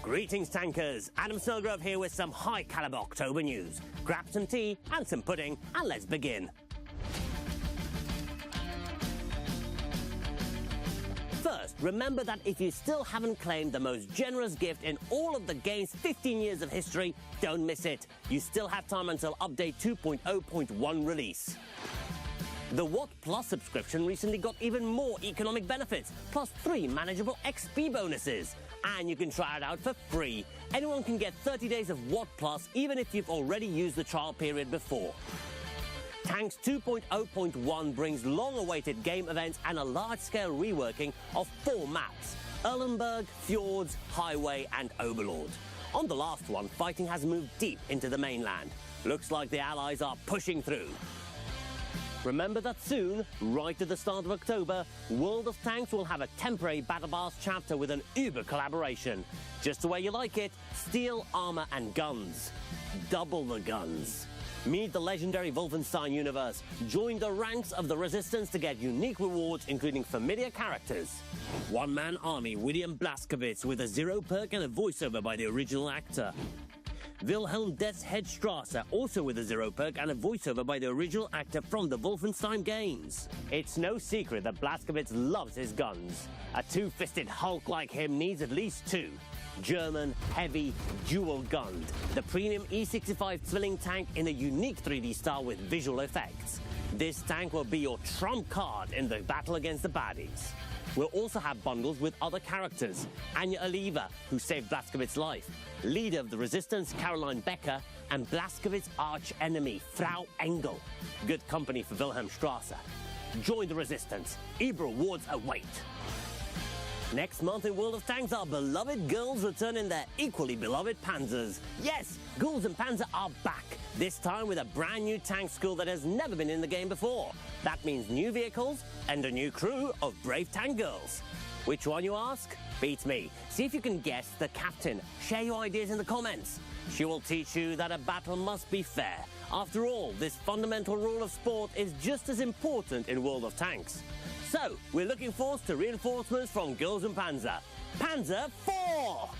Greetings, tankers. Adam Snellgrove here with some high-caliber October news. Grab some tea and some pudding, and let's begin. First, remember that if you still haven't claimed the most generous gift in all of the game's 15 years of history, don't miss it. You still have time until update 2.0.1 release. The Watt Plus subscription recently got even more economic benefits, plus 3 manageable XP bonuses. And you can try it out for free. Anyone can get 30 days of Watt Plus, even if you've already used the trial period before. Tanks 2.0.1 brings long-awaited game events and a large-scale reworking of 4 maps: Erlenberg, Fjords, Highway and Overlord. On the last one, fighting has moved deep into the mainland. Looks like the Allies are pushing through. Remember that soon, right at the start of October, World of Tanks will have a temporary Battle Pass chapter with an Uber collaboration. Just the way you like it, steel, armor and guns. Double the guns. Meet the legendary Wolfenstein universe. Join the ranks of the Resistance to get unique rewards, including familiar characters. One-man army William Blazkowicz with a 0 perk and a voiceover by the original actor. Wilhelm Death's Head Strasser, also with a 0 perk and a voiceover by the original actor from the Wolfenstein games. It's no secret that Blazkowicz loves his guns. A two-fisted Hulk like him needs at least 2. German, heavy, dual-gunned. The premium E65 Zwilling tank in a unique 3D style with visual effects. This tank will be your trump card in the battle against the baddies. We'll also have bundles with other characters. Anya Oliva, who saved Blazkowicz's life, leader of the Resistance Caroline Becker, and Blazkowicz's arch-enemy Frau Engel. Good company for Wilhelm Strasser. Join the Resistance. Uber rewards await. Next month in World of Tanks, our beloved girls return in their equally beloved Panzers. Yes, Ghouls and Panzer are back, this time with a brand new tank school that has never been in the game before. That means new vehicles and a new crew of brave tank girls. Which one, you ask? Beats me. See if you can guess the captain. Share your ideas in the comments. She will teach you that a battle must be fair. After all, this fundamental rule of sport is just as important in World of Tanks. So, we're looking forward to reinforcements from Girls and Panzer. Panzer 4!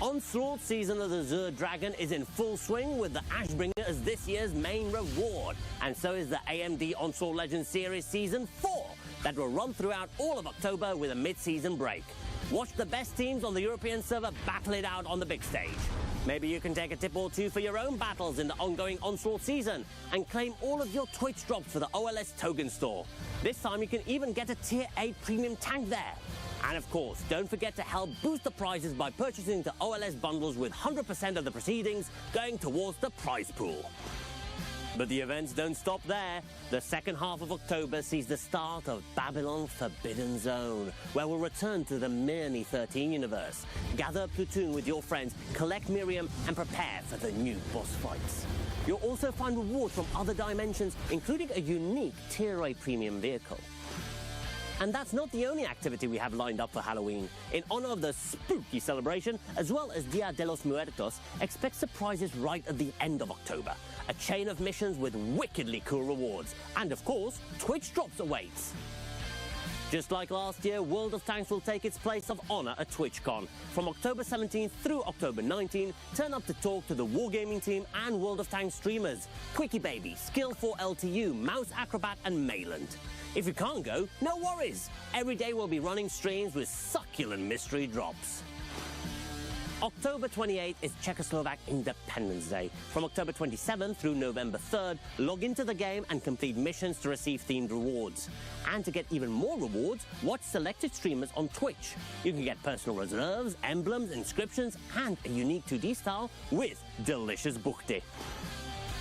Onslaught season of the Zur Dragon is in full swing with the Ashbringer as this year's main reward. And so is the AMD Onslaught Legends Series Season 4 that will run throughout all of October with a mid-season break. Watch the best teams on the European server battle it out on the big stage. Maybe you can take a tip or two for your own battles in the ongoing Onslaught season and claim all of your Twitch drops for the OLS token store. This time you can even get a Tier 8 premium tank there. And of course, don't forget to help boost the prizes by purchasing the OLS bundles with 100% of the proceedings going towards the prize pool. But the events don't stop there. The second half of October sees the start of Babylon Forbidden Zone, where we'll return to the Mirny 13 universe. Gather a platoon with your friends, collect Miriam, and prepare for the new boss fights. You'll also find rewards from other dimensions, including a unique Tier 8 premium vehicle. And that's not the only activity we have lined up for Halloween. In honor of the spooky celebration, as well as Dia de los Muertos, expect surprises right at the end of October. A chain of missions with wickedly cool rewards. And of course, Twitch drops awaits. Just like last year, World of Tanks will take its place of honor at TwitchCon. From October 17th through October 19th, turn up to talk to the Wargaming team and World of Tanks streamers. Quickie Baby, Skill4LTU, Mouse Acrobat and Mayland. If you can't go, no worries. Every day we'll be running streams with succulent mystery drops. October 28th is Czechoslovak Independence Day. From October 27th through November 3rd, log into the game and complete missions to receive themed rewards. And to get even more rewards, watch selected streamers on Twitch. You can get personal reserves, emblems, inscriptions, and a unique 2D style with delicious buchty.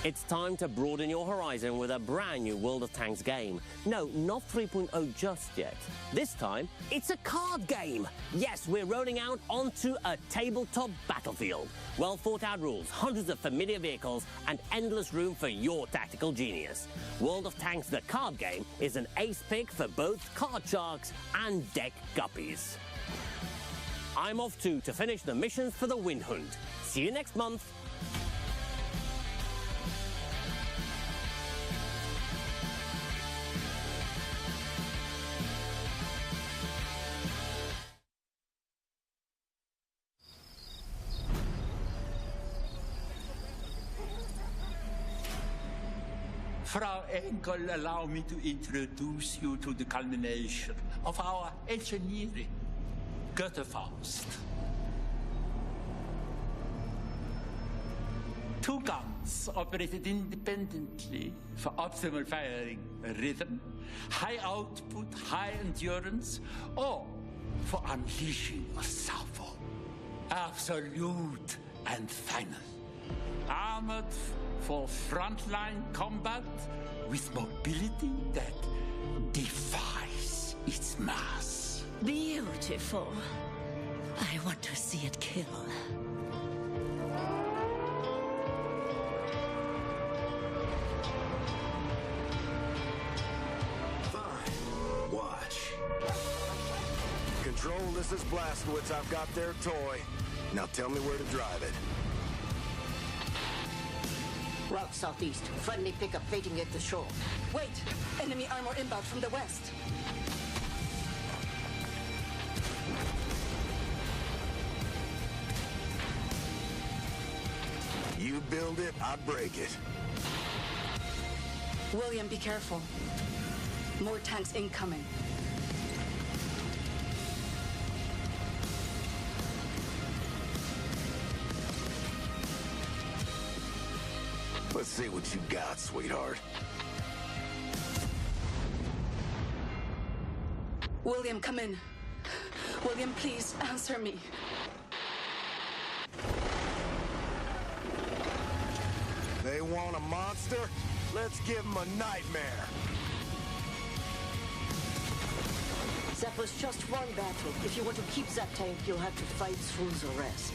It's time to broaden your horizon with a brand new World of Tanks game. No, not 3.0 just yet. This time, it's a card game. Yes, we're rolling out onto a tabletop battlefield. Well thought out rules, hundreds of familiar vehicles, and endless room for your tactical genius. World of Tanks the card game is an ace pick for both card sharks and deck guppies. I'm off to finish the missions for the Windhund. See you next month. Frau Enkel, allow me to introduce you to the culmination of our engineering, Goethefaust. Two guns operated independently for optimal firing rhythm, high output, high endurance, or for unleashing a salvo. Absolute and final. Armored for frontline combat with mobility that defies its mass. Beautiful. I want to see it kill. Fine. Watch. Control, this is Blastwitz. I've got their toy. Now tell me where to drive it. Route southeast. Friendly pickup waiting at the shore. Wait! Enemy armor inbound from the west. You build it, I break it. William, be careful. More tanks incoming. Let's see what you got, sweetheart. William, come in. William, please answer me. They want a monster? Let's give them a nightmare. That was just one battle. If you want to keep that tank, you'll have to fight through the rest.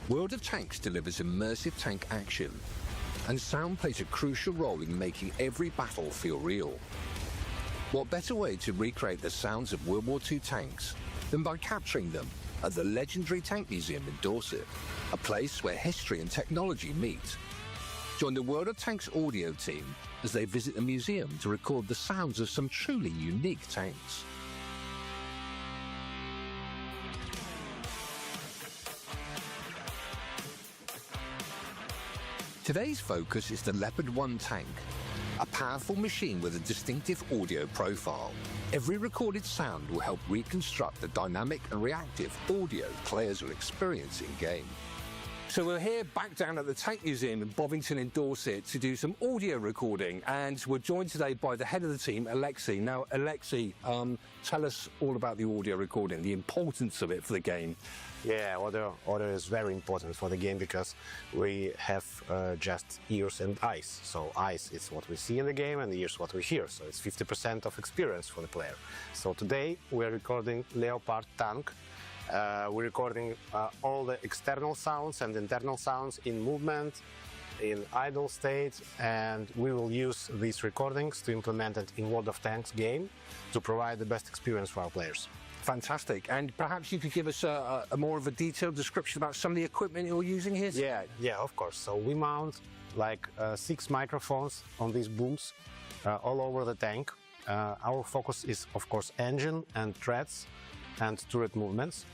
World of Tanks delivers immersive tank action. and sound plays a crucial role in making every battle feel real. What better way to recreate the sounds of World War II tanks than by capturing them at the legendary Tank Museum in Dorset, a place where history and technology meet. Join the World of Tanks audio team as they visit the museum to record the sounds of some truly unique tanks. Today's focus is the Leopard 1 tank, a powerful machine with a distinctive audio profile. Every recorded sound will help reconstruct the dynamic and reactive audio players will experience in-game. So we're here back down at the Tank Museum in Bovington in Dorset to do some audio recording, and we're joined today by the head of the team, Alexei. Now, Alexei, tell us all about the audio recording, the importance of it for the game. Yeah, audio is very important for the game because we have just ears and eyes. So eyes is what we see in the game and ears what we hear. So it's 50% of experience for the player. So today we're recording Leopard tank. We're recording all the external sounds and internal sounds in movement, in idle state, and we will use these recordings to implement it in World of Tanks game to provide the best experience for our players. Fantastic. And perhaps you could give us a more of a detailed description about some of the equipment you're using here? Yeah, of course. So we mount like 6 microphones on these booms all over the tank. Our focus is, of course, engine and threads and turret movements.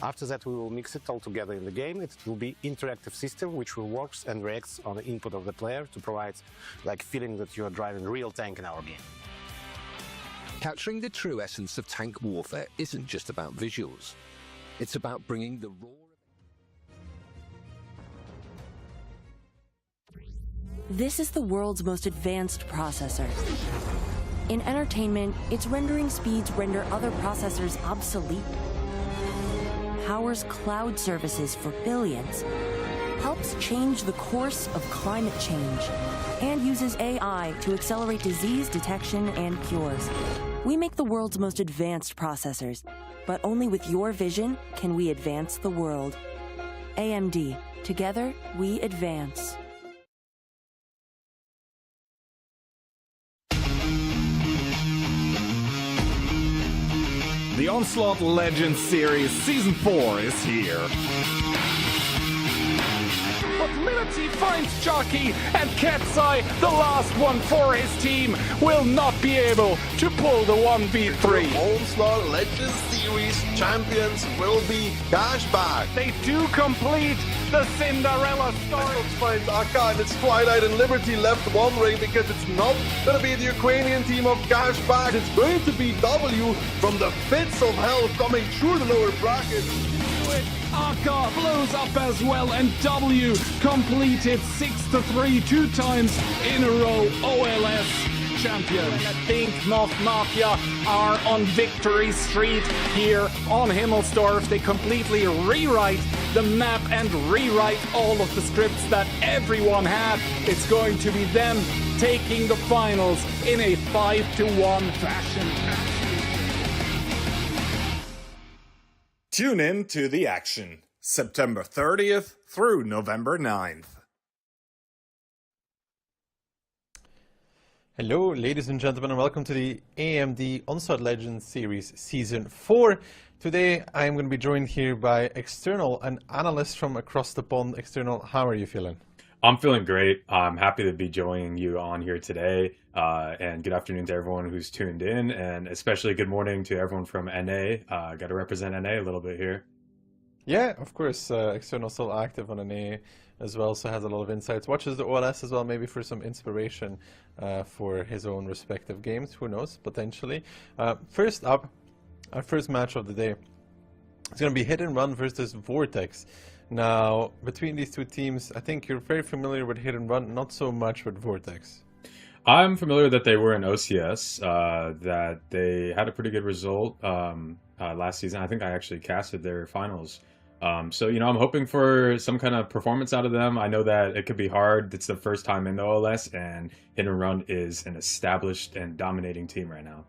After that, we will mix it all together in the game. It will be interactive system which will works and reacts on the input of the player to provide like feeling that you are driving a real tank in our game. Capturing the true essence of tank warfare isn't just about visuals. It's about bringing the raw... This is the world's most advanced processor. In entertainment, its rendering speeds render other processors obsolete. Powers cloud services for billions. Helps change the course of climate change. And uses AI to accelerate disease detection and cures. We make the world's most advanced processors, but only with your vision can we advance the world. AMD. Together, we advance. The Onslaught Legends series Season 4 is here. But Liberty finds Jockey, and Ketsai, the last one for his team, will not be able to pull the 1v3. The Onslaught Legends series champions will be Cashback. They do complete the Cinderella story. Finds Akka and it's Twilight and Liberty left wondering because it's not going to be the Ukrainian team of Cashback. It's going to be W from the pits of hell coming through the lower bracket. Akka blows up as well, and W completed 6-3 2 times in a row. OLS champion. I think North Mafia are on Victory Street here on Himmelsdorf. They completely rewrite the map and rewrite all of the scripts that everyone had. It's going to be them taking the finals in a 5-1 fashion. Tune in to the action, September 30th through November 9th. Hello, ladies and gentlemen, and welcome to the AMD Onslaught Legends Series Season 4. Today, I'm going to be joined here by External, an analyst from across the pond. External, how are you feeling? I'm feeling great. I'm happy to be joining you on here today. And good afternoon to everyone who's tuned in, and especially good morning to everyone from NA. Got to represent NA a little bit here. Yeah, of course. External still active on NA as well, so has a lot of insights. Watches the OLS as well, maybe for some inspiration for his own respective games. Who knows, potentially. First up, our first match of the day. It's going to be Hit and Run versus Vortex. Now, between these two teams, I think you're very familiar with Hit and Run, not so much with Vortex. I'm familiar that they were in OCS, that they had a pretty good result last season. I think I actually casted their finals. So, you know, I'm hoping for some kind of performance out of them. I know that it could be hard. It's the first time in the OLS, and Hit and Run is an established and dominating team right now.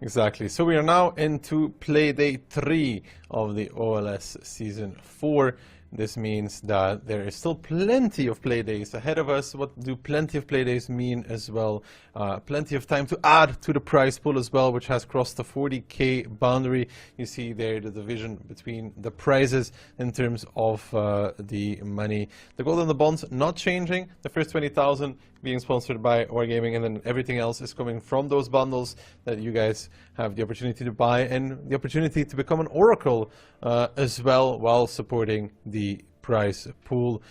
Exactly. So we are now into Play Day 3 of the OLS Season 4. This means that there is still plenty of play days ahead of us. What do plenty of play days mean as well? Plenty of time to add to the prize pool as well, which has crossed the 40k boundary. You see there the division between the prizes in terms of the money. The gold and the bonds not changing. The first 20,000 being sponsored by Wargaming, and then everything else is coming from those bundles that you guys have the opportunity to buy, and the opportunity to become an Oracle as well, while supporting the prize pool.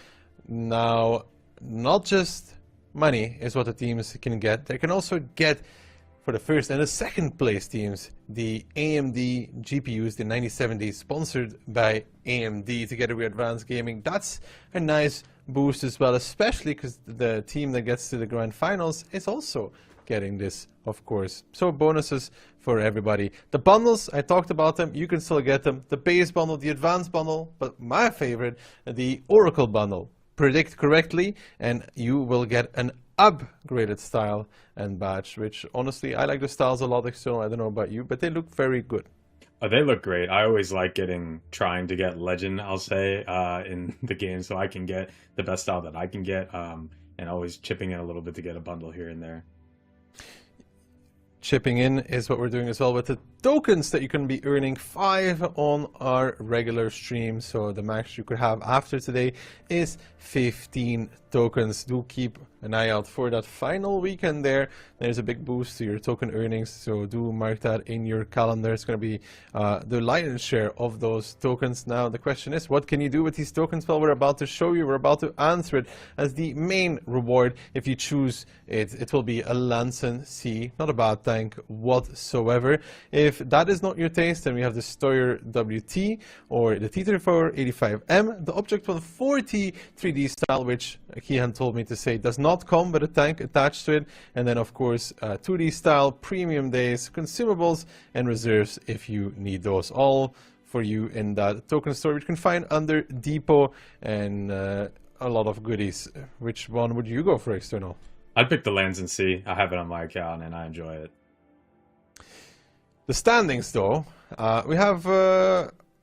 Now, not just money is what the teams can get. They can also get, for the first and the second place teams, the AMD GPUs, the 9070, sponsored by AMD together with Advanced Gaming. That's a nice boost as well, especially because the team that gets to the grand finals is also getting this, of course. So bonuses for everybody. The bundles, I talked about them, you can still get them. The base bundle, the advanced bundle, but my favorite, the Oracle bundle. Predict correctly and you will get an upgraded style and badge, which honestly, I like the styles a lot. External, I don't know about you, but they look very good. Oh, they look great. I always like trying to get legend, I'll say, in the game, so I can get the best style that I can get, and always chipping in a little bit to get a bundle here and there. Chipping in is what we're doing as well with the tokens that you can be earning 5 on our regular stream. So the max you could have after today is 15 tokens. Do keep an eye out for that final weekend there. There's a big boost to your token earnings, so do mark that in your calendar. It's going to be the lion's share of those tokens. Now the question is, what can you do with these tokens? Well, we're about to show you, we're about to answer it. As the main reward, if you choose it, it will be a Lansen C, not a bad tank whatsoever. If that is not your taste, then we have the Stoyer WT or the T3485M, the Object 140 3D style, which Kihan told me to say does not come with a tank attached to it, and then of course 2D style, premium days, consumables, and reserves if you need those, all for you in that token store, which you can find under Depot, and a lot of goodies. Which one would you go for, External? I'd pick the Lansen C. I have it on my account and I enjoy it. The standings though, we have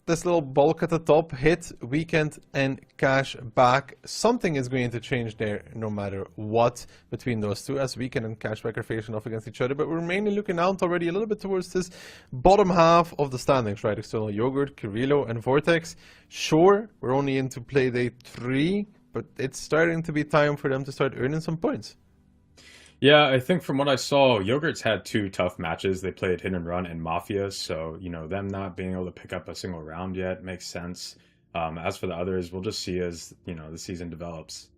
this little bulk at the top, hit, weekend, and cash back. Something is going to change there no matter what between those two, as weekend and cash back are facing off against each other. But we're mainly looking out already a little bit towards this bottom half of the standings, right? External Yogurt, Kirillo, and Vortex. Sure, we're only into play day 3, but it's starting to be time for them to start earning some points. Yeah, I think from what I saw, Yogurt's had 2 tough matches. They played Hit and Run and Mafia, so, you know, them not being able to pick up a single round yet makes sense. As for the others, we'll just see as, you know, the season develops.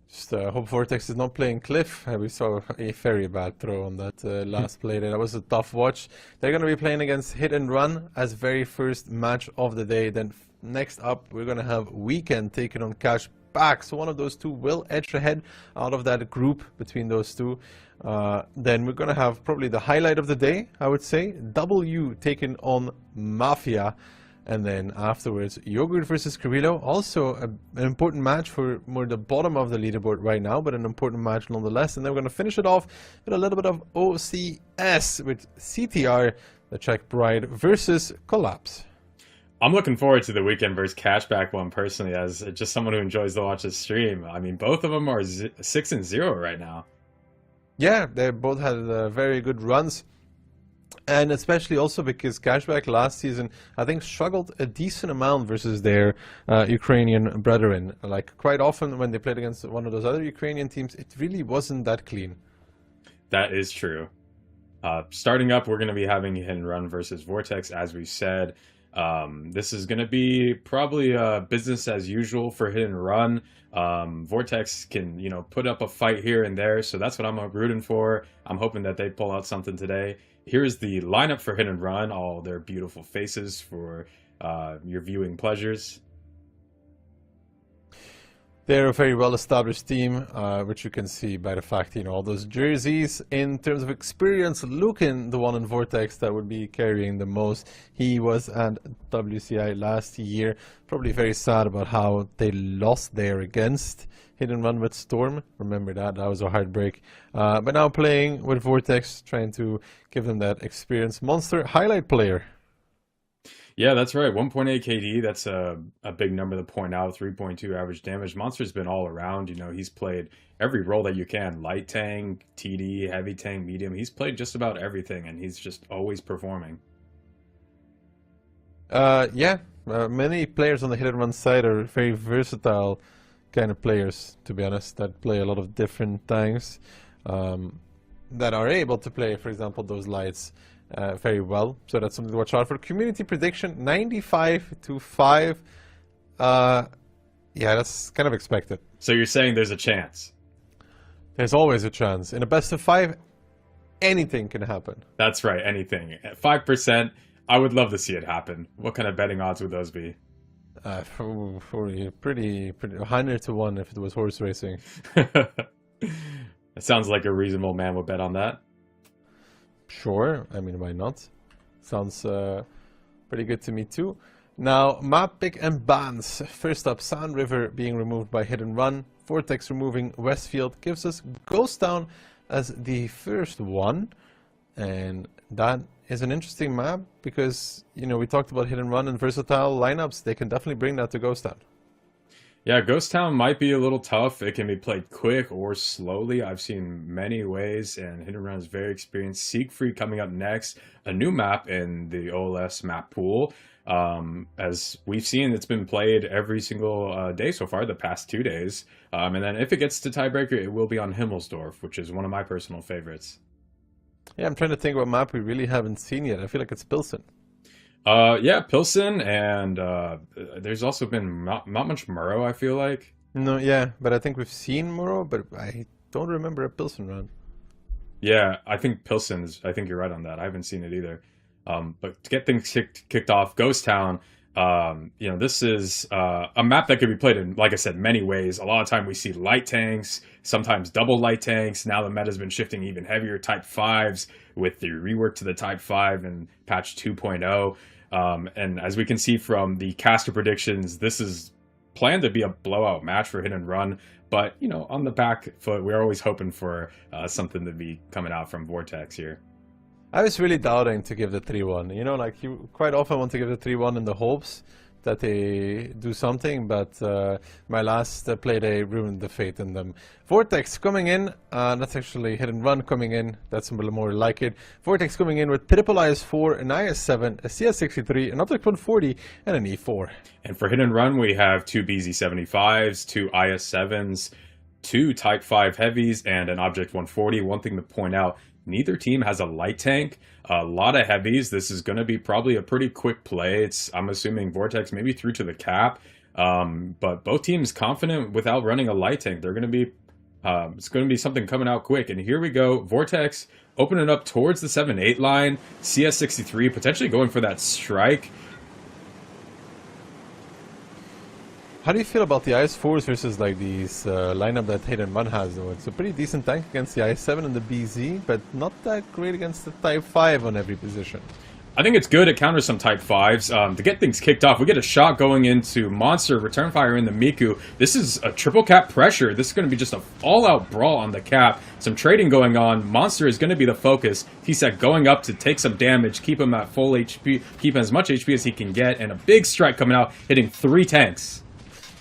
Just hope Vortex is not playing Cliff. We saw a very bad throw on that last play there. That was a tough watch. They're going to be playing against Hit and Run as very first match of the day. Then next up, we're going to have Weekend taking on Cash back, so one of those two will edge ahead out of that group between those two. Then we're gonna have probably the highlight of the day, I would say, W taking on Mafia, and then afterwards Yogurt versus Kirillo, also an important match for more the bottom of the leaderboard right now, but an important match nonetheless. And then we're gonna finish it off with a little bit of OCS with CTR, the Czech Bride, versus Collapse. I'm looking forward to the weekend versus Cashback one personally, as just someone who enjoys to watch the stream. I mean, both of them are 6-0 right now. Yeah, they both had very good runs, and especially also because Cashback last season, I think, struggled a decent amount versus their Ukrainian brethren. Like, quite often when they played against one of those other Ukrainian teams, it really wasn't that clean. That is true. Starting up, we're going to be having Hit and Run versus Vortex, as we said. This is going to be probably business as usual for Hit and Run. Vortex can, you know, put up a fight here and there, so that's what I'm rooting for. I'm hoping that they pull out something today. Here's the lineup for Hit and Run, all their beautiful faces for your viewing pleasures. They're a very well-established team, which you can see by the fact, you know, all those jerseys. In terms of experience, Lukin, the one in Vortex that would be carrying the most. He was at WCI last year. Probably very sad about how they lost there against Hit and Run with Storm. Remember that, that was a heartbreak. But now playing with Vortex, trying to give them that experience. Monster highlight player. Yeah, that's right. 1.8 KD, that's a big number to point out. 3.2 average damage. Monster's been all around. You know, he's played every role that you can. Light tank, TD, heavy tank, medium. He's played just about everything, and he's just always performing. Many players on the hit and run side are very versatile kind of players, to be honest, that play a lot of different tanks, that are able to play, for example, those lights very well. So that's something to watch out for. Community prediction 95-5. Yeah, that's kind of expected. So you're saying there's a chance? There's always a chance. In a best of 5, anything can happen. That's right, anything. At 5%, I would love to see it happen. What kind of betting odds would those be? Pretty 100 to 1 if it was horse racing. It sounds like a reasonable man would bet on that. Sure, I mean, why not? Sounds pretty good to me too. Now, map pick and bans. First up, Sand River being removed by Hit and Run. Vortex removing Westfield gives us Ghost Town as the first one. And that is an interesting map because, you know, we talked about Hit and Run and versatile lineups. They can definitely bring that to Ghost Town. Yeah, Ghost Town might be a little tough. It can be played quick or slowly. I've seen many ways, and Hit and Run is very experienced. Siegfried coming up next, a new map in the OLS map pool. As we've seen, it's been played every single day so far, the past 2 days. And then if it gets to tiebreaker, it will be on Himmelsdorf, which is one of my personal favorites. Yeah, I'm trying to think what map we really haven't seen yet. I feel like it's Pilsen. Yeah, Pilsen, and there's also been not much Murrow, I feel like. No, yeah, but I think we've seen Murrow, but I don't remember a Pilsen run. Yeah, I think Pilsen's, I think you're right on that. I haven't seen it either. But to get things kicked off, Ghost Town, you know, this is a map that could be played in, like I said, many ways. A lot of time we see light tanks, sometimes double light tanks. Now the meta's been shifting even heavier Type 5s with the rework to the Type 5 and patch 2.0. And as we can see from the caster predictions, this is planned to be a blowout match for Hit and Run. But, you know, on the back foot, we're always hoping for something to be coming out from Vortex here. I was really doubting to give the 3-1. You know, like, you quite often want to give the 3-1 in the hopes that they do something, but my last play, they ruined the faith in them. Vortex coming in, that's actually Hit and Run coming in, that's a little more like it. Vortex coming in with triple IS-4, an IS-7, a CS-63, an Object 140, and an E-4. And for Hit and Run, we have 2 BZ-75s, 2 IS-7s, 2 Type 5 heavies, and an Object 140. One thing to point out, neither team has a light tank, a lot of heavies. This is going to be probably a pretty quick play. I'm assuming Vortex maybe through to the cap, but both teams confident without running a light tank. They're going to be, it's going to be something coming out quick. And here we go. Vortex opening up towards the 7-8 line. CS-63 potentially going for that strike. How do you feel about the IS-4s versus like these lineup that Hit and Run has though? It's a pretty decent tank against the IS-7 and the BZ, but not that great against the Type 5 on every position. I think it's good. It counters some Type 5s. To get things kicked off, we get a shot going into Monster, return fire in the Miku. This is a triple cap pressure. This is going to be just an all-out brawl on the cap. Some trading going on. Monster is going to be the focus. T-Sec going up to take some damage, keep him at full HP, keep him as much HP as he can get, and a big strike coming out, hitting 3 tanks.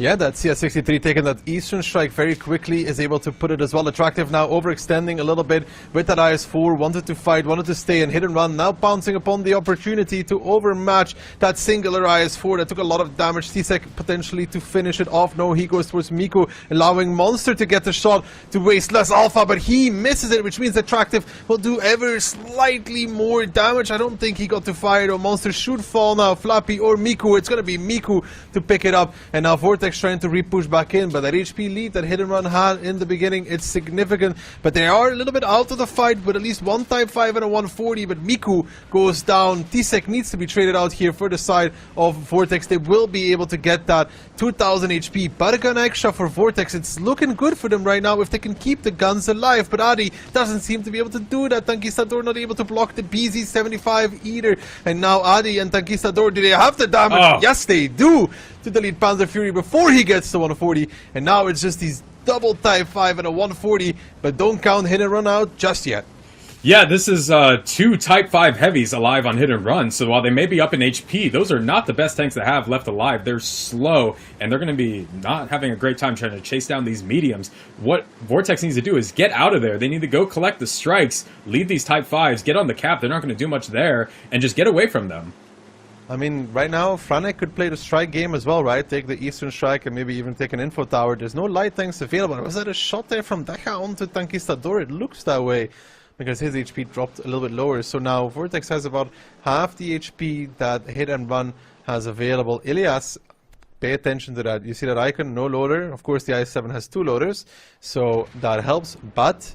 Yeah, that CS-63 taking that Eastern Strike very quickly, is able to put it as well. Attractive now overextending a little bit with that IS-4, wanted to fight, wanted to stay and Hit and Run, now pouncing upon the opportunity to overmatch that singular IS-4 that took a lot of damage. T-Sec potentially to finish it off. No, he goes towards Miku, allowing Monster to get the shot to waste less alpha, but he misses it, which means Attractive will do ever slightly more damage. I don't think he got to fire though. Monster should fall now, Flappy or Miku. It's going to be Miku to pick it up, and now Vortex trying to re-push back in, but that HP lead that Hit and Run had in the beginning, it's significant, but they are a little bit out of the fight with at least one Type 5 and a 140, but Miku goes down. T-Sec needs to be traded out here for the side of Vortex. They will be able to get that 2000 HP, but a gun extra for Vortex. It's looking good for them right now if they can keep the guns alive, but Adi doesn't seem to be able to do that. Tankistador not able to block the BZ-75 either, and now Adi and Tankistador, do they have the damage? Oh. Yes, they do, to delete Panzer Fury before he gets to 140, and now it's just these double Type 5 and a 140, but don't count Hit and Run out just yet. Yeah, this is 2 Type 5 heavies alive on hit and run, so while they may be up in HP, those are not the best tanks to have left alive. They're slow, and they're going to be not having a great time trying to chase down these mediums. What Vortex needs to do is get out of there. They need to go collect the strikes, leave these Type 5s, get on the cap, they're not going to do much there, and just get away from them. I mean, right now, Franek could play the strike game as well, right? Take the Eastern Strike and maybe even take an info tower. There's no light tanks available. Was that a shot there from Deja onto Tankistador? It looks that way, because his HP dropped a little bit lower. So now Vortex has about half the HP that Hit and Run has available. Ilias, pay attention to that. You see that icon, no loader. Of course, the i7 has 2 loaders, so that helps, but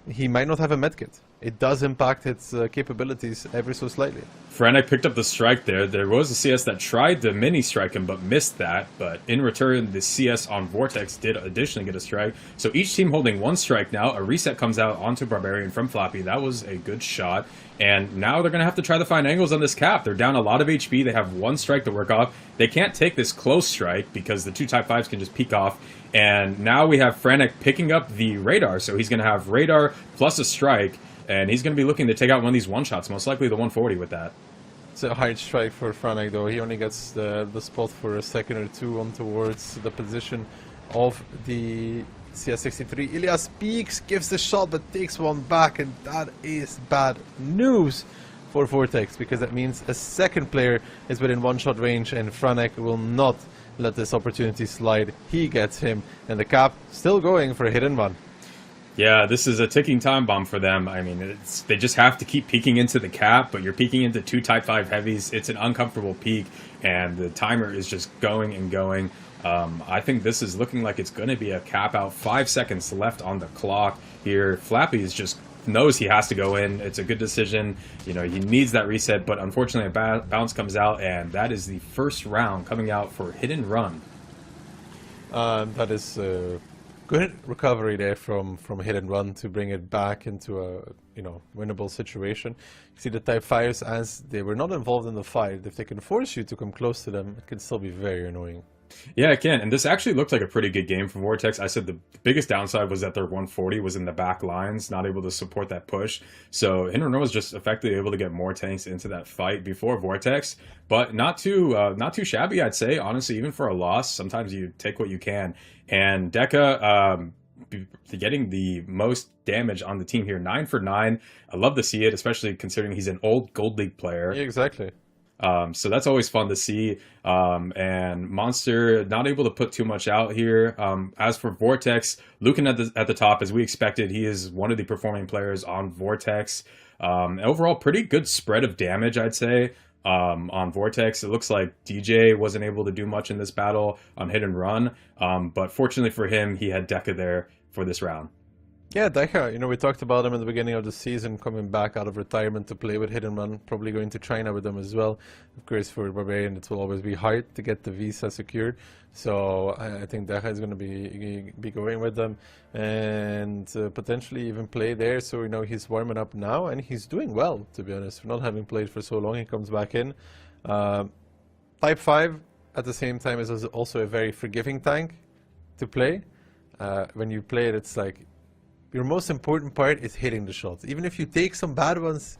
he might not have a medkit. It does impact its capabilities ever so slightly. Franek picked up the strike there. There was a CS that tried to mini-strike him, but missed that. But in return, the CS on Vortex did additionally get a strike. So each team holding 1 strike now. A reset comes out onto Barbarian from Flappy. That was a good shot. And now they're going to have to try to find angles on this cap. They're down a lot of HP. They have 1 strike to work off. They can't take this close strike because the 2 Type 5s can just peek off. And now we have Franek picking up the radar. So he's going to have radar plus a strike. And he's going to be looking to take out one of these one-shots, most likely the 140 with that. It's a hard strike for Franek, though. He only gets the spot for a second or two on towards the position of the CS63. Ilias peeks, gives the shot, but takes one back, and that is bad news for Vortex, because that means a second player is within 1-shot range, and Franek will not let this opportunity slide. He gets him, and the cap still going for a hit and run. Yeah, this is a ticking time bomb for them. I mean, they just have to keep peeking into the cap, but you're peeking into 2 Type 5 heavies. It's an uncomfortable peak, and the timer is just going and going. I think this is looking like it's going to be a cap out. 5 seconds left on the clock here. Flappy is just knows he has to go in. It's a good decision. You know, he needs that reset, but unfortunately a bounce comes out, and that is the first round coming out for Hit and Run. That is... good recovery there from Hit and Run to bring it back into a winnable situation. You see the Type 5s, as they were not involved in the fight, if they can force you to come close to them, it can still be very annoying. Yeah, it can. And this actually looked like a pretty good game for Vortex. I said the biggest downside was that their 140 was in the back lines, not able to support that push. So Hit and Run was just effectively able to get more tanks into that fight before Vortex, but not too shabby, I'd say. Honestly, even for a loss, sometimes you take what you can. And Deca getting the most damage on the team here, 9 for 9. I love to see it, especially considering he's an old Gold League player. Yeah, exactly. So that's always fun to see. And Monster not able to put too much out here. As for Vortex, Lucan at the top, as we expected, he is one of the performing players on Vortex. Overall, pretty good spread of damage, I'd say. On Vortex, it looks like DJ wasn't able to do much in this battle on Hit and Run, but fortunately for him, he had Deca there for this round. Yeah, Deca, we talked about him in the beginning of the season, coming back out of retirement to play with Hit and Run, probably going to China with them as well. Of course, for Barbarian, it will always be hard to get the visa secured, so I think Deca is going to be going with them and potentially even play there. So he's warming up now, and he's doing well, to be honest. For not having played for so long, he comes back in. Type 5 at the same time is also a very forgiving tank to play. When you play it, it's like your most important part is hitting the shots. Even if you take some bad ones,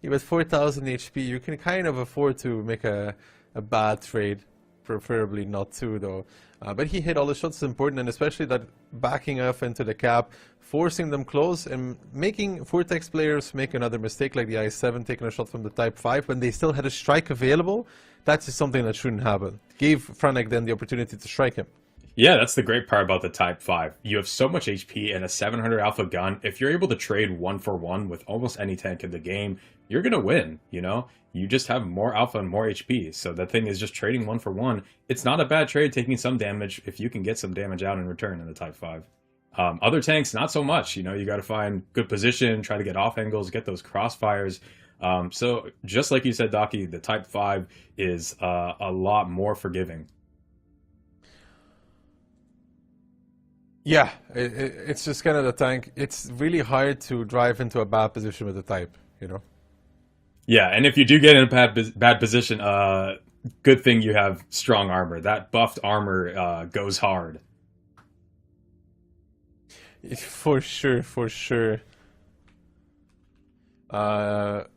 you have 4,000 HP, you can kind of afford to make a bad trade. Preferably not 2, though. But he hit all the shots is important, and especially that backing off into the cap, forcing them close, and making Vortex players make another mistake, like the i7 taking a shot from the Type 5 when they still had a strike available. That's just something that shouldn't happen. Gave Franek then the opportunity to strike him. Yeah, that's the great part about the Type 5. You have so much HP and a 700 alpha gun. If you're able to trade 1-for-1 with almost any tank in the game, you're going to win, You just have more alpha and more HP. So the thing is just trading 1-for-1. It's not a bad trade, taking some damage if you can get some damage out in return in the Type 5. Other tanks, not so much. You got to find good position, try to get off angles, get those crossfires. So just like you said, Docky, the Type 5 is a lot more forgiving. Yeah, it's just kind of the tank. It's really hard to drive into a bad position with the Type, Yeah, and if you do get in a bad position, good thing you have strong armor. That buffed armor goes hard. For sure, for sure.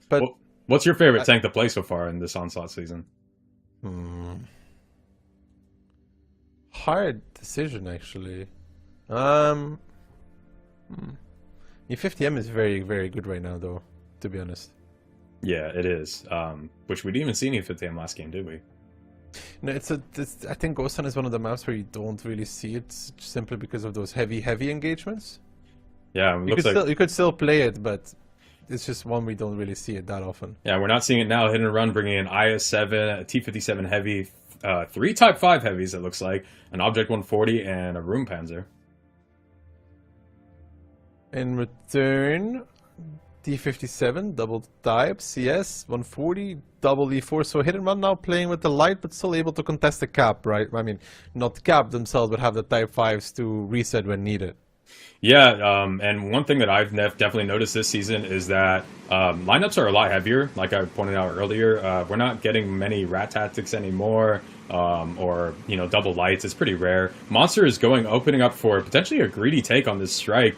But what's your favorite tank to play so far in this Onslaught season? Hard decision, actually. E50M is very, very good right now, though, to be honest. Yeah, it is. Which we didn't even see any E50M last game, did we? No, I think Ghost Hunt is one of the maps where you don't really see it, simply because of those heavy engagements. Yeah, you could still play it, but it's just one we don't really see it that often. Yeah, we're not seeing it now. Hit and Run bringing in IS-7, a T-57 heavy, 3 Type 5 heavies, it looks like, an Object 140, and a Room Panzer. In return, T-57, double type, CS, 140, double E4. So Hit and Run now playing with the light, but still able to contest the cap, right? I mean, not cap themselves, but have the Type 5s to reset when needed. Yeah, and one thing that I've definitely noticed this season is that lineups are a lot heavier. Like I pointed out earlier, we're not getting many rat tactics anymore, or double lights. It's pretty rare. Monster is opening up for potentially a greedy take on this strike.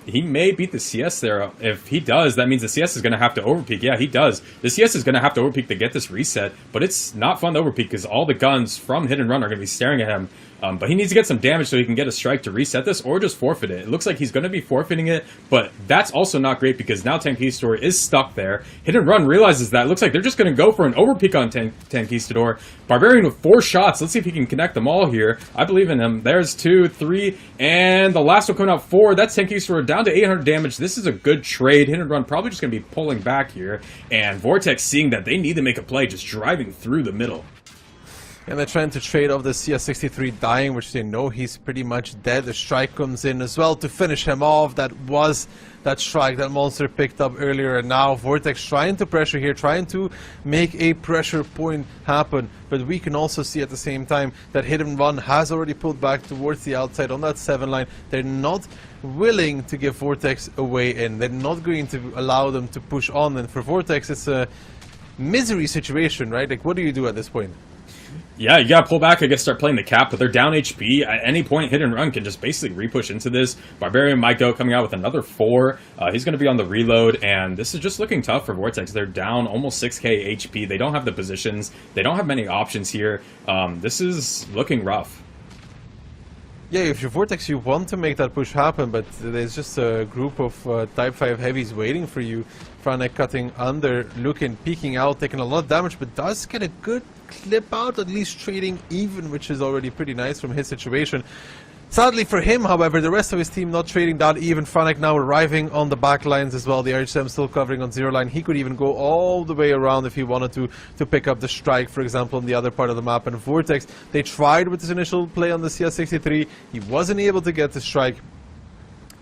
He may beat the CS there. If he does, that means the CS is going to have to overpeak. Yeah, he does. The CS is going to have to overpeak to get this reset, but it's not fun to overpeak because all the guns from Hit and Run are going to be staring at him. But he needs to get some damage so he can get a strike to reset this, or just forfeit it. It looks like he's going to be forfeiting it, but that's also not great because now Tankistador is stuck there. Hit and Run realizes that. It looks like they're just going to go for an overpeak on Tankistador. Barbarian with 4 shots. Let's see if he can connect them all here. I believe in him. There's 2, 3, and the last one coming out 4. That's Tankistador down to 800 damage. This is a good trade. Hit and Run probably just going to be pulling back here, and Vortex seeing that they need to make a play, just driving through the middle. And they're trying to trade off the CS63 dying, which they know he's pretty much dead. The strike comes in as well to finish him off. That was that strike that Monster picked up earlier. And now Vortex trying to pressure here, trying to make a pressure point happen. But we can also see at the same time that Hit and Run has already pulled back towards the outside on that 7 line. They're not willing to give Vortex a way in. They're not going to allow them to push on. And for Vortex, it's a misery situation, right? Like, what do you do at this point? Yeah, you gotta pull back, I guess, start playing the cap, but they're down HP. At any point, Hit and Run can just basically re-push into this. Barbarian might go coming out with another 4. He's gonna be on the reload, and this is just looking tough for Vortex. They're down almost 6k HP. They don't have the positions. They don't have many options here. This is looking rough. Yeah, if you're Vortex, you want to make that push happen, but there's just a group of Type 5 heavies waiting for you. Franek cutting under, looking, peeking out, taking a lot of damage, but does get a good clip out, at least trading even, which is already pretty nice from his situation. Sadly for him, however, the rest of his team not trading that even. Franek now arriving on the back lines as well. The RHM still covering on 0 line. He could even go all the way around if he wanted to pick up the strike, for example, on the other part of the map. And Vortex, they tried with his initial play on the CS63. He wasn't able to get the strike.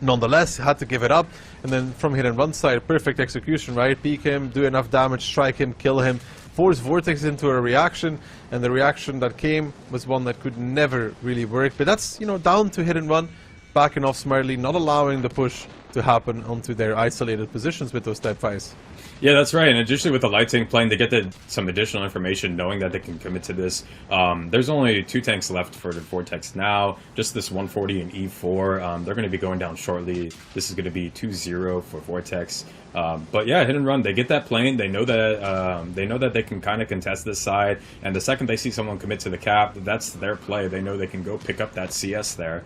Nonetheless, had to give it up. And then from Hit and Run side, perfect execution, right? Peek him, do enough damage, strike him, kill him. Force Vortex into a reaction, and the reaction that came was one that could never really work. But that's, down to Hit and Run, backing off smartly, not allowing the push to happen onto their isolated positions with those Type 5s. Yeah, that's right. And additionally with the light tank playing, they get some additional information knowing that they can commit to this. There's only 2 tanks left for the Vortex now. Just this 140 and E4. They're going to be going down shortly. This is going to be 2-0 for Vortex. But yeah, Hit and Run, they get that plane. They know that they can kind of contest this side. And the second they see someone commit to the cap, that's their play. They know they can go pick up that CS there.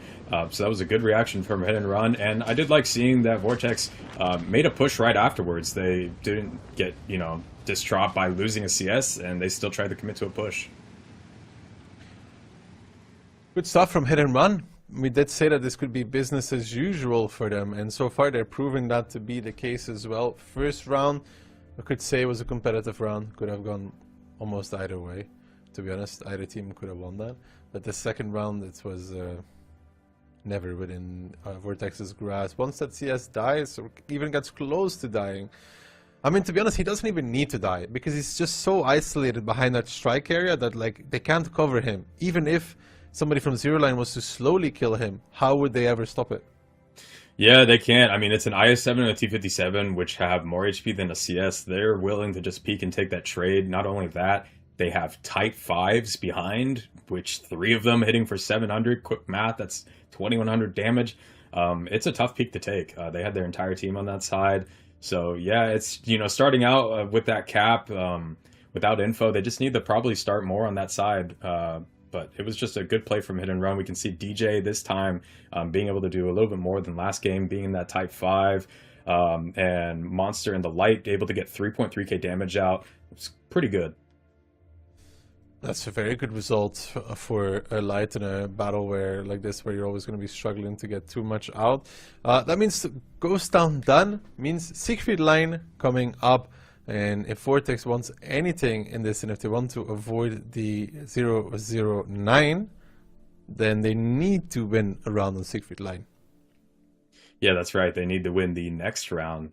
So that was a good reaction from Hit and Run. And I did like seeing that Vortex made a push right afterwards. They didn't get, distraught by losing a CS, and they still tried to commit to a push. Good stuff from Hit and Run. We did say that this could be business as usual for them, and so far they're proving that to be the case as well. First round, I could say was a competitive round. Could have gone almost either way, to be honest. Either team could have won that. But the second round, it was never within Vortex's grasp. Once that CS dies, or even gets close to dying, I mean, to be honest, he doesn't even need to die, because he's just so isolated behind that strike area that, they can't cover him. Even if somebody from 0 line was to slowly kill him, how would they ever stop it? Yeah, they can't. I mean, it's an IS-7 and a T-57, which have more HP than a CS. They're willing to just peek and take that trade. Not only that, they have Type 5s behind, which 3 of them hitting for 700. Quick math, that's 2,100 damage. It's a tough peek to take. They had their entire team on that side. So yeah, it's, you know, starting out with that cap, without info, they just need to probably start more on that side. But it was just a good play from Hit and Run. We can see DJ this time being able to do a little bit more than last game, being in that Type 5, and Monster in the light able to get 3.3k damage out. It's pretty good. That's a very good result for a light in a battle where like this, where you're always going to be struggling to get too much out. That means Ghost Town done, means Siegfried line coming up. And if Vortex wants anything in this, and if they want to avoid the 0-0-9, then they need to win a round on Siegfried line. Yeah, that's right. They need to win the next round.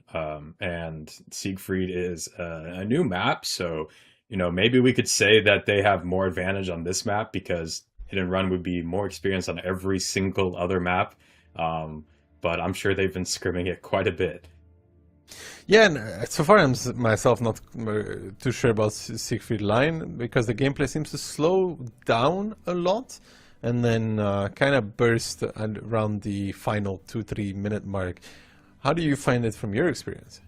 And Siegfried is a new map, so you know, maybe we could say that they have more advantage on this map because Hit and Run would be more experienced on every single other map. But I'm sure they've been scrimming it quite a bit. Yeah, and so far I'm myself not too sure about Siegfried line because the gameplay seems to slow down a lot and then kind of burst around the final 2-3 minute mark. How do you find it from your experience?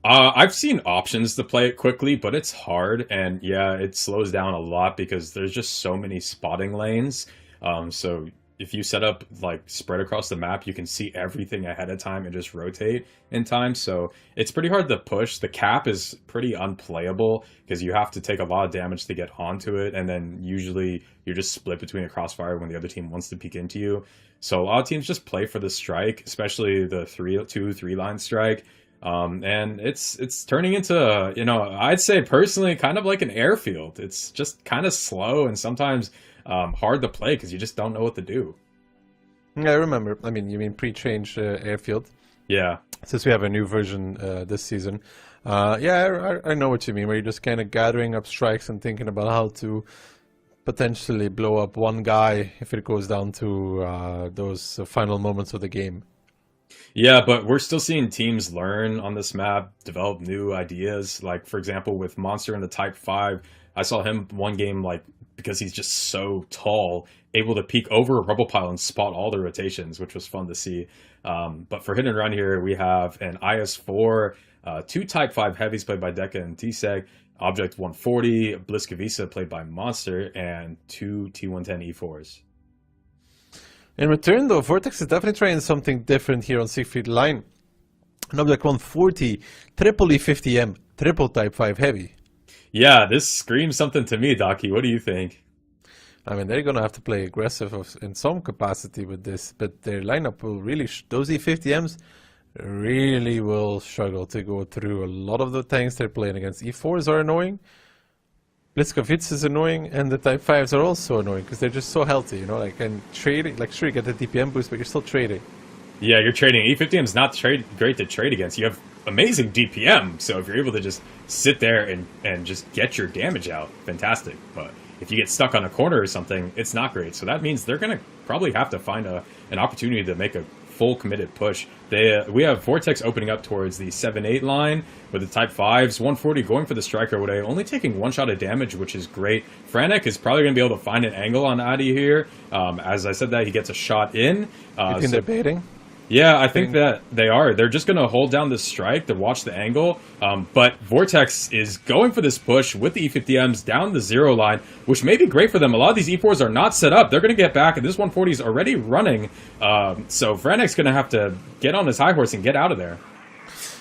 I've seen options to play it quickly, but it's hard, and yeah, it slows down a lot because there's just so many spotting lanes. So if you set up like spread across the map, you can see everything ahead of time and just rotate in time. So it's pretty hard to push. The cap is pretty unplayable because you have to take a lot of damage to get onto it, and then usually you're just split between a crossfire when the other team wants to peek into you. So a lot of teams just play for the strike, especially the 2-3 line strike. And it's turning into, you know, I'd say personally kind of like an airfield. It's just kind of slow and sometimes hard to play because you just don't know what to do. Yeah, I remember. I mean, you mean pre-change airfield? Yeah. Since we have a new version this season. Yeah, I know what you mean, where you're just kind of gathering up strikes and thinking about how to potentially blow up one guy if it goes down to those final moments of the game. Yeah, but we're still seeing teams learn on this map, develop new ideas. Like, for example, with Monster in the Type 5, I saw him one game, like, because he's just so tall, able to peek over a rubble pile and spot all the rotations, which was fun to see. But for Hit and Run here, we have an IS-4, 2 Type 5 heavies played by Deka and T-Seg, Object 140, Bliskavisa played by Monster, and 2 T110 E4s. In return, though, Vortex is definitely trying something different here on Siegfried line. An Object 140, triple E50M, triple Type 5 heavy. Yeah, this screams something to me, Docky. What do you think? I mean, they're going to have to play aggressive in some capacity with this, but their lineup will really, those E50Ms really will struggle to go through. A lot of the tanks they're playing against. E4s are annoying. Bliskavitz is annoying, and the Type 5s are also annoying because they're just so healthy, you know, like, and trading, like, sure, you get the DPM boost, but you're still trading. Yeah, you're trading. E50M is not great to trade against. You have amazing DPM, so if you're able to just sit there and just get your damage out, fantastic. But if you get stuck on a corner or something, it's not great. So that means they're going to probably have to find an opportunity to make a full committed push. We have Vortex opening up towards the 7-8 line with the Type 5s, 140 going for the striker away, only taking one shot of damage, which is great. Franek is probably going to be able to find an angle on Adi here. As I said that, he gets a shot in. You think they're baiting? Yeah, I think that they are. They're just going to hold down this strike to watch the angle. But Vortex is going for this push with the E50Ms down the 0 line, which may be great for them. A lot of these E4s are not set up. They're going to get back, and this 140 is already running. So Franek's going to have to get on his high horse and get out of there.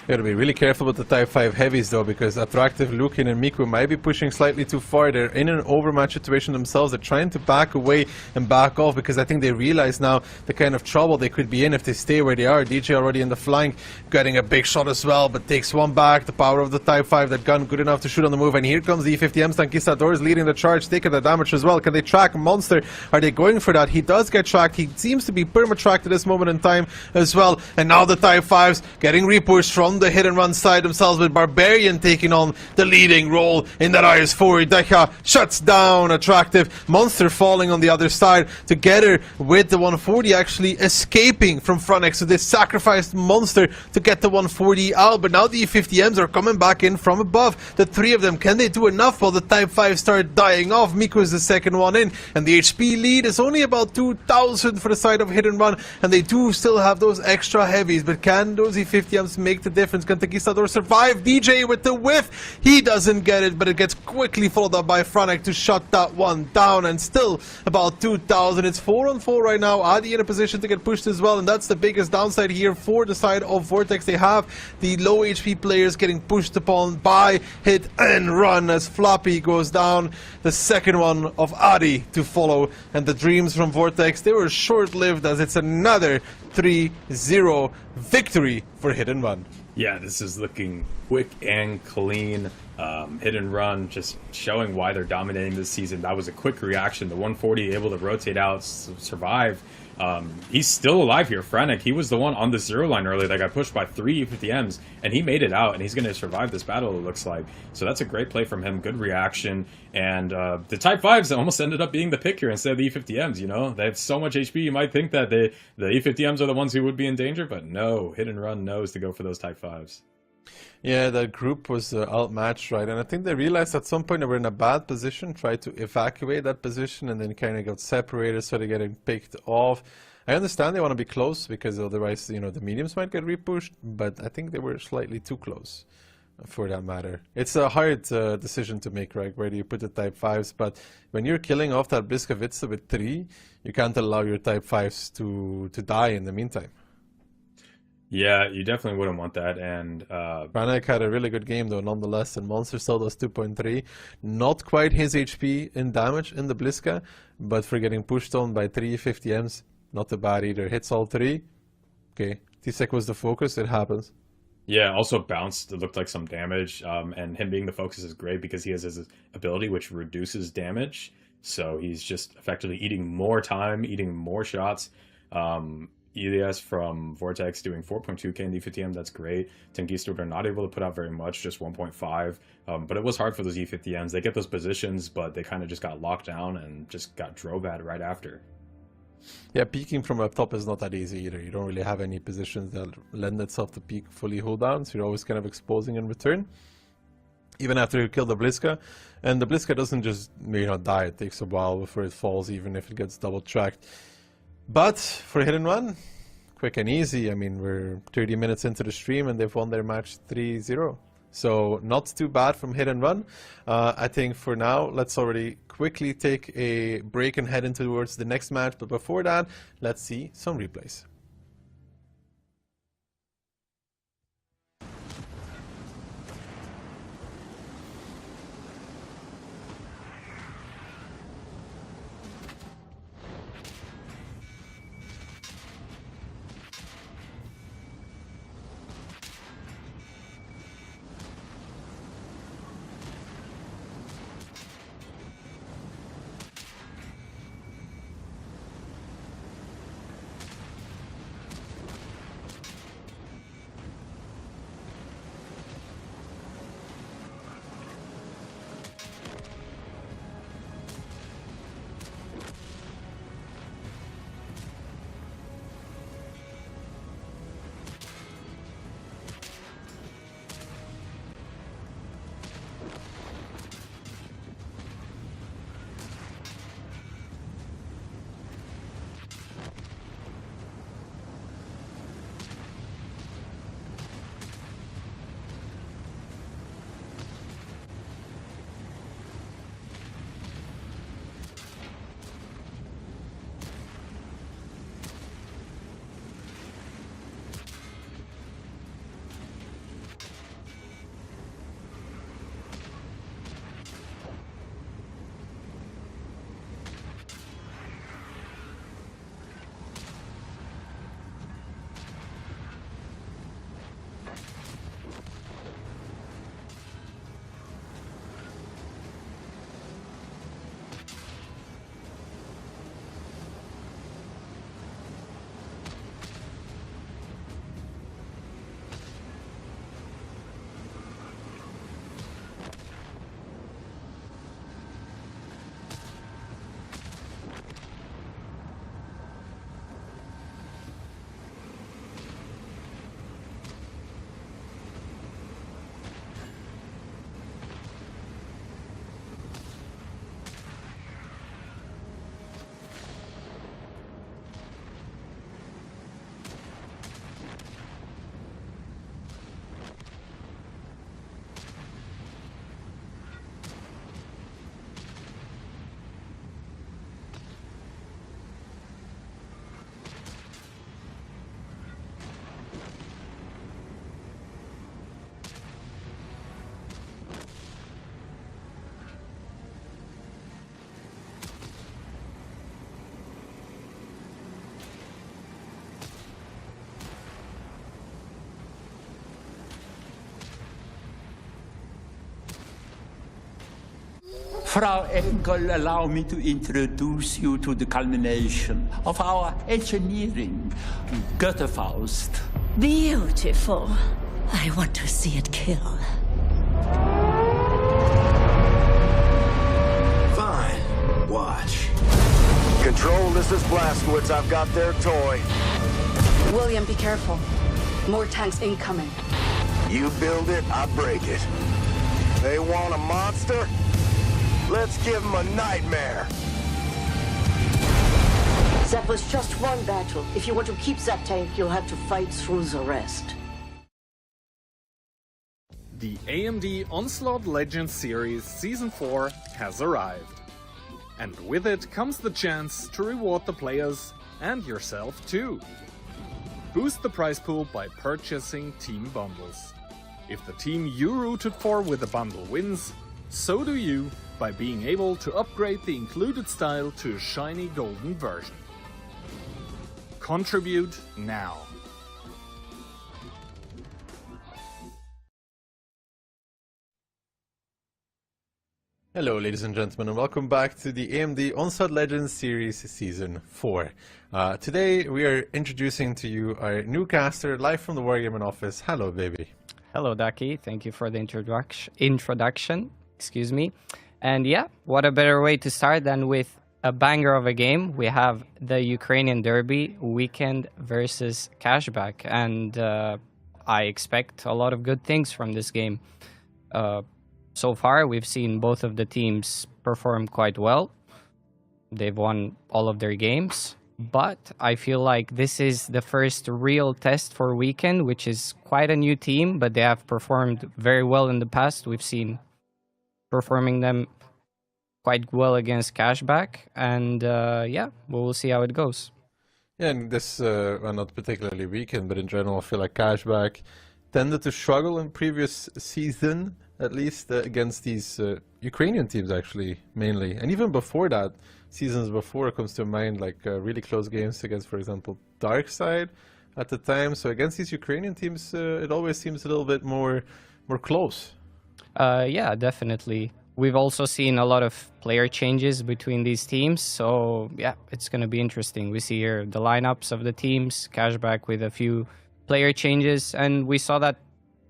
You gotta be really careful with the Type 5 heavies though, because Attractive, Lukin and Miku might be pushing slightly too far. They're in an overmatch situation themselves. They're trying to back away and back off because I think they realize now the kind of trouble they could be in if they stay where they are. DJ already in the flank, getting a big shot as well, but takes one back. The power of the Type 5, that gun good enough to shoot on the move, and here comes the E50M. Stankista is leading the charge, taking the damage as well. Can they track Monster? Are they going for that? He does get tracked. He seems to be perma-tracked at this moment in time as well, and now the Type 5s getting repushed from the hit and run side themselves, with Barbarian taking on the leading role in that IS-4. Decha shuts down Attractive. Monster falling on the other side together with the 140 actually escaping from Franek. So they sacrificed Monster to get the 140 out, but now the E50Ms are coming back in from above. The three of them, can they do enough while the Type 5 start dying off? Miku is the second one in, and the HP lead is only about 2,000 for the side of Hit and Run, and they do still have those extra heavies, but can those E50Ms make the difference? difference. Can Conquistador survive? DJ with the whiff. He doesn't get it, but it gets quickly followed up by Franek to shut that one down. And still about 2,000. It's 4-on-4 right now. Adi in a position to get pushed as well. And that's the biggest downside here for the side of Vortex. They have the low HP players getting pushed upon by hit and run as Floppy goes down. The second one of Adi to follow. And the dreams from Vortex, they were short-lived as it's another 3-0 victory for Hit and Run. Yeah, this is looking quick and clean. Hit and run, just showing why they're dominating this season. That was a quick reaction. The 140 able to rotate out, survive. He's still alive here. Franek, he was the one on the 0 line earlier that got pushed by 3 50Ms, and he made it out, and he's going to survive this battle, it looks like. So that's a great play from him. Good reaction. And the Type 5s almost ended up being the pick here instead of the E50Ms, you know? They have so much HP, you might think that the E50Ms are the ones who would be in danger, but no. Hit and Run knows to go for those Type 5s. Yeah, that group was outmatched, right? And I think they realized at some point they were in a bad position, tried to evacuate that position, and then kind of got separated, so they're getting picked off. I understand they want to be close, because otherwise, you know, the mediums might get repushed, but I think they were slightly too close, for that matter. It's a hard decision to make, right? Where do you put the Type 5s? But when you're killing off that Bliskovica with 3, you can't allow your Type 5s to die in the meantime. Yeah, you definitely wouldn't want that, and Franek had a really good game though, nonetheless, and Monster still does 2.3. Not quite his HP in damage in the Bliska, but for getting pushed on by 3 50Ms, not too bad either. Hits all 3. Okay, T-Sec was the focus, it happens. Yeah, also bounced, it looked like some damage, and him being the focus is great because he has his ability which reduces damage, so he's just effectively eating more time, eating more shots. EDS from Vortex doing 4.2k in D50M, that's great. Conquistador not able to put out very much, just 1.5. But it was hard for those E50Ms. They get those positions, but they kind of just got locked down and just got drove at right after. Yeah, peeking from up top is not that easy either. You don't really have any positions that lend itself to peek fully hold down, so you're always kind of exposing in return. Even after you kill the Bliska. And the Bliska doesn't just, you know, die. It takes a while before it falls, even if it gets double tracked. But for Hit and Run, quick and easy. I mean, we're 30 minutes into the stream and they've won their match 3-0. So not too bad from Hit and Run. I think for now, let's already quickly take a break and head into towards the next match. But before that, let's see some replays. Frau Enkel, allow me to introduce you to the culmination of our engineering, Goethefaust. Beautiful. I want to see it kill. Fine. Watch. Control, this is Blastwitz. I've got their toy. William, be careful. More tanks incoming. You build it, I break it. They want a monster? Let's give them a nightmare. That was just one battle. If you want to keep that tank, you'll have to fight through the rest. The AMD Onslaught Legends series Season 4 has arrived. And with it comes the chance to reward the players and yourself too. Boost the prize pool by purchasing team bundles. If the team you rooted for with a bundle wins, so do you by being able to upgrade the included style to a shiny golden version. Contribute now. Hello ladies and gentlemen, and welcome back to the AMD Onslaught Legends Series Season 4. Today we are introducing to you our new caster live from the Wargaming office. Hello baby. Hello Ducky, thank you for the introduction. Excuse me. And yeah, what a better way to start than with a banger of a game. We have the Ukrainian Derby, Weekend versus Cashback, and I expect a lot of good things from this game. So far, we've seen both of the teams perform quite well. They've won all of their games, but I feel like this is the first real test for Weekend, which is quite a new team, but they have performed very well in the past. We've seen performing them quite well against Cashback, and yeah, we'll see how it goes. Yeah, and this, well, not particularly Weekend, but in general, I feel like Cashback tended to struggle in previous season, at least against these Ukrainian teams, actually, mainly. And even before that, seasons before, comes to mind, like really close games against, for example, Darkside at the time. So against these Ukrainian teams, it always seems a little bit more close. Yeah, definitely. We've also seen a lot of player changes between these teams, so yeah, it's going to be interesting. We see here the lineups of the teams, Cashback with a few player changes, and we saw that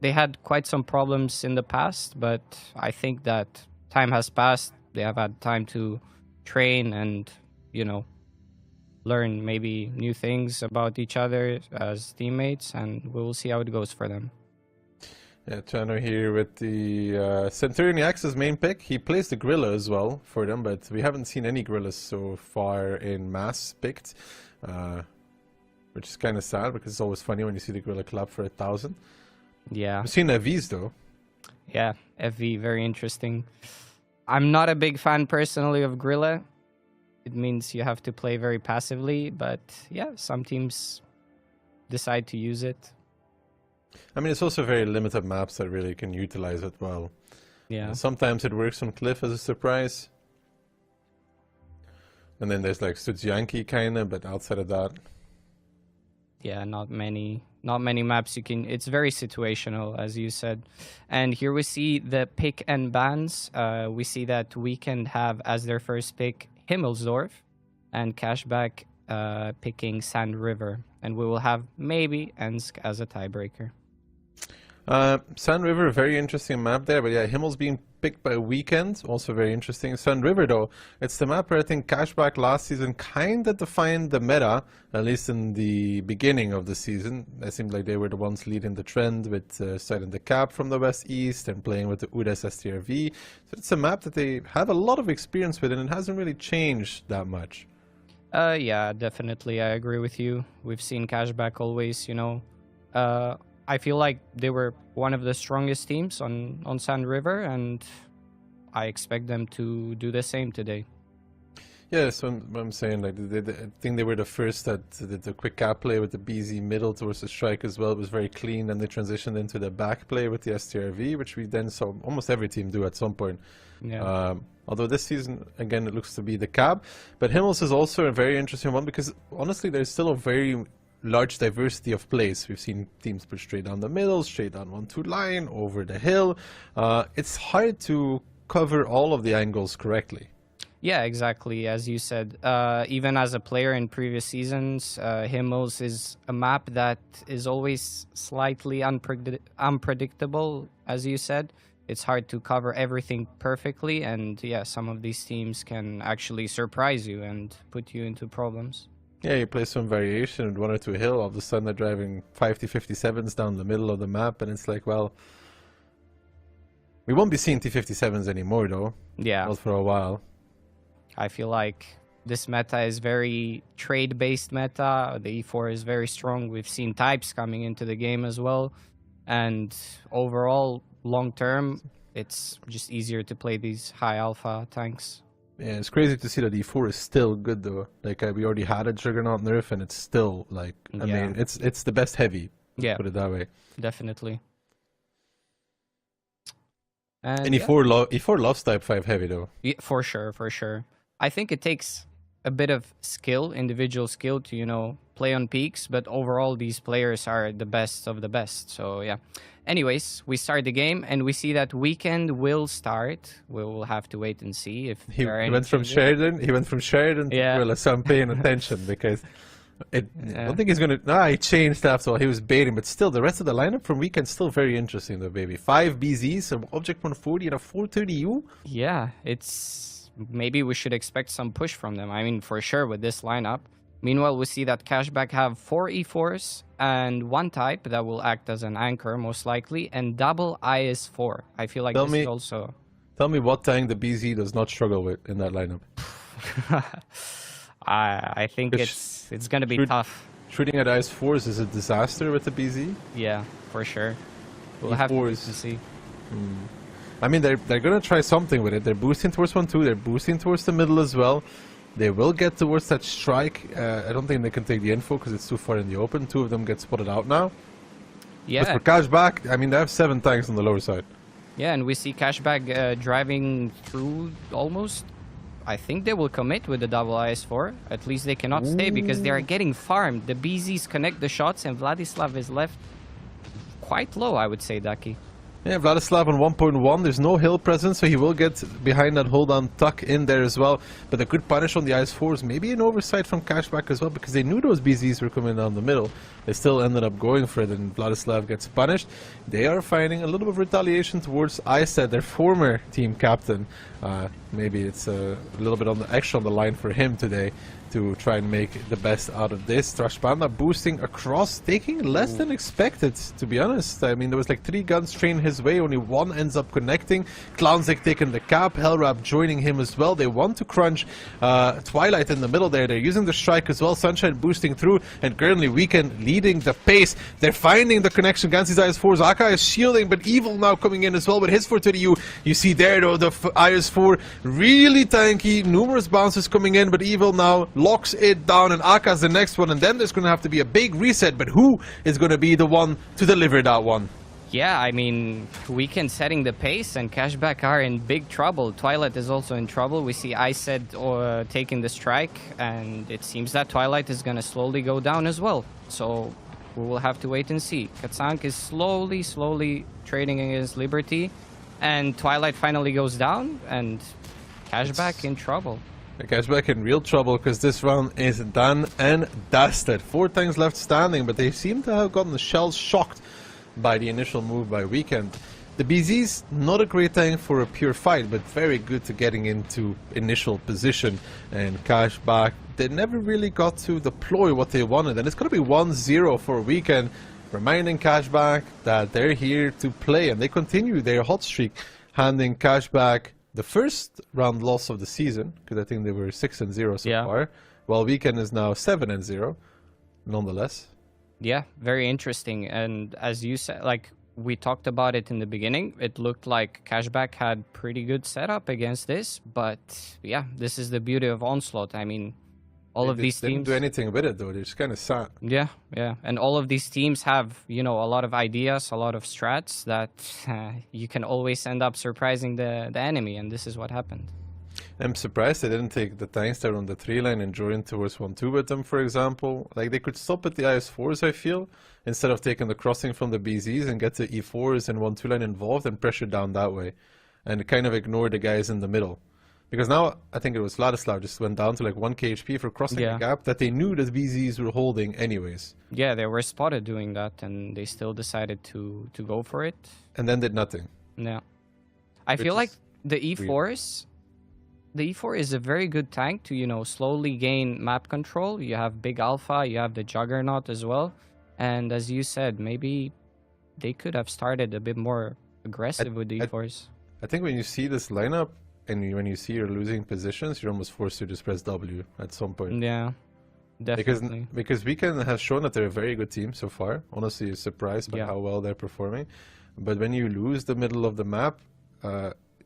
they had quite some problems in the past, but I think that time has passed. They have had time to train and, you know, learn maybe new things about each other as teammates, and we will see how it goes for them. Yeah, Chano here with the Centurion Axe's main pick. He plays the Gorilla as well for them, but we haven't seen any Gorillas so far in mass picked, which is kind of sad because it's always funny when you see the Gorilla clap for 1,000. Yeah. I've seen FVs though. Yeah, FV, very interesting. I'm not a big fan personally of Gorilla. It means you have to play very passively, but yeah, some teams decide to use it. I mean, it's also very limited maps that really can utilize it well. Yeah. Sometimes it works on Cliff as a surprise. And then there's like Studzianki kinda, but outside of that. Yeah, not many maps you can. It's very situational, as you said. And here we see the pick and bans. We see that Weekend have as their first pick Himmelsdorf, and Cashback picking Sand River. And we will have maybe Ensk as a tiebreaker. Sand River, very interesting map there, but yeah, Himmel's being picked by Weekend, also very interesting. Sand River though, it's the map where I think Cashback last season kind of defined the meta, at least in the beginning of the season. It seemed like they were the ones leading the trend with starting the cap from the west-east and playing with the UDES STRV. So it's a map that they have a lot of experience with, and it hasn't really changed that much. Yeah, definitely, I agree with you. We've seen Cashback always, you know, I feel like they were one of the strongest teams on Sand River, and I expect them to do the same today. Yeah, that's what I'm saying. Like, I think they were the first that did the quick cap play with the BZ middle towards the strike as well. It was very clean. Then they transitioned into the back play with the STRV, which we then saw almost every team do at some point. Yeah. Although this season, again, it looks to be the cab. But Himmels is also a very interesting one because, honestly, there's still a very large diversity of plays. We've seen teams push straight down the middle, straight down 1-2 line, over the hill. It's hard to cover all of the angles correctly. Yeah, exactly. As you said, even as a player in previous seasons, Himmels is a map that is always slightly unpredictable, as you said. It's hard to cover everything perfectly, and yeah, some of these teams can actually surprise you and put you into problems. Yeah, you play some variation with 1 or 2 hill, all of a sudden they're driving 50-57s down the middle of the map, and it's like, well, we won't be seeing T-57s anymore, though. Yeah. Not for a while. I feel like this meta is very trade-based meta. The E4 is very strong. We've seen types coming into the game as well. And overall, long-term, it's just easier to play these high alpha tanks. Yeah, it's crazy to see that E4 is still good, though. Like, we already had a Juggernaut nerf, and it's still, like, I mean, it's the best heavy. Yeah. Put it that way. Definitely. And E4 loves Type 5 heavy, though. Yeah, for sure, for sure. I think it takes a bit of skill, individual skill, to, you know, play on peaks, but overall these players are the best of the best. So yeah. Anyways, we start the game and we see that Weekend will start. We will have to wait and see if he went from Sheridan. He went from Sheridan to Gorilla, so I'm paying attention because I don't think he's gonna. Nah, he changed after all. He was baiting, but still, the rest of the lineup from Weekend still very interesting, though, baby. 5 BZs, an Object 140, and a 430U. Yeah, it's. Maybe we should expect some push from them. I mean, for sure with this lineup. Meanwhile, we see that Cashback have 4 E4s and 1 type that will act as an anchor, most likely, and double IS4. I feel like this is also... Tell me what tank the BZ does not struggle with in that lineup. I think it's going to be tough. Shooting at IS4s is a disaster with the BZ? Yeah, for sure. We'll have to see. I mean, they're going to try something with it. They're boosting towards 1-2. They're boosting towards the middle as well. They will get towards that strike. I don't think they can take the info because it's too far in the open. 2 of them get spotted out now. Yeah. But for Cashback, I mean, they have 7 tanks on the lower side. Yeah, and we see Cashback driving through almost. I think they will commit with the double IS4. At least they cannot stay because they are getting farmed. The BZs connect the shots and Vladislav is left quite low, I would say, Ducky. Yeah, Vladislav on 1.1, there's no hill presence, so he will get behind that hold-on tuck in there as well. But a good punish on the IS4s, maybe an oversight from Cashback as well, because they knew those BZs were coming down the middle. They still ended up going for it, and Vladislav gets punished. They are finding a little bit of retaliation towards Ised, their former team captain. Maybe it's a little bit extra on the line for him today to try and make the best out of this. Trash Panda boosting across, taking less than expected, to be honest. I mean, there was like 3 guns trained his way, only 1 ends up connecting. Clownzik taking the cap, Hellrap joining him as well. They want to crunch Twilight in the middle there. They're using the strike as well. Sunshine boosting through, and currently Weekend leading the pace. They're finding the connection. Gansi's IS4, Aka is shielding, but Evil now coming in as well with his 430U. You see there though, the IS4 really tanky, numerous bounces coming in, but Evil now locks it down, and Aka's the next one, and then there's going to have to be a big reset, but who is going to be the one to deliver that one? Yeah, I mean, Weekend setting the pace, and Cashback are in big trouble. Twilight is also in trouble. We see Ised taking the strike, and it seems that Twilight is going to slowly go down as well. So we will have to wait and see. Katsank is slowly trading against Liberty, and Twilight finally goes down, and Cashback in trouble. Cashback in real trouble because this round is done and dusted. 4 tanks left standing, but they seem to have gotten the shells shocked by the initial move by Weekend. The BZ's not a great tank for a pure fight, but very good to getting into initial position. And Cashback, they never really got to deploy what they wanted, and it's going to be 1-0 for Weekend, reminding Cashback that they're here to play, and they continue their hot streak, handing Cashback the first round loss of the season, because I think they were 6-0 so far, while Weekend is now 7-0, nonetheless. Yeah, very interesting. And as you said, like we talked about it in the beginning, it looked like Cashback had pretty good setup against this, but yeah, this is the beauty of Onslaught. I mean, all of these teams didn't do anything with it though. They're just kind of sat. Yeah, and all of these teams have, you know, a lot of ideas, a lot of strats that you can always end up surprising the enemy, and this is what happened. I'm surprised they didn't take the tanks there on the 3 line and join towards 1-2 with them, for example. Like, they could stop at the IS4s, I feel, instead of taking the crossing from the BZs and get the E4s and 1-2 line involved and pressure down that way. and kind of ignore the guys in the middle. Because now, I think it was Vladislav just went down to like 1k HP for crossing a gap that they knew that BZs were holding anyways. Yeah, they were spotted doing that, and they still decided to go for it. And then did nothing. Yeah. I feel like the E4 is a very good tank to, you know, slowly gain map control. You have Big Alpha, you have the Juggernaut as well. And as you said, maybe they could have started a bit more aggressive with the E4s. I think when you see this lineup, and when you see you're losing positions, you're almost forced to just press W at some point. Yeah, definitely. Because Weekend has shown that they're a very good team so far. Honestly, surprised by how well they're performing. But when you lose the middle of the map,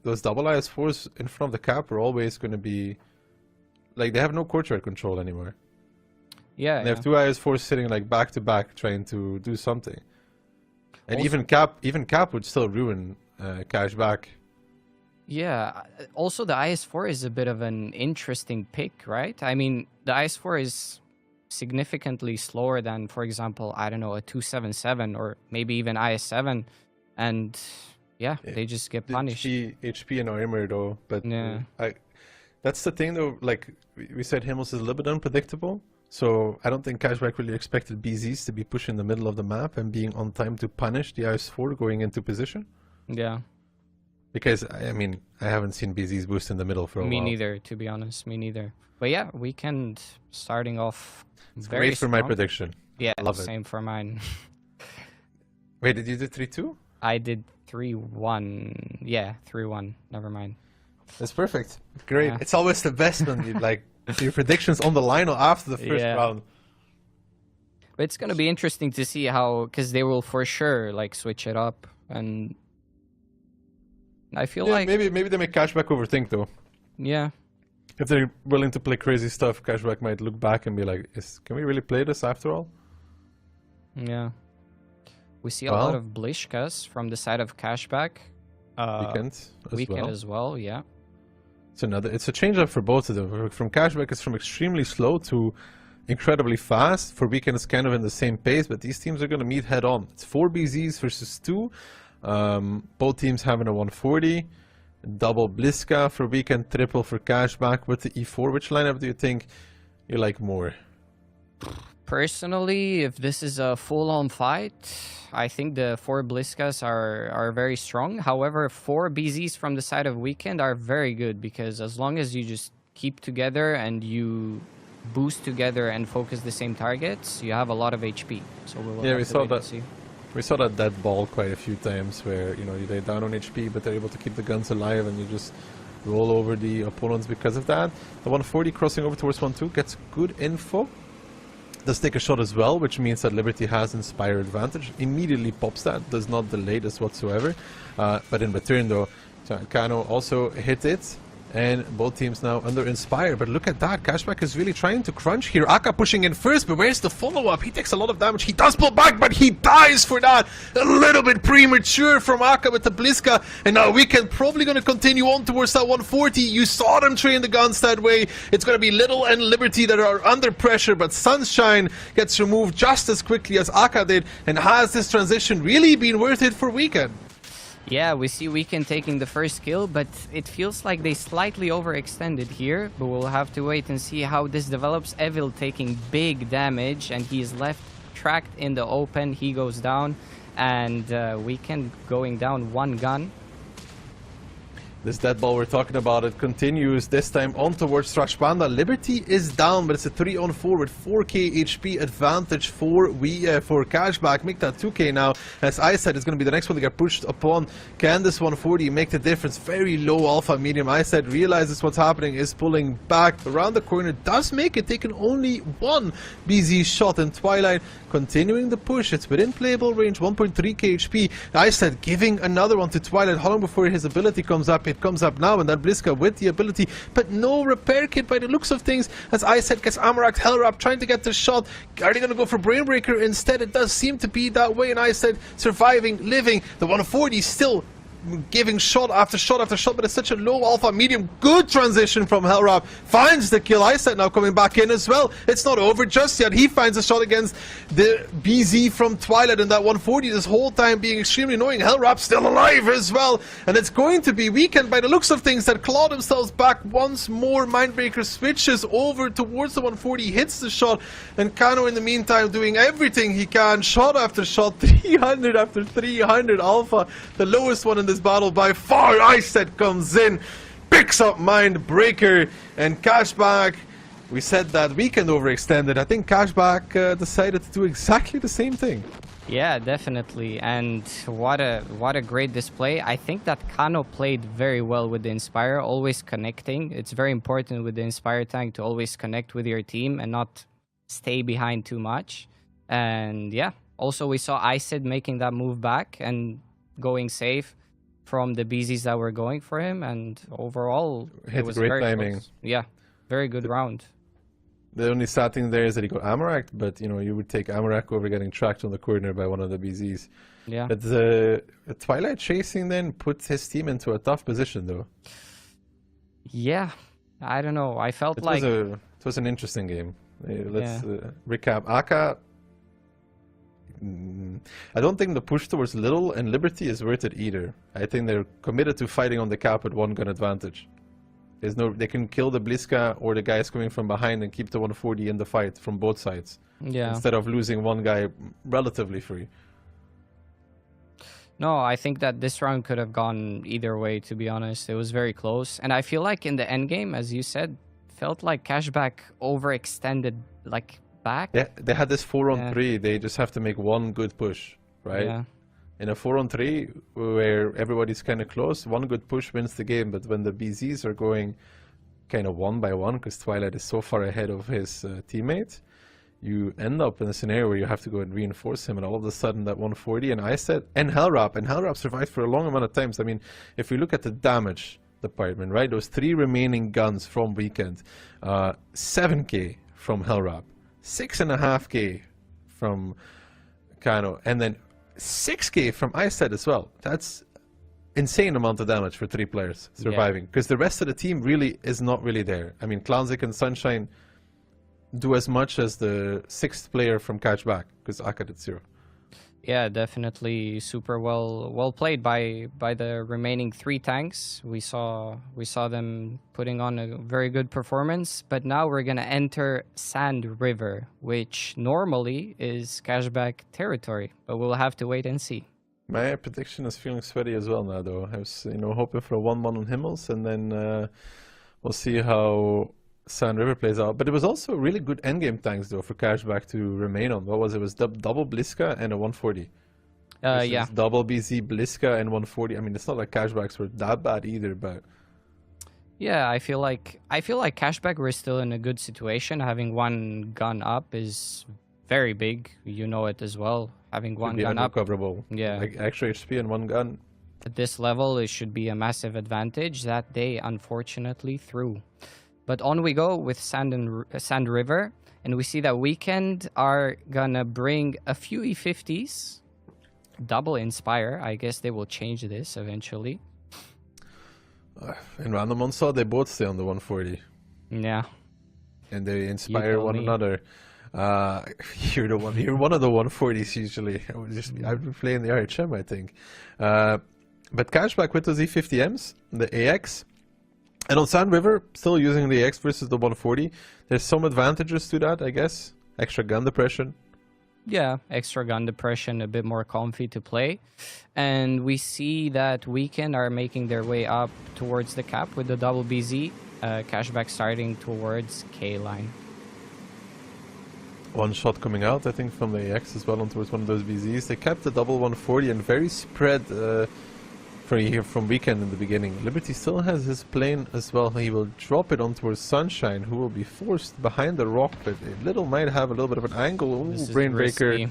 those double IS4s in front of the cap are always going to be... Like, they have no courtyard control anymore. Yeah, and they have two IS4s sitting like back to back trying to do something. And Also- even cap would still ruin Cashback. Yeah, also the IS4 is a bit of an interesting pick, right? I mean, the IS4 is significantly slower than, for example, I don't know, a 277 or maybe even IS7. And yeah, they just get punished. HP and armor though, but yeah. That's the thing though, like we said, Himmels is a little bit unpredictable. So I don't think Cashback really expected BZs to be pushing the middle of the map and being on time to punish the IS4 going into position. Yeah. Because, I mean, I haven't seen BZs boost in the middle for a while. Me neither, to be honest. Me neither. But yeah, Weekend starting off It's very great for my strong. prediction. Yeah, Love same for mine. Wait, did you do 3-2? I did 3-1. Yeah, 3-1. Never mind. That's perfect. Great. Yeah. It's always the best when you like your predictions on the line or after the first round. But it's going to be interesting to see how, because they will for sure like switch it up. And I feel like maybe they make Cashback overthink though. Yeah. If they're willing to play crazy stuff, Cashback might look back and be like, can we really play this after all? Yeah. We see a lot of Blishkas from the side of Cashback. Weekend as well, yeah. It's a change up for both of them. From Cashback, it's from extremely slow to incredibly fast. For Weekend, it's kind of in the same pace, but these teams are going to meet head on. It's 4 BZs versus 2. Both teams having a 140. Double Bliska for Weekend, triple for Cashback with the E4. Which lineup do you think you like more? Personally, if this is a full-on fight, I think the 4 Bliskas are very strong. However, 4 BZs from the side of Weekend are very good because as long as you just keep together and you boost together and focus the same targets, you have a lot of HP. So we saw that. We saw that dead ball quite a few times where they're down on HP, but they're able to keep the guns alive, and you just roll over the opponents because of that. The 140 crossing over towards 1-2 gets good info. Does take a shot as well, which means that Liberty has Inspire advantage. Immediately pops that, does not delay this whatsoever. But in return though, Kano also hit it. And both teams now under Inspire. But look at that, Cashback is really trying to crunch here. Aka pushing in first, but where's the follow-up? He takes a lot of damage. He does pull back, but he dies for that. A little bit premature from Aka with the Bliska. And now Weekend probably going to continue on towards that 140. You saw them train the guns that way. It's going to be Little and Liberty that are under pressure, but Sunshine gets removed just as quickly as Aka did. And has this transition really been worth it for Weekend? Yeah, we see Weekend taking the first kill, but it feels like they slightly overextended here. But we'll have to wait and see how this develops. Evil taking big damage, and he is left tracked in the open. He goes down, and Weekend going down 1 gun. This dead ball we're talking about, it continues, this time on towards Thrash Panda. Liberty is down, but it's a 3-on-4 with 4k HP advantage for Cashback. Make that 2k now. As I said, it's going to be the next one to get pushed upon. Can this 140 make the difference? Very low alpha medium. I said realizes what's happening, is pulling back around the corner. Does make it, taking only 1 BZ shot in Twilight. Continuing the push, it's within playable range, 1.3k HP. I said giving another one to Twilight. How long before his ability comes up? It comes up now, and that Bliska with the ability, but no repair kit by the looks of things. As I said, gets Amarak Hellrap trying to get the shot. Are they going to go for Brainbreaker instead? It does seem to be that way, and I said surviving, living. The 140 still giving shot after shot after shot, but it's such a low alpha medium. Good transition from Hellrap. Finds the kill. Iset now coming back in as well. It's not over just yet. He finds a shot against the BZ from Twilight in that 140 this whole time, being extremely annoying. Hellrap still alive as well. And it's going to be Weekend by the looks of things that claw themselves back once more. Mindbreaker switches over towards the 140, hits the shot, and Kano in the meantime doing everything he can. Shot after shot, 300 after 300 alpha. The lowest one in this battle by far. Iset comes in, picks up Mindbreaker, and Cashback. We said that Weekend overextended. I think Cashback decided to do exactly the same thing. Yeah, definitely. And what a great display. I think that Kano played very well with the Inspire, always connecting. It's very important with the Inspire tank to always connect with your team and not stay behind too much. And yeah, also we saw Isid making that move back and going safe from the BZs that were going for him. And overall, it was great very timing. close. Yeah, very good round. The only sad thing there is that he got Amarak, but you know, you would take Amarak over getting tracked on the corner by one of the BZs. Yeah. But the Twilight chasing then puts his team into a tough position, though. Yeah, I don't know. I felt like it was an interesting game. Let's recap. Aka, I don't think the push towards Little and Liberty is worth it either. I think they're committed to fighting on the cap with one gun advantage. They can kill the Bliska or the guys coming from behind and keep the 140 in the fight from both sides. Yeah. Instead of losing one guy relatively free. No, I think that this round could have gone either way, to be honest. It was very close. And I feel like in the end game, as you said, felt like Cashback overextended like back. Yeah, they had this 4-on-3. They just have to make one good push, right? Yeah. In a 4-on-3 where everybody's kind of close, one good push wins the game. But when the BZs are going kind of one by one, because Twilight is so far ahead of his teammate, you end up in a scenario where you have to go and reinforce him, and all of a sudden that 140 and Iset and Hellrap survived for a long amount of times. I mean, if we look at the damage department, right, those 3 remaining guns from Weekend, 7k from Hellrap, 6.5k from Kano, and then 6k from Iset as well. That's insane amount of damage for 3 players surviving, because the rest of the team really is not really there. I mean, Clownzik and Sunshine do as much as the 6th player from Catchback, because Aka did 0. Yeah, definitely super well played by the remaining 3 tanks. We saw them putting on a very good performance, but now we're gonna enter Sand River, which normally is Cashback territory, but we'll have to wait and see. My prediction is feeling sweaty as well now, though. I was, hoping for a 1-1 on Himmels, and then we'll see how Sand River plays out. But it was also really good endgame tanks, though, for Cashback to remain on. What was it? It was double Bliska and a 140. Yeah. Double BZ, Bliska, and 140. I mean, it's not like Cashbacks were that bad either, but... Yeah, I feel like Cashback were still in a good situation. Having one gun up is very big. You know it as well. Having one gun up. Unrecoverable. Yeah. Like extra HP and one gun. At this level, it should be a massive advantage that they unfortunately threw. But on we go with Sand River, and we see that Weekend are gonna bring a few E50s, double Inspire. I guess they will change this eventually. In Random Onslaught, they both stay on the 140. Yeah. And they inspire one another. You're one of the 140s usually. I've been playing the RHM, I think. But Cashback with those E50Ms, the AX. And on Sand River, still using the X versus the 140. There's some advantages to that, I guess. Extra gun depression. Yeah, extra gun depression, a bit more comfy to play. And we see that Weekend are making their way up towards the cap with the double BZ. Cashback starting towards K-line. One shot coming out, I think, from the AX as well on towards one of those BZs. They kept the double 140 and very spread from Weekend in the beginning. Liberty still has his plane as well. He will drop it on towards Sunshine, who will be forced behind the rock, but Little might have a little bit of an angle. Ooh, Brainbreaker.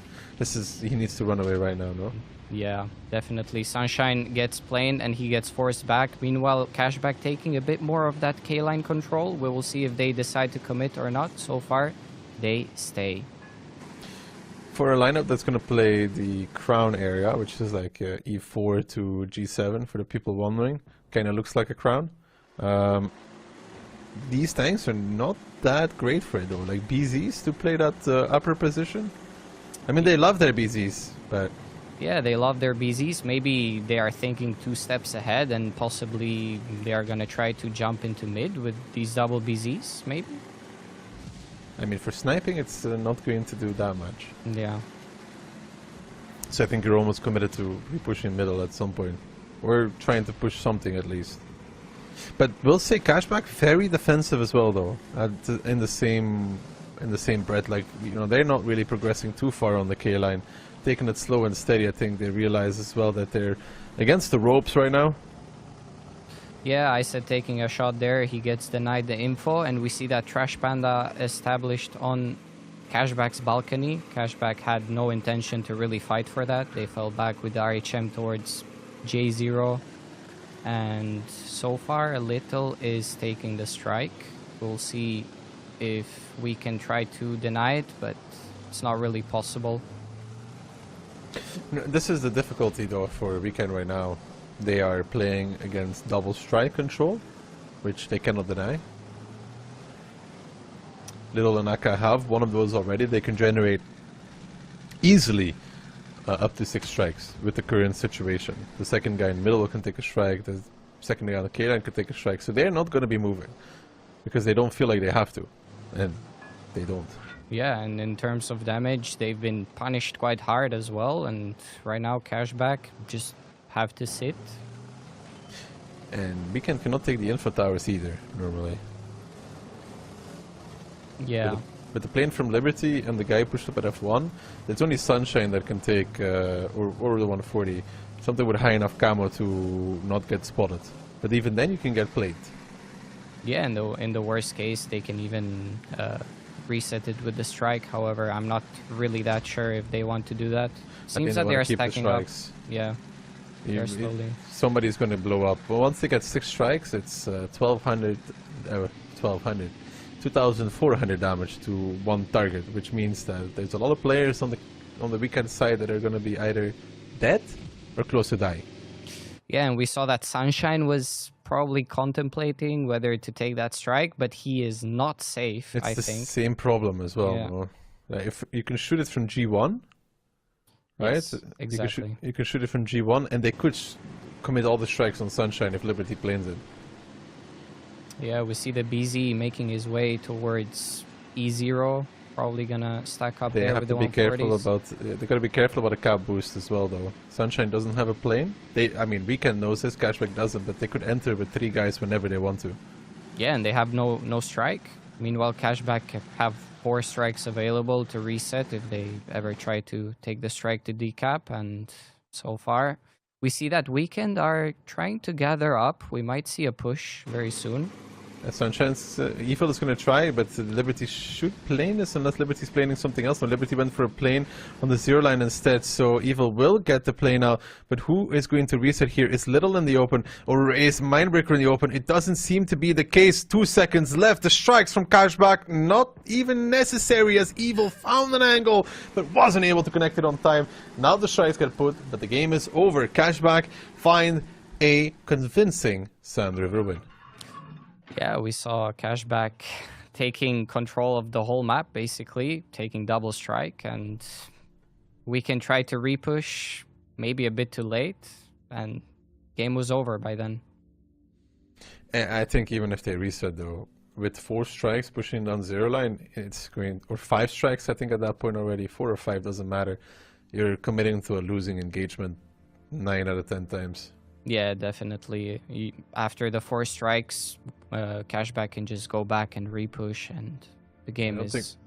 He needs to run away right now, no? Yeah, definitely. Sunshine gets planed and he gets forced back. Meanwhile, Cashback taking a bit more of that K-line control. We will see if they decide to commit or not. So far, they stay. For a lineup that's going to play the crown area, which is like E4 to G7 for the people wondering, kind of looks like a crown. These tanks are not that great for it though, like BZs to play that upper position. I mean, they love their BZs, but... Yeah, they love their BZs. Maybe they are thinking 2 steps ahead and possibly they are going to try to jump into mid with these double BZs, maybe? I mean, for sniping, it's not going to do that much. Yeah. So I think you're almost committed to pushing middle at some point. Or trying to push something at least. But we'll say Cashback very defensive as well, though. In the same breath, like, you know, they're not really progressing too far on the K line. Taking it slow and steady, I think they realize as well that they're against the ropes right now. Yeah, I said taking a shot there, he gets denied the info, and we see that Trash Panda established on Cashback's balcony. Cashback had no intention to really fight for that. They fell back with the RHM towards J0, and so far Little is taking the strike. We'll see if we can try to deny it, but it's not really possible. No, this is the difficulty though for Weekend right now. They are playing against double strike control, which they cannot deny. Little and Aka have one of those already. They can generate easily up to 6 strikes with the current situation. The second guy in the middle can take a strike, the second guy on the K-line can take a strike, so they're not going to be moving because they don't feel like they have to, and they don't. Yeah, and in terms of damage, they've been punished quite hard as well, and right now Cashback just have to sit. And Weekend cannot take the info towers either, normally. Yeah. But the plane from Liberty and the guy pushed up at F1, it's only Sunshine that can take, or the 140, something with high enough camo to not get spotted. But even then you can get played. Yeah, in the worst case, they can even reset it with the strike. However, I'm not really that sure if they want to do that. Seems that they are stacking up. Yeah. They're slowly. Somebody's going to blow up. But once they get 6 strikes, it's 2,400 damage to one target, which means that there's a lot of players on the Weekend side that are going to be either dead or close to die. Yeah, and we saw that Sunshine was probably contemplating whether to take that strike, but he is not safe, I think. It's the same problem as well. Yeah. No? If you can shoot it from G1, right? Yes, exactly. You can shoot it from G1, and they could commit all the strikes on Sunshine if Liberty planes it. Yeah, we see the BZ making his way towards E0. Probably gonna stack up there with the 140s. They gotta be careful about a cap boost as well, though. Sunshine doesn't have a plane. I mean, Weekend knows this, Cashback doesn't, but they could enter with 3 guys whenever they want to. Yeah, and they have no strike. Meanwhile, Cashback have 4 strikes available to reset if they ever try to take the strike to decap, and so far we see that Weekend are trying to gather up. We might see a push very soon. Sunshine's Evil is going to try, but Liberty should plane this unless Liberty's planing something else. No, Liberty went for a plane on the 0 line instead, so Evil will get the plane out. But who is going to reset here? Is Little in the open, or is Mindbreaker in the open? It doesn't seem to be the case. 2 seconds left. The strikes from Cashback not even necessary, as Evil found an angle but wasn't able to connect it on time. Now the strikes get put, but the game is over. Cashback find a convincing Sand River win. Yeah, we saw Cashback taking control of the whole map, basically, taking double strike, and we can try to repush, maybe a bit too late, and game was over by then. I think even if they reset, though, with 4 strikes pushing down 0 line, it's going, or 5 strikes, I think at that point already, 4 or 5 doesn't matter. You're committing to a losing engagement 9 out of 10 times. Yeah, definitely. After the 4 strikes, Cashback can just go back and repush, and the game is...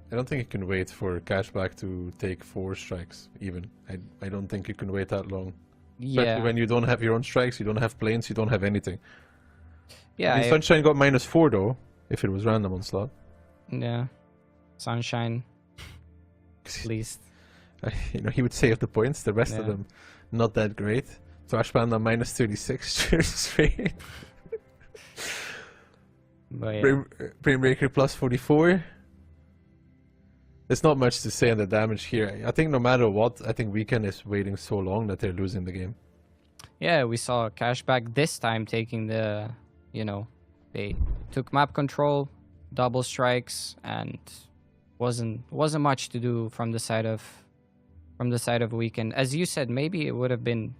I don't think you can wait for Cashback to take 4 strikes, even. I don't think you can wait that long. Yeah. Especially when you don't have your own strikes, you don't have planes, you don't have anything. Yeah. I mean, Sunshine got -4, though, if it was random on slot. Yeah. Sunshine. At least. You know, he would save the points, the rest of them not that great. Trash Panda -36 straight. But yeah. Brainbreaker +44. There's not much to say on the damage here. I think no matter what, I think Weekend is waiting so long that they're losing the game. Yeah, we saw Cashback this time taking the, they took map control, double strikes, and wasn't much to do from the side of Weekend. As you said, maybe it would have been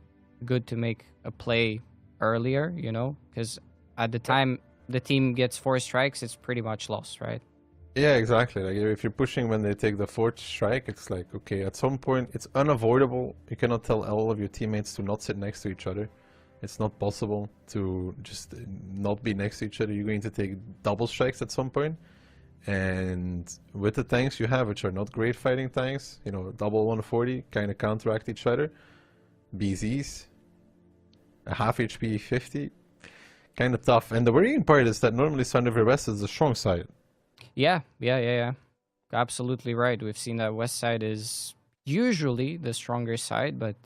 good to make a play earlier, because at the time the team gets 4 strikes, it's pretty much lost, right? Yeah, exactly. Like if you're pushing when they take the 4th strike, it's like, okay, at some point it's unavoidable. You cannot tell all of your teammates to not sit next to each other. It's not possible to just not be next to each other. You're going to take double strikes at some point. And with the tanks you have, which are not great fighting tanks, double 140, kind of counteract each other. BZs, a half HP 50, kind of tough. And the worrying part is that normally Sound of West is the strong side. Yeah. Absolutely right. We've seen that West side is usually the stronger side, but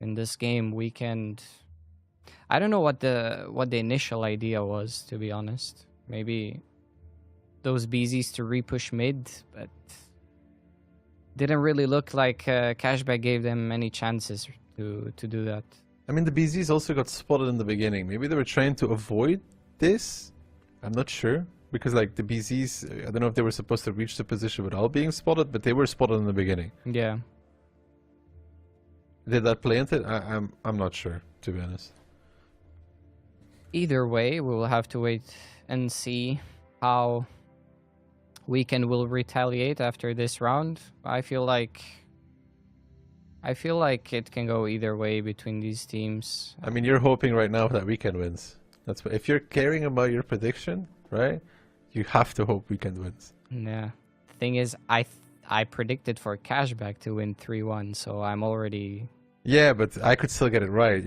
in this game, Weekend, I don't know what the initial idea was, to be honest. Maybe those BZs to repush mid, but didn't really look like Cashback gave them any chances to do that. I mean, the BZs also got spotted in the beginning. Maybe they were trying to avoid this. I'm not sure. Because like the BZs, I don't know if they were supposed to reach the position without being spotted, but they were spotted in the beginning. Yeah. Did that play into it? I'm not sure, to be honest. Either way, we will have to wait and see how Weekend will retaliate after this round. I feel like it can go either way between these teams. I mean, you're hoping right now that Weekend wins. That's what, if you're caring about your prediction, right? You have to hope Weekend wins. Yeah. The thing is, I predicted for Cashback to win 3-1, so I'm already... Yeah, but I could still get it right,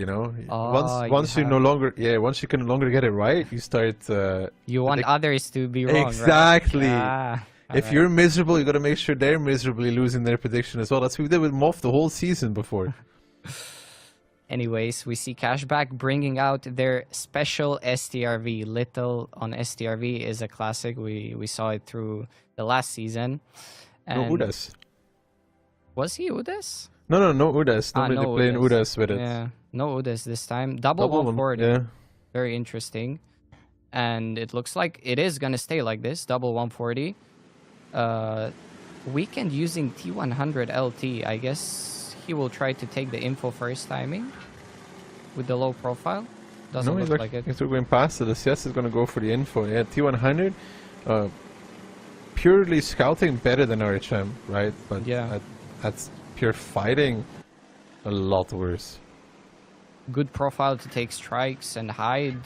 Oh, once you can no longer get it right, you start... you want others to be wrong, exactly. Right? If you're miserable, you got to make sure they're miserably losing their prediction as well. That's what we did with Moff the whole season before. Anyways, we see Cashback bringing out their special STRV. Little on STRV is a classic. We saw it through the last season. And no Udas. Was he Udas? No Udas. Normally no they play Udas with it. Yeah, no Udas this time. Double 140. Yeah. Very interesting. And it looks like it is going to stay like this. Double 140. Weekend using T100 LT. I guess he will try to take the info first timing with the low profile. Doesn't look like it. He's going past it. The CS is going to go for the info. Yeah, T100, purely scouting better than RHM, right? But yeah, that's pure fighting, a lot worse. Good profile to take strikes and hide,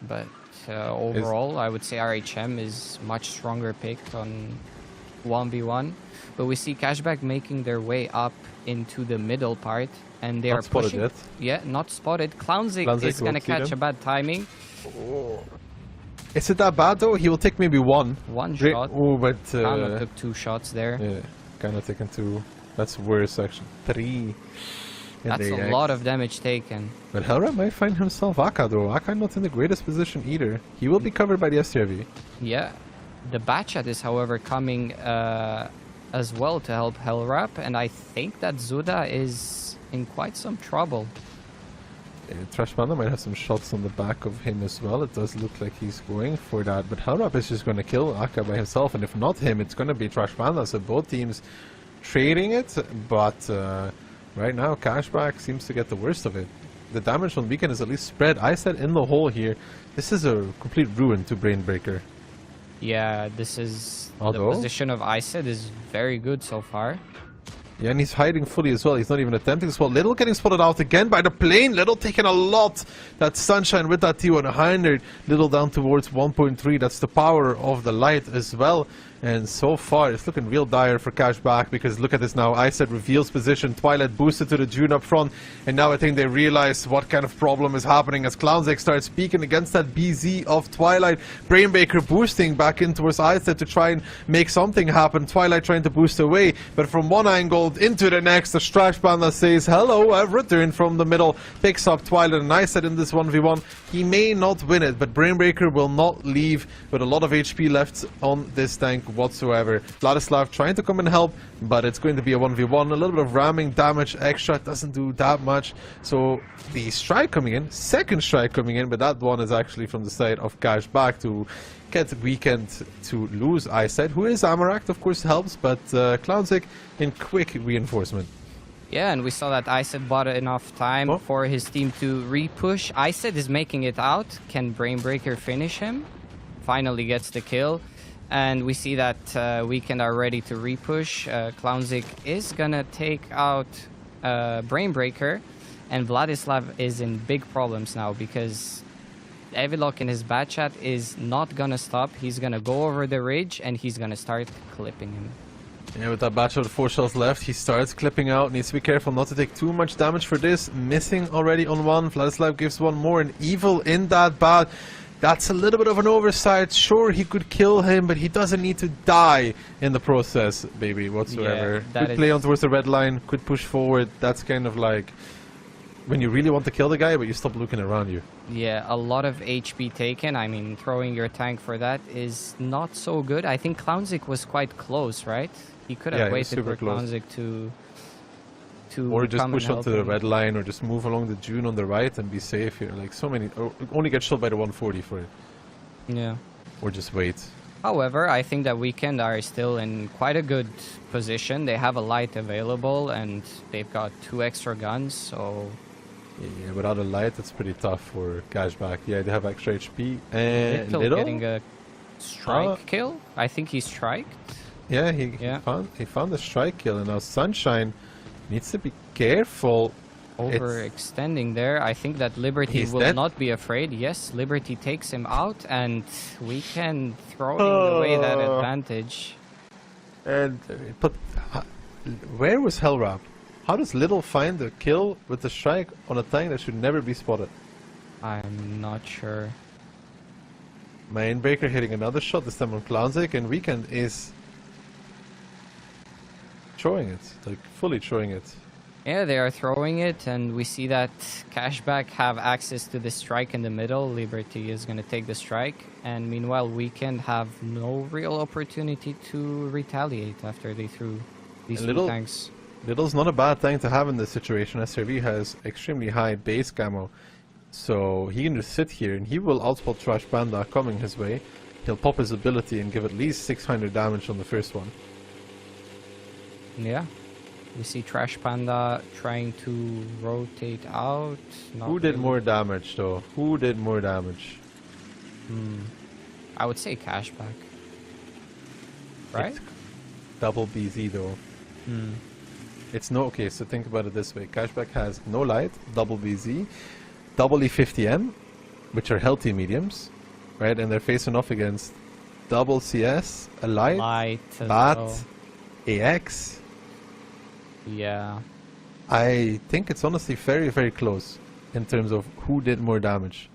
but overall, I would say RHM is much stronger picked on 1v1. But we see Cashback making their way up into the middle part, and they are pushing. Yet. Yeah, not spotted. Clownzik is gonna catch a bad timing. Oh. Is it that bad though? He will take maybe one shot. Oh, but Kinda took 2 shots there. Yeah, kinda taken 2. That's worse actually. 3. That's a lot of damage taken. But Hellrat might find himself Aka though. Aka not in the greatest position either. He will be covered by the STRV. Yeah. The Batchat is, however, coming as well to help Hellrap, and I think that Zuda is in quite some trouble. Trash Panda might have some shots on the back of him as well. It does look like he's going for that, but Hellrap is just going to kill Aka by himself, and if not him, it's going to be Trash Panda. So both teams trading it, but right now Cashback seems to get the worst of it. The damage on Weekend is at least spread. I said in the hole here, this is a complete ruin to Brainbreaker. Yeah, this is... the position of Isid is very good so far. Yeah, and he's hiding fully as well. He's not even attempting to spot. Little getting spotted out again by the plane. Little taking a lot. That Sunshine with that T100. Little down towards 1.3. That's the power of the light as well. And so far, it's looking real dire for Cashback, because look at this now. Isid reveals position. Twilight boosted to the June up front. And now I think they realize what kind of problem is happening as Clownzik starts speaking against that BZ of Twilight. Brainbreaker boosting back in towards Isid to try and make something happen. Twilight trying to boost away. But from one angle into the next, the Trash Panda says, hello, I've returned from the middle. Picks up Twilight and Isid in this 1v1. He may not win it, but Brainbreaker will not leave with a lot of HP left on this tank whatsoever. Vladislav trying to come and help, but it's going to be a 1v1. A little bit of ramming damage extra, doesn't do that much. So the strike coming in, second strike coming in, but that one is actually from the side of Cashback to get Weekend to lose Eyesight, who is Amaract, of course, helps, but Clownzik in quick reinforcement. Yeah, and we saw that Eyesight bought enough time for his team to re-push. Eyesight is making it out. Can Brainbreaker finish him? Finally gets the kill. And we see that Weekend are ready to re-push. Clownzik is gonna take out Brainbreaker. And Vladislav is in big problems now because Evilok in his bad chat is not gonna stop. He's gonna go over the ridge and he's gonna start clipping him. Yeah, with that batch of 4 shells left, he starts clipping out. Needs to be careful not to take too much damage for this. Missing already on one. Vladislav gives one more, and Evil in that bat. That's a little bit of an oversight. Sure, he could kill him, but he doesn't need to die in the process, baby, whatsoever. Yeah, could play on towards the red line, could push forward. That's kind of like when you really want to kill the guy, but you stop looking around you. Yeah, a lot of HP taken. I mean, throwing your tank for that is not so good. I think Clownzik was quite close, right? He could have waited for Clownzik to or just come push and onto the red line, or just move along the dune on the right and be safe here. Like so many, or only get shot by the 140 for it. Yeah. Or just wait. However, I think that Weekend are still in quite a good position. They have a light available and they've got 2 extra guns, so... Yeah, without a light, that's pretty tough for Cashback. Yeah, they have extra HP. And Little getting a strike kill? I think he striked. Yeah, he found the strike kill, and now Sunshine needs to be careful. Overextending there. I think that Liberty will not be afraid. Yes, Liberty takes him out, and Weekend throwing away that advantage. And but where was Hellrap? How does Little find the kill with the strike on a tank that should never be spotted? I'm not sure. Mindbreaker hitting another shot, this time on Clownzik, and Weekend is throwing it, like fully throwing it. Yeah, they are throwing it, and we see that Cashback have access to the strike in the middle. Liberty is going to take the strike, and meanwhile Weekend have no real opportunity to retaliate after they threw these 2 tanks. Little's not a bad tank to have in this situation. SRV has extremely high base camo, so he can just sit here and he will outspot Trash Panda coming his way. He'll pop his ability and give at least 600 damage on the first one. Yeah, we see Trash Panda trying to rotate out. Who did more damage though? Who did more damage? I would say Cashback. Right? It's double BZ though. It's no, okay, so think about it this way. Cashback has no light, double BZ, double E50M, which are healthy mediums, right? And they're facing off against double CS, a light BAT, AX. Yeah. I think it's honestly very, very close in terms of who did more damage.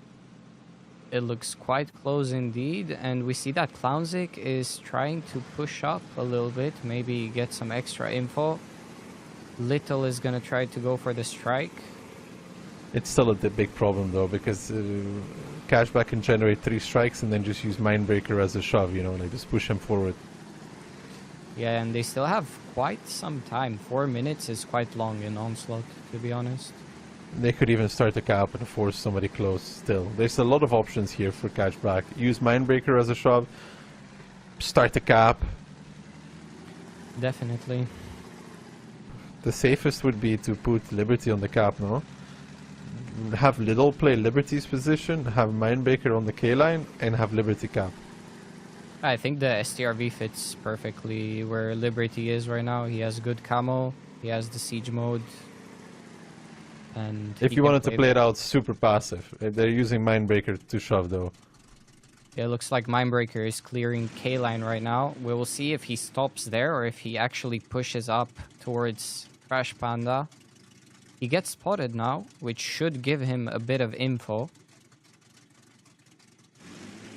It looks quite close indeed, and we see that Clownzik is trying to push up a little bit, maybe get some extra info. Little is gonna try to go for the strike. It's still a big problem though, because Cashback can generate 3 strikes and then just use Mindbreaker as a shove, you know, like just push him forward. Yeah, and they still have quite some time. 4 minutes is quite long in Onslaught, to be honest. They could even start the cap and force somebody close still. There's a lot of options here for Cashback. Use Mindbreaker as a shove, start the cap. Definitely. The safest would be to put Liberty on the cap, no? Have Little play Liberty's position, have Mindbreaker on the K line, and have Liberty cap. I think the STRV fits perfectly where Liberty is right now. He has good camo, he has the siege mode. And if you wanted to play it out super passive, they're using Mindbreaker to shove though. Yeah, it looks like Mindbreaker is clearing K line right now. We will see if he stops there or if he actually pushes up towards Trash Panda. He gets spotted now, which should give him a bit of info.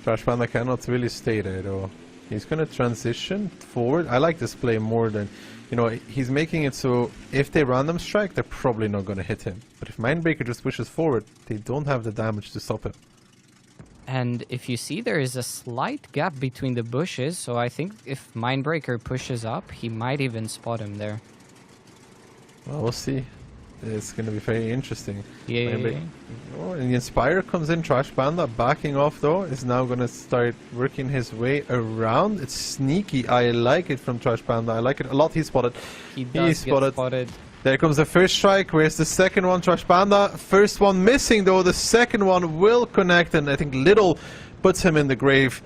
Trash Panda cannot really stay there though. He's gonna transition forward. I like this play more than, you know, he's making it so if they random strike, they're probably not gonna hit him. But if Mindbreaker just pushes forward, they don't have the damage to stop him. And if you see, there is a slight gap between the bushes, so I think if Mindbreaker pushes up, he might even spot him there. Well, we'll see. It's going to be very interesting. Yeah. Oh, and the Inspire comes in. Trash Panda backing off though, is now going to start working his way around. It's sneaky. I like it from Trash Panda. I like it a lot. He spotted. He does get spotted. There comes the first strike. Where's the second one? Trash Panda. First one missing though. The second one will connect, and I think Little puts him in the grave.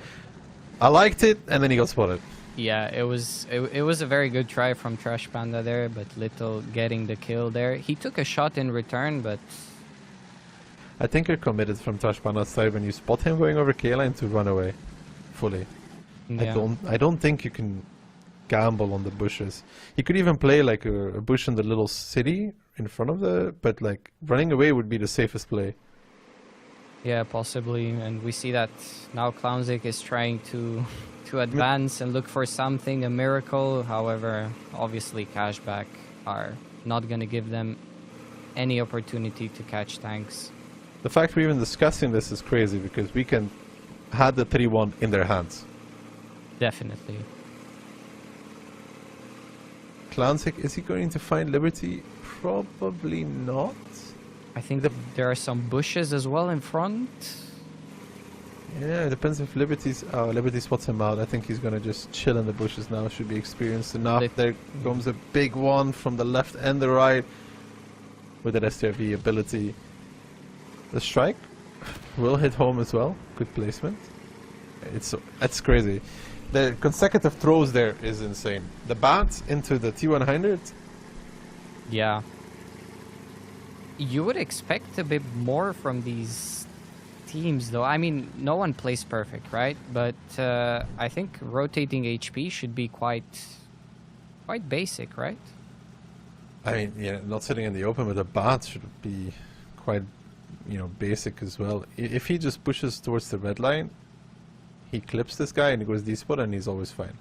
I liked it, and then he got spotted. Yeah, it was a very good try from Trash Panda there, but Little getting the kill there. He took a shot in return, but I think you're committed from Trash Panda's side when you spot him going over K-line to run away fully. Yeah. I don't think you can gamble on the bushes. He could even play like a bush in the little city in front of the, but like running away would be the safest play. yeah, possibly. And we see that now Clownzik is trying to advance and look for something, a miracle. However, obviously Cashback are not going to give them any opportunity to catch tanks. The fact we're even discussing this is crazy because we can had the 3-1 in their hands. Definitely. Clownzik, is he going to find Liberty? Probably not. I think there are some bushes as well in front. Yeah, it depends if Liberty spots him out. I think he's gonna just chill in the bushes now. Should be experienced enough. There comes a big one from the left and the right with that STRV ability. The strike will hit home as well. Good placement. That's crazy. The consecutive throws there is insane. The bat into the T100. Yeah. You would expect a bit more from these teams, though. I mean, no one plays perfect, right? But I think rotating HP should be quite basic, right? I mean, yeah, not sitting in the open with a bat should be quite, basic as well. If he just pushes towards the red line, he clips this guy and he goes D-spot and he's always fine.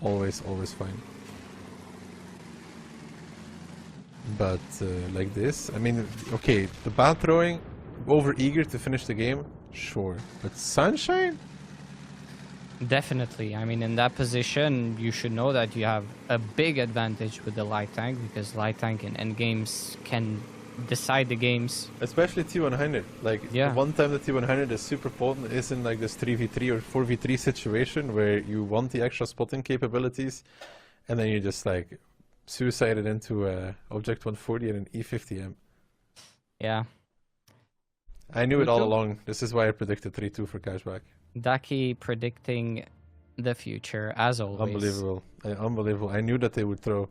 Always fine. But like this, I mean, okay, the bat throwing, over eager to finish the game, sure. But Sunshine? Definitely. I mean, in that position, you should know that you have a big advantage with the light tank, because light tank in endgames can decide the games. Especially T100. Like, yeah. One time the T100 is super potent is in like this 3v3 or 4v3 situation where you want the extra spotting capabilities, and then you just like suicide it into Object 140 and an E50M. Yeah. I knew it all along. This is why I predicted 3-2 for Cashback. Daki predicting the future, as always. Unbelievable. Unbelievable. I knew that they would throw.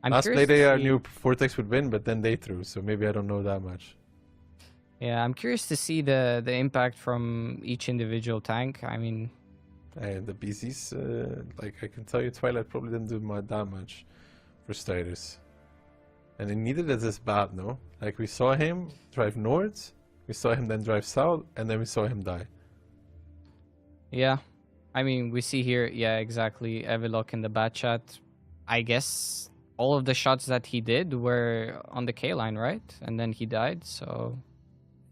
Last play day I knew Vortex would win, but then they threw, so maybe I don't know that much. Yeah, I'm curious to see the impact from each individual tank. I mean... the BZs, like I can tell you, Twilight probably didn't do that much for starters. And it needed it this bad, no? Like we saw him drive north, we saw him then drive south, and then we saw him die. Yeah. I mean, we see here, yeah, exactly, Evilok in the bat chat. I guess all of the shots that he did were on the K-line, right? And then he died, so...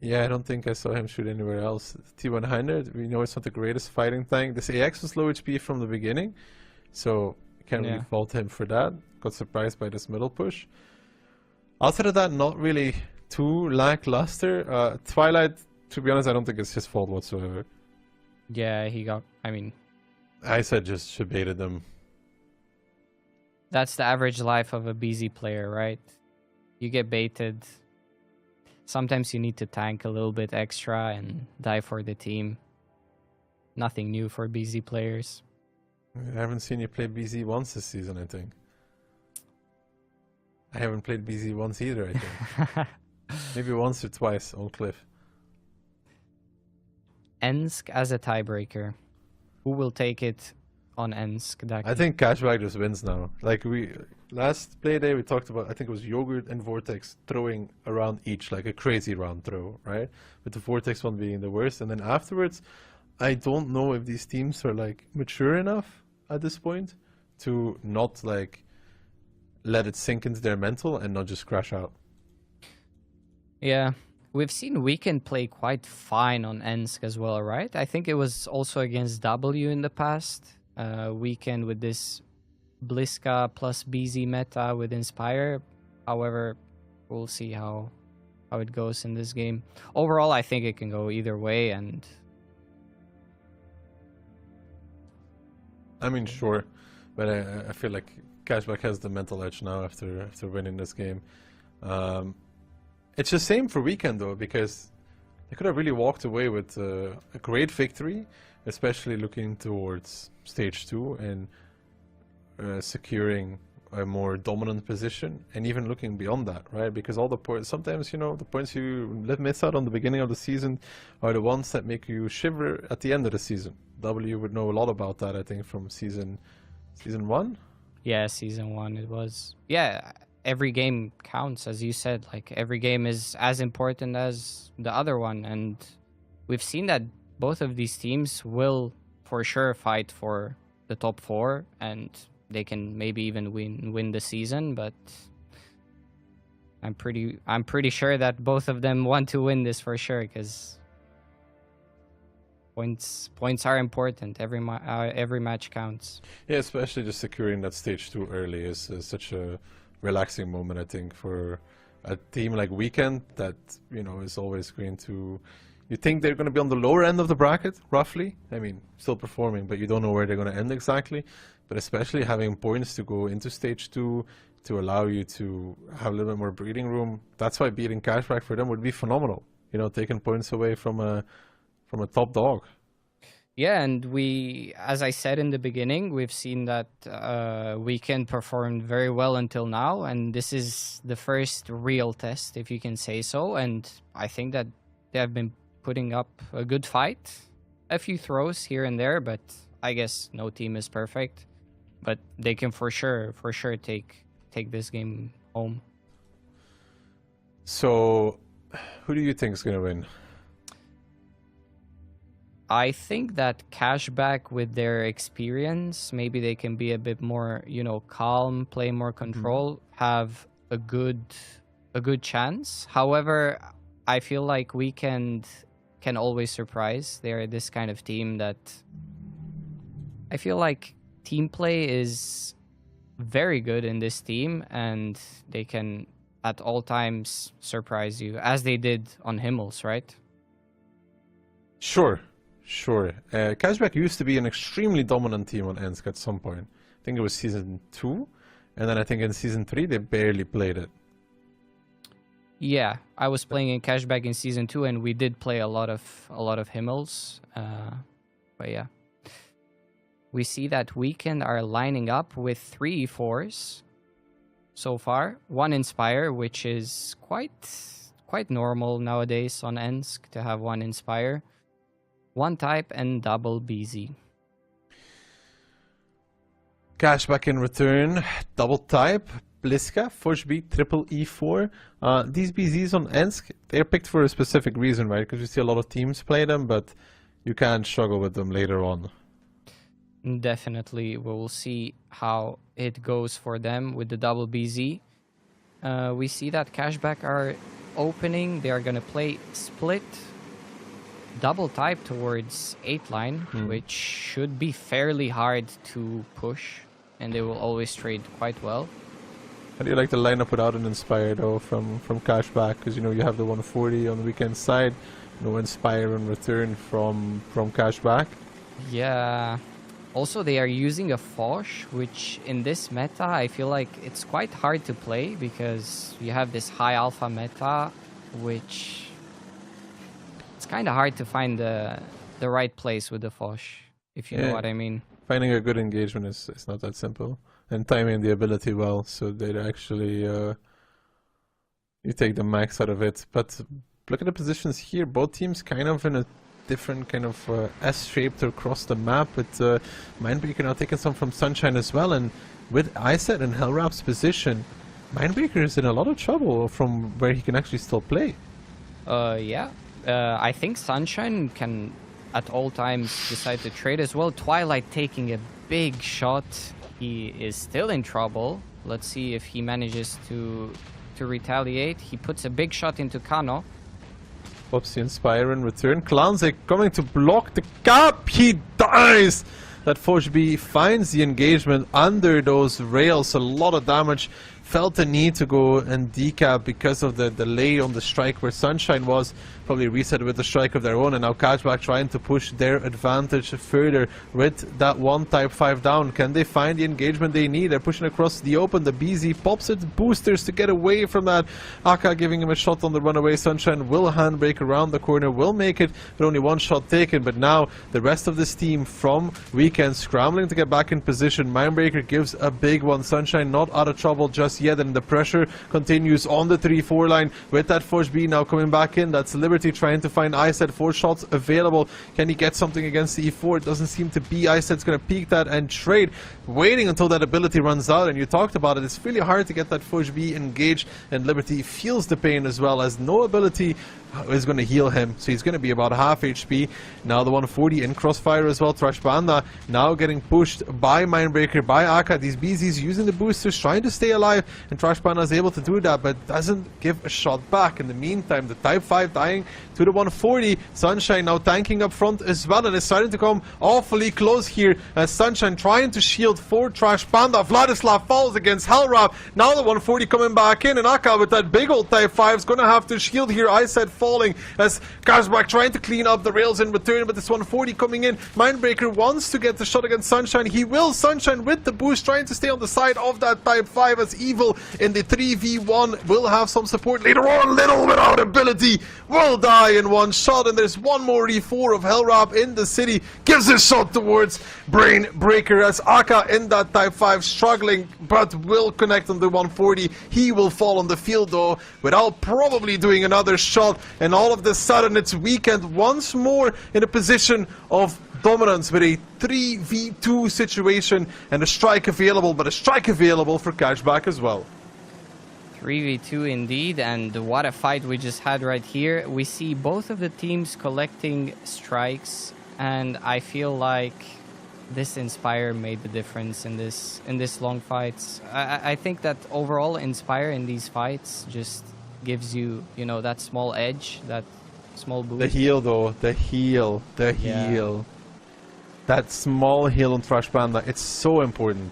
Yeah, I don't think I saw him shoot anywhere else. T100, we know it's not the greatest fighting tank. This AX was low HP from the beginning, so can't really fault him for that. Got surprised by this middle push. Outside of that, not really too lackluster. Twilight, to be honest, I don't think it's his fault whatsoever. Yeah, he got, I mean... I said just she baited them. That's the average life of a BZ player, right? You get baited. Sometimes you need to tank a little bit extra and die for the team. Nothing new for BZ players. I haven't seen you play BZ once this season, I think. I haven't played BZ once either, I think. Maybe once or twice on Cliff. Ensk as a tiebreaker. Who will take it on Ensk? I think Cashback just wins now. Like last play day we talked about, I think it was Yogurt and Vortex throwing around each, like a crazy round throw, right? With the Vortex one being the worst. And then afterwards, I don't know if these teams are like mature enough at this point to not like let it sink into their mental and not just crash out. Yeah, We've seen Weekend play quite fine on Ensk as well, right? I think it was also against W in the past. Weekend with this Bliska plus BZ meta with Inspire. However, we'll see how it goes in this game. Overall, I think it can go either way, and I mean, sure, but I feel like Cashback has the mental edge now after winning this game. It's the same for Weekend though, because they could have really walked away with a great victory, especially looking towards stage 2 and securing a more dominant position, and even looking beyond that, right? Because all the points, sometimes, you know, the points you miss out on the beginning of the season are the ones that make you shiver at the end of the season. W would know a lot about that, I think, from season 1. Yeah, season 1 it was. Yeah, every game counts, as you said. Like, every game is as important as the other one, and we've seen that both of these teams will for sure fight for the top 4, and they can maybe even win the season. But I'm pretty sure that both of them want to win this for sure, because points are important. Every match counts. Yeah, especially just securing that stage 2 early is such a relaxing moment, I think, for a team like Weekend that, you know, is always going to. You think they're going to be on the lower end of the bracket, roughly. I mean, still performing, but you don't know where they're going to end exactly. But especially having points to go into stage 2 to allow you to have a little bit more breathing room. That's why beating Cashback for them would be phenomenal. You know, taking points away from a top dog. Yeah, and as I said in the beginning, we've seen that Weekend performed very well until now, and this is the first real test, if you can say so. And I think that they have been putting up a good fight. A few throws here and there, but I guess no team is perfect. But they can for sure take this game home. So, who do you think is going to win? I think that Cashback, with their experience, maybe they can be a bit more, you know, calm, play more control, have a good chance. However, I feel like Weekend can always surprise. They're this kind of team that I feel like team play is very good in this team, and they can at all times surprise you, as they did on Himmels, right? Sure. Cashback used to be an extremely dominant team on Ensk at some point. I think it was season 2, and then I think in season 3 they barely played it. Yeah, I was playing in Cashback in season 2, and we did play a lot of Himmels. But yeah, we see that Weekend are lining up with 3 E4s so far. 1 Inspire, which is quite normal nowadays on Ensk to have 1 Inspire. 1 Type and double BZ. Cashback in return, double Type, Bliska, Foshbeat, triple E4. These BZs on Ensk, they're picked for a specific reason, right? Because we see a lot of teams play them, but you can't struggle with them later on. Definitely, we'll see how it goes for them with the double BZ. We see that Cashback are opening. They are going to play split double Type towards 8 line, which should be fairly hard to push, and they will always trade quite well. How do you like the lineup without an Inspire though from Cashback? Because, you know, you have the 140 on the Weekend side, no Inspire in return from Cashback. Yeah. Also, they are using a Foch, which in this meta, I feel like it's quite hard to play, because you have this high alpha meta, which it's kind of hard to find the right place with the Foch, if you know what I mean. Finding a good engagement is not that simple. And timing the ability well, so that actually you take the max out of it. But look at the positions here. Both teams kind of in a different kind of S-shaped across the map, with Mindbreaker now taking some from Sunshine as well. And with Iset and Hellrap's position, Mindbreaker is in a lot of trouble from where he can actually still play. Yeah. I think Sunshine can at all times decide to trade as well. Twilight taking a big shot. He is still in trouble. Let's see if he manages to retaliate. He puts a big shot into Kano. Pops the Inspire in return. Clownzik coming to block the gap. He dies. That Forge B finds the engagement under those rails. A lot of damage. Felt the need to go and decap because of the delay on the strike where Sunshine was. Probably reset with the strike of their own, and now Cashback trying to push their advantage further with that one Type 5 down. Can they find the engagement they need? They're pushing across the open. The BZ pops its boosters to get away from that. Aka giving him a shot on the runaway. Sunshine will handbrake around the corner, will make it, but only one shot taken. But now the rest of this team from Weekend scrambling to get back in position. Mindbreaker gives a big one. Sunshine not out of trouble just yet, and the pressure continues on the 3-4 line with that Forge B now coming back in. That's Liberty trying to find Iset. 4 shots available. Can he get something against the E4? It doesn't seem to be. Iset's going to peek that and trade, waiting until that ability runs out. And you talked about it, it's really hard to get that Forge B engaged, and Liberty feels the pain as well, as no ability is going to heal him, so he's going to be about half HP. Now the 140 in crossfire as well. Trash Panda now getting pushed by Mindbreaker, by Aka. These BZs using the boosters, trying to stay alive, and Trash Panda is able to do that, but doesn't give a shot back. In the meantime, the Type 5 dying to the 140. Sunshine now tanking up front as well, and it's starting to come awfully close here as Sunshine trying to shield for Trash Panda. Vladislav falls against Hellrap. Now the 140 coming back in, and Aka with that big old Type 5 is going to have to shield here. I said falling as Cashback trying to clean up the rails in return, but this 140 coming in. Mindbreaker wants to get the shot against Sunshine. He will. Sunshine with the boost trying to stay on the side of that Type 5 as Evil in the 3v1 will have some support later on. Little without ability will die in one shot, and there's one more E4 of Hellrap in the city. Gives a shot towards Brain Breaker as Aka in that Type 5 struggling, but will connect on the 140. He will fall on the field though without probably doing another shot, and all of a sudden it's Weekend once more in a position of dominance with a 3v2 situation and a strike available, but a strike available for Cashback as well. 3v2 indeed, and what a fight we just had right here. We see both of the teams collecting strikes, and I feel like this Inspire made the difference in this long fights. I think that overall Inspire in these fights just gives you, you know, that small edge, that small boost. The heal though, the heal. That small heal on Trash Panda, it's so important.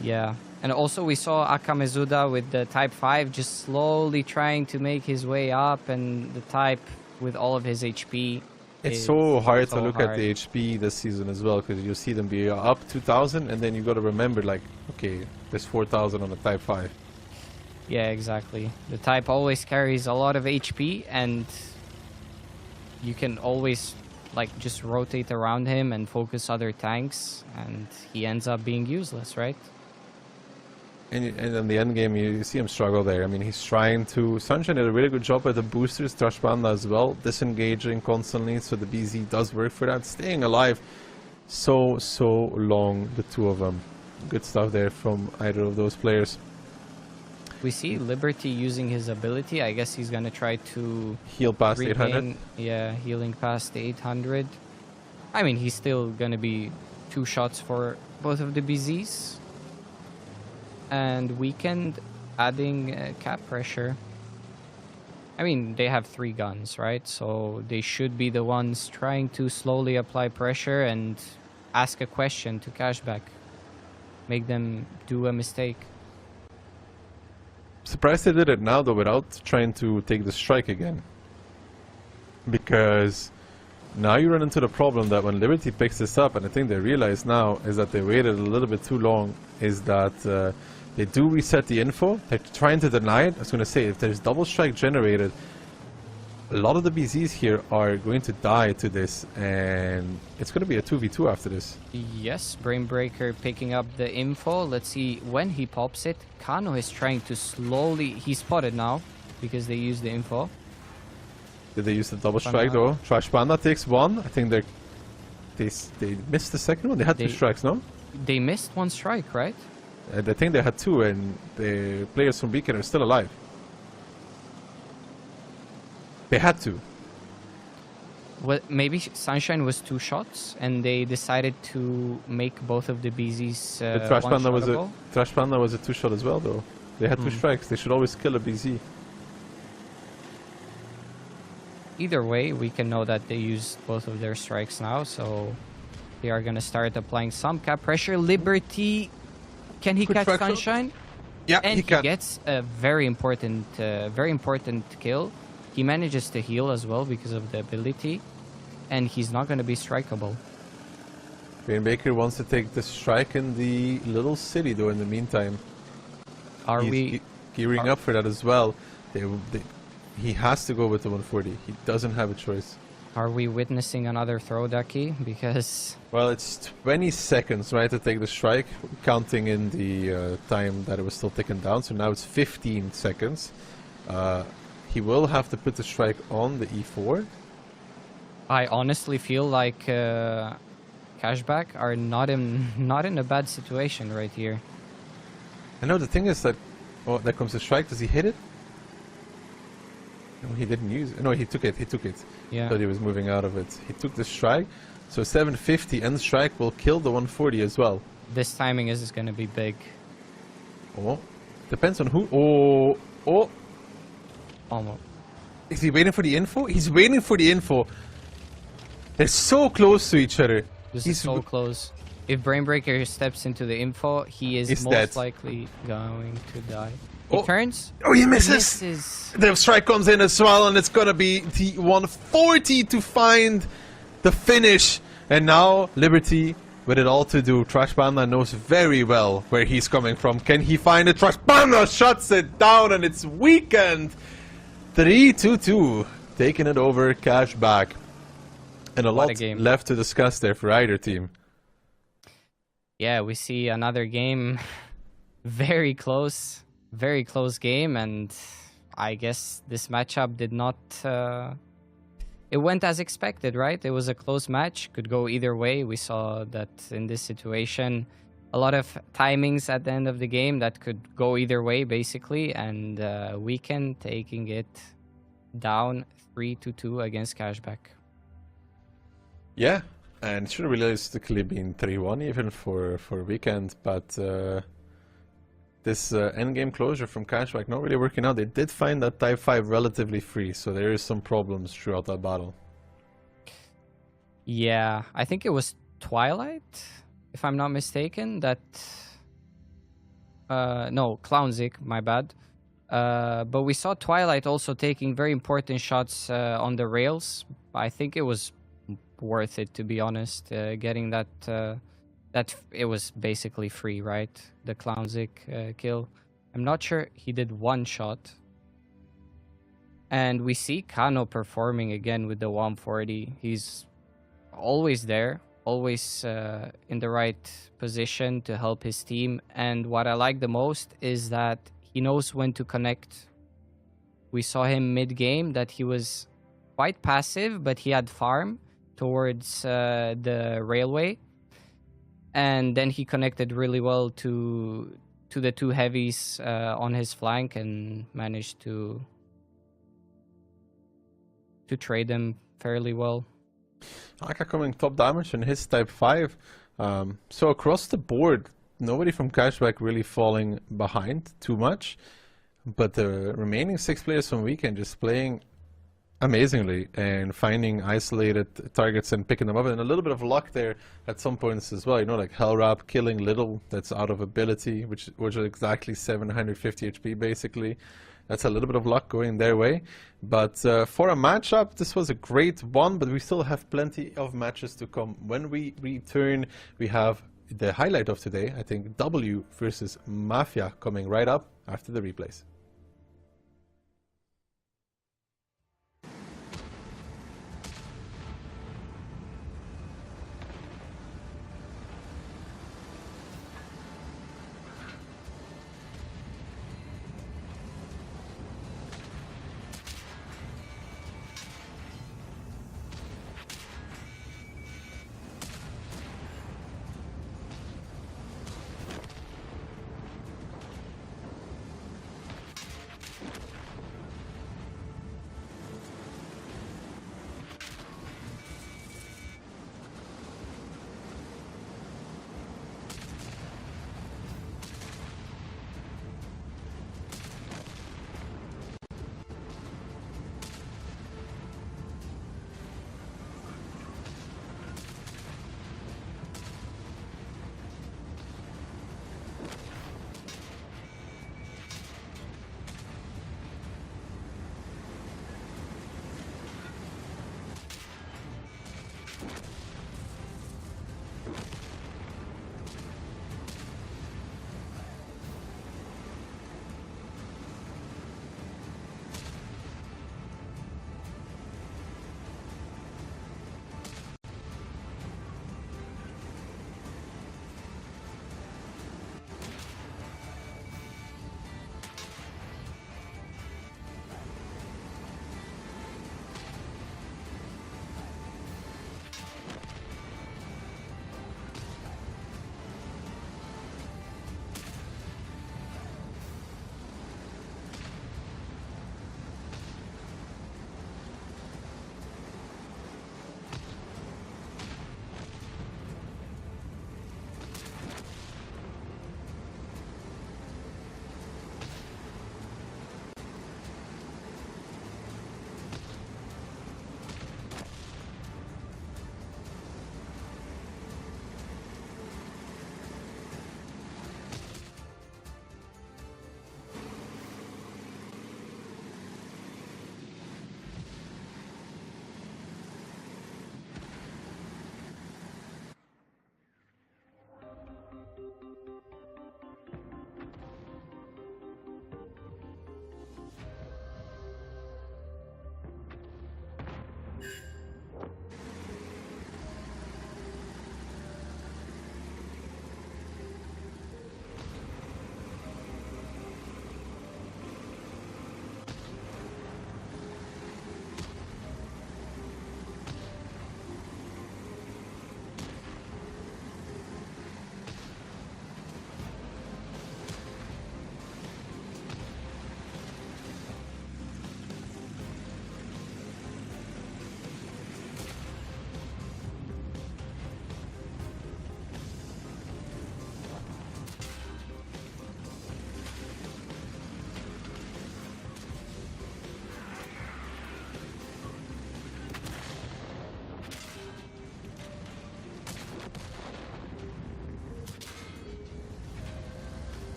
Yeah, and also we saw Akamezuda with the Type 5 just slowly trying to make his way up, and the Type with all of his HP. It's so hard to look at the HP this season as well, because you see them be up 2,000, and then you got to remember, like, okay, there's 4,000 on the Type 5. Yeah, exactly. The Type always carries a lot of HP, and you can always like just rotate around him and focus other tanks, and he ends up being useless, right? And in the end game, you see him struggle there. I mean, he's trying to... Sunshine did a really good job with the boosters, Trash Panda as well, disengaging constantly, so the BZ does work for that. Staying alive so long, the two of them. Good stuff there from either of those players. We see Liberty using his ability. I guess he's gonna try to heal past 800. Yeah, healing past 800. I mean, he's still gonna be 2 shots for both of the BZs. And Weekend adding cap pressure. I mean, they have 3 guns, right? So they should be the ones trying to slowly apply pressure and ask a question to Cashback. Make them do a mistake. Surprised they did it now though without trying to take the strike again. Because now you run into the problem that when Liberty picks this up, and I think they realize now is that they waited a little bit too long, is that they do reset the info. They're trying to deny it. I was going to say, if there's double strike generated, a lot of the BZs here are going to die to this, and it's going to be a 2v2 after this. Yes, Brainbreaker picking up the info. Let's see when he pops it. Kano is trying to slowly... He's spotted now because they used the info. Did they use the double strike though? Trash Panda takes 1. I think they missed the second one. They had 2 strikes, no? They missed 1 strike, right? I think they had 2, and the players from Beacon are still alive. They had to. Well, maybe Sunshine was 2 shots, and they decided to make both of the BZs the Trash Panda was a 2 shot as well, though. They had 2 strikes. They should always kill a BZ. either way, we can know that they used both of their strikes now, so they are going to start applying some cap pressure. Liberty, can he catch Sunshine? Yeah, and he can. Gets a very important kill. He manages to heal as well because of the ability, and he's not going to be strikeable. Rainmaker wants to take the strike in the little city, though, in the meantime. He's gearing up for that as well. He has to go with the 140. He doesn't have a choice. Are we witnessing another throw, Ducky? Because... Well, it's 20 seconds, right, to take the strike, counting in the time that it was still ticking down. So now it's 15 seconds. He will have to put the strike on the E4. I honestly feel like Cashback are not in a bad situation right here. I know the thing is that... Oh, there comes the strike. Does he hit it? No, he didn't use it. No, he took it. He took it. Yeah. Thought he was moving out of it. He took the strike. So 750 and strike will kill the 140 as well. This timing is going to be big. Oh, depends on who. Oh, oh. Almost. Is he waiting for the info? He's waiting for the info. They're so close to each other. This is so close. If Brainbreaker steps into the info, he is most dead. likely going to die. He turns. Oh, he misses. The strike comes in as well, and it's gonna be the 140 to find the finish. And now Liberty with it all to do. Trash Panda knows very well where he's coming from. Can he find it? Trash Panda shuts it down, and it's Weekend. 3-2-2, taking it over Cashback. And a lot left to discuss there for either team. Yeah, we see another game. Very close game, and I guess this matchup did not... it went as expected, right? It was a close match, could go either way. We saw that in this situation, a lot of timings at the end of the game that could go either way, basically, and Weekend taking it down 3-2 against Cashback. Yeah, and it should have realistically been 3-1 even for Weekend, but this endgame closure from Cashback not really working out. They did find that Type 5 relatively free, so there is some problems throughout that battle. Yeah, I think it was Twilight, if I'm not mistaken, that... no, Clownzik, my bad. But we saw Twilight also taking very important shots on the rails. I think it was worth it, to be honest, getting that... that it was basically free, right? The Clownzik kill. I'm not sure he did one shot. And we see Kano performing again with the 140. He's always there, always in the right position to help his team. And what I like the most is that he knows when to connect. We saw him mid-game that he was quite passive, but he had farm towards the railway. And then he connected really well to the two heavies on his flank and managed to trade them fairly well. Aka coming top damage in his Type 5. So across the board, nobody from Cashback really falling behind too much. But the remaining 6 players from Weekend just playing amazingly and finding isolated targets and picking them up, and a little bit of luck there at some points as well. You know, like Hellrap killing Little, that's out of ability, which is exactly 750 HP basically. That's a little bit of luck going their way. But for a matchup, this was a great one, but we still have plenty of matches to come. When we return, we have the highlight of today, I think W versus Mafia, coming right up after the replays.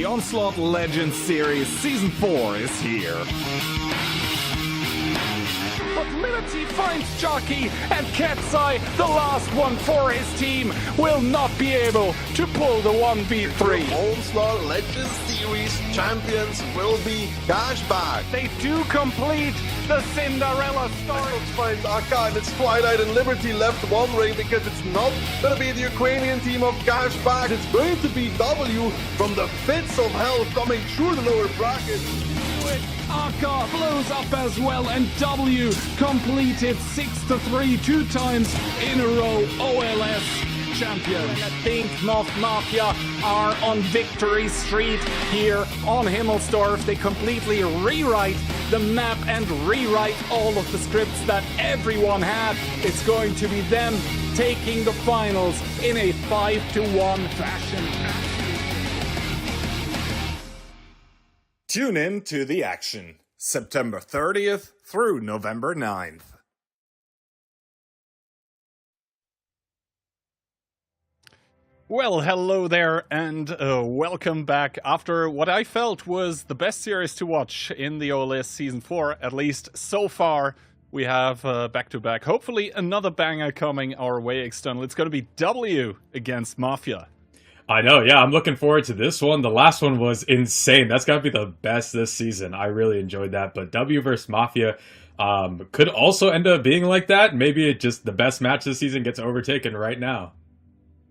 Onslaught Legends series Season 4 is here. But Liberty finds Jockey, and Ketsai, the last one for his team, will not be able to pull the 1v3. Onslaught Legends Series champions will be Cashback. They do complete the Cinderella story. Finds Akka and it's Twilight and Liberty left wondering because it's not going to be the Ukrainian team of Cashback. It's going to be W from the pits of hell coming through the lower bracket. Akka blows up as well, and W completed 6-3 two times in a row OLS champion. And I think North Mafia are on victory street here on Himmelsdorf. They completely rewrite the map and rewrite all of the scripts that everyone had. It's going to be them taking the finals in a 5-1 fashion. Tune in to the action, September 30th through November 9th. Well, hello there, and welcome back after what I felt was the best series to watch in the OLS Season 4, at least so far. We have back-to-back, hopefully another banger coming our way external. It's going to be W against Mafia. I know, yeah, I'm looking forward to this one. The last one was insane. That's got to be the best this season. I really enjoyed that. But W versus Mafia could also end up being like that. Maybe it just the best match this season gets overtaken right now.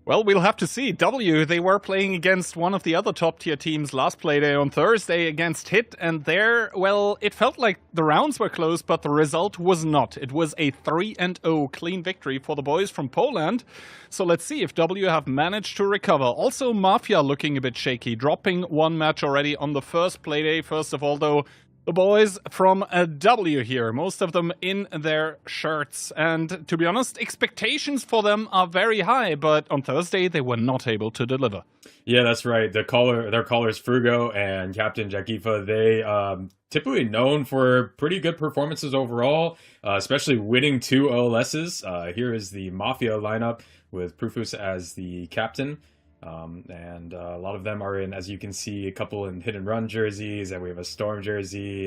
Well, we'll have to see. W, they were playing against one of the other top-tier teams last playday on Thursday against HIT, and there, well, it felt like the rounds were close, but the result was not. It was a 3-0 clean victory for the boys from Poland. So let's see if W have managed to recover. Also, Mafia looking a bit shaky, dropping one match already on the first playday. First of all, though, the boys from W here, most of them in their shirts. And to be honest, expectations for them are very high, but on Thursday they were not able to deliver. Yeah, that's right. Their callers Frugo and Captain Jakifa, they typically known for pretty good performances overall, especially winning 2 OLSs. Here is the Mafia lineup with Profus as the captain. And a lot of them are in, as you can see, a couple in hit and run jerseys, and we have a Storm jersey.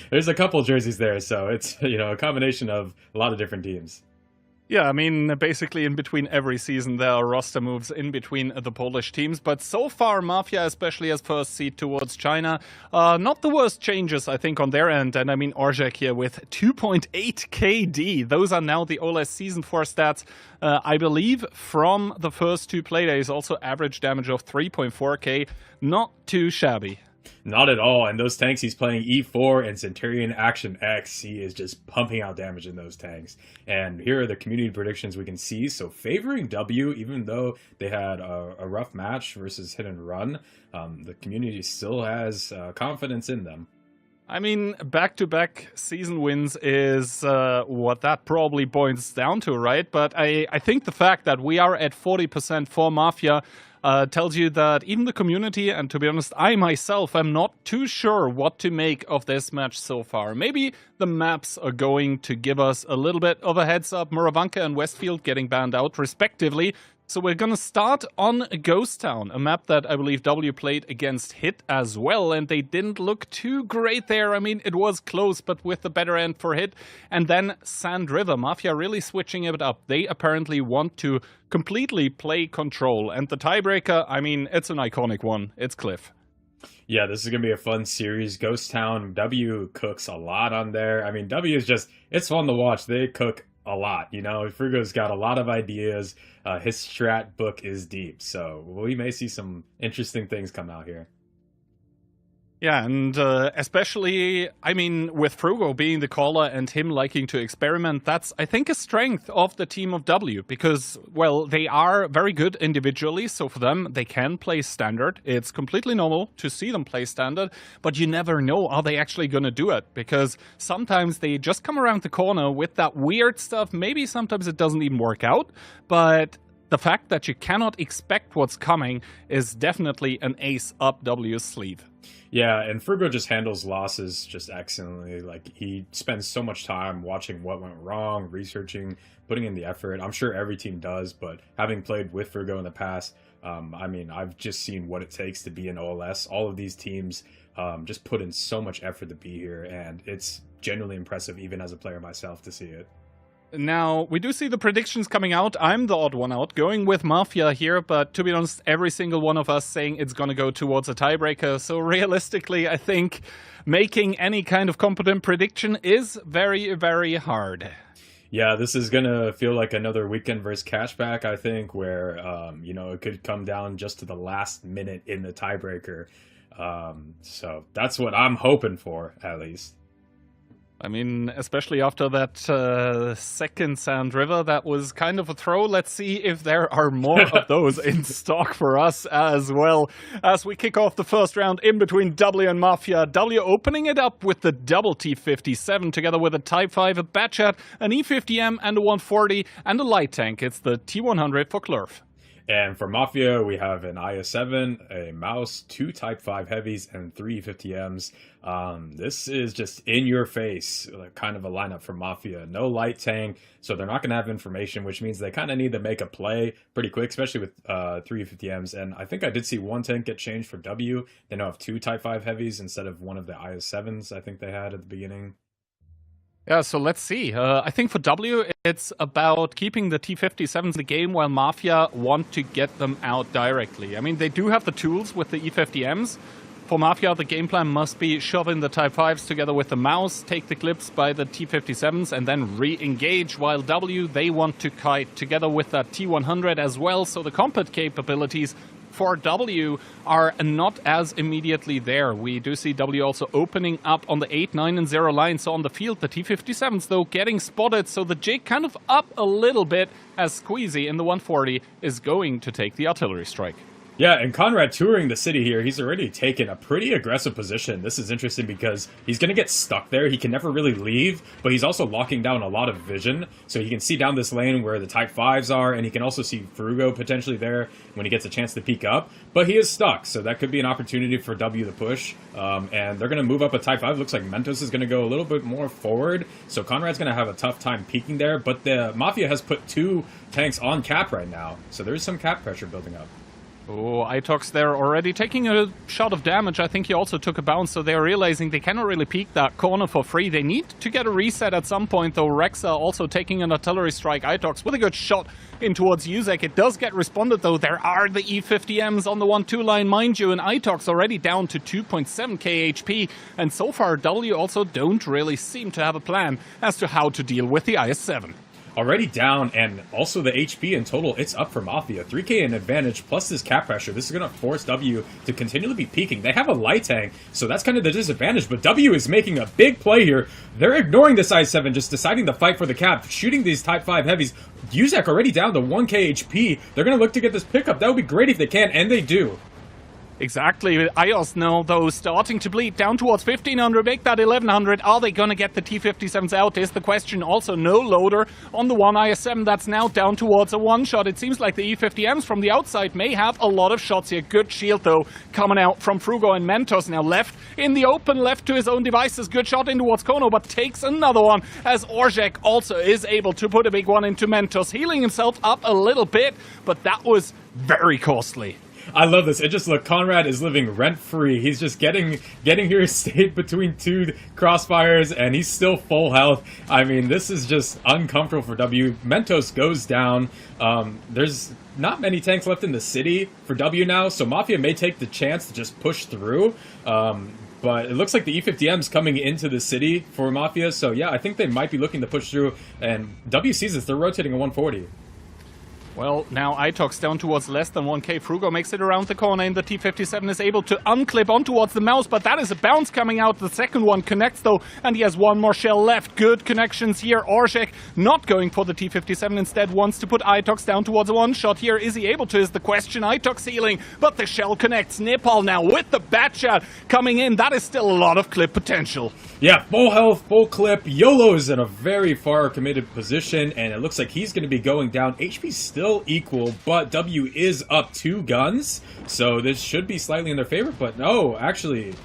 There's a couple jerseys there, so it's a combination of a lot of different teams. Yeah, I mean, basically in between every season there are roster moves in between the Polish teams, but so far Mafia, especially as first seed towards China, not the worst changes, I think, on their end. And I mean, Orzek here with 2.8 KD. Those are now the OLS Season 4 stats, I believe, from the first 2 playdays. Also average damage of 3.4k. Not too shabby. Not at all. And those tanks, he's playing E4 and Centurion Action X. He is just pumping out damage in those tanks. And here are the community predictions we can see. So favoring W, even though they had a rough match versus Hit and Run, the community still has confidence in them. I mean, back-to-back season wins is what that probably boils down to, right? But I think the fact that we are at 40% for Mafia tells you that even the community, and to be honest, I myself am not too sure what to make of this match so far. Maybe the maps are going to give us a little bit of a heads up. Muravanka and Westfield getting banned out respectively. So we're going to start on Ghost Town, a map that I believe W played against HIT as well, and they didn't look too great there. I mean, it was close, but with the better end for HIT. And then Sand River, Mafia really switching it up. They apparently want to completely play control. And the tiebreaker, I mean, it's an iconic one. It's Cliff. Yeah, this is going to be a fun series. Ghost Town, W cooks a lot on there. I mean, W is just, it's fun to watch. They cook a lot, Frugo's got a lot of ideas. His strat book is deep, so we may see some interesting things come out here. Yeah, and especially, I mean, with Frugo being the caller and him liking to experiment, that's, I think, a strength of the team of W, because, well, they are very good individually, so for them, they can play standard. It's completely normal to see them play standard, but you never know, are they actually going to do it? Because sometimes they just come around the corner with that weird stuff. Maybe sometimes it doesn't even work out, but the fact that you cannot expect what's coming is definitely an ace up W's sleeve. Yeah, and Frugo just handles losses just excellently. Like, he spends so much time watching what went wrong, researching, putting in the effort. I'm sure every team does, but having played with Frugo in the past, I mean, I've just seen what it takes to be an OLS. All of these teams just put in so much effort to be here, and it's genuinely impressive, even as a player myself, to see it. Now, we do see the predictions coming out. I'm the odd one out, going with Mafia here, but to be honest, every single one of us saying it's going to go towards a tiebreaker. So realistically, I think making any kind of competent prediction is very, very hard. Yeah, this is going to feel like another weekend versus cashback, I think, where, you know, it could come down just to the last minute in the tiebreaker. So that's what I'm hoping for, at least. I mean, especially after that second Sand River, that was kind of a throw. Let's see if there are more of those in stock for us as well. As we kick off the first round in between W and Mafia. W opening it up with the double T57 together with a Type 5, a Batchat, an E50M, and a 140, and a light tank. It's the T100 for Klurf. And for Mafia, we have an IS-7, a Mouse, 2 Type 5 Heavies, and 3 50Ms. This is just in your face, kind of a lineup for Mafia. No light tank, so they're not going to have information, which means they kind of need to make a play pretty quick, especially with 3 50Ms. And I think I did see one tank get changed for W. They now have 2 Type 5 Heavies instead of one of the IS-7s I think they had at the beginning. Yeah, so let's see. I think for W, it's about keeping the T57s in the game while Mafia want to get them out directly. I mean, they do have the tools with the E50Ms. For Mafia, the game plan must be shove in the Type 5s together with the Mouse, take the clips by the T57s, and then re-engage, while W, they want to kite together with that T100 as well, so the combat capabilities for W are not as immediately there. We do see W also opening up on the 8, 9, and 0 line. So on the field, the T57s, though, getting spotted. So the jig kind of up a little bit as Squeezy in the 140 is going to take the artillery strike. Yeah, and Conrad touring the city here, he's already taken a pretty aggressive position. This is interesting because he's going to get stuck there. He can never really leave, but he's also locking down a lot of vision. So he can see down this lane where the Type 5s are, and he can also see Frugo potentially there when he gets a chance to peek up. But he is stuck, so that could be an opportunity for W to push. And they're going to move up a Type 5. Looks like Mentos is going to go a little bit more forward. So Conrad's going to have a tough time peeking there. But the Mafia has put 2 tanks on cap right now. So there is some cap pressure building up. Oh, Itox there already taking a shot of damage. I think he also took a bounce, so they're realizing they cannot really peek that corner for free. They need to get a reset at some point, though. Rexa also taking an artillery strike. Itox with a good shot in towards Yuzek. It does get responded, though. There are the E50Ms on the 1-2 line, mind you, and Itox already down to 2.7k HP. And so far, W also don't really seem to have a plan as to how to deal with the IS-7. Already down, and also the HP in total, it's up for Mafia. 3k in advantage, plus this cap pressure. This is going to force W to continually be peaking. They have a light tank, so that's kind of the disadvantage, but W is making a big play here. They're ignoring this I-7, just deciding to fight for the cap, shooting these Type 5 heavies. Yuzek already down to 1k HP. They're going to look to get this pickup. That would be great if they can, and they do. Exactly. IOS now, though, starting to bleed down towards 1500, make that 1100. Are they going to get the T57s out is the question. Also, no loader on the one IS-7 that's now down towards a one-shot. It seems like the E50Ms from the outside may have a lot of shots here. Good shield, though, coming out from Frugo and Mentos. Now left in the open, left to his own devices. Good shot in towards Kono, but takes another one as Orzhek also is able to put a big one into Mentos. Healing himself up a little bit, but that was very costly. I love this. It just, look, Conrad is living rent-free. He's just getting here stayed between 2 crossfires, and he's still full health. I mean, this is just uncomfortable for W. Mentos goes down. There's not many tanks left in the city for W now, so Mafia may take the chance to just push through. But it looks like the E50M's coming into the city for Mafia, so yeah, I think they might be looking to push through, and W sees this. They're rotating a 140. Well, now Itox down towards less than 1k. Frugo makes it around the corner, and the T57 is able to unclip on towards the Mouse, but that is a bounce coming out. The second one connects, though, and he has one more shell left. Good connections here. Orzhek not going for the T57, instead wants to put Itox down towards a one-shot here. Is he able to, is the question. Itox healing, but the shell connects. Nepal now with the Batchat coming in. That is still a lot of clip potential. Yeah, full health, full clip. YOLO is in a very far committed position, and it looks like he's going to be going down. HP's still still equal, but W is up 2 guns, so this should be slightly in their favor, but no, actually,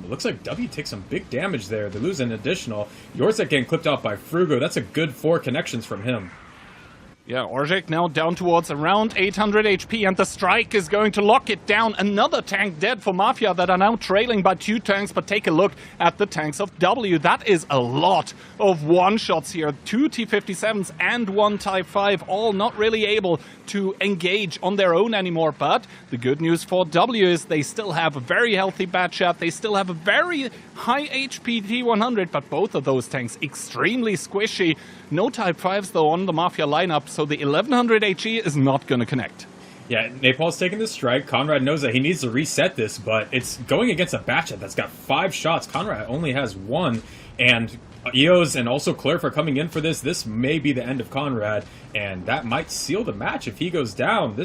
looks like W takes some big damage there. They lose an additional. Yorzek getting clipped out by Frugo. That's a good 4 connections from him. Yeah, Orzhik now down towards around 800 HP, and the strike is going to lock it down. Another tank dead for Mafia that are now trailing by 2 tanks, but take a look at the tanks of W. That is a lot of one-shots here. 2 T-57s and 1 Type 5, all not really able to engage on their own anymore. But the good news for W is they still have a very healthy Batchat. They still have a very high HP T-100, but both of those tanks extremely squishy. No Type 5s, though, on the Mafia lineup, so the 1100 HE is not going to connect. Yeah, Napal's taking the strike. Conrad knows that he needs to reset this, but it's going against a Batchat that's got 5 shots. Conrad only has 1, and EOS and also Clerf are coming in for this. This may be the end of Conrad, and that might seal the match if he goes down.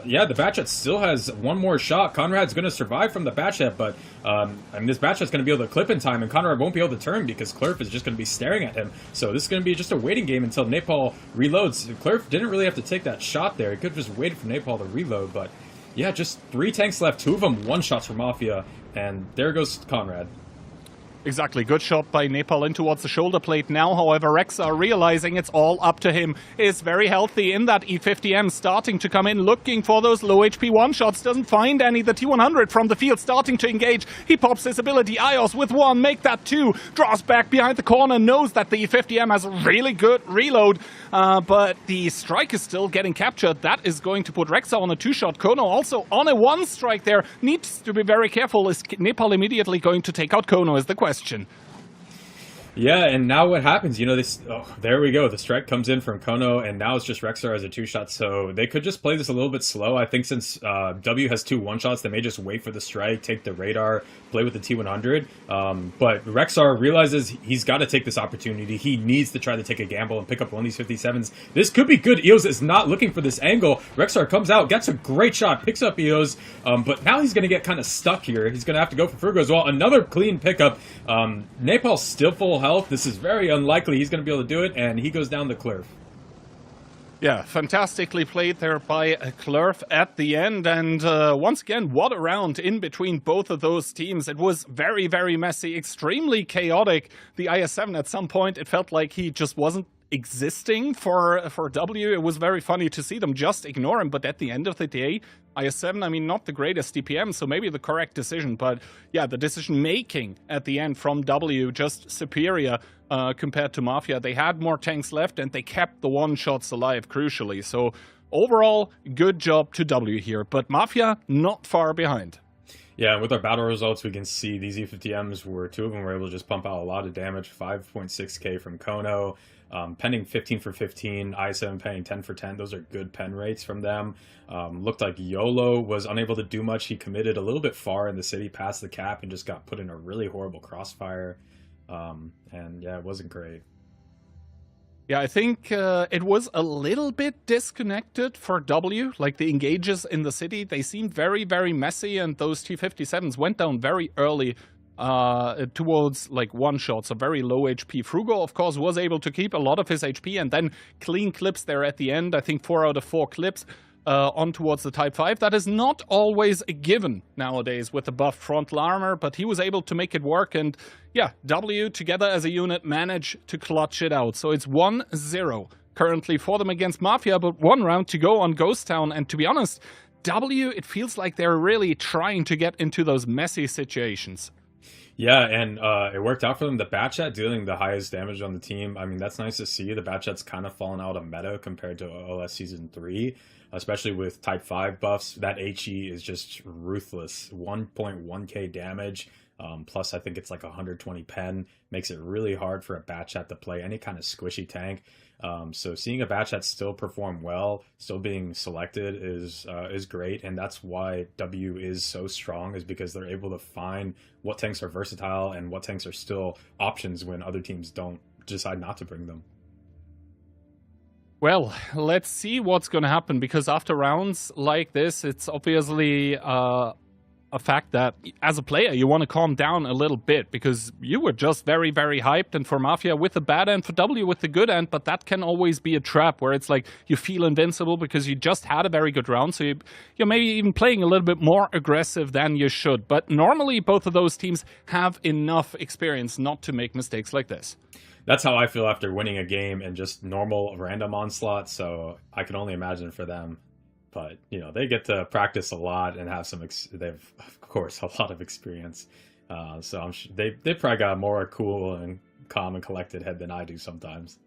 Yeah, the Batchat still has 1 more shot. Conrad's going to survive from the Batchat, but this Batchat's going to be able to clip in time, and Conrad won't be able to turn because Clerf is just going to be staring at him. So this is going to be just a waiting game until Napal reloads. Clerf didn't really have to take that shot there. He could have just waited for Napal to reload, but yeah, just 3 tanks left. 2 of them one-shots for Mafia, and there goes Conrad. Exactly, good shot by Napal in towards the shoulder plate. Now, however, Rexa, realizing it's all up to him, is very healthy in that E50M, starting to come in, looking for those low HP one-shots, doesn't find any. The T100 from the field starting to engage. He pops his ability, Ios with 1, make that 2, draws back behind the corner, knows that the E50M has a really good reload, but the strike is still getting captured. That is going to put Rexa on a 2-shot. Kono also on a 1 strike there. Needs to be very careful. Is Napal immediately going to take out Kono is the question. Yeah, and now what happens? You know, there we go. The strike comes in from Kono, and now it's just Rexar as a 2-shot. So they could just play this a little bit slow. I think since W has 2 1-shots, they may just wait for the strike, take the radar, play with the T100. But Rexar realizes he's got to take this opportunity. He needs to try to take a gamble and pick up 1 of these 57s. This could be good. EOS is not looking for this angle. Rexar comes out, gets a great shot, picks up EOS, but now he's going to get kind of stuck here. He's going to have to go for Frugo as well. Another clean pickup. Napal's still full health. This is very unlikely he's going to be able to do it, and he goes down the Clerf. Yeah, fantastically played there by Clerf at the end, and once again, what a round in between both of those teams. It was very, very messy, extremely chaotic. The IS-7 at some point, it felt like he just wasn't existing for W. It was very funny to see them just ignore him, but at the end of the day, IS-7, I mean, not the greatest DPM, so maybe the correct decision, but yeah, the decision-making at the end from W, just superior compared to Mafia. They had more tanks left, and they kept the one-shots alive, crucially, so overall, good job to W here, but Mafia not far behind. Yeah, with our battle results, we can see these E50Ms were 2 of them were able to just pump out a lot of damage. 5.6k from Kono, penning 15 for 15, I7 penning 10 for 10. Those are good pen rates from them. Looked like YOLO was unable to do much. He committed a little bit far in the city, past the cap, and just got put in a really horrible crossfire. And yeah, it wasn't great. Yeah, I think it was a little bit disconnected for W. Like the engages in the city, they seemed very, very messy, and those T-57s went down very early towards like one-shots, so very low HP. Frugo, of course, was able to keep a lot of his HP and then clean clips there at the end. I think 4 out of 4 clips on towards the Type 5. That is not always a given nowadays with the buffed frontal armor, but he was able to make it work, and yeah, W together as a unit managed to clutch it out. So it's 1-0 currently for them against Mafia, but 1 round to go on Ghost Town, and to be honest, W, it feels like they're really trying to get into those messy situations. Yeah, and it worked out for them. The Batchat dealing the highest damage on the team. I mean, that's nice to see. The Batchat's kind of fallen out of meta compared to OLS Season 3, especially with Type 5 buffs. That HE is just ruthless. 1.1k damage, plus I think it's like 120 pen. Makes it really hard for a Batchat to play any kind of squishy tank. So seeing a Batchat still perform well, still being selected is great, and that's why W is so strong, is because they're able to find what tanks are versatile and what tanks are still options when other teams don't decide not to bring them. Well, let's see what's going to happen, because after rounds like this, it's obviously a fact that as a player, you want to calm down a little bit because you were just very, very hyped, and for Mafia with the bad end, for W with the good end, but that can always be a trap where it's like you feel invincible because you just had a very good round, so you're maybe even playing a little bit more aggressive than you should. But normally, both of those teams have enough experience not to make mistakes like this. That's how I feel after winning a game in just normal random onslaught, so I can only imagine for them. But, you know, they get to practice a lot and have they've, of course, a lot of experience. So I'm sure they probably got a more cool and calm and collected head than I do sometimes.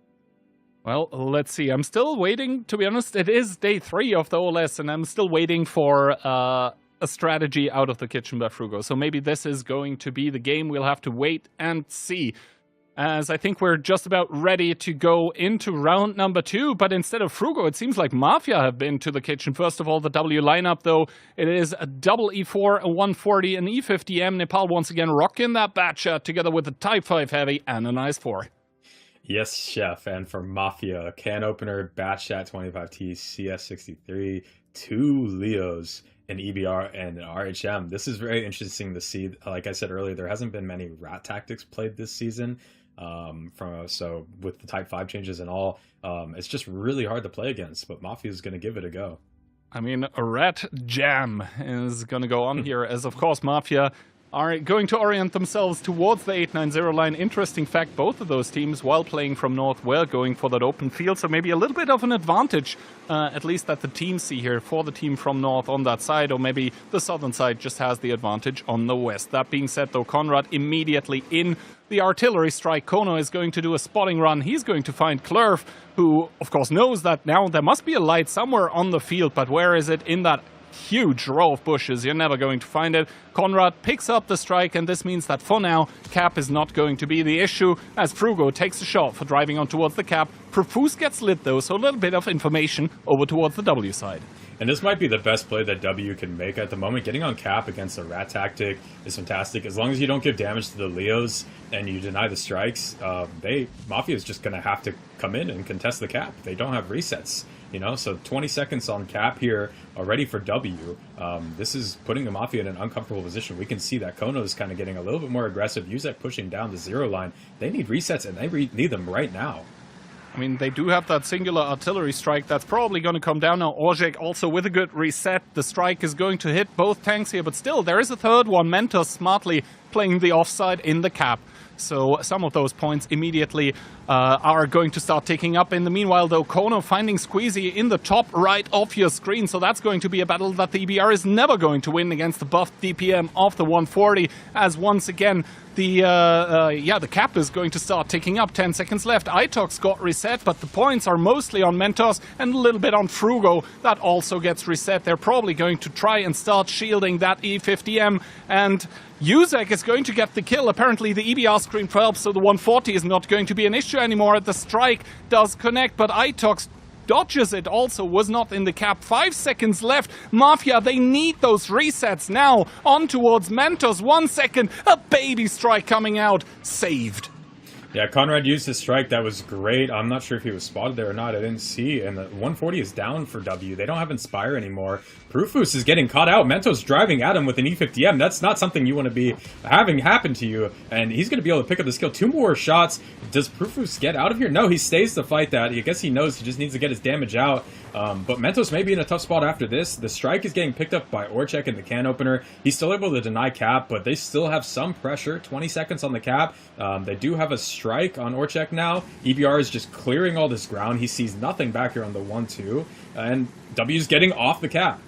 Well, let's see. I'm still waiting, to be honest. It is day 3 of the OLS, and I'm still waiting for a strategy out of the kitchen by Frugo. So maybe this is going to be the game. We'll have to wait and see. As I think we're just about ready to go into round number 2, but instead of Frugo, it seems like Mafia have been to the kitchen. First of all, the W lineup, though, it is a double E4, a 140, an E50M. Nepal once again rocking that bat shot together with a Type 5 Heavy and an Ice 4. Yes, Chef, and for Mafia, can opener, Batchat 25T, CS63, 2 Leos, an EBR, and an RHM. This is very interesting to see. Like I said earlier, there hasn't been many rat tactics played this season. So with the Type 5 changes and all, it's just really hard to play against, but Mafia is going to give it a go. I mean, a rat jam is going to go on here, as of course Mafia are going to orient themselves towards the 890 line. Interesting fact, both of those teams, while playing from north, were going for that open field, so maybe a little bit of an advantage, at least that the teams see here for the team from north on that side, or maybe the southern side just has the advantage on the west. That being said, though, Conrad immediately in the artillery strike. Kono is going to do a spotting run. He's going to find Klurf, who, of course, knows that now there must be a light somewhere on the field, but where is it? In that huge row of bushes, you're never going to find it. Conrad picks up the strike, and this means that for now, cap is not going to be the issue, as Frugo takes a shot for driving on towards the cap. Profuse gets lit though, so a little bit of information over towards the W side. And this might be the best play that W can make at the moment. Getting on cap against a rat tactic is fantastic. As long as you don't give damage to the Leos and you deny the strikes, Mafia is just going to have to come in and contest the cap. They don't have resets. You know, so 20 seconds on cap here already for W. This is putting the Mafia in an uncomfortable position. We can see that Kono is kind of getting a little bit more aggressive. Yuzek pushing down the 0 line. They need resets, and they need them right now. I mean, they do have that singular artillery strike that's probably going to come down now. Orzhek also with a good reset. The strike is going to hit both tanks here, but still, there is a third one. Mentos smartly playing the offside in the cap. So some of those points immediately are going to start ticking up. In the meanwhile, though, Kono finding Squeezy in the top right of your screen. So that's going to be a battle that the EBR is never going to win against the buffed DPM of the 140. As once again, the cap is going to start ticking up. 10 seconds left. Itox got reset, but the points are mostly on Mentos and a little bit on Frugo. That also gets reset. They're probably going to try and start shielding that E50M, and Yuzek is going to get the kill. Apparently the EBR screen helps, so the 140 is not going to be an issue anymore. The strike does connect, but Itox dodges it also, was not in the cap. 5 seconds left. Mafia, they need those resets now. On towards Mentos. 1 second. A baby strike coming out. Saved. Yeah, Conrad used his strike. That was great. I'm not sure if he was spotted there or not. I didn't see. And the 140 is down for W. They don't have Inspire anymore. Profus is getting caught out. Mentos driving at him with an E50M. That's not something you want to be having happen to you. And he's going to be able to pick up the skill. 2 more shots. Does Profus get out of here? No, he stays to fight that. I guess he knows he just needs to get his damage out. But Mentos may be in a tough spot after this. The strike is getting picked up by Orchek in the can opener. He's still able to deny cap, but they still have some pressure. 20 seconds on the cap. They do have a strike on Orchek now. EBR is just clearing all this ground. He sees nothing back here on the 1-2. And W's getting off the cap.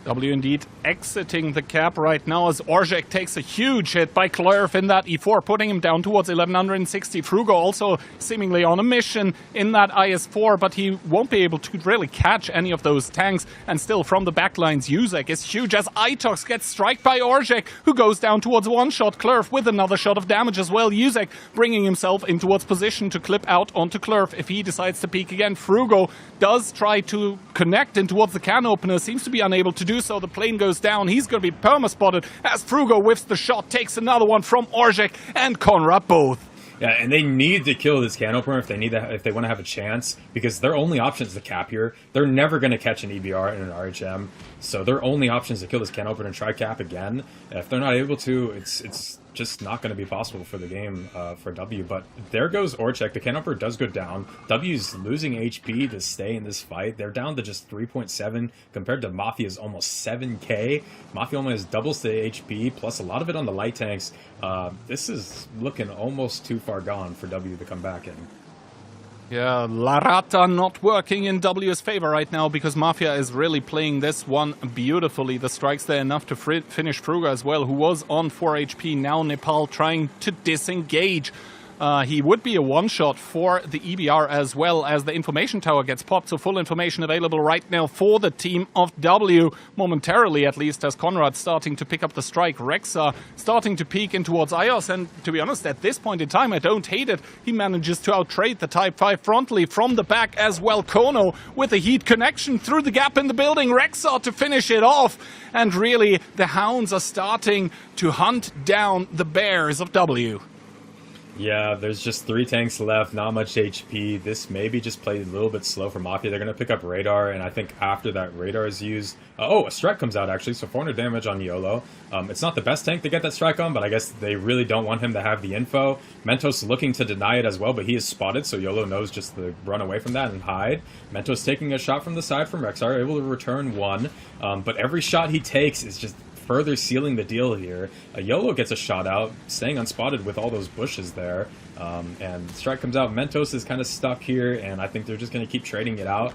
W indeed exiting the cap right now as Orzhek takes a huge hit by Klurf in that E4, putting him down towards 1160. Frugo also seemingly on a mission in that IS4, but he won't be able to really catch any of those tanks. And still from the backlines, Yuzek is huge as Itox gets striked by Orzhek, who goes down towards one shot. Klurf with another shot of damage as well. Yuzek bringing himself in towards position to clip out onto Klurf if he decides to peek again. Frugo does try to connect in towards the can opener, seems to be unable to do so. The plane goes down. He's going to be perma-spotted as Frugo whiffs the shot, takes another one from Orzhek and Conrad both. Yeah, and they need to kill this can opener if they want to have a chance, because their only option is the cap here. They're never going to catch an EBR and an RHM, so their only option is to kill this can opener and try cap again. If they're not able to, it's just not going to be possible for the game for W. But there goes Orchek. The can opener does go down. W's losing HP to stay in this fight. They're down to just 3.7 compared to Mafia's almost 7k. Mafia almost doubles the HP, plus a lot of it on the light tanks. This is looking almost too far gone for W to come back in. Yeah, La Rata not working in W's favor right now because Mafia is really playing this one beautifully. The strikes there enough to finish Fruga as well, who was on 4 HP. Now Nepal trying to disengage. He would be a one-shot for the EBR as well as the information tower gets popped. So full information available right now for the team of W, momentarily at least, as Conrad starting to pick up the strike. Rexa starting to peek in towards Ios, and to be honest, at this point in time, I don't hate it. He manages to outtrade the Type 5 frontally from the back as well. Kono with a heat connection through the gap in the building. Rexa to finish it off, and really the Hounds are starting to hunt down the Bears of W. Yeah, there's just 3 tanks left, not much HP. This maybe just played a little bit slow for Mafia. They're going to pick up Radar, and I think after that Radar is used... a strike comes out, actually, so 400 damage on YOLO. It's not the best tank to get that strike on, but I guess they really don't want him to have the info. Mentos looking to deny it as well, but he is spotted, so YOLO knows just to run away from that and hide. Mentos taking a shot from the side from Rexar, able to return 1, but every shot he takes is just further sealing the deal here. YOLO gets a shot out, staying unspotted with all those bushes there. And strike comes out. Mentos is kind of stuck here, and I think they're just going to keep trading it out.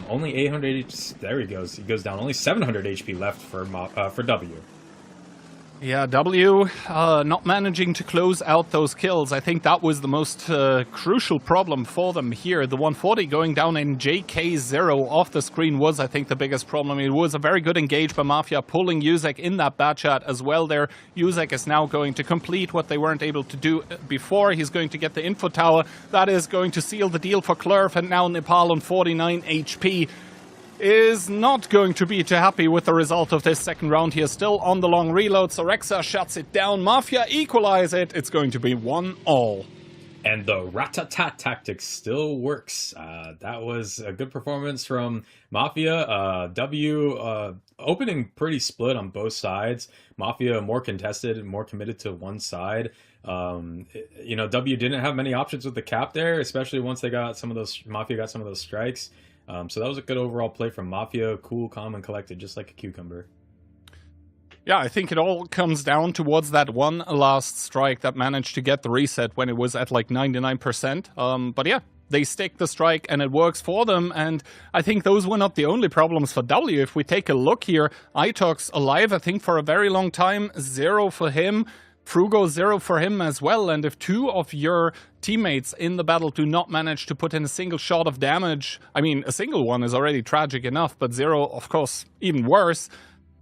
Only 800 HP. There he goes. He goes down. Only 700 HP left for W. Yeah, W not managing to close out those kills. I think that was the most crucial problem for them here. The 140 going down in JK0 off the screen was, I think, the biggest problem. It was a very good engage by Mafia, pulling Yuzek in that bad shot as well there. Yuzek is now going to complete what they weren't able to do before. He's going to get the info tower. That is going to seal the deal for Clerf, and now Nepal on 49 HP. Is not going to be too happy with the result of this second round here. Still on the long reload, so Rexa shuts it down. Mafia equalize it. It's going to be 1-all. And the rat-tat tactic still works. That was a good performance from Mafia. W opening pretty split on both sides. Mafia more contested and more committed to one side. W didn't have many options with the cap there, especially once they got some of those. Mafia got some of those strikes. So that was a good overall play from Mafia. Cool, calm, and collected, just like a cucumber. Yeah, I think it all comes down towards that one last strike that managed to get the reset when it was at like 99%. But yeah, they stick the strike and it works for them. And I think those were not the only problems for W. If we take a look here, Itox alive, I think, for a very long time. 0 for him. Frugo 0 for him as well, and if 2 of your teammates in the battle do not manage to put in a single shot of damage, I mean, a single one is already tragic enough, but 0, of course, even worse.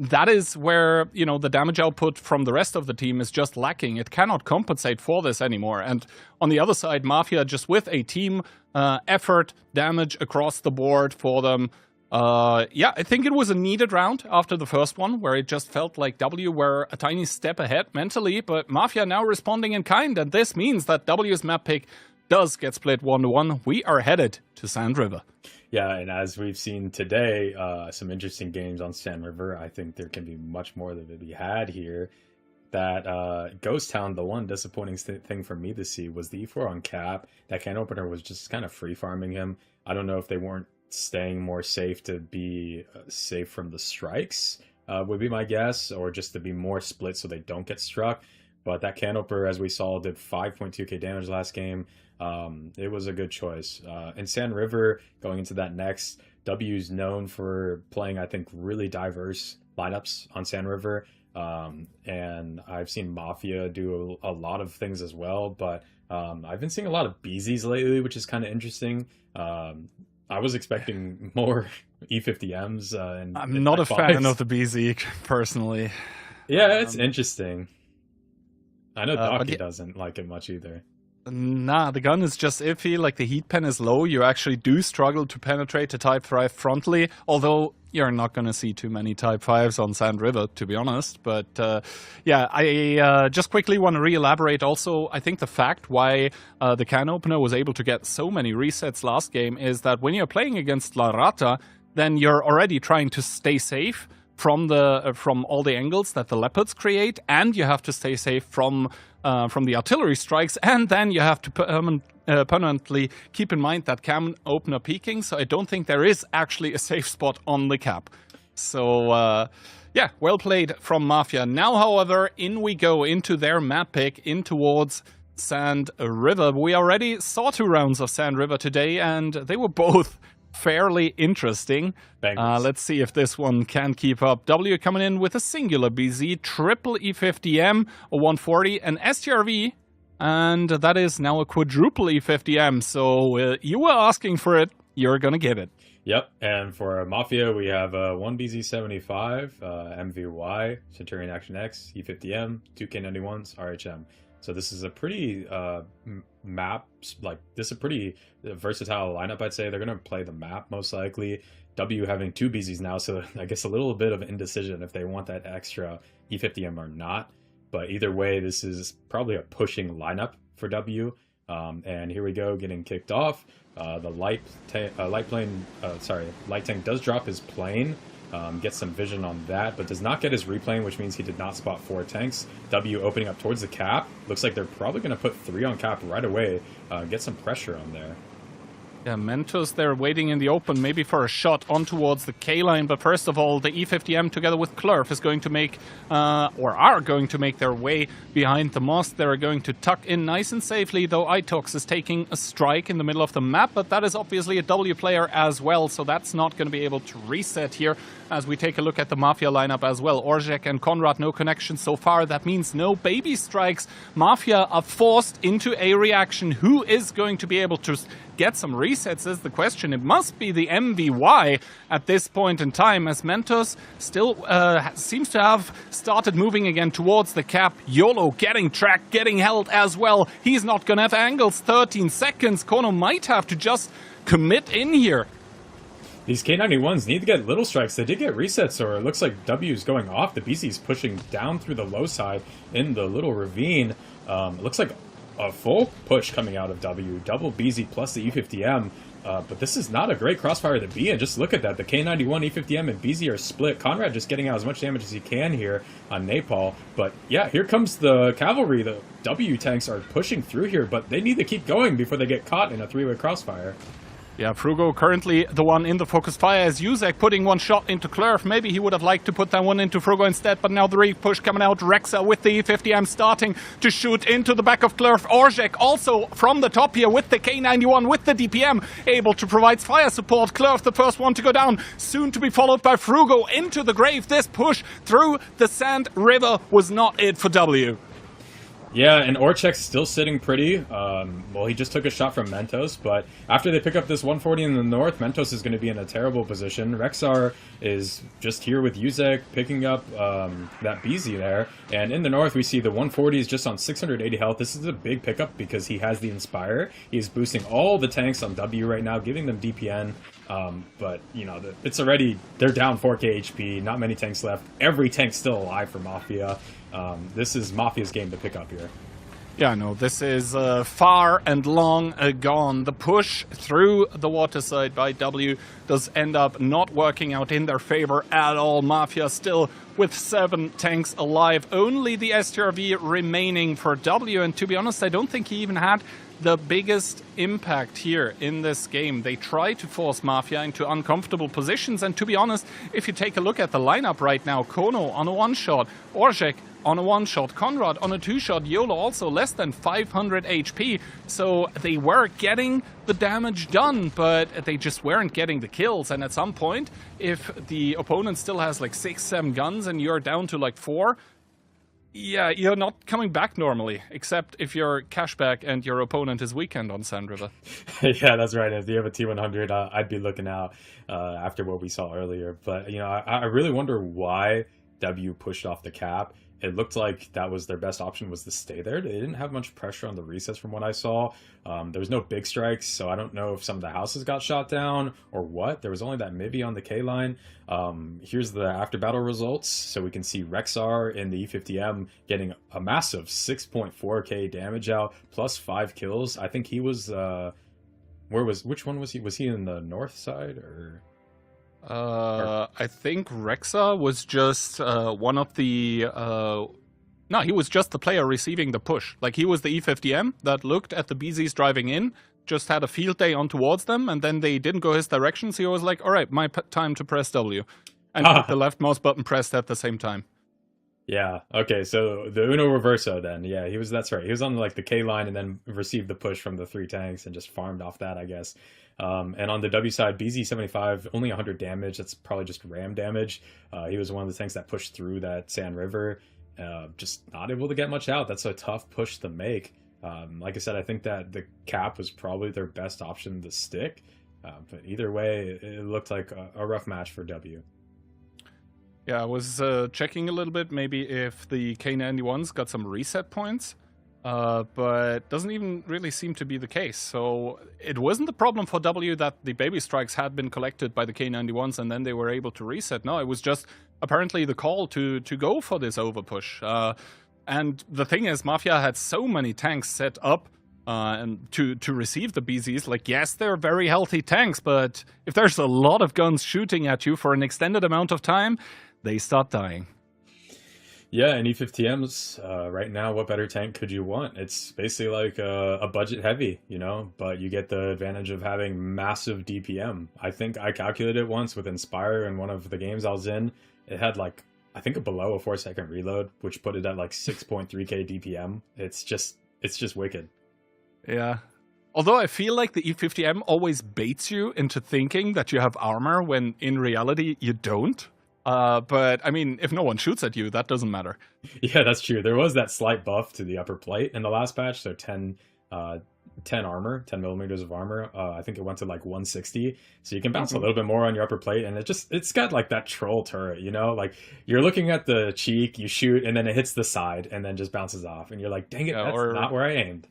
That is where, the damage output from the rest of the team is just lacking. It cannot compensate for this anymore. And on the other side, Mafia just with a team effort, damage across the board for them. Yeah, I think it was a needed round after the first one, where it just felt like W were a tiny step ahead mentally, but Mafia now responding in kind, and this means that W's map pick does get split 1-1. We are headed to Sand River. Yeah, and as we've seen today, some interesting games on Sand River. I think there can be much more that be had here. That Ghost Town, the one disappointing thing for me to see was the E4 on cap. That can opener was just kind of free farming him. I don't know if they weren't staying more safe to be safe from the strikes, would be my guess, or just to be more split so they don't get struck. But that Canoper, as we saw, did 5.2k damage last game. It was a good choice. In Sand River, going into that next, W's known for playing, I think, really diverse lineups on Sand River. And I've seen Mafia do a lot of things as well, but I've been seeing a lot of BZs lately, which is kind of interesting. I was expecting more E50Ms. I'm not a fan of the BZ, personally. Yeah, it's interesting. I know Docky doesn't like it much either. Nah, the gun is just iffy, like the heat pen is low. You actually do struggle to penetrate the Type 5 frontally, although you're not going to see too many Type 5s on Sand River, to be honest. But yeah, I just quickly want to re-elaborate also. I think the fact why the can opener was able to get so many resets last game is that when you're playing against La Rata, then you're already trying to stay safe from all the angles that the Leopards create, and you have to stay safe from the artillery strikes, and then you have to permanently keep in mind that can opener peeking. So I don't think there is actually a safe spot on the cap. So yeah, well played from Mafia. Now, however, in we go into their map pick in towards Sand River. We already saw 2 rounds of Sand River today, and they were both fairly interesting. Let's see if this one can keep up. W coming in with a singular BZ, triple E50M, a 140, an STRV, and that is now a quadruple E50M. So you were asking for it, you're going to get it. Yep, and for Mafia, we have 1 BZ75, MVY, Centurion Action X, E50M, 2 K91s, RHM. So this is a pretty this is a pretty versatile lineup, I'd say. They're going to play the map most likely. W having 2 BZs now, so I guess a little bit of indecision if they want that extra E50M or not. But either way, this is probably a pushing lineup for W. And here we go, getting kicked off. The light tank does drop his plane. Gets some vision on that, but does not get his replane, which means he did not spot 4 tanks. W opening up towards the cap. Looks like they're probably going to put 3 on cap right away. Get some pressure on there. Yeah, Mentos, they're waiting in the open, maybe for a shot on towards the K-line, but first of all, the E50M together with Klurf is going to make, or are going to make their way behind the mast. They're going to tuck in nice and safely, though Itox is taking a strike in the middle of the map, but that is obviously a W player as well, so that's not going to be able to reset here as we take a look at the Mafia lineup as well. Orzek and Konrad, no connection so far. That means no baby strikes. Mafia are forced into a reaction. Who is going to be able to get some resets is the question. It must be the MVY at this point in time, as Mentos still seems to have started moving again towards the cap. YOLO getting tracked, getting held as well. He's not going to have angles. 13 seconds. Kono might have to just commit in here. These K91s need to get little strikes. They did get resets, or it looks like W's going off. The BC's pushing down through the low side in the little ravine. It looks like a full push coming out of W. Double BZ plus the E50M. But this is not a great crossfire to be in. Just look at that. The K91, E50M, and BZ are split. Conrad just getting out as much damage as he can here on Nepal. But yeah, here comes the cavalry. The W tanks are pushing through here, but they need to keep going before they get caught in a 3-way crossfire. Yeah, Frugo currently the one in the focus fire as Yuzek putting one shot into Klurf. Maybe he would have liked to put that one into Frugo instead, but now the re-push coming out. Rexa with the E50M starting to shoot into the back of Klurf. Orzek also from the top here with the K91, with the DPM, able to provide fire support. Klurf the first one to go down, soon to be followed by Frugo into the grave. This push through the Sand River was not it for W. Yeah, and Orchek's still sitting pretty. Well, he just took a shot from Mentos, but after they pick up this 140 in the north, Mentos is going to be in a terrible position. Rexar is just here with Yuzek picking up that BZ there. And in the north, we see the 140 is just on 680 health. This is a big pickup because he has the Inspire. He's boosting all the tanks on W right now, giving them DPN. But, you know, it's already, they're down 4k HP, not many tanks left. Every tank's still alive for Mafia. This is Mafia's game to pick up here. Yeah, no, this is far and long gone. The push through the waterside by W does end up not working out in their favor at all. Mafia still with 7 tanks alive. Only the STRV remaining for W, and to be honest, I don't think he even had the biggest impact here in this game. They try to force Mafia into uncomfortable positions, and to be honest, if you take a look at the lineup right now, Kono on a 1-shot, Orzek on a 1-shot, Konrad on a 2-shot, YOLO also less than 500 HP, so they were getting the damage done, but they just weren't getting the kills. And at some point, if the opponent still has like 6-7 guns and you're down to like 4, yeah, you're not coming back normally, except if you're cashback and your opponent is weekend on Sand River. Yeah, that's right. If you have a T100, I'd be looking out after what we saw earlier. But, you know, I really wonder why W pushed off the cap. it looked like that was their best option, was to stay there. They didn't have much pressure on the resets from what I saw. There was no big strikes, so I don't know if some of the houses got shot down or what. There was only that Mivy on the K line. Here's the after battle results. So we can see Rexar in the E50M getting a massive 6.4k damage out, plus 5 kills. I think he was, which one was he? Was he in the north side or? I think Rexa was just one of the... No, he was just the player receiving the push. Like, he was the E50M that looked at the BZs driving in, just had a field day on towards them, and then they didn't go his direction, so he was like, all right, my time to press W. And the left mouse button pressed at the same time. Yeah, okay, so the Uno Reverso then. Yeah, that's right. He was on like the K line and then received the push from the 3 tanks and just farmed off that, I guess. And on the W side, BZ75, only 100 damage. That's probably just ram damage. He was one of the tanks that pushed through that Sand River. Just not able to get much out. That's a tough push to make. Like I said, I think that the cap was probably their best option to stick. But either way, it looked like a rough match for W. Yeah, I was checking a little bit, maybe if the K91s got some reset points. But doesn't even really seem to be the case. So it wasn't the problem for W that the baby strikes had been collected by the K91s and then they were able to reset. No, it was just apparently the call to go for this overpush. And the thing is, Mafia had so many tanks set up and to receive the BZs. Like, yes, they're very healthy tanks, but if there's a lot of guns shooting at you for an extended amount of time, they start dying. Yeah, and E50Ms, right now, what better tank could you want? It's basically like a budget heavy, you know, but you get the advantage of having massive DPM. I think I calculated it once with Inspire in one of the games I was in. It had like, I think below a 4-second reload, which put it at like 6.3k DPM. It's just wicked. Yeah. Although I feel like the E50M always baits you into thinking that you have armor when in reality you don't. But, I mean, if no one shoots at you, that doesn't matter. Yeah, that's true. There was that slight buff to the upper plate in the last patch, so 10 armor, 10 millimeters of armor. I think it went to like 160, so you can bounce a little bit more on your upper plate, and it's got like that troll turret, you know? Like, you're looking at the cheek, you shoot, and then it hits the side, and then just bounces off, and you're like, dang it, that's not where I aimed.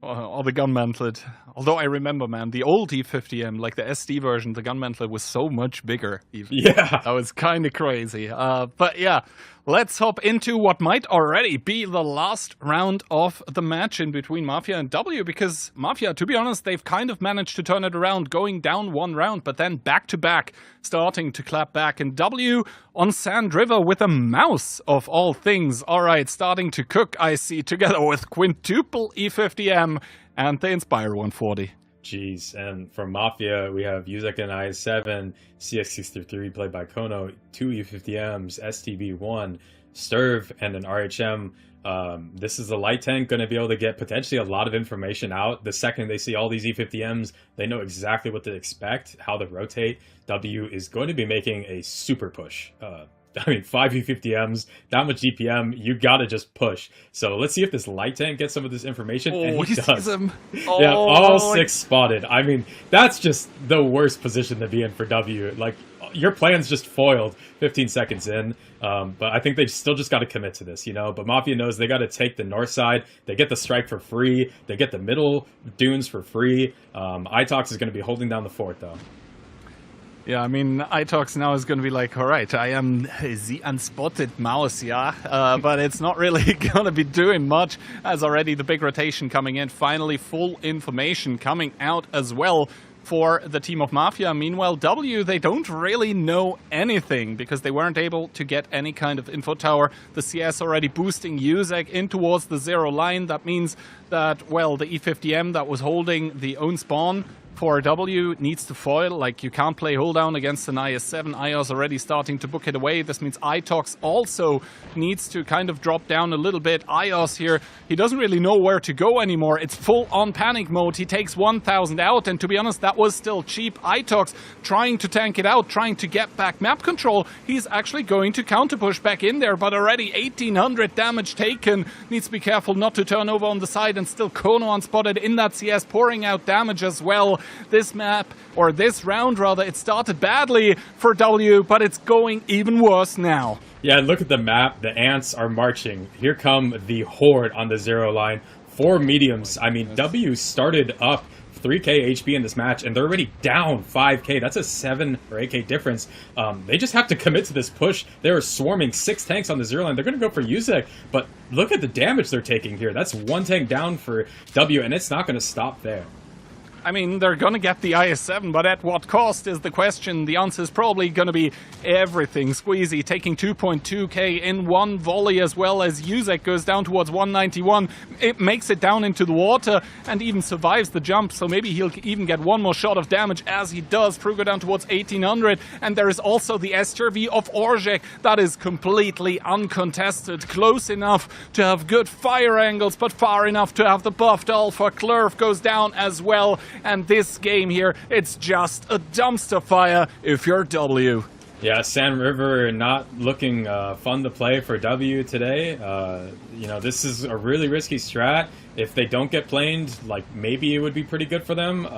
Or the gun mantlet. Although I remember, man, the old E50M, like the SD version, the gun mantlet was so much bigger. Even. Yeah. That was kind of crazy. But yeah, let's hop into what might already be the last round of the match in between Mafia and W, because Mafia, to be honest, they've kind of managed to turn it around, going down one round, but then back-to-back, starting to clap back. And W on Sand River with a mouse, of all things. All right, starting to cook, I see, together with quintuple E50M and the Inspire 140. Jeez, and from Mafia, we have Yuzek and IS-7, CX-633 played by Kono, 2 E50Ms, STB-1, Sturv, and an RHM. This is a light tank going to be able to get potentially a lot of information out. The second they see all these E50Ms, they know exactly what to expect, how to rotate. W is going to be making a super push. I mean, 5 E50Ms, that much DPM, you gotta just push. So let's see if this light tank gets some of this information. Oh, and he does. Him. Yeah, all 6 spotted. I mean, that's just the worst position to be in for W. Like, your plan's just foiled 15 seconds in. But I think they still just got to commit to this, you know? But Mafia knows they got to take the north side. They get the strike for free. They get the middle dunes for free. Itox is going to be holding down the fort, though. Yeah, I mean, Itox now is going to be like, all right, I am the unspotted mouse, yeah? But it's not really going to be doing much, as already the big rotation coming in. Finally, full information coming out as well for the team of Mafia. Meanwhile, W, they don't really know anything because they weren't able to get any kind of info tower. The CS already boosting Yuzek in towards the 0 line. That means that, well, the E50M that was holding the own spawn for W needs to foil. Like, you can't play hold down against an IS-7. IOS already starting to book it away. This means Itox also needs to kind of drop down a little bit. IOS here, he doesn't really know where to go anymore. It's full on panic mode. He takes 1,000 out, and to be honest, that was still cheap. Itox trying to tank it out, trying to get back map control. He's actually going to counter push back in there, but already 1,800 damage taken. Needs to be careful not to turn over on the side, and still Kono unspotted in that CS, pouring out damage as well. this map, or this round rather, it started badly for W, but it's going even worse now. Yeah, look at the map. The ants are marching. Here come the horde on the 0 line. 4 mediums. I mean, W started up 3k HP in this match, and they're already down 5k. That's a 7 or 8k difference. They just have to commit to this push. They're swarming 6 tanks on the 0 line. They're going to go for Yusek, but look at the damage they're taking here. That's 1 tank down for W, and it's not going to stop there. I mean, they're going to get the IS-7, but at what cost is the question. The answer is probably going to be everything. Squeezy taking 2.2k in one volley, as well as Yusek goes down towards 191. It makes it down into the water and even survives the jump, so maybe he'll even get one more shot of damage as he does. Prugo down towards 1800, and there is also the STRV of Orzhek that is completely uncontested. Close enough to have good fire angles, but far enough to have the buffed Alpha. Klurf goes down as well. And this game here, it's just a dumpster fire if you're W. Yeah, Sand River not looking fun to play for W today. You know, this is a really risky strat. If they don't get planed, like, maybe it would be pretty good for them.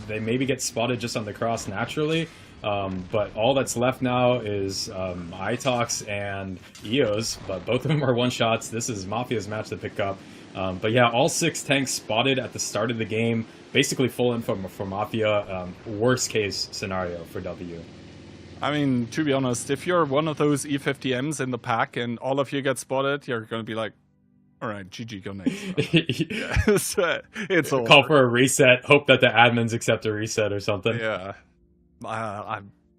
They maybe get spotted just on the cross naturally. But all that's left now is Itox and EOS, but both of them are one-shots. This is Mafia's match to pick up. But yeah, all 6 tanks spotted at the start of the game. Basically full info for Mafia. Worst case scenario for W. I mean, to be honest, if you're one of those E50Ms in the pack and all of you get spotted, you're going to be like, all right, GG, go next. It's over. Call for a reset. Hope that the admins accept a reset or something. Yeah.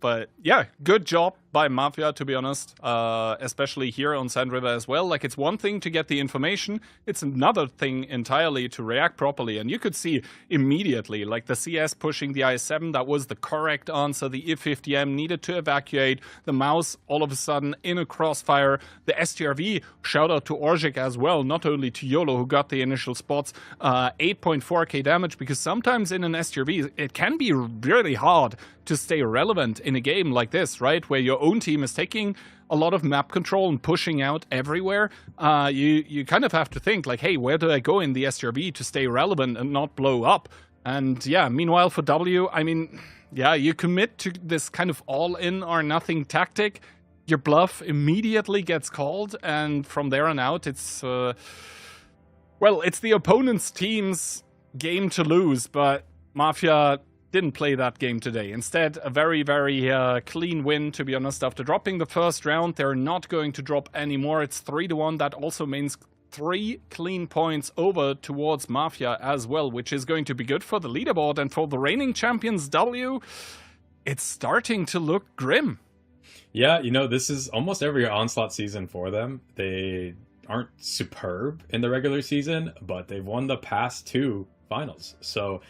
But yeah, good job by Mafia, to be honest, especially here on Sand River as well. Like, it's one thing to get the information, it's another thing entirely to react properly. And you could see immediately, like, the CS pushing the IS-7, that was the correct answer. The E50M needed to evacuate. The Mouse, all of a sudden, in a crossfire. The STRV, shout out to Orzhek as well, not only to YOLO, who got the initial spots. 8.4k damage, because sometimes in an STRV, it can be really hard to stay relevant in a game like this, right? Where your own team is taking a lot of map control and pushing out everywhere. You kind of have to think, like, hey, where do I go in the SRB to stay relevant and not blow up? And yeah, meanwhile for W, I mean, yeah, you commit to this kind of all-in or nothing tactic, your bluff immediately gets called, and from there on out, it's, well, it's the opponent's team's game to lose, but Mafia didn't play that game today. Instead, a very, very clean win, to be honest. After dropping the first round, they're not going to drop anymore. It's 3-1. That also means 3 clean points over towards Mafia as well, which is going to be good for the leaderboard. And for the reigning champions W, it's starting to look grim. Yeah, you know, this is almost every Onslaught season for them. They aren't superb in the regular season, but they've won the past 2 finals. So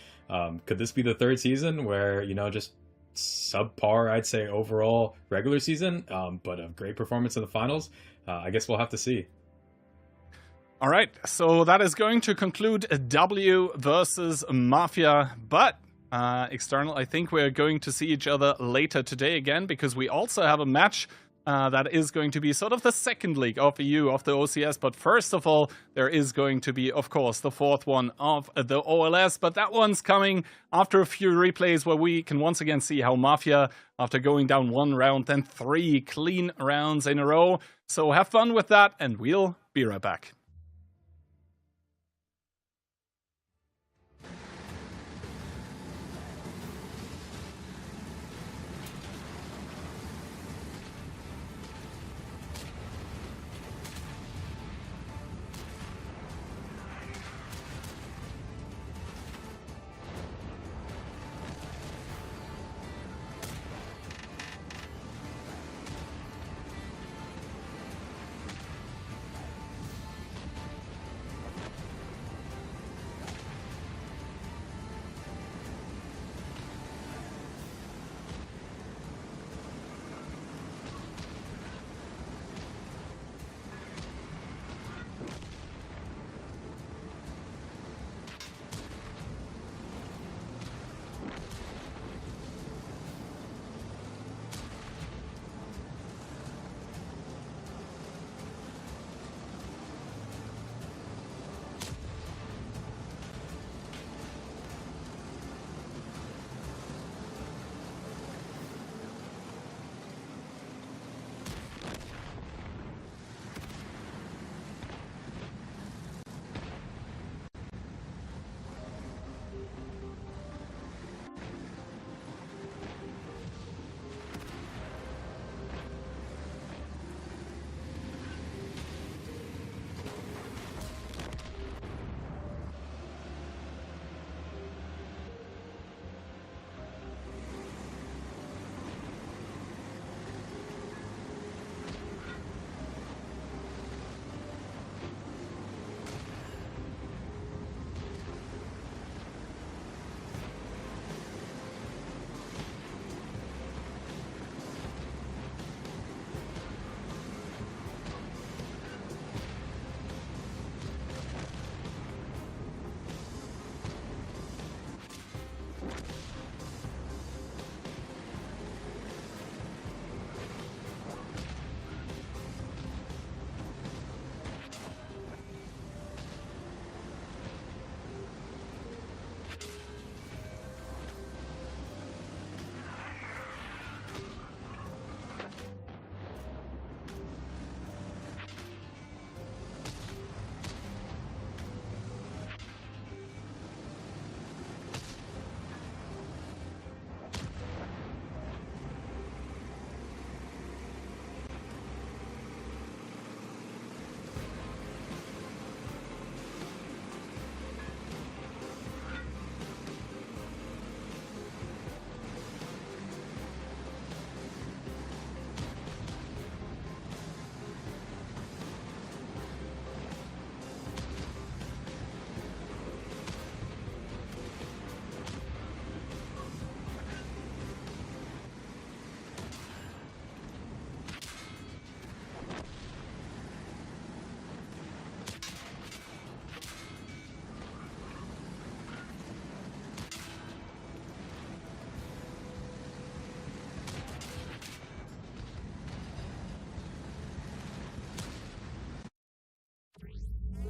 could this be the 3rd season where, you know, just subpar, I'd say, overall regular season, but a great performance in the finals? I guess we'll have to see. All right, so that is going to conclude W versus Mafia, but External, I think we're going to see each other later today again, because we also have a match that is going to be sort of the second league of EU of the OCS. But first of all, there is going to be, of course, the 4th one of the OLS. But that one's coming after a few replays where we can once again see how Mafia, after going down 1 round, then 3 clean rounds in a row. So have fun with that, and we'll be right back.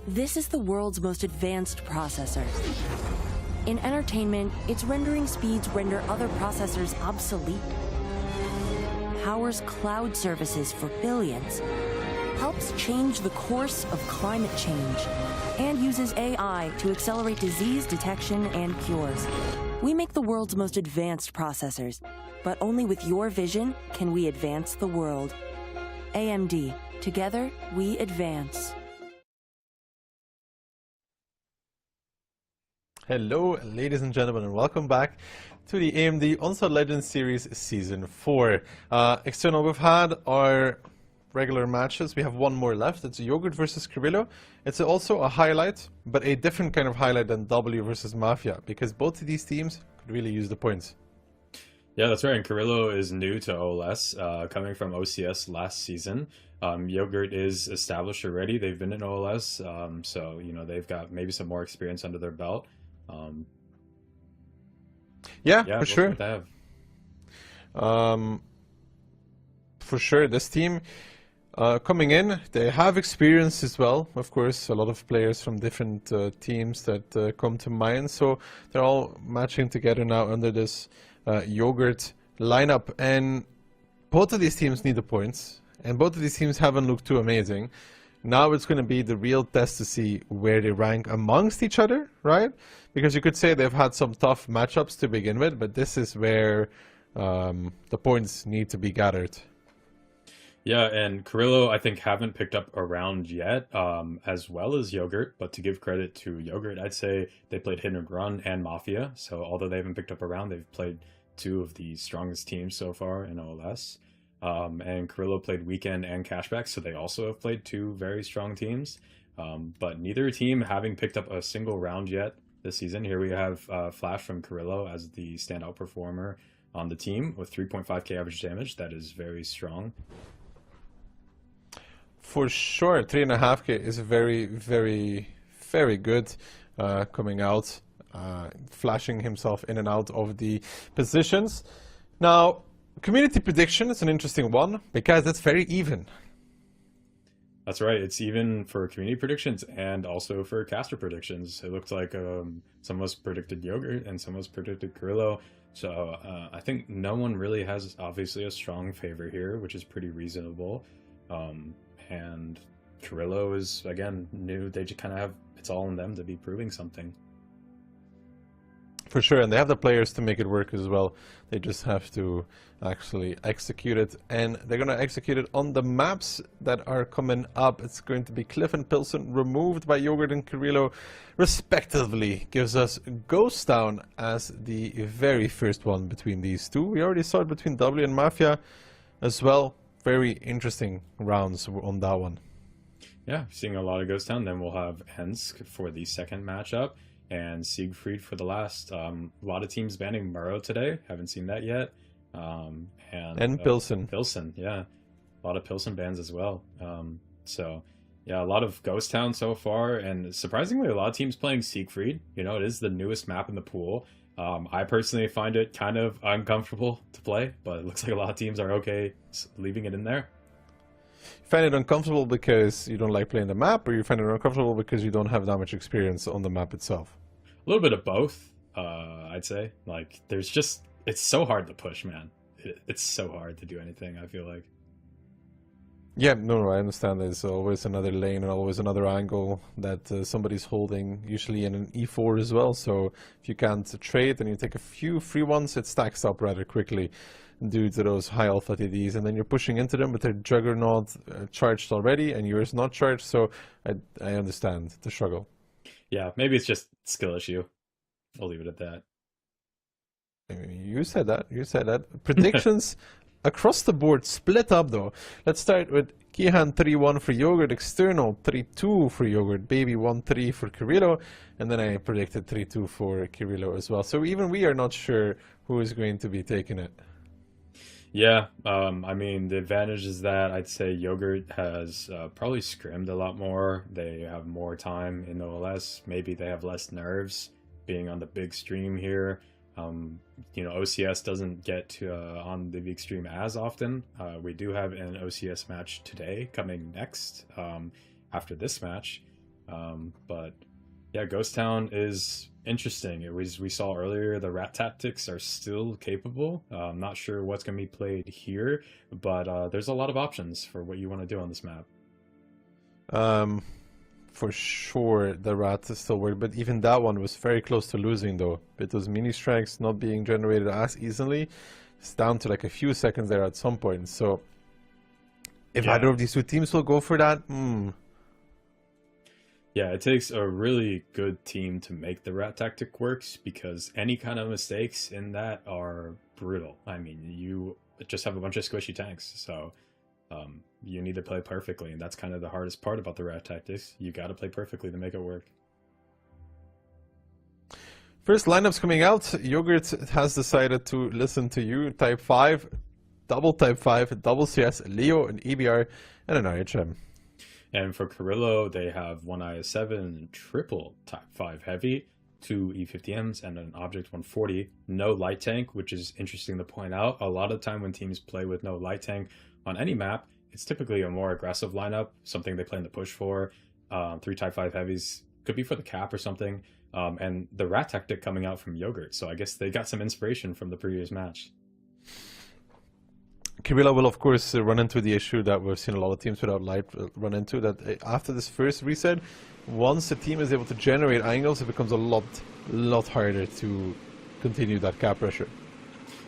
This is the world's most advanced processor. In entertainment, its rendering speeds render other processors obsolete. Powers cloud services for billions. Helps change the course of climate change. And uses AI to accelerate disease detection and cures. We make the world's most advanced processors, but only with your vision can we advance the world. AMD. Together, we advance. Hello, ladies and gentlemen, and welcome back to the AMD Onslaught Legends Series Season 4. External, we've had our regular matches. We have one more left. It's Yogurt versus Carrillo. It's also a highlight, but a different kind of highlight than W versus Mafia, because both of these teams could really use the points. Yeah, that's right. And Carrillo is new to OLS, coming from OCS last season. Yogurt is established already. They've been in OLS, so you know they've got maybe some more experience under their belt. Yeah, for sure. For sure, this team coming in, they have experience as well. Of course, a lot of players from different teams that come to mind. So they're all matching together now under this Yogurt lineup. And both of these teams need the points. And both of these teams haven't looked too amazing. Now it's going to be the real test to see where they rank amongst each other, right? Because you could say they've had some tough matchups to begin with, but this is where the points need to be gathered. Yeah, and Carrillo, I think, haven't picked up a round yet, as well as Yogurt. But to give credit to Yogurt, I'd say they played Hit and Run and Mafia. So although they haven't picked up a round, they've played two of the strongest teams so far in OLS. And Carrillo played Weekend and Cashback, so they also have played two very strong teams. But neither team having picked up a single round yet this season. Here we have Flash from Carrillo as the standout performer on the team with 3.5k average damage. That is very strong. For sure, 3.5k is very, very, very good coming out, flashing himself in and out of the positions. Now, community prediction is an interesting one because it's very even. That's right. It's even for community predictions and also for caster predictions. It looked like some of us predicted Yogurt and some of us predicted Carrillo. So I think no one really has obviously a strong favor here, which is pretty reasonable. And Carrillo is, again, new. They just kind of have, it's all in them to be proving something. For sure, and they have the players to make it work as well. They just have to actually execute it, and they're going to execute it on the maps that are coming up. It's going to be Cliff and Pilsen, removed by Yogurt and Carrillo, respectively. Gives us Ghost Town as the very first one between these two. We already saw it between W and Mafia as well. Very interesting rounds on that one. Yeah, seeing a lot of Ghost Town. Then we'll have Ensk for the second matchup and Siegfried for the last. A lot of teams banning Murrow today. Haven't seen that yet. And Pilsen. Pilsen, yeah. A lot of Pilsen bans as well. So, yeah, a lot of Ghost Town so far. And surprisingly, a lot of teams playing Siegfried. You know, it is the newest map in the pool. I personally find it kind of uncomfortable to play, but it looks like a lot of teams are okay leaving it in there. You find it uncomfortable because you don't like playing the map, or you find it uncomfortable because you don't have that much experience on the map itself? A little bit of both, I'd say. Like, there's just, it's so hard to push, man. It's so hard to do anything, I feel like. Yeah, no, I understand. There's always another lane and always another angle that somebody's holding, usually in an E4 as well. So if you can't trade and you take a few free ones, it stacks up rather quickly due to those high alpha TDs. And then you're pushing into them with their Juggernaut charged already and yours not charged. So I understand the struggle. Yeah, maybe it's just skill issue. I'll leave it at that. You said that. You said that. Predictions across the board split up though. Let's start with Kihan 3-1 for Yogurt, External 3-2 for Yogurt, Baby 1-3 for Carrillo, and then I predicted 3-2 for Carrillo as well. So even we are not sure who is going to be taking it. Yeah, I mean, the advantage is that I'd say Yogurt has probably scrimmed a lot more. They have more time in OLS. Maybe they have less nerves being on the big stream here. You know, OCS doesn't get to on the big stream as often. We do have an OCS match today coming next after this match. But yeah, Ghost Town is interesting. We saw earlier the rat tactics are still capable. I'm not sure what's going to be played here, but there's a lot of options for what you want to do on this map. For sure, the rat is still working, but even that one was very close to losing, though. With those mini strikes not being generated as easily, it's down to like a few seconds there at some point. So, if either of these two teams will go for that, Yeah, it takes a really good team to make the rat tactic works, because any kind of mistakes in that are brutal. I mean, you just have a bunch of squishy tanks, so you need to play perfectly, and that's kind of the hardest part about the rat tactics. You got to play perfectly to make it work. First lineups coming out. Yogurt has decided to listen to you. Type 5, double Type 5, double CS, Leo, an EBR, and an IHM. And for Carrillo, they have one IS-7, triple Type 5 heavy, 2 E50Ms, and an Object 140. No light tank, which is interesting to point out. A lot of the time when teams play with no light tank on any map, it's typically a more aggressive lineup, something they plan to push for. 3 Type 5 heavies, could be for the cap or something. And the rat tactic coming out from Yogurt, so I guess they got some inspiration from the previous match. Kirilla will, of course, run into the issue that we've seen a lot of teams without light run into, that after this first reset, once a team is able to generate angles, it becomes a lot harder to continue that cap pressure.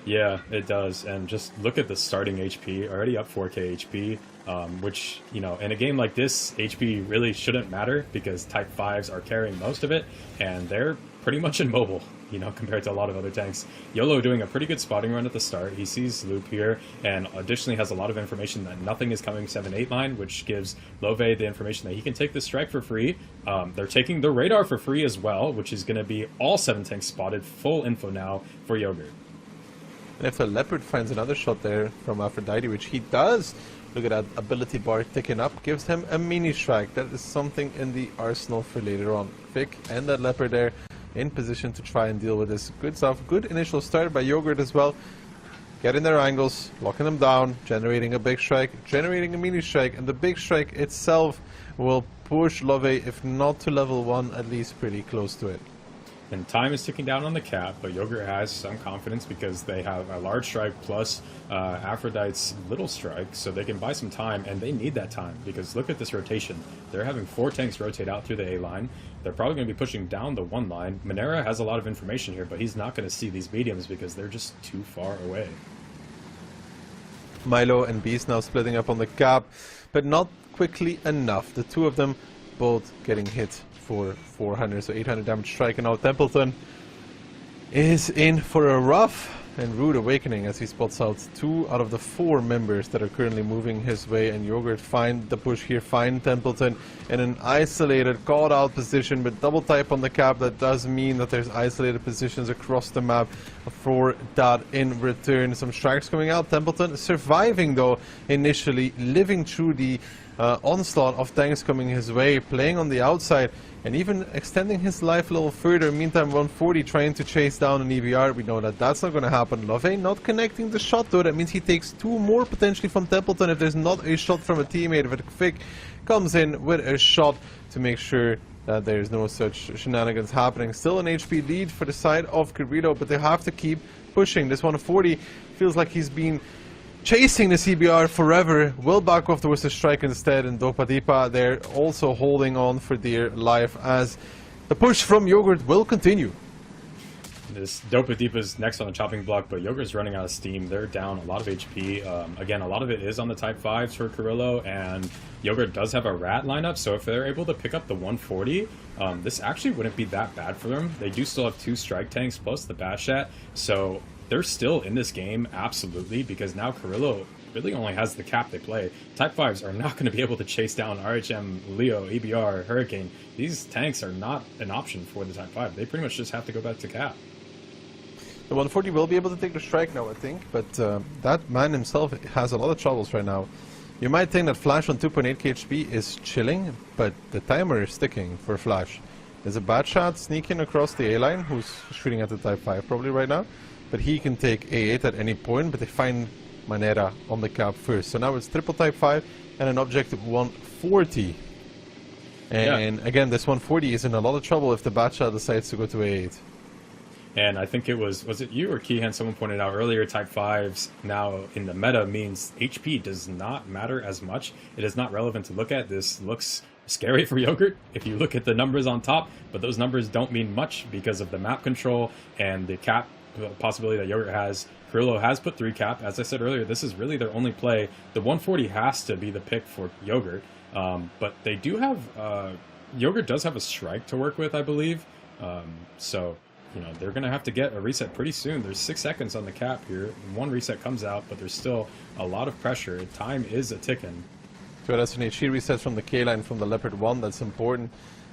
Yeah, it does. And just look at the starting HP, already up 4k HP, which, you know, in a game like this, HP really shouldn't matter because Type 5s are carrying most of it, and they're pretty much immobile, you know, compared to a lot of other tanks. YOLO doing a pretty good spotting run at the start. He sees Loop here, and additionally has a lot of information that nothing is coming 7-8 line, which gives Love the information that he can take the strike for free. They're taking the radar for free as well, which is going to be all 7 tanks spotted. Full info now for Yogurt. And if the Leopard finds another shot there from Aphrodite, which he does, look at that ability bar ticking up, gives him a mini strike. That is something in the arsenal for later on. Vic and that Leopard there in position to try and deal with this. Good stuff. Good initial start by Yogurt as well. Getting their angles, locking them down, generating a big strike, generating a mini strike, and the big strike itself will push Love, if not to level 1, at least pretty close to it. And time is ticking down on the cap, but Yogurt has some confidence because they have a large strike plus Aphrodite's little strike, so they can buy some time, and they need that time because look at this rotation. They're having 4 tanks rotate out through the A line. They're probably going to be pushing down the 1 line. Monera has a lot of information here, but he's not going to see these mediums because they're just too far away. Milo and Beast now splitting up on the cap, but not quickly enough. The two of them both getting hit for 400, so 800 damage strike, and now Templeton is in for a rough and rude awakening as he spots out 2 out of the 4 members that are currently moving his way, and Yogurt find the push here, find Templeton in an isolated, called out position with double type on the cap. That does mean that there's isolated positions across the map for that in return. Some strikes coming out, Templeton surviving though initially, living through the onslaught of tanks coming his way, playing on the outside, and even extending his life a little further. Meantime, 140 trying to chase down an EBR. We know that that's not going to happen. Love not connecting the shot though. That means he takes 2 more potentially from Templeton if there's not a shot from a teammate. If Vic comes in with a shot to make sure that there's no such shenanigans happening. Still an HP lead for the side of Carrillo, but they have to keep pushing. This 140 feels like he's been chasing the CBR forever. Will back off towards the strike instead, and Dopadipa they're also holding on for dear life as the push from Yogurt will continue. This Dopadipa's next on the chopping block, but Yogurt's running out of steam. They're down a lot of HP. Again, a lot of it is on the Type 5s for Carrillo, and Yogurt does have a rat lineup, so if they're able to pick up the 140, this actually wouldn't be that bad for them. They do still have 2 strike tanks plus the Bashat, so they're still in this game, absolutely, because now Carrillo really only has the cap they play. Type 5s are not going to be able to chase down RHM, Leo, EBR, Hurricane. These tanks are not an option for the Type 5. They pretty much just have to go back to cap. The 140 will be able to take the strike now, I think, but that man himself has a lot of troubles right now. You might think that Flash on 2.8 HP is chilling, but the timer is sticking for Flash. There's a bad shot sneaking across the A-line, who's shooting at the Type 5 probably right now. But he can take A8 at any point, but they find Monera on the cap first. So now it's triple Type 5 and an Object 140. And again, this 140 is in a lot of trouble if the Batcha decides to go to A8. And I think it was it you or Keehan, someone pointed out earlier, Type 5s now in the meta means HP does not matter as much. It is not relevant to look at. This looks scary for Yogurt if you look at the numbers on top, but those numbers don't mean much because of the map control and the cap possibility that Yogurt has. Carrillo has put 3 cap. As I said earlier, this is really their only play. The 140 has to be the pick for Yogurt, but they do have... Yogurt does have a strike to work with, I believe, so... You know, they're going to have to get a reset pretty soon. There's 6 seconds on the cap here. 1 reset comes out, but there's still a lot of pressure. Time is a ticking. So that's an HE reset from the K-line from the Leopard 1. That's important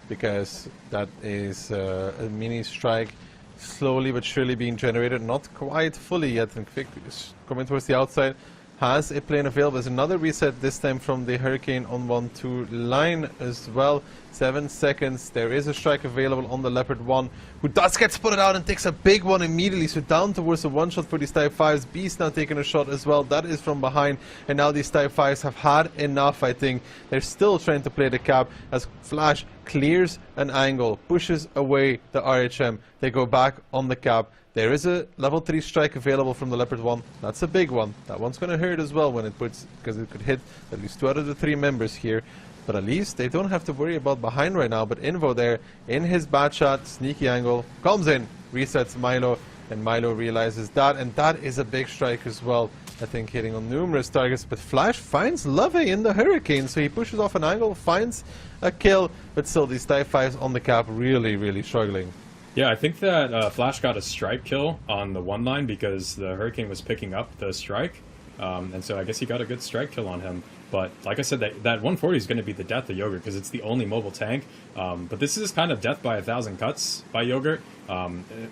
because that is a mini strike slowly but surely being generated. Not quite fully yet. And Quick is coming towards the outside. Has a plane available. There's another reset, this time from the Hurricane on 1-2 line as well. 7 seconds. There is a strike available on the Leopard 1, who does get spotted out and takes a big one immediately. So down towards the 1-shot for these Type 5s. Beast now taking a shot as well. That is from behind. And now these Type 5s have had enough, I think. They're still trying to play the cap as Flash clears an angle, pushes away the RHM. They go back on the cap. There is a level 3 strike available from the Leopard 1. That's a big one. That one's going to hurt as well when it puts, because it could hit at least 2 out of the 3 members here. But at least they don't have to worry about behind right now. But Invo there, in his bad shot, sneaky angle, comes in, resets Milo, and Milo realizes that. And that is a big strike as well, I think, hitting on numerous targets. But Flash finds Lovey in the Hurricane, so he pushes off an angle, finds a kill. But still, these Type 5s on the cap really, really struggling. Yeah, I think that Flash got a strike kill on the 1 line because the Hurricane was picking up the strike. And so I guess he got a good strike kill on him. But like I said, that 140 is going to be the death of Yogurt because it's the only mobile tank. But this is kind of death by 1,000 cuts by Yogurt.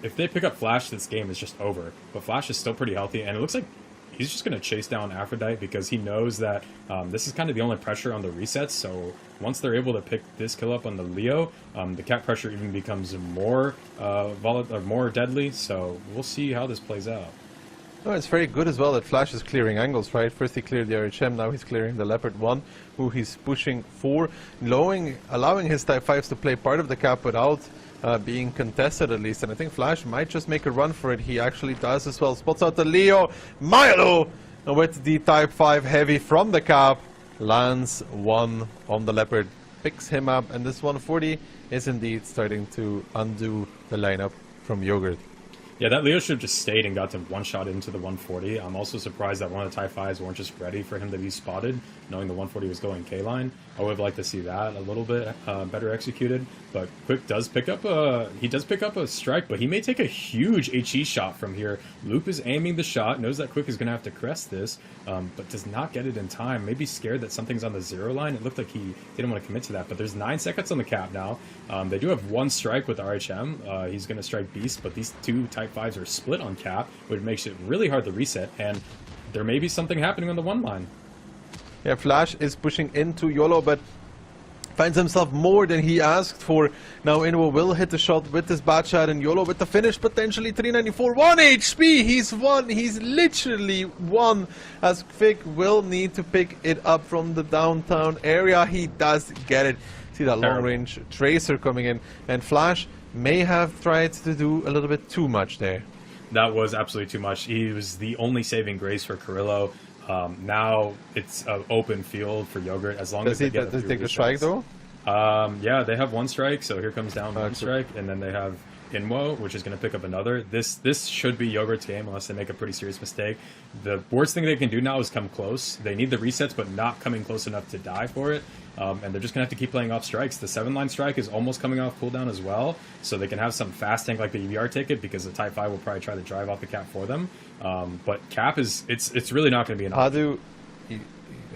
If they pick up Flash, this game is just over. But Flash is still pretty healthy, and it looks like he's just going to chase down Aphrodite because he knows that this is kind of the only pressure on the resets. So once they're able to pick this kill up on the Leo, the cap pressure even becomes more more deadly. So we'll see how this plays out. No, it's very good as well that Flash is clearing angles, right? First he cleared the RHM, now he's clearing the Leopard 1, who he's pushing for, allowing his Type 5s to play part of the cap without being contested at least. And I think Flash might just make a run for it. He actually does as well. Spots out the Leo. Milo with the Type 5 heavy from the cap. Lands 1 on the Leopard. Picks him up. And this 140 is indeed starting to undo the lineup from Yogurt. Yeah, that Leo should have just stayed and got to 1-shot into the 140. I'm also surprised that one of the Type 5s weren't just ready for him to be spotted, knowing the 140 was going K-line. I would have liked to see that a little bit better executed. But Quick does pick up a strike, but he may take a huge HE shot from here. Loop is aiming the shot, knows that Quick is going to have to crest this, but does not get it in time. Maybe scared that something's on the 0 line. It looked like he didn't want to commit to that, but there's 9 seconds on the cap now. They do have 1 strike with RHM. He's going to strike Beast, but these 2 Type 5s are split on cap, which makes it really hard to reset, and there may be something happening on the 1 line. Yeah, Flash is pushing into YOLO, but finds himself more than he asked for. Now Inwo will hit the shot with this bad shot, and YOLO with the finish, potentially 394. 1 HP! He's won! He's literally won, as Vic will need to pick it up from the downtown area. He does get it. See that long-range tracer coming in, and Flash may have tried to do a little bit too much there. That was absolutely too much. He was the only saving grace for Carrillo. Now it's an open field for Yogurt as long as they get does he take the strike though? Yeah, they have 1 strike, so here comes down 1 strike, and then they have Inwo, which is going to pick up another. This should be Yogurt's game unless they make a pretty serious mistake. The worst thing they can do now is come close. They need the resets, but not coming close enough to die for it. And they're just going to have to keep playing off strikes. The 7-line strike is almost coming off cooldown as well, so they can have some fast tank like the EVR ticket, because the Type 5 will probably try to drive off the cap for them. But cap is, it's really not going to be an option.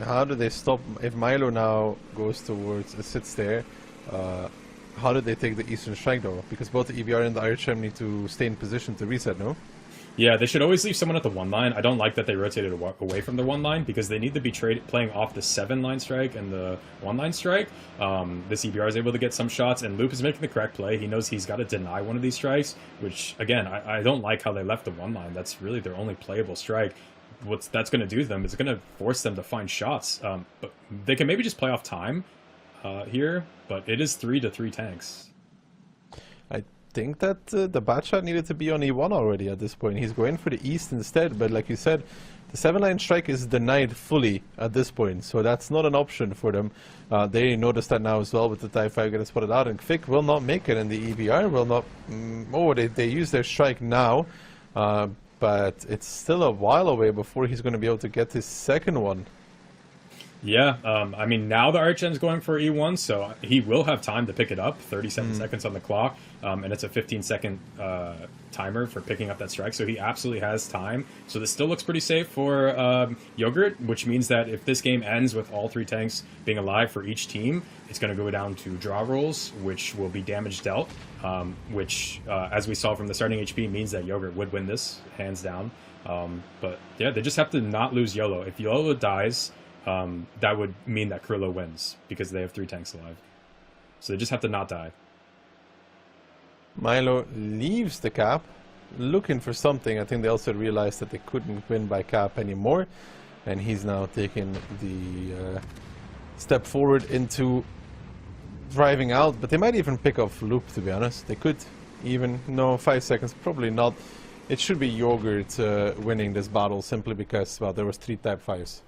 How do they stop, if Milo now goes towards, sits there, how do they take the Eastern Strike though? Because both the EVR and the RHM need to stay in position to reset, no? Yeah, they should always leave someone at the 1 line. I don't like that they rotated away from their 1 line because they need to be playing off the 7-line strike and the 1-line strike. This EBR is able to get some shots, and Loop is making the correct play. He knows he's got to deny one of these strikes, which, again, I don't like how they left the 1 line. That's really their only playable strike. What that's going to do to them is going to force them to find shots. But they can maybe just play off time. here, but it is 3 to 3 tanks. I think that the Batshot needed to be on E1 already at this point. He's going for the East instead, but like you said, the 7-line strike is denied fully at this point, so that's not an option for them. They noticed that now as well with the TIE 5 getting spotted out, and Kvik will not make it, and the EBR will not... they use their strike now, but it's still a while away before he's going to be able to get his second one. Yeah, I mean, now the Archen's going for E1, so he will have time to pick it up. 37 seconds on the clock, and it's a 15-second timer for picking up that strike, so he absolutely has time. So this still looks pretty safe for Yogurt, which means that if this game ends with all 3 tanks being alive for each team, it's going to go down to draw rolls, which will be damage dealt, which, as we saw from the starting HP, means that Yogurt would win this, hands down. But yeah, they just have to not lose YOLO. If YOLO dies... that would mean that Krillo wins, because they have 3 tanks alive. So they just have to not die. Milo leaves the cap, looking for something. I think they also realized that they couldn't win by cap anymore. And he's now taking the step forward into driving out. But they might even pick off Loop, to be honest. They could even... No, 5 seconds, probably not. It should be Yogurt winning this battle, simply because, well, there was 3 Type 5s.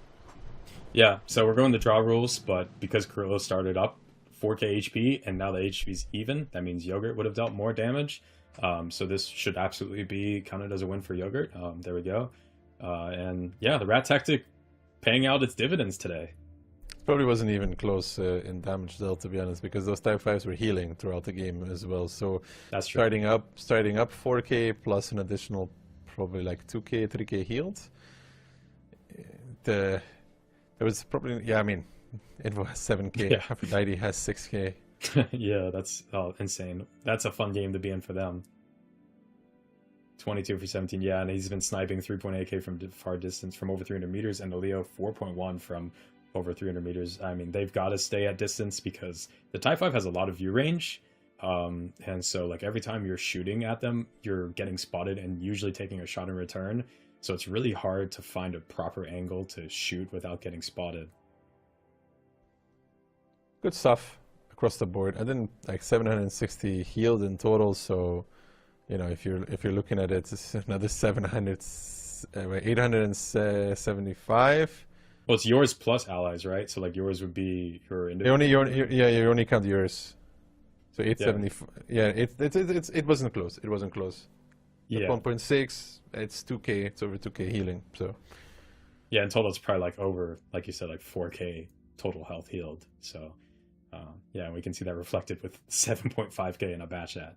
Yeah, so we're going to draw rules, but because Krillo started up 4k HP, and now the HP's even, that means Yogurt would have dealt more damage. So this should absolutely be counted as a win for Yogurt. There we go. And yeah, the Rat Tactic paying out its dividends today. Probably wasn't even close in damage dealt, to be honest, because those Type 5s were healing throughout the game as well. So that's true. Starting up 4k plus an additional probably like 2k, 3k healed. It was probably, yeah, I mean, it was 7k. Yeah. Aphrodite has 6k. Yeah, that's insane. That's a fun game to be in for them. 22 for 17, yeah, and he's been sniping 3.8k from far distance from over 300 meters, and the Leo 4.1 from over 300 meters. I mean, they've got to stay at distance because the TIE 5 has a lot of view range, and so like every time you're shooting at them, you're getting spotted and usually taking a shot in return. So it's really hard to find a proper angle to shoot without getting spotted. Good stuff across the board. I didn't like 760 healed in total, so you know if you're looking at it, it's another 875. Well, it's yours plus allies, right? So like yours would be your individual. You only count yours. So 875. Yeah, it wasn't close. It wasn't close. Yeah. 1.6. It's 2k. It's over 2k healing. So yeah, in total it's probably like over, like you said, like 4k total health healed. So yeah, we can see that reflected with 7.5k in a batch ad.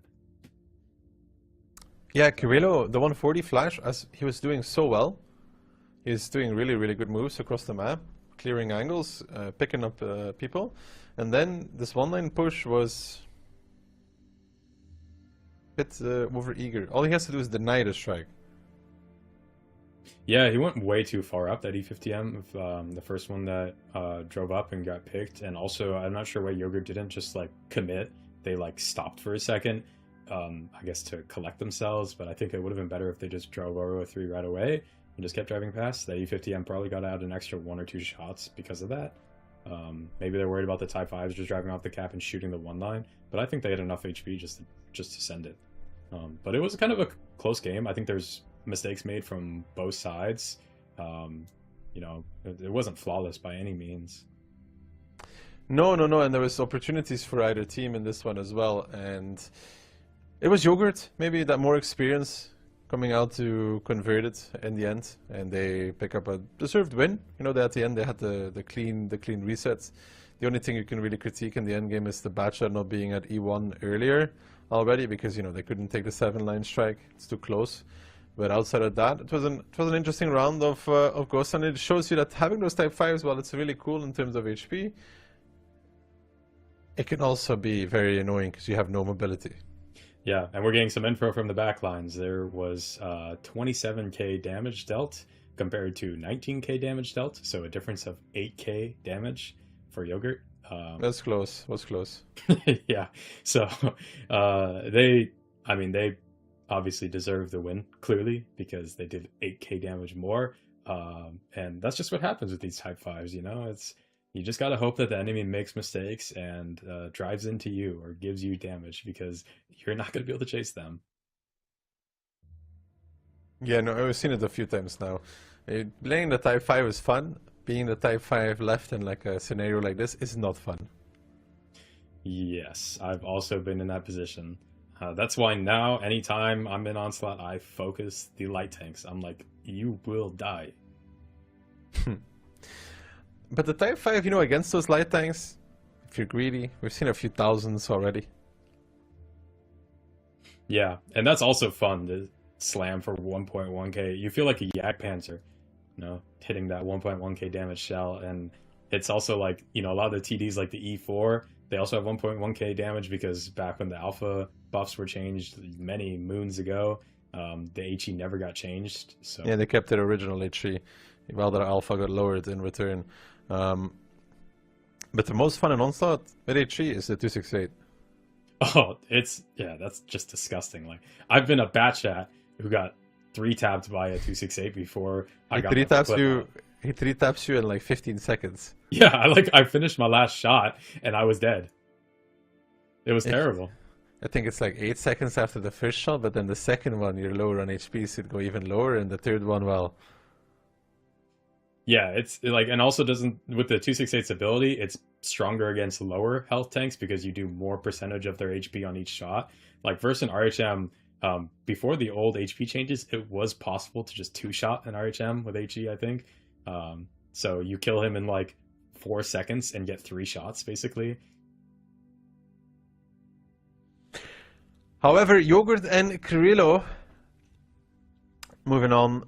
Yeah, Krillo, the 140 flash, as he was doing so well. He's doing really, really good moves across the map, clearing angles, picking up people, and then this one-line push was a bit over-eager. All he has to do is deny the strike. Yeah, he went way too far up, that E50M, the first one that drove up and got picked. And also, I'm not sure why Yogurt didn't just like commit. They like stopped for a second, I guess to collect themselves, but I think it would have been better if they just drove over 3 right away and just kept driving past. The E50M probably got out an extra 1 or 2 shots because of that. Maybe they're worried about the TIE 5s just driving off the cap and shooting the one line, but I think they had enough HP just to send it. But it was kind of a close game. I think there's mistakes made from both sides. You know, it wasn't flawless by any means. No, and there was opportunities for either team in this one as well, and it was Yogurt, maybe that more experience coming out to convert it in the end, and they pick up a deserved win. You know, at the end they had the clean resets. The only thing you can really critique in the end game is the Batcha not being at E1 earlier already, because you know they couldn't take the 7-line strike. It's too close. But outside of that, it was an interesting round of Ghost, and it shows you that having those Type 5s, while it's really cool in terms of HP, it can also be very annoying because you have no mobility. Yeah, and we're getting some info from the backlines. There was 27k damage dealt compared to 19k damage dealt, so a difference of 8k damage for Yogurt. That's close. Was close. Yeah, so they obviously deserve the win, clearly, because they did 8k damage more. And that's just what happens with these Type 5s, you know? You just gotta hope that the enemy makes mistakes and drives into you or gives you damage, because you're not gonna be able to chase them. Yeah, no, I've seen it a few times now. Playing the Type 5 is fun. Being the Type 5 left in like a scenario like this is not fun. Yes, I've also been in that position. That's why now, anytime I'm in Onslaught, I focus the light tanks. I'm like, you will die. But the Type 5, you know, against those light tanks, if you're greedy, we've seen a few thousands already. Yeah, and that's also fun to slam for 1.1k. You feel like a Yak Panzer, you know, hitting that 1.1k damage shell. And it's also like, you know, a lot of the TDs like the E4, they also have 1.1k damage because back when the alpha buffs were changed many moons ago, the HE never got changed. So yeah, they kept their original HE, while their alpha got lowered in return. But the most fun in Onslaught with HE is the 268. Oh, yeah, that's just disgusting. Like, I've been a Batchat who got 3-tapped by a 268 before I got 3-taps you. He 3-taps you in like 15 seconds. Yeah, I finished my last shot and I was dead. It was terrible. I think it's like 8 seconds after the first shot, but then the second one you're lower on HP, so it'd go even lower, and the third one, well. Yeah, it's like, and also doesn't, with the 268's ability, it's stronger against lower health tanks because you do more percentage of their HP on each shot. Like versus an RHM, before the old HP changes, it was possible to just 2-shot an RHM with HE, I think. So you kill him in like 4 seconds and get 3 shots, basically. However, Yogurt and Kirillo, moving on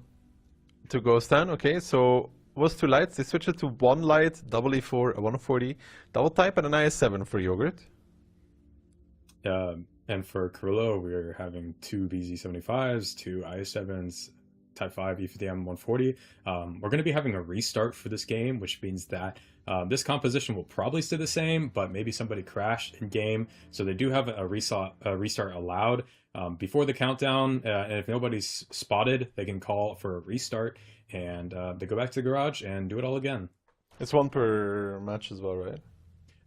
to Ghost Town. Okay, so was 2 lights. They switched it to 1 light, double E4, a 140, double type, and an IS-7 for Yogurt. And for Kirillo, we're having 2 BZ75s, 2 IS-7s, Type 5 E50M 140. We're going to be having a restart for this game, which means that this composition will probably stay the same, but maybe somebody crashed in game. So they do have a restart allowed before the countdown. And if nobody's spotted, they can call for a restart, and they go back to the garage and do it all again. It's 1 per match as well, right?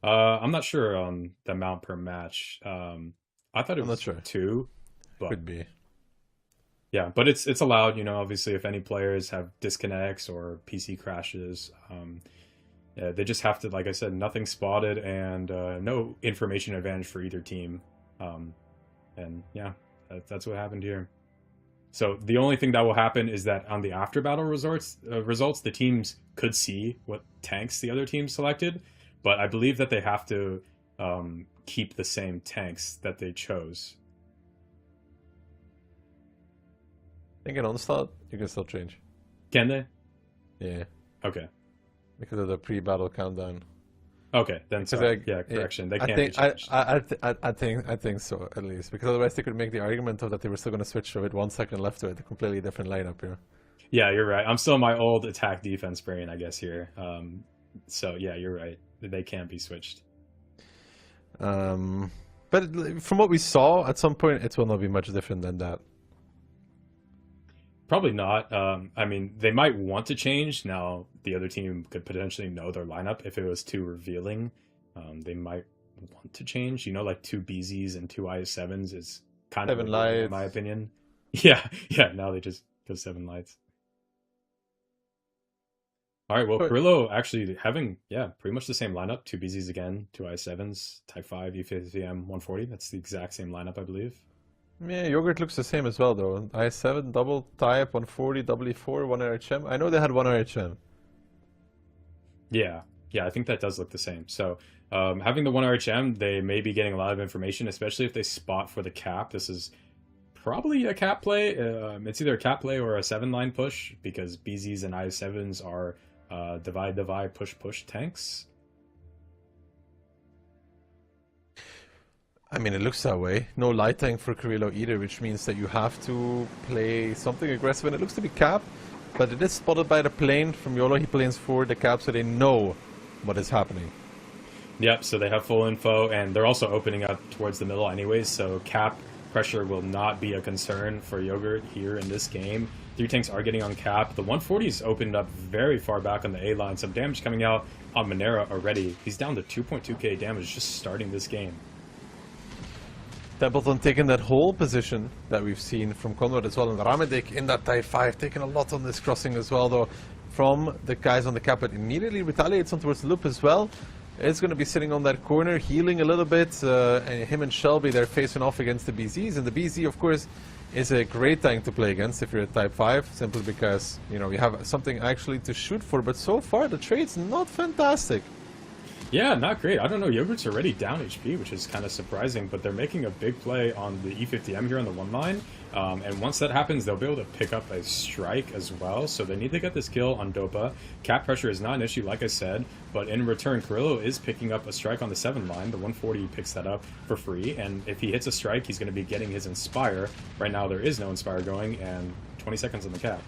I'm not sure on the amount per match. I thought it was 2. But could be. Yeah, but it's allowed, you know, obviously if any players have disconnects or PC crashes, they just have to, like I said, nothing spotted and no information advantage for either team. And yeah, that's what happened here. So the only thing that will happen is that on the after battle results, the teams could see what tanks the other team selected, but I believe that they have to keep the same tanks that they chose. I think in Onslaught, you can still change. Can they? Yeah. Okay. Because of the pre-battle countdown. Okay, then sorry. Yeah, correction. They can't be changed. I think so, at least. Because otherwise they could make the argument of that they were still going to switch with 1 second left to it, a completely different lineup here. Yeah, you're right. I'm still my old attack defense brain, I guess, here. So yeah, you're right. They can't be switched. But from what we saw, at some point, it will not be much different than that. Probably not. I mean, they might want to change. Now, the other team could potentially know their lineup. If it was too revealing, they might want to change. You know, like 2 BZs and 2 IS-7s is kind of revealing, in my opinion. Yeah, now they just go 7 lights. All right, well, Kirillo actually having, pretty much the same lineup. 2 BZs again, 2 IS-7s, Type 5, E50M 140. That's the exact same lineup, I believe. Yeah, Yogurt looks the same as well, though. IS-7, double type, 140, double E4, 1 RHM. I know they had 1 RHM. Yeah, I think that does look the same. So having the 1 RHM, they may be getting a lot of information, especially if they spot for the cap. This is probably a cap play. It's either a cap play or a 7-line push, because BZs and IS-7s are divide, push tanks. I mean, it looks that way. No light tank for Kirillo either, which means that you have to play something aggressive, and it looks to be cap, but it is spotted by the plane from YOLO. He planes forward the cap, so they know what is happening. Yep, so they have full info, and they're also opening up towards the middle anyways, so cap pressure will not be a concern for Yogurt here in this game. 3 tanks are getting on cap. The 140's opened up very far back on the A line. Some damage coming out on Monera already. He's down to 2.2k damage just starting this game. Templeton taking that whole position that we've seen from Conrad as well, and Ramedic in that Type 5 taking a lot on this crossing as well, though, from the guys on the cap, but immediately retaliates on towards the loop as well. It's going to be sitting on that corner, healing a little bit, and him and Shelby, they're facing off against the BZs, and the BZ, of course, is a great tank to play against if you're at Type 5, simply because, you know, you have something actually to shoot for, but so far the trade's not fantastic. Yeah, not great. I don't know, Yogurt's already down HP, which is kind of surprising, but they're making a big play on the E50M here on the 1 line, and once that happens, they'll be able to pick up a strike as well, so they need to get this kill on Dopa. Cap pressure is not an issue, like I said, but in return, Carrillo is picking up a strike on the 7 line. The 140 picks that up for free, and if he hits a strike, he's going to be getting his Inspire. Right now, there is no Inspire going, and 20 seconds on the cap.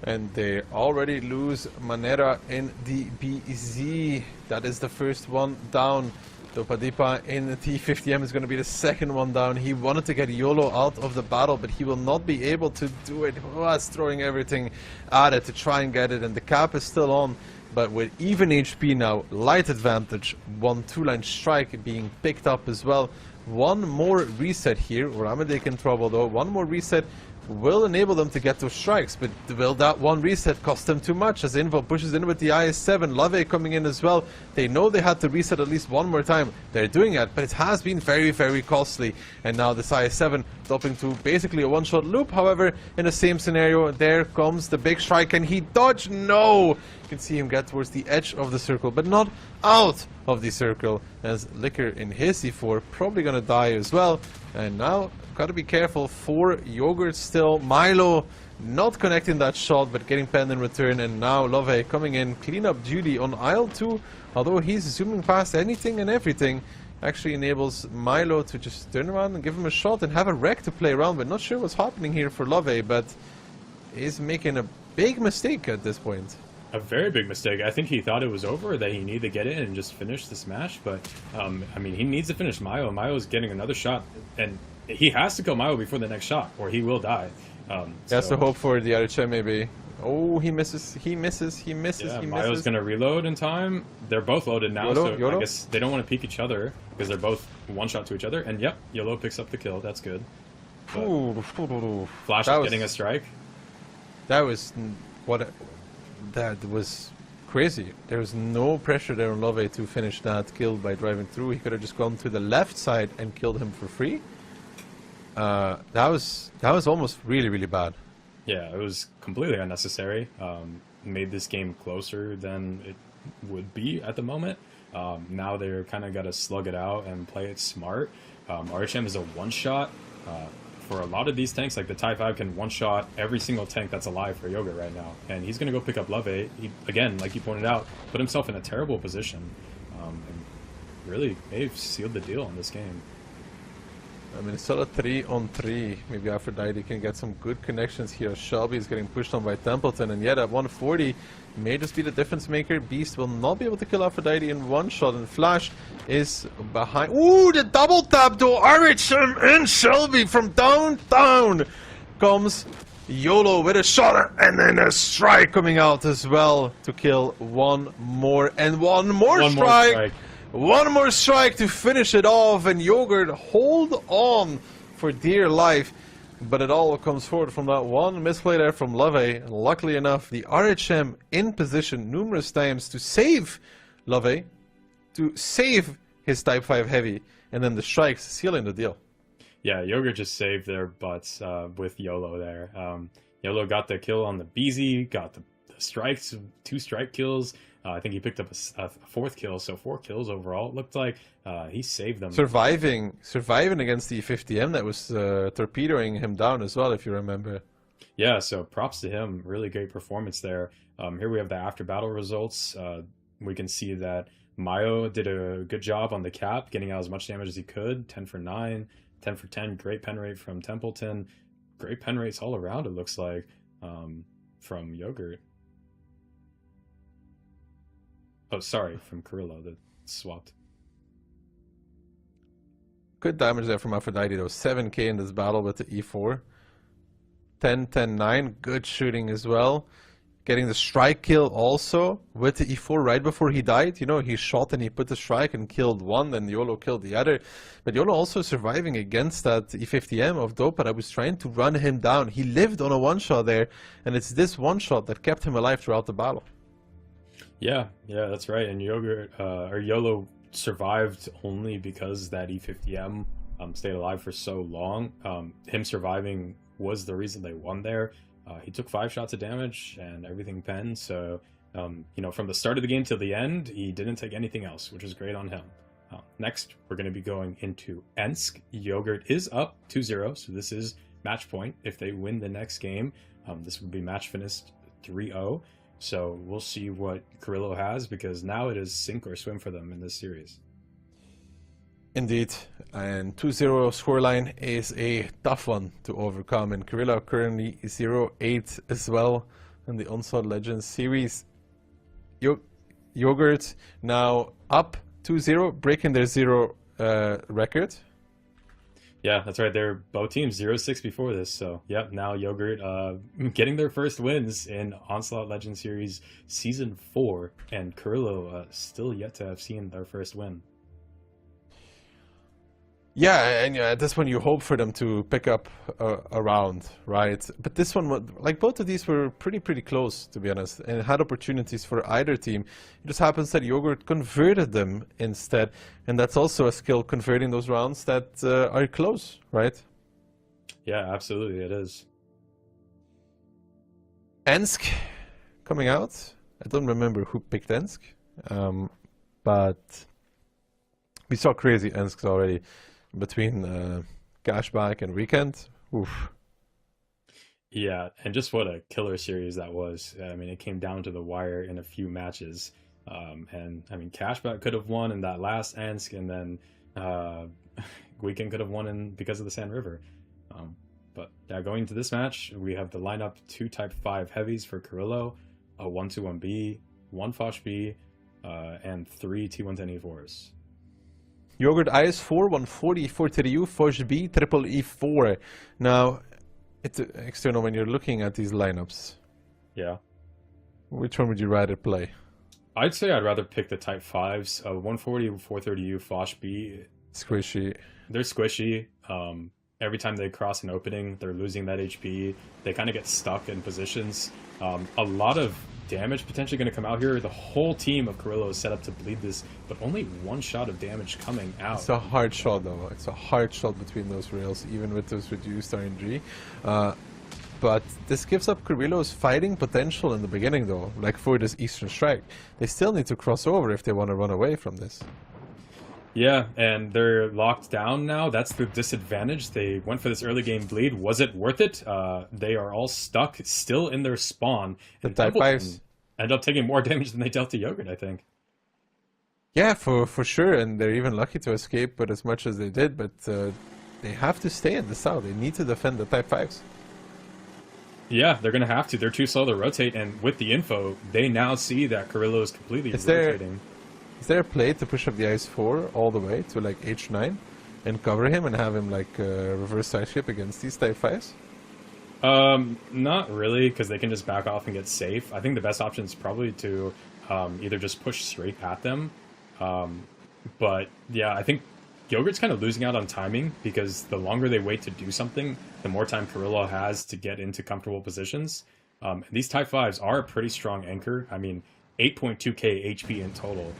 And they already lose Monera in the BZ. That is the first one down. Dopadipa in the T50M is going to be the second one down. He wanted to get YOLO out of the battle, but he will not be able to do it. He was throwing everything at it to try and get it, and the cap is still on. But with even HP now, light advantage, 1 2-line strike being picked up as well. One more reset here. Ramedic in trouble though. One more reset will enable them to get those strikes, but will that one reset cost them too much as Invo pushes in with the IS-7, Lave coming in as well. They know they had to reset at least one more time. They're doing it, but it has been very, very costly. And now this IS-7 dropping to basically a one-shot loop. However, in the same scenario, there comes the big strike, and he dodged. No! You can see him get towards the edge of the circle, but not out of the circle, as Liquor in his C4 probably gonna die as well. And now gotta be careful for Yogurt still. Milo not connecting that shot, but getting penned in return. And now Love coming in, clean up duty on aisle 2. Although he's zooming past anything and everything, actually enables Milo to just turn around and give him a shot and have a wreck to play around with. Not sure what's happening here for Love, but he's making a big mistake at this point. A very big mistake. I think he thought it was over, that he needed to get in and just finish the smash, but I mean, he needs to finish Mayo. Mayo's getting another shot, and he has to kill Mayo before the next shot, or he will die. He has to hope for the other chair, maybe. Oh, he misses, he misses, he misses, yeah, he Mayo's misses. gonna reload in time. They're both loaded now, YOLO, so YOLO? I guess they don't want to peek each other, because they're both one-shot to each other. And yep, YOLO picks up the kill, that's good. Flash is getting a strike. That was that was crazy. There was no pressure there on Love to finish that kill by driving through. He could have just gone to the left side and killed him for free. That was almost really, really bad. Yeah, it was completely unnecessary. Made this game closer than it would be at the moment. Now they're kind of got to slug it out and play it smart. RHM is a one-shot. For a lot of these tanks, like the Type 5 can one-shot every single tank that's alive for Yogurt right now. And he's going to go pick up Love. He, again, like you pointed out, put himself in a terrible position. And really may have sealed the deal in this game. I mean, it's still a 3-on-3. Maybe Aphrodite can get some good connections here. Shelby is getting pushed on by Templeton, and yet at 140 may just be the difference maker. Beast will not be able to kill Aphrodite in one shot, and Flash is behind. Ooh, the double tap to RHM and Shelby from downtown. Comes YOLO with a shot, and then a strike coming out as well to kill one more, and one more strike. One more strike to finish it off, and Yogurt hold on for dear life. But it all comes forward from that one misplay there from Love. And luckily enough, the RHM in position numerous times to save Love, to save his Type 5 Heavy, and then the strikes sealing the deal. Yeah, Yogurt just saved their butts with YOLO there. YOLO got the kill on the BZ, got the strikes, 2 strike kills. I think he picked up a 4th kill, so 4 kills overall. It looked like he saved them. Surviving against the 50M that was torpedoing him down as well, if you remember. Yeah, so props to him. Really great performance there. Here we have the after battle results. We can see that Mayo did a good job on the cap, getting out as much damage as he could. 10 for 9, 10 for 10. Great pen rate from Templeton. Great pen rates all around, it looks like, from Yogurt. Oh, sorry, from Carrillo that swapped. Good damage there from Aphrodite though. 7k in this battle with the E4. 10, 10, 9. Good shooting as well. Getting the strike kill also with the E4 right before he died. You know, he shot and he put the strike and killed one, then YOLO killed the other. But YOLO also surviving against that E50M of Dopa that was trying to run him down. He lived on a one-shot there, and it's this one-shot that kept him alive throughout the battle. Yeah, that's right. And YOLO survived only because that E50M stayed alive for so long. Him surviving was the reason they won there. He took 5 shots of damage and everything penned, so you know, from the start of the game till the end, he didn't take anything else, which was great on him. Next, we're going to be going into Ensk. Yogurt is up 2-0, so this is match point. If they win the next game, this would be match finished 3-0. So we'll see what Carrillo has, because now it is sink or swim for them in this series. Indeed, and 2-0 scoreline is a tough one to overcome, and Carrillo currently 0-8 as well in the Onslaught Legends series. Yogurt now up 2-0, breaking their 0 record. Yeah, that's right. They're both teams 0-6 before this, so yep. Now Yogurt getting their first wins in Onslaught Legends series season 4, and Carrillo still yet to have seen their first win. Yeah, and at this one you hope for them to pick up a round, right? But this one, like both of these were pretty close, to be honest, and had opportunities for either team. It just happens that Yogurt converted them instead, and that's also a skill, converting those rounds that are close, right? Yeah, absolutely, it is. Ensk coming out. I don't remember who picked Ensk, but we saw crazy Ensks already. Between Cashback and Weekend. Oof. Yeah, and just what a killer series that was. I mean, it came down to the wire in a few matches. And I mean, Cashback could have won in that last Ensk, and then Weekend could have won because of the Sand River. But yeah, going into this match, we have the lineup 2 Type 5 heavies for Carrillo, a 1-2-1B, 1 Foch B, and 3 T110 E4s. Yogurt IS4, 140 for Ryu, Foch B, triple E4. Now, it's external when you're looking at these lineups. Yeah. Which one would you rather play? I'd say I'd rather pick the Type 5s. 140, 430U, Foch B. Squishy. They're squishy. Every time they cross an opening, they're losing that HP. They kind of get stuck in positions. A lot of damage potentially going to come out here. The whole team of Carrillo is set up to bleed this, but only 1 shot of damage coming out. It's a hard shot though. It's a hard shot between those rails, even with those reduced RNG. But this gives up Carrillo's fighting potential in the beginning though, like for this Eastern Strike. They still need to cross over if they want to run away from this. Yeah, and they're locked down now. That's the disadvantage. They went for this early game bleed. Was it worth it? They are all stuck still in their spawn. The Type 5s end up taking more damage than they dealt to Yogurt, I think. Yeah, for sure. And they're even lucky to escape, but as much as they did. But they have to stay in the south. They need to defend the Type 5s. Yeah, they're going to have to. They're too slow to rotate. And with the info, they now see that Carrillo is completely rotating. Is there a play to push up the IS4 all the way to like H9 and cover him and have him like reverse sideskip against these Type 5s? Not really, because they can just back off and get safe. I think the best option is probably to either just push straight at them. But yeah, I think Yogurt's kind of losing out on timing, because the longer they wait to do something, the more time Carrillo has to get into comfortable positions. These Type 5s are a pretty strong anchor. I mean, 8.2k HP in total.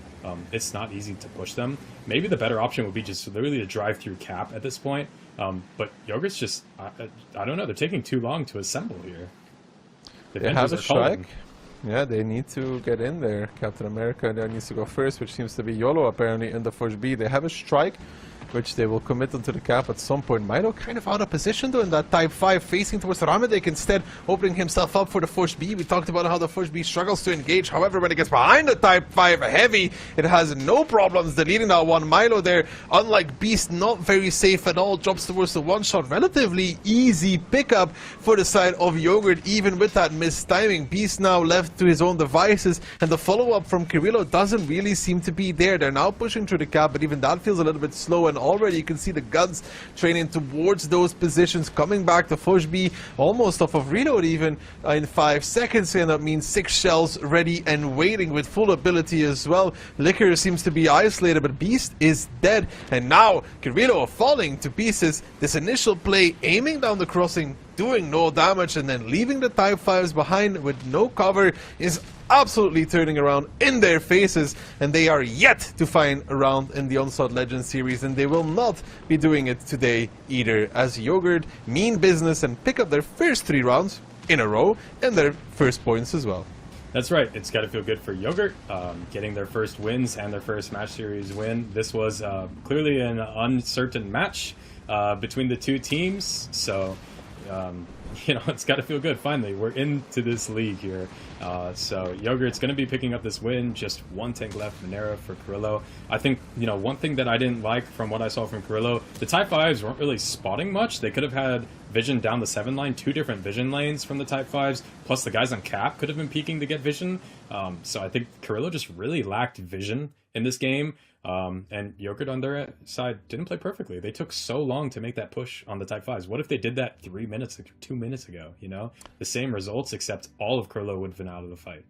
It's not easy to push them. Maybe the better option would be just literally to drive through cap at this point. But Yogurt's just, I don't know, they're taking too long to assemble here. They have a strike. Yeah, they need to get in there. Captain America there needs to go first, which seems to be YOLO apparently in the Foch B. They have a strike, which they will commit onto the cap at some point. Milo kind of out of position though in that Type 5, facing towards Ramadek instead, opening himself up for the Foch B. We talked about how the Foch B struggles to engage. However, when it gets behind the Type 5 heavy, it has no problems deleting that one. Milo there, unlike Beast, not very safe at all, drops towards the one shot. Relatively easy pickup for the side of Yogurt, even with that missed timing. Beast now left to his own devices, and the follow-up from Carrillo doesn't really seem to be there. They're now pushing through the cap, but even that feels a little bit slow. low, and already you can see the guns training towards those positions, coming back to Foshby, almost off of reload even in 5 seconds, and that means 6 shells ready and waiting with full ability as well. Liquor seems to be isolated, but Beast is dead, and now Kirilo falling to pieces. This initial play, aiming down the crossing, doing no damage, and then leaving the Type 5s behind with no cover is absolutely turning around in their faces, and they are yet to find a round in the Onslaught Legends series, and they will not be doing it today either, as Yogurt mean business and pick up their first 3 rounds in a row and their first points as well. That's right. It's got to feel good for Yogurt, getting their first wins and their first match series win. This was clearly an uncertain match between the two teams, so you know, it's got to feel good. Finally, we're into this league here. So Yogurt's going to be picking up this win. Just 1 tank left, Monero for Carrillo. I think, you know, one thing that I didn't like from what I saw from Carrillo, the Type 5s weren't really spotting much. They could have had vision down the 7 line, 2 different vision lanes from the Type 5s, plus the guys on cap could have been peeking to get vision. So I think Carrillo just really lacked vision in this game. And Yogurt on their side didn't play perfectly. They took so long to make that push on the Type 5s. What if they did that 2 minutes ago, you know? The same results, except all of Carrillo would have been out of the fight.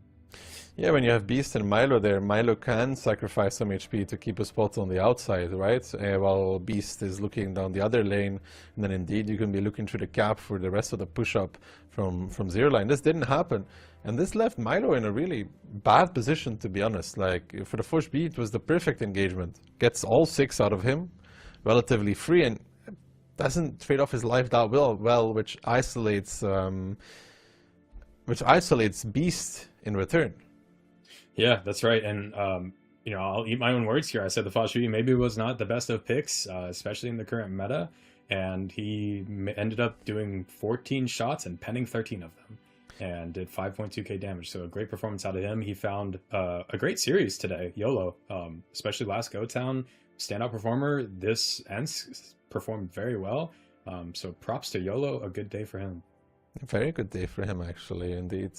Yeah, when you have Beast and Milo there, Milo can sacrifice some HP to keep a spot on the outside, right? While Beast is looking down the other lane, and then indeed you can be looking through the cap for the rest of the push-up from Zero Line. This didn't happen, and this left Milo in a really bad position, to be honest. Like, for the first beat, it was the perfect engagement. Gets all 6 out of him, relatively free, and doesn't trade off his life that well, which isolates Beast in return. Yeah, that's right. And, you know, I'll eat my own words here. I said the Foshby maybe was not the best of picks, especially in the current meta. And he ended up doing 14 shots and penning 13 of them and did 5.2k damage. So a great performance out of him. He found a great series today, YOLO, especially last Go Town. Standout performer. This Ents performed very well. So props to YOLO. A good day for him. A very good day for him, actually. Indeed.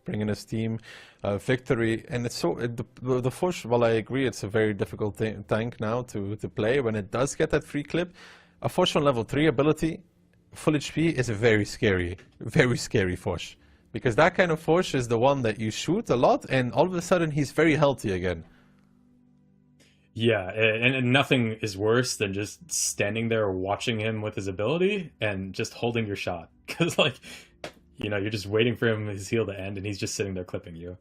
Bringing his team victory, and it's so the Fosh. While I agree, it's a very difficult tank now to play. When it does get that free clip, a Fosh on level 3 ability, full HP is a very scary Fosh, because that kind of Fosh is the one that you shoot a lot, and all of a sudden he's very healthy again. Yeah, and nothing is worse than just standing there watching him with his ability and just holding your shot, because like, you know, you're just waiting for his heal to end, and he's just sitting there clipping you.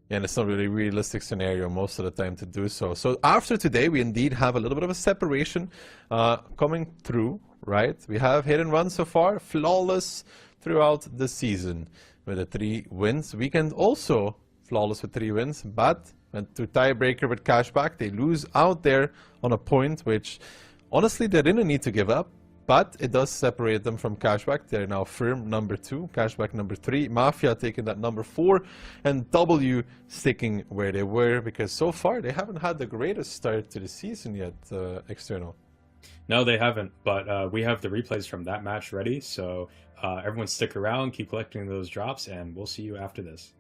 Yeah, and it's not really a realistic scenario most of the time to do so. So after today, we indeed have a little bit of a separation coming through, right? We have hit and run so far, flawless throughout the season with the 3 wins. Weekend also flawless with 3 wins, but went to tiebreaker with Cashback. They lose out there on a point, which honestly they didn't need to give up. But it does separate them from Cashback. They're now firm number 2, Cashback number 3, Mafia taking that number 4, and W sticking where they were, because so far they haven't had the greatest start to the season yet, External. No, they haven't, but we have the replays from that match ready, so everyone stick around, keep collecting those drops, and we'll see you after this.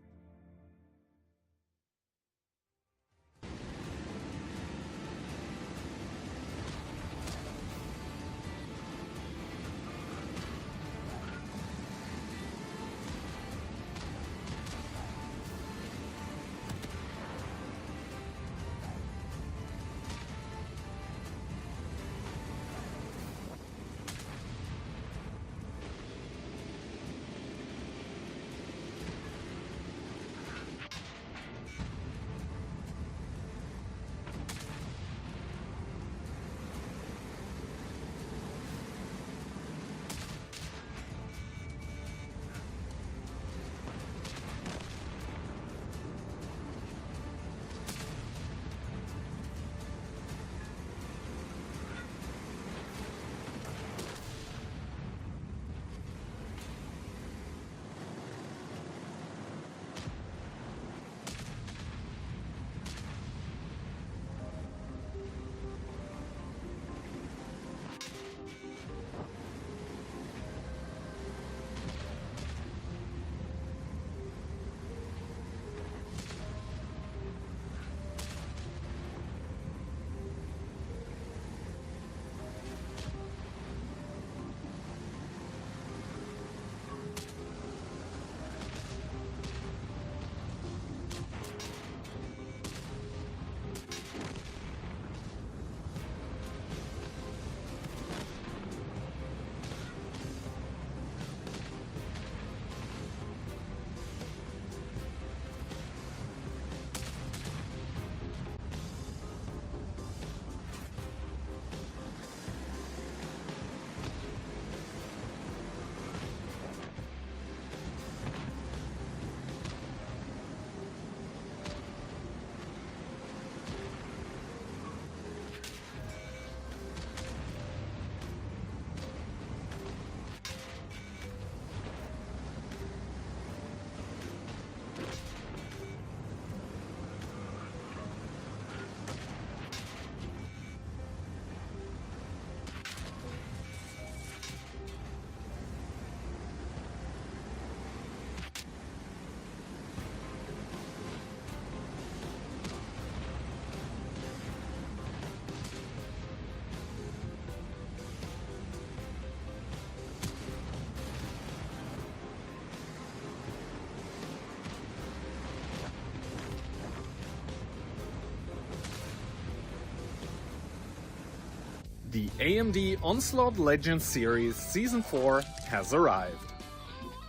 The AMD Onslaught Legends Series Season 4 has arrived.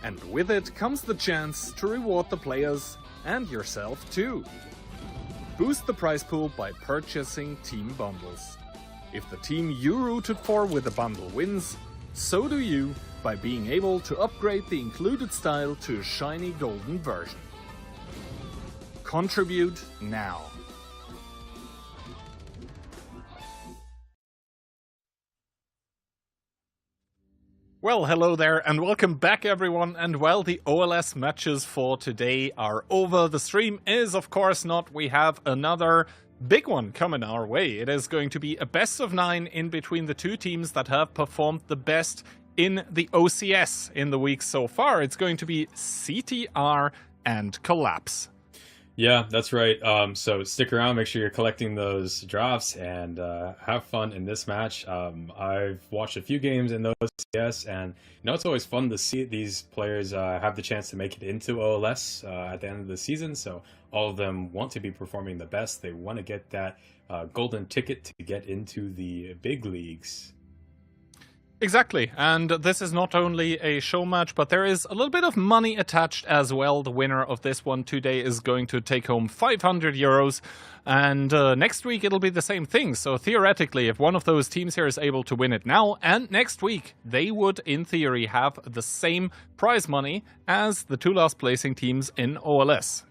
And with it comes the chance to reward the players and yourself too. Boost the prize pool by purchasing team bundles. If the team you rooted for with a bundle wins, so do you by being able to upgrade the included style to a shiny golden version. Contribute now. Well, hello there and welcome back everyone, and well, the OLS matches for today are over. The stream is of course not. We have another big one coming our way. It is going to be a best of 9 in between the two teams that have performed the best in the OCS in the week so far. It's going to be CTR and Collapse. Yeah, that's right. So stick around, make sure you're collecting those drops, and have fun in this match. I've watched a few games in those OCS, and it's always fun to see these players have the chance to make it into OLS at the end of the season. So all of them want to be performing the best. They want to get that golden ticket to get into the big leagues. Exactly, and this is not only a show match, but there is a little bit of money attached as well. The winner of this one today is going to take home 500 euros, and next week it'll be the same thing. So theoretically, if one of those teams here is able to win it now and next week, they would, in theory, have the same prize money as the two last placing teams in OLS.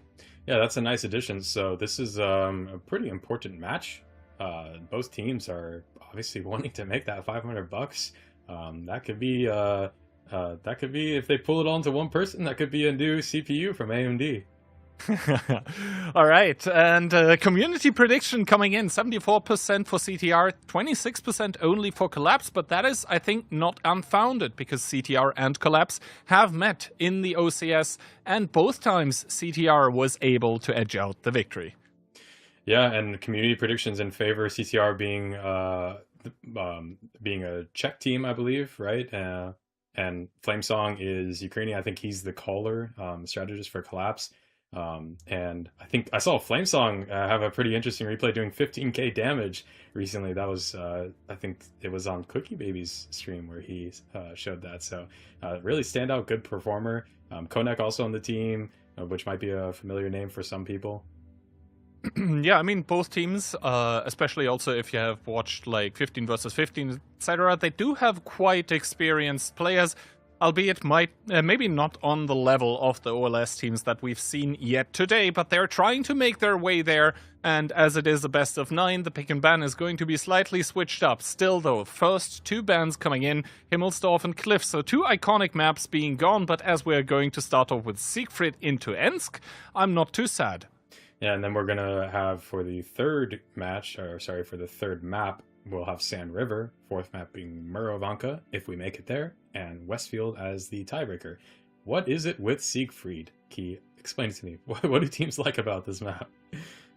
Yeah, that's a nice addition. So this is a pretty important match. Both teams are obviously wanting to make that 500 bucks. That could be if they pull it on to one person, that could be a new CPU from AMD. All right, and community prediction coming in, 74% for CTR, 26% only for Collapse, but that is, I think, not unfounded, because CTR and Collapse have met in the OCS, and both times CTR was able to edge out the victory. Yeah, and community predictions in favor of CTR being a Czech team, I believe, right? And Flamesong is Ukrainian. I think he's the caller, strategist for Collapse. And I think I saw Flamesong have a pretty interesting replay doing 15k damage recently. That was, I think it was on Cookie Baby's stream where he showed that. So really standout, good performer. Konek also on the team, which might be a familiar name for some people. Yeah, I mean, both teams, especially also if you have watched like 15 versus 15, etc., they do have quite experienced players, albeit maybe not on the level of the OLS teams that we've seen yet today, but they're trying to make their way there, and as it is a best of 9, the pick and ban is going to be slightly switched up. Still though, first two bans coming in, Himmelsdorf and Cliff, so two iconic maps being gone, but as we're going to start off with Siegfried into Ensk, I'm not too sad. Yeah, and then we're going to have for the third map, we'll have Sand River, fourth map being Murovanka, if we make it there, and Westfield as the tiebreaker. What is it with Siegfried, Key? Explain it to me. What do teams like about this map?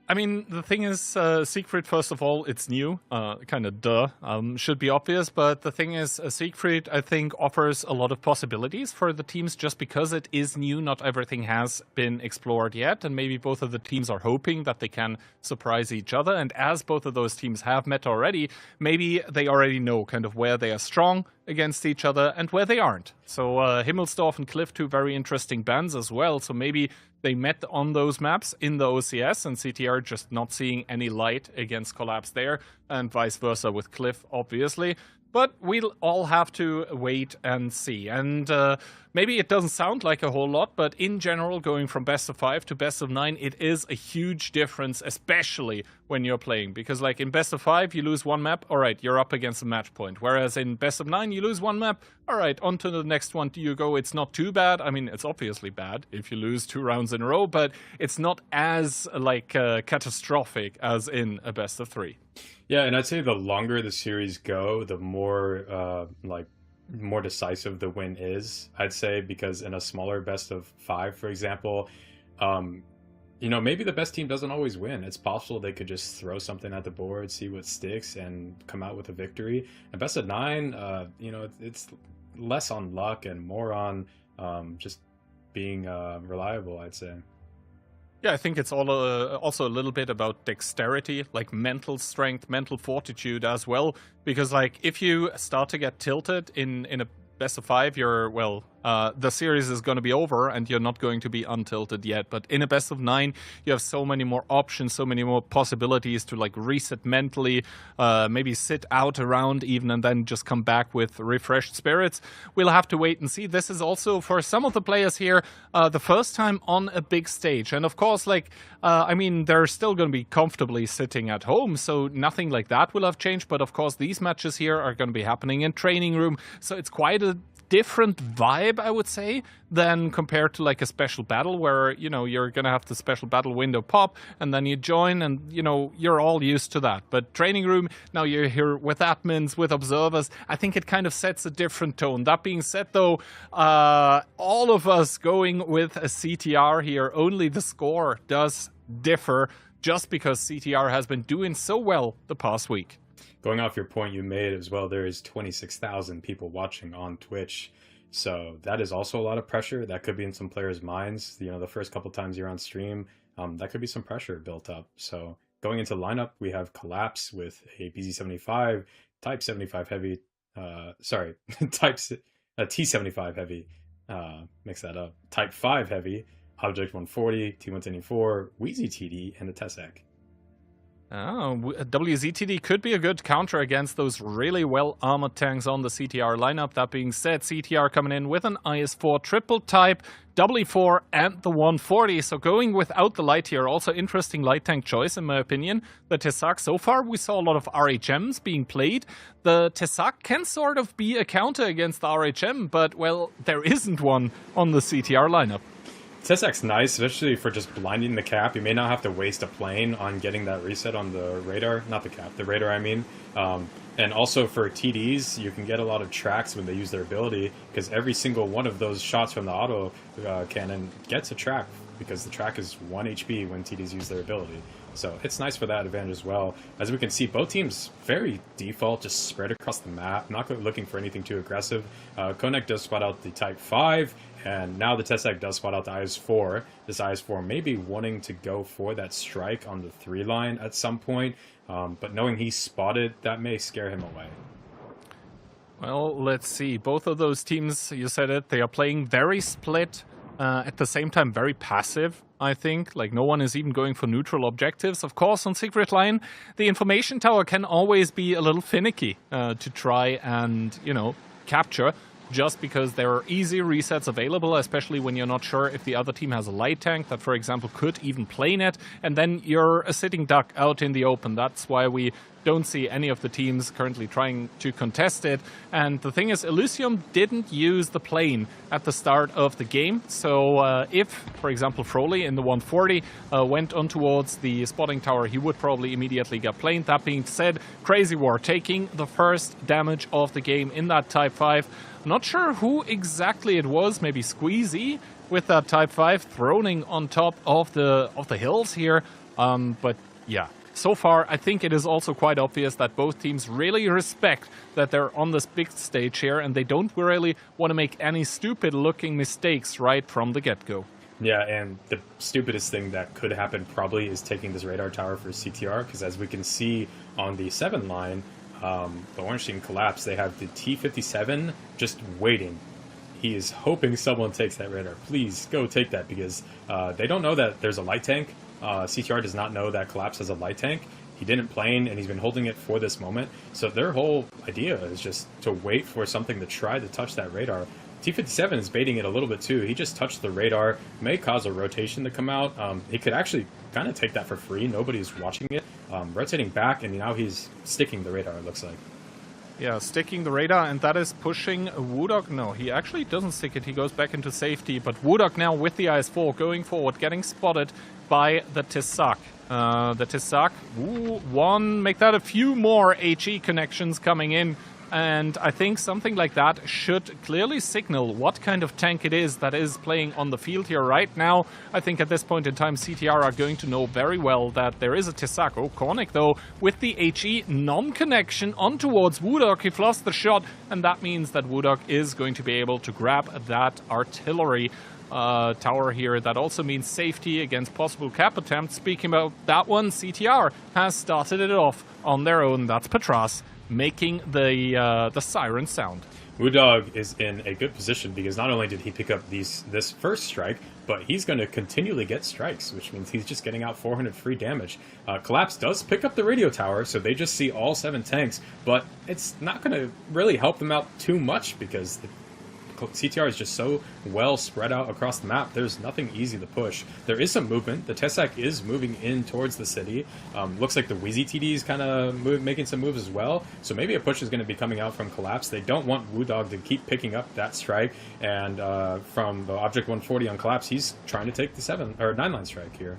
I mean, the thing is, Siegfried, first of all, it's new, kind of should be obvious, but the thing is, Siegfried, I think, offers a lot of possibilities for the teams just because it is new, not everything has been explored yet, and maybe both of the teams are hoping that they can surprise each other, and as both of those teams have met already, maybe they already know kind of where they are strong against each other and where they aren't. So Himmelsdorf and Cliff, two very interesting bands as well, so maybe they met on those maps in the OCS, and CTR just not seeing any light against Collapse there, and vice versa with Cliff, obviously. But we'll all have to wait and see. And maybe it doesn't sound like a whole lot, but in general, going from best of 5 to best of 9, it is a huge difference, especially when you're playing. Because like in best of 5, you lose one map, all right, you're up against a match point. Whereas in best of 9, you lose one map, all right, on to the next one you go. It's not too bad. I mean, it's obviously bad if you lose 2 rounds in a row, but it's not as catastrophic as in a best of 3. Yeah, and I'd say the longer the series go, the more more decisive the win is, I'd say, because in a smaller best of 5, for example, maybe the best team doesn't always win. It's possible they could just throw something at the board, see what sticks, and come out with a victory. And best of 9, it's less on luck and more on just being reliable, I'd say. Yeah, I think it's all also a little bit about dexterity, like mental strength, mental fortitude as well. Because like if you start to get tilted in a best of 5, the series is going to be over and you're not going to be untilted yet. But in a best of 9, you have so many more options, so many more possibilities to like reset mentally, maybe sit out around even and then just come back with refreshed spirits. We'll have to wait and see. This is also for some of the players here the first time on a big stage. And of course, they're still going to be comfortably sitting at home, so nothing like that will have changed. But of course, these matches here are going to be happening in training room, so it's quite a different vibe, I would say, than compared to like a special battle where, you're going to have the special battle window pop and then you join and, you're all used to that. But training room, now you're here with admins, with observers. I think it kind of sets a different tone. That being said, though, all of us going with a CTR here, only the score does differ just because CTR has been doing so well the past week. Going off your point you made as well, there is 26,000 people watching on Twitch. So that is also a lot of pressure. That could be in some players' minds. The first couple times you're on stream, that could be some pressure built up. So going into the lineup, we have Collapse with a BZ75, Type 75 Heavy, T75 Heavy, mix that up, Type 5 Heavy, Object 140, T124, Wheezy TD, and the Tessec. Oh, WZTD could be a good counter against those really well-armored tanks on the CTR lineup. That being said, CTR coming in with an IS-4 triple type, W4 and the 140. So going without the light here, also interesting light tank choice in my opinion. The Tessac, so far we saw a lot of RHMs being played. The Tessac can sort of be a counter against the RHM, but well, there isn't one on the CTR lineup. Tessac's nice, especially for just blinding the cap. You may not have to waste a plane on getting that reset on the radar. Not the cap, the radar I mean. And also for TDs, you can get a lot of tracks when they use their ability, because every single one of those shots from the auto cannon gets a track, because the track is 1 HP when TDs use their ability. So it's nice for that advantage as well. As we can see, both teams very default, just spread across the map, not looking for anything too aggressive. Konek does spot out the Type 5, and now the Tessec does spot out the IS-4. This IS-4 may be wanting to go for that strike on the 3 line at some point, but knowing he's spotted, that may scare him away. Well, let's see. Both of those teams, you said it, they are playing very split, at the same time very passive, I think. Like, no one is even going for neutral objectives. Of course, on Secret Line, the information tower can always be a little finicky to try and, capture, just because there are easy resets available, especially when you're not sure if the other team has a light tank that, for example, could even plane it, and then you're a sitting duck out in the open. That's why we don't see any of the teams currently trying to contest it. And the thing is, Elysium didn't use the plane at the start of the game. So if, for example, Froley in the 140 went on towards the spotting tower, he would probably immediately get planed. That being said, Crazy War taking the first damage of the game in that Type 5. Not sure who exactly it was, maybe Squeezy with that Type 5 throning on top of the hills here. But yeah, so far I think it is also quite obvious that both teams really respect that they're on this big stage here, and they don't really want to make any stupid looking mistakes right from the get-go. Yeah, and the stupidest thing that could happen probably is taking this radar tower for CTR, because as we can see on the 7 line, the Orange Team collapsed. They have the T-57 just waiting. He is hoping someone takes that radar. Please go take that, because they don't know that there's a light tank. CTR does not know that Collapse has a light tank. He didn't plane, and he's been holding it for this moment. So their whole idea is just to wait for something to try to touch that radar. T-57 is baiting it a little bit too. He just touched the radar, may cause a rotation to come out. He could actually kind of take that for free. Nobody's watching it. Rotating back, and now he's sticking the radar, it looks like. Yeah, sticking the radar, and that is pushing Woodok. No, he actually doesn't stick it. He goes back into safety. But Woodok now with the IS-4 going forward, getting spotted by the Tessac. The Tessac, make that a few more HE connections coming in. And I think something like that should clearly signal what kind of tank it is that is playing on the field here right now. I think at this point in time, CTR are going to know very well that there is a Tessac. Oh, Kornik, though, with the HE non-connection on towards Woodok. He lost the shot, and that means that Woodok is going to be able to grab that artillery. tower here. That also means safety against possible cap attempts. Speaking about that one, CTR has started it off on their own. That's Patras making the siren sound. WuDog is in a good position because not only did he pick up this first strike, but he's going to continually get strikes, which means he's just getting out 400 free damage. Collapse does pick up the radio tower, so they just see all 7 tanks, but it's not going to really help them out too much because the CTR is just so well spread out across the map. There's nothing easy to push. There is some movement. The Tessac is moving in towards the city. Looks like the Wheezy TD is kind of making some moves as well. So maybe a push is going to be coming out from Collapse. They don't want WuDog to keep picking up that strike. And from the Object 140 on Collapse, he's trying to take the 9-line strike here.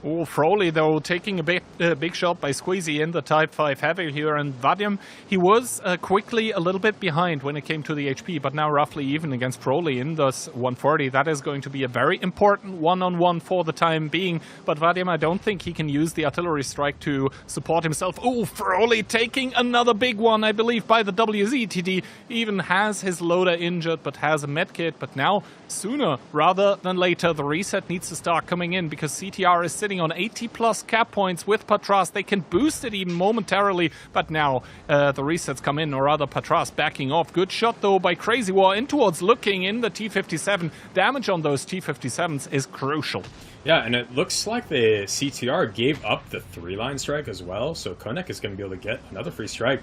Oh, Froley, though, taking a big shot by Squeezy in the Type 5 Heavy here, and Vadim, he was quickly a little bit behind when it came to the HP, but now roughly even against Froley in this 140. That is going to be a very important one-on-one for the time being, but Vadim, I don't think he can use the artillery strike to support himself. Oh, Froley taking another big one, I believe, by the WZTD. Even has his loader injured, but has a medkit, but now, sooner rather than later, the reset needs to start coming in, because CTR is sitting on 80 plus cap points with Patras. They can boost it even momentarily, but now the resets come in, or rather Patras backing off. Good shot though by Crazy War in towards looking in the T-57. Damage on those T-57s is crucial. Yeah, and it looks like the CTR gave up the 3-line strike as well, so Konek is going to be able to get another free strike.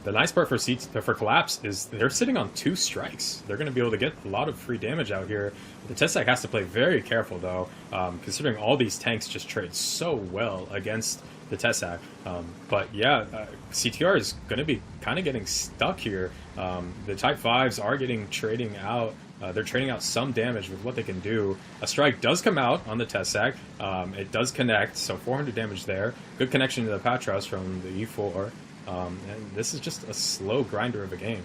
The nice part for Collapse is they're sitting on 2 strikes. They're going to be able to get a lot of free damage out here. The Tessac has to play very careful, though, considering all these tanks just trade so well against the Tessac. But yeah, CTR is going to be kind of getting stuck here. The Type 5s are trading out. They're trading out some damage with what they can do. A strike does come out on the Tessac. It does connect, so 400 damage there. Good connection to the Patras from the E4. And this is just a slow grinder of a game.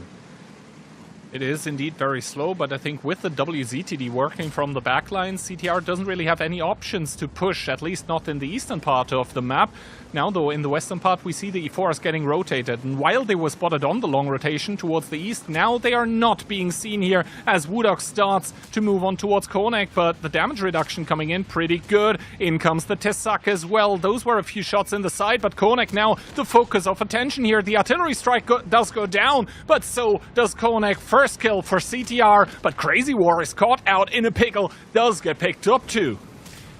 It is indeed very slow, but I think with the WZTD working from the backline, CTR doesn't really have any options to push, at least not in the eastern part of the map. Now, though, in the western part, we see the E4s getting rotated, and while they were spotted on the long rotation towards the east, now they are not being seen here as WuDog starts to move on towards Konek, but the damage reduction coming in pretty good. In comes the Tessac as well. Those were a few shots in the side, but Konek now the focus of attention here. The artillery strike does go down, but so does Konek. First kill for CTR, but Crazy War is caught out in a pickle, does get picked up too.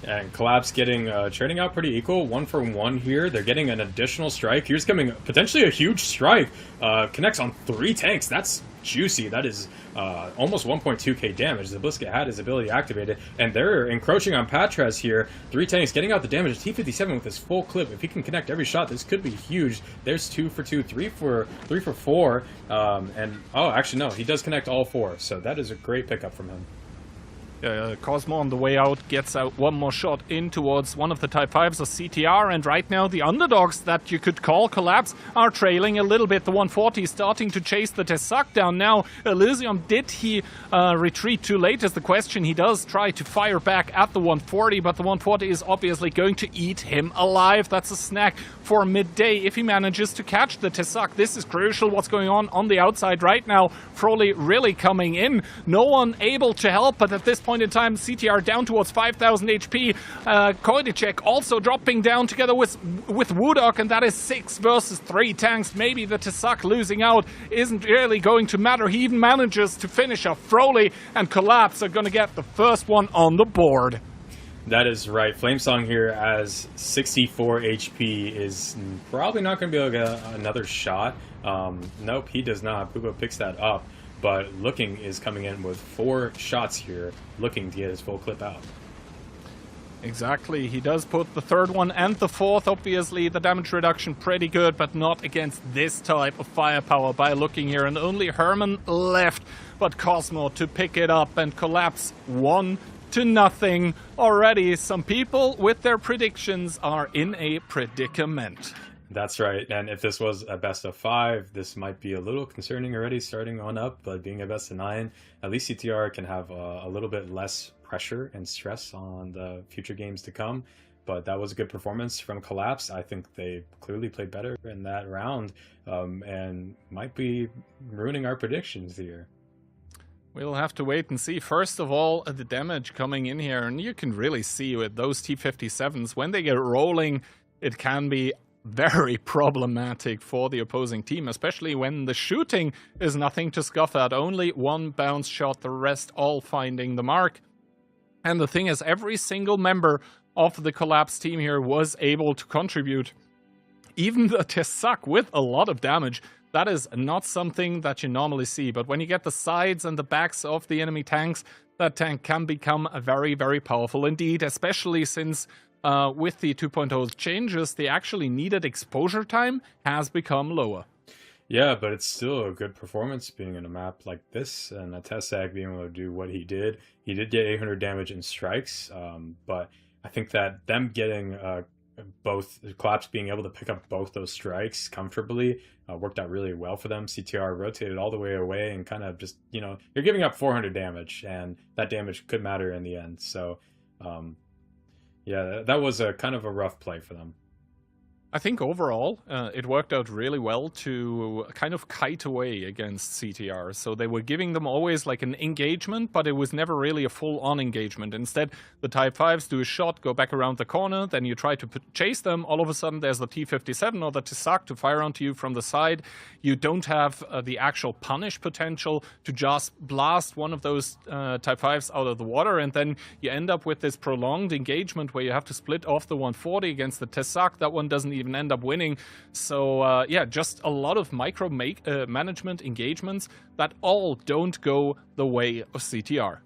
And Collapse getting trading out pretty equal, 1 for 1 here. They're getting an additional strike. Here's coming potentially a huge strike. Connects on 3 tanks. That's juicy. That is almost 1.2k damage. The Blisket had his ability activated, and they're encroaching on Patras here. 3 tanks getting out the damage. T-57 with his full clip. If he can connect every shot, this could be huge. There's 2 for 2, 3 for 4, and oh, actually no, he does connect all 4. So that is a great pickup from him. Cosmo on the way out gets out one more shot in towards one of the Type 5s of CTR, and right now the underdogs that you could call Collapse are trailing a little bit. The 140 is starting to chase the Tessac down now. Elysium, did he retreat too late is the question. He does try to fire back at the 140, but the 140 is obviously going to eat him alive. That's a snack for midday if he manages to catch the Tessac. This is crucial what's going on the outside right now. Froley really coming in. No one able to help, but at this point in time, CTR down towards 5,000 HP. Koidicek also dropping down together with WuDog, and that is 6 versus 3 tanks. Maybe the Tessac losing out isn't really going to matter. He even manages to finish off Froley, and Collapse are going to get the first one on the board. That is right. Flamesong here as 64 HP is probably not going to be able to get another shot. Nope, he does not. Pupo picks that up. But Looking is coming in with 4 shots here, looking to get his full clip out. Exactly, he does put the 3rd one and the 4th. Obviously, the damage reduction pretty good, but not against this type of firepower by Looking here. And only Herman left, but Cosmo to pick it up and Collapse 1-0. Already, some people with their predictions are in a predicament. That's right, and if this was a best of 5, this might be a little concerning already starting on up, but being a best of 9, at least CTR can have a little bit less pressure and stress on the future games to come. But that was a good performance from Collapse. I think they clearly played better in that round, and might be ruining our predictions here. We'll have to wait and see. First of all, the damage coming in here, and you can really see with those T-57s, when they get rolling, it can be very problematic for the opposing team, especially when the shooting is nothing to scoff at. Only one bounce shot, the rest all finding the mark. And the thing is, every single member of the Collapse team here was able to contribute. Even the Tessak with a lot of damage. That is not something that you normally see, but when you get the sides and the backs of the enemy tanks, that tank can become very, very powerful indeed, especially since with the 2.0 changes, the actually needed exposure time has become lower. Yeah, but it's still a good performance being in a map like this, and a Tessak being able to do what he did. He did get 800 damage in strikes, but I think that them getting both Collapse being able to pick up both those strikes comfortably worked out really well for them. CTR rotated all the way away and kind of just, you know, you're giving up 400 damage, and that damage could matter in the end. So, yeah, that was a kind of a rough play for them. I think overall, it worked out really well to kind of kite away against CTR. So they were giving them always like an engagement, but it was never really a full-on engagement. Instead, the Type 5s do a shot, go back around the corner, then you try to chase them. All of a sudden, there's the T-57 or the Tessak to fire onto you from the side. You don't have the actual punish potential to just blast one of those Type 5s out of the water, and then you end up with this prolonged engagement where you have to split off the 140 against the Tessak. That one doesn't even end up winning. So yeah, just a lot of micro management engagements that all don't go the way of CTR.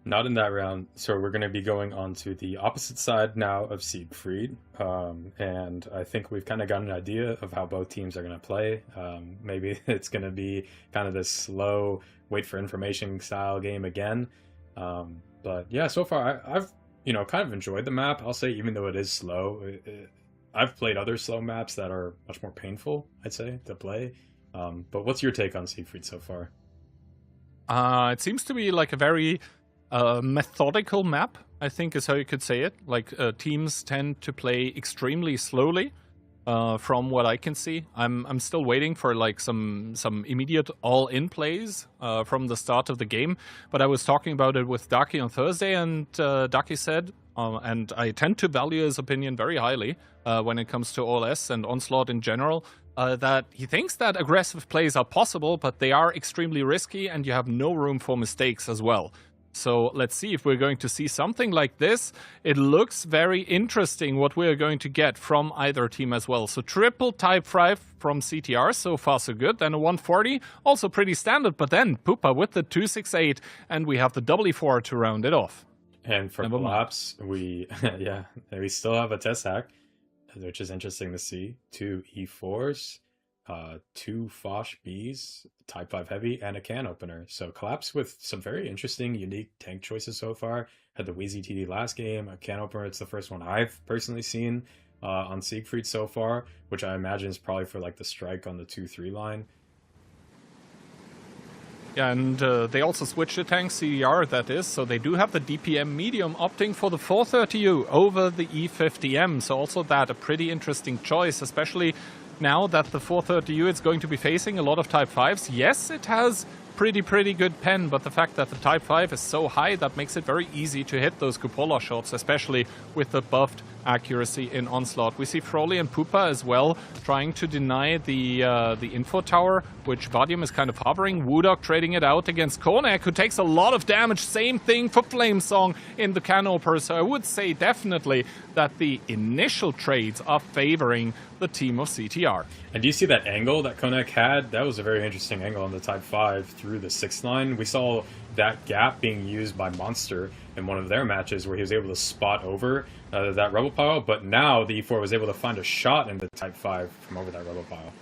Not in that round. So we're going to be going on to the opposite side now of Siegfried. And I think we've kind of got an idea of how both teams are going to play. Maybe it's going to be kind of this slow, wait for information style game again. But yeah, so far I've kind of enjoyed the map. I'll say, even though it is slow, I've played other slow maps that are much more painful, I'd say, to play. But what's your take on Siegfried so far? It seems to be like a very methodical map, I think is how you could say it. Like teams tend to play extremely slowly, from what I can see. I'm still waiting for like some immediate all-in plays from the start of the game. But I was talking about it with Daki on Thursday, and Daki said, and I tend to value his opinion very highly when it comes to OLS and Onslaught in general, that he thinks that aggressive plays are possible, but they are extremely risky and you have no room for mistakes as well. So let's see if we're going to see something like this. It looks very interesting what we're going to get from either team as well. So triple Type 5 from CTR, so far so good. Then a 140, also pretty standard, but then Pupa with the 268, and we have the E4 to round it off. And for Collapse, we still have a Tessak, which is interesting to see. 2 E4s, 2 Foch Bs, Type 5 Heavy, and a can opener. So Collapse with some very interesting, unique tank choices so far. Had the Wheezy TD last game, a can opener. It's the first one I've personally seen on Siegfried so far, which I imagine is probably for like the strike on the 2-3 line. Yeah, and they also switched the tank, CDR that is, so they do have the DPM medium opting for the 430U over the E50M, so also that a pretty interesting choice, especially now that the 430U is going to be facing a lot of Type 5s. Yes, it has pretty good pen, but the fact that the Type 5 is so high, that makes it very easy to hit those cupola shots, especially with the buffed accuracy in Onslaught. We see Froley and Pupa as well trying to deny the info tower, which Vadium is kind of hovering. Woodok trading it out against Konek, who takes a lot of damage. Same thing for Flamesong in the Canoper. So I would say definitely that the initial trades are favoring the team of CTR. And do you see that angle that Konek had? That was a very interesting angle on the Type 5 through the 6th line. We saw that gap being used by Monster in one of their matches where he was able to spot over that rebel pile, but now the E4 was able to find a shot in the Type 5 from over that rebel pile.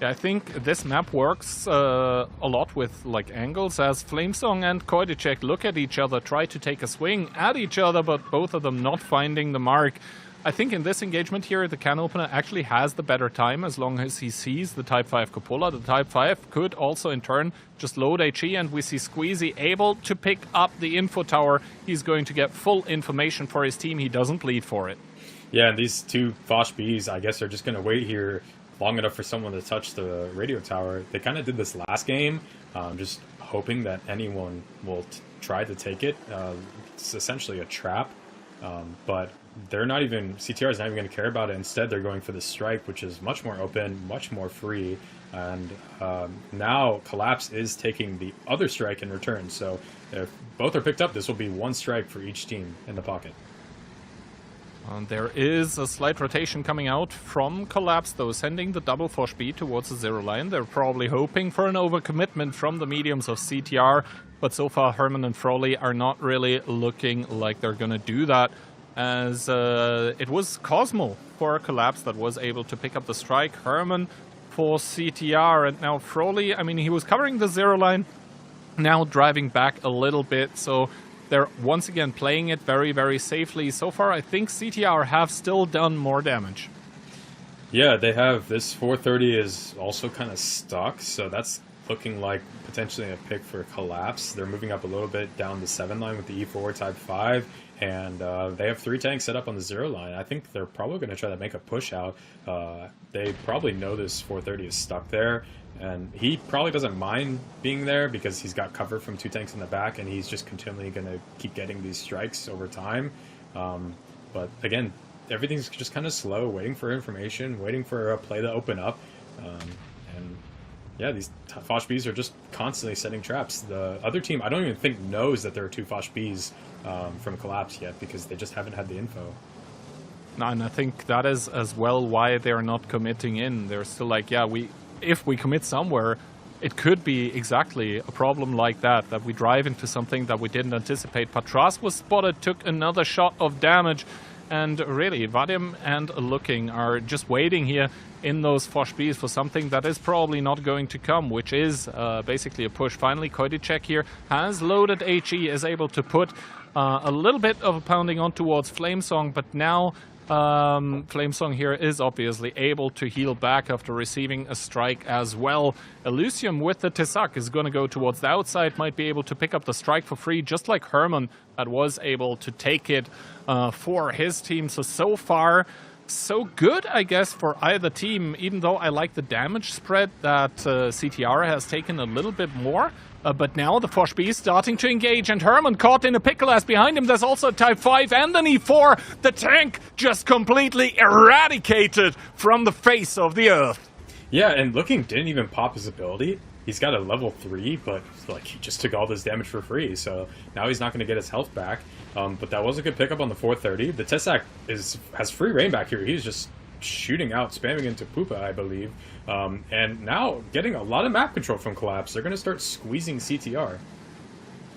Yeah, I think this map works a lot with like angles, as Flamesong and Koidicek look at each other, try to take a swing at each other, but both of them not finding the mark. I think in this engagement here, the can opener actually has the better time as long as he sees the Type 5 cupola. The Type 5 could also in turn just load HE, and we see Squeezy able to pick up the info tower. He's going to get full information for his team. He doesn't bleed for it. Yeah, and these 2 Foch Bs, I guess, are just going to wait here long enough for someone to touch the radio tower. They kind of did this last game, just hoping that anyone will try to take it. It's essentially a trap, but they're not even, CTR is not even going to care about it. Instead, they're going for the strike, which is much more open, much more free. And now Collapse is taking the other strike in return. So if both are picked up, this will be one strike for each team in the pocket. There is a slight rotation coming out from Collapse, though, sending the double Fosh B towards the zero line. They're probably hoping for an overcommitment from the mediums of CTR, but so far Herman and Froley are not really looking like they're going to do that, as it was Cosmo for Collapse that was able to pick up the strike. Herman for CTR, and now Froley, I mean, he was covering the zero line, now driving back a little bit, so they're once again playing it very, very safely. So far, I think CTR have still done more damage. Yeah, they have. This 430 is also kind of stuck, so that's looking like potentially a pick for Collapse. They're moving up a little bit down the 7 line with the E4 Type 5, and they have 3 tanks set up on the 0 line. I think they're probably going to try to make a push out. They probably know this 430 is stuck there, and he probably doesn't mind being there because he's got cover from 2 tanks in the back, and he's just continually going to keep getting these strikes over time. But again, everything's just kind of slow, waiting for information, waiting for a play to open up. And yeah, these Fosh Bs are just constantly setting traps. The other team, I don't even think knows that there are 2 Fosh Bs from Collapse yet, because they just haven't had the info. And I think that is as well why they're not committing in. They're still like, yeah, if we commit somewhere, it could be exactly a problem like that, that we drive into something that we didn't anticipate. Patras was spotted, took another shot of damage, and really, Vadim and Looking are just waiting here in those Fosh Bs for something that is probably not going to come, which is basically a push. Finally, Koidicek here has loaded HE, is able to put a little bit of a pounding on towards Flamesong, but now Flamesong here is obviously able to heal back after receiving a strike as well. Elysium with the Tesak is going to go towards the outside, might be able to pick up the strike for free, just like Herman that was able to take it for his team. So far, so good, I guess, for either team, even though I like the damage spread that CTR has taken a little bit more. But now the Fosh B is starting to engage, and Herman caught in a pickle as behind him. There's also a Type 5 and an E4. The tank just completely eradicated from the face of the earth. Yeah, and Looking didn't even pop his ability. He's got a level 3, but like he just took all this damage for free, so now he's not going to get his health back. But that was a good pickup on the 430. The Tesak has free reign back here. He's just shooting out, spamming into Pupa, I believe. And now getting a lot of map control from Collapse. They're going to start squeezing CTR.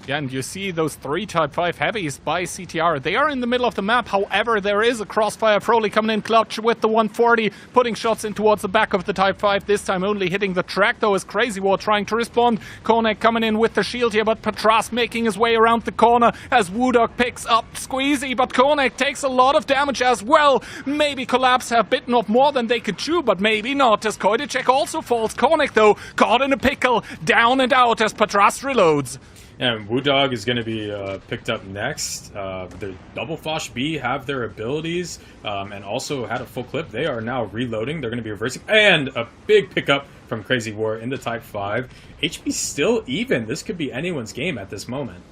Yeah, and you see those 3 Type 5 heavies by CTR. They are in the middle of the map. However, there is a crossfire. Froley coming in clutch with the 140, putting shots in towards the back of the Type 5. This time only hitting the track, though, as Crazy War trying to respond. Konek coming in with the shield here, but Patras making his way around the corner as Woodog picks up Squeezy, but Konek takes a lot of damage as well. Maybe Collapse have bitten off more than they could chew, but maybe not, as Koidicek also falls. Konek, though, caught in a pickle, down and out as Patras reloads. And Woodog is going to be picked up next. The double Fosh B have their abilities and also had a full clip. They are now reloading. They're going to be reversing. And a big pickup from Crazy War in the Type 5. HP still even. This could be anyone's game at this moment.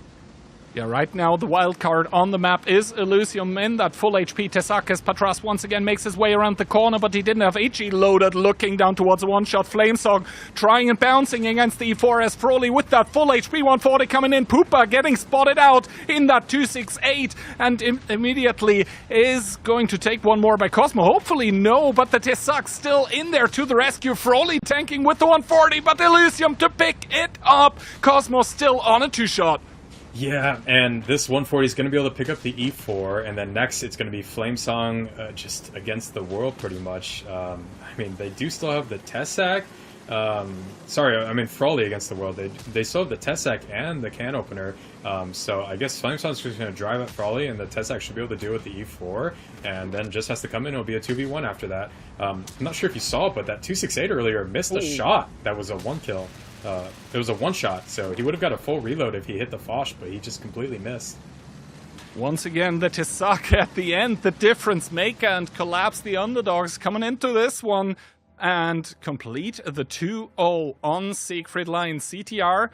Yeah, right now the wild card on the map is Elysium in that full HP. Tesakis Patras once again makes his way around the corner, but he didn't have HE loaded, looking down towards a one-shot. Flamesong trying and bouncing against the E4 as Froley with that full HP 140 coming in. Pupa getting spotted out in that 268 and immediately is going to take one more by Cosmo. Hopefully no, but the Tesak still in there to the rescue. Froley tanking with the 140, but Elysium to pick it up. Cosmo still on a 2-shot. Yeah, and this 140 is going to be able to pick up the E4, and then next it's going to be Flamesong just against the world, pretty much. I mean, they do still have the Tesak. Sorry, I mean Froley against the world. They still have the Tesak and the can opener. So I guess Flamesong's just going to drive at Froley, and the Tesak should be able to deal with the E4, and then just has to come in. It'll be a 2v1 after that. I'm not sure if you saw it, but that 268 earlier missed a shot. That was a 1-kill. It was a 1-shot, so he would have got a full reload if he hit the Fosh, but he just completely missed. Once again, the Tesak at the end, the difference maker, and Collapse the underdogs coming into this one and complete the 2-0 on Siegfried Line. CTR,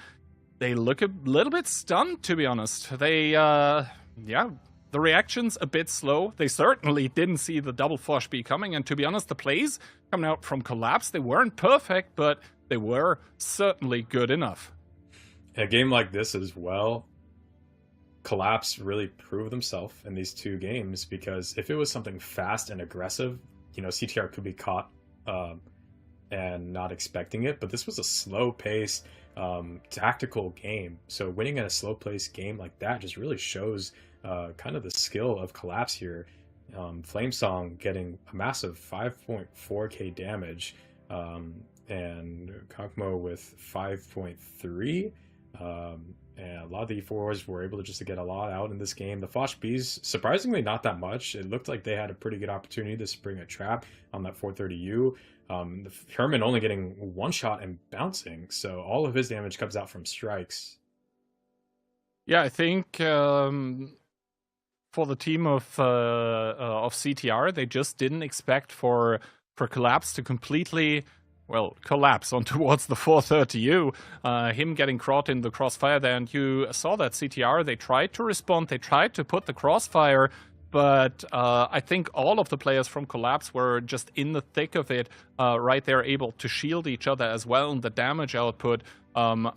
they look a little bit stunned, to be honest. They, the reaction's a bit slow. They certainly didn't see the double Fosh B coming, and to be honest, the plays coming out from Collapse, they weren't perfect, but they were certainly good enough. A game like this as well, Collapse really proved themselves in these two games, because if it was something fast and aggressive, CTR could be caught and not expecting it, but this was a slow-paced, tactical game. So winning in a slow-paced game like that just really shows kind of the skill of Collapse here. Flamesong getting a massive 5.4k damage, and Kakmo with 5.3. And a lot of the E4s were able to get a lot out in this game. The Fosh Bs, surprisingly not that much. It looked like they had a pretty good opportunity to spring a trap on that 430U. Herman only getting one shot and bouncing, so all of his damage comes out from strikes. Yeah, I think for the team of CTR, they just didn't expect for Collapse to completely collapse on towards the 430U, him getting caught in the crossfire there, and you saw that CTR, they tried to respond, they tried to put the crossfire, but I think all of the players from Collapse were just in the thick of it, right there, able to shield each other as well, and the damage output from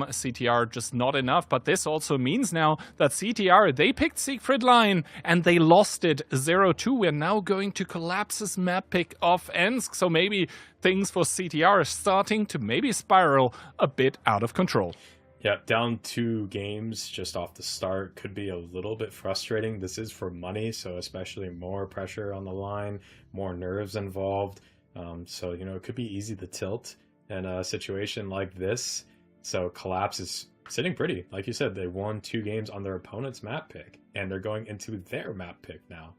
CTR just not enough. But this also means now that CTR, they picked Siegfried Line and they lost it 0-2. We're now going to Collapse's map pick off Ensk, so maybe things for CTR are starting to maybe spiral a bit out of control. Yeah, down 2 games just off the start could be a little bit frustrating. This is for money, so especially more pressure on the line, more nerves involved. So, it could be easy to tilt in a situation like this. So Collapse is sitting pretty. Like you said, they won 2 games on their opponent's map pick, and they're going into their map pick now.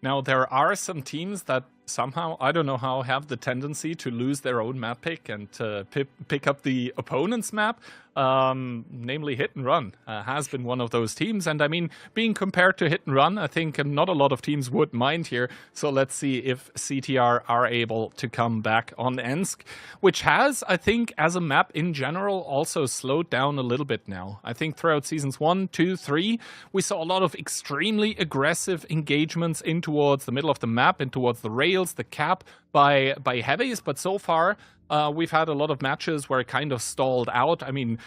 Now, there are some teams that somehow, I don't know how, have the tendency to lose their own map pick and to pick up the opponent's map, namely Hit and Run has been one of those teams. And I mean, being compared to Hit and Run, I think not a lot of teams would mind here. So let's see if CTR are able to come back on Ensk, which has, I think, as a map in general, also slowed down a little bit now. I think throughout seasons 1, 2, 3, we saw a lot of extremely aggressive engagements in towards the middle of the map, in towards the rails, the cap by heavies, but so far we've had a lot of matches where it kind of stalled out. I mean,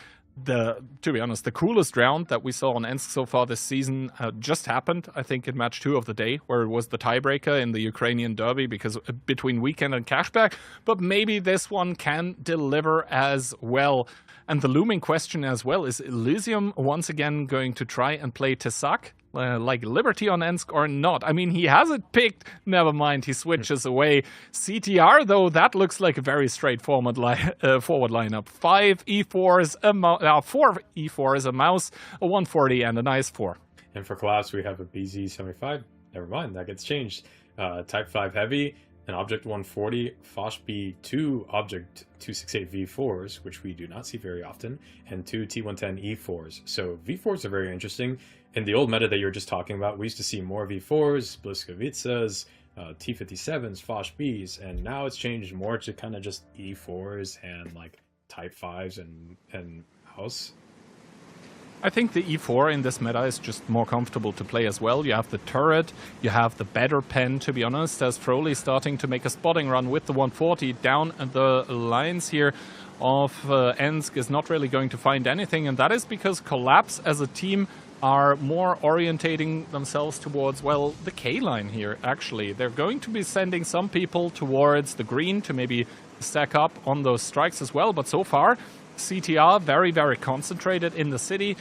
to be honest, the coolest round that we saw on Ensk so far this season just happened, I think, in match 2 of the day, where it was the tiebreaker in the Ukrainian derby because between Weekend and Cashback, but maybe this one can deliver as well. And the looming question as well is Elysium once again going to try and play Tesak like Liberty on Ensk or not? I mean, he has it picked. Never mind, he switches away. CTR, though, that looks like a very straightforward forward lineup. 5 E4s, 4 E4s, a mouse, a 140, and a nice 4. And for Collapse, we have a BZ75. Never mind, that gets changed. Type 5 heavy, an Object 140, Fosh B2 Object 268 V4s, which we do not see very often, and 2 T110 E4s. So V4s are very interesting. In the old meta that you were just talking about, we used to see more V4s, Bliskovitsas, T57s, Fosh Bs, and now it's changed more to kind of just E4s and like Type 5s and House. I think the E4 in this meta is just more comfortable to play as well. You have the turret, you have the better pen, to be honest, as Froley starting to make a spotting run with the 140 down the lines here of Ensk is not really going to find anything, and that is because Collapse as a team are more orientating themselves towards, well, the K line here, actually. They're going to be sending some people towards the green to maybe stack up on those strikes as well, but so far CTR very, very concentrated in the city.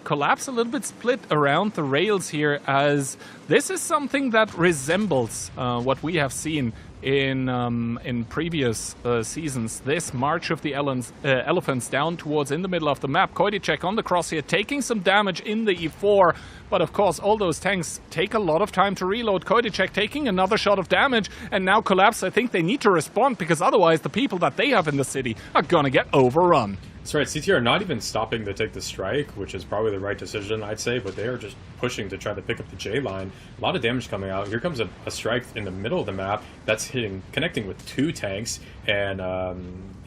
Collapse a little bit split around the rails here, as this is something that resembles what we have seen in previous seasons. This March of the Elephants down towards in the middle of the map. Koidicek on the cross here, taking some damage in the E4, but of course all those tanks take a lot of time to reload. Koidicek taking another shot of damage, and now Collapse, I think they need to respond, because otherwise the people that they have in the city are gonna get overrun. That's right, CTR not even stopping to take the strike, which is probably the right decision, I'd say, but they are just pushing to try to pick up the J line. A lot of damage coming out. Here comes a strike in the middle of the map that's connecting with 2 tanks, and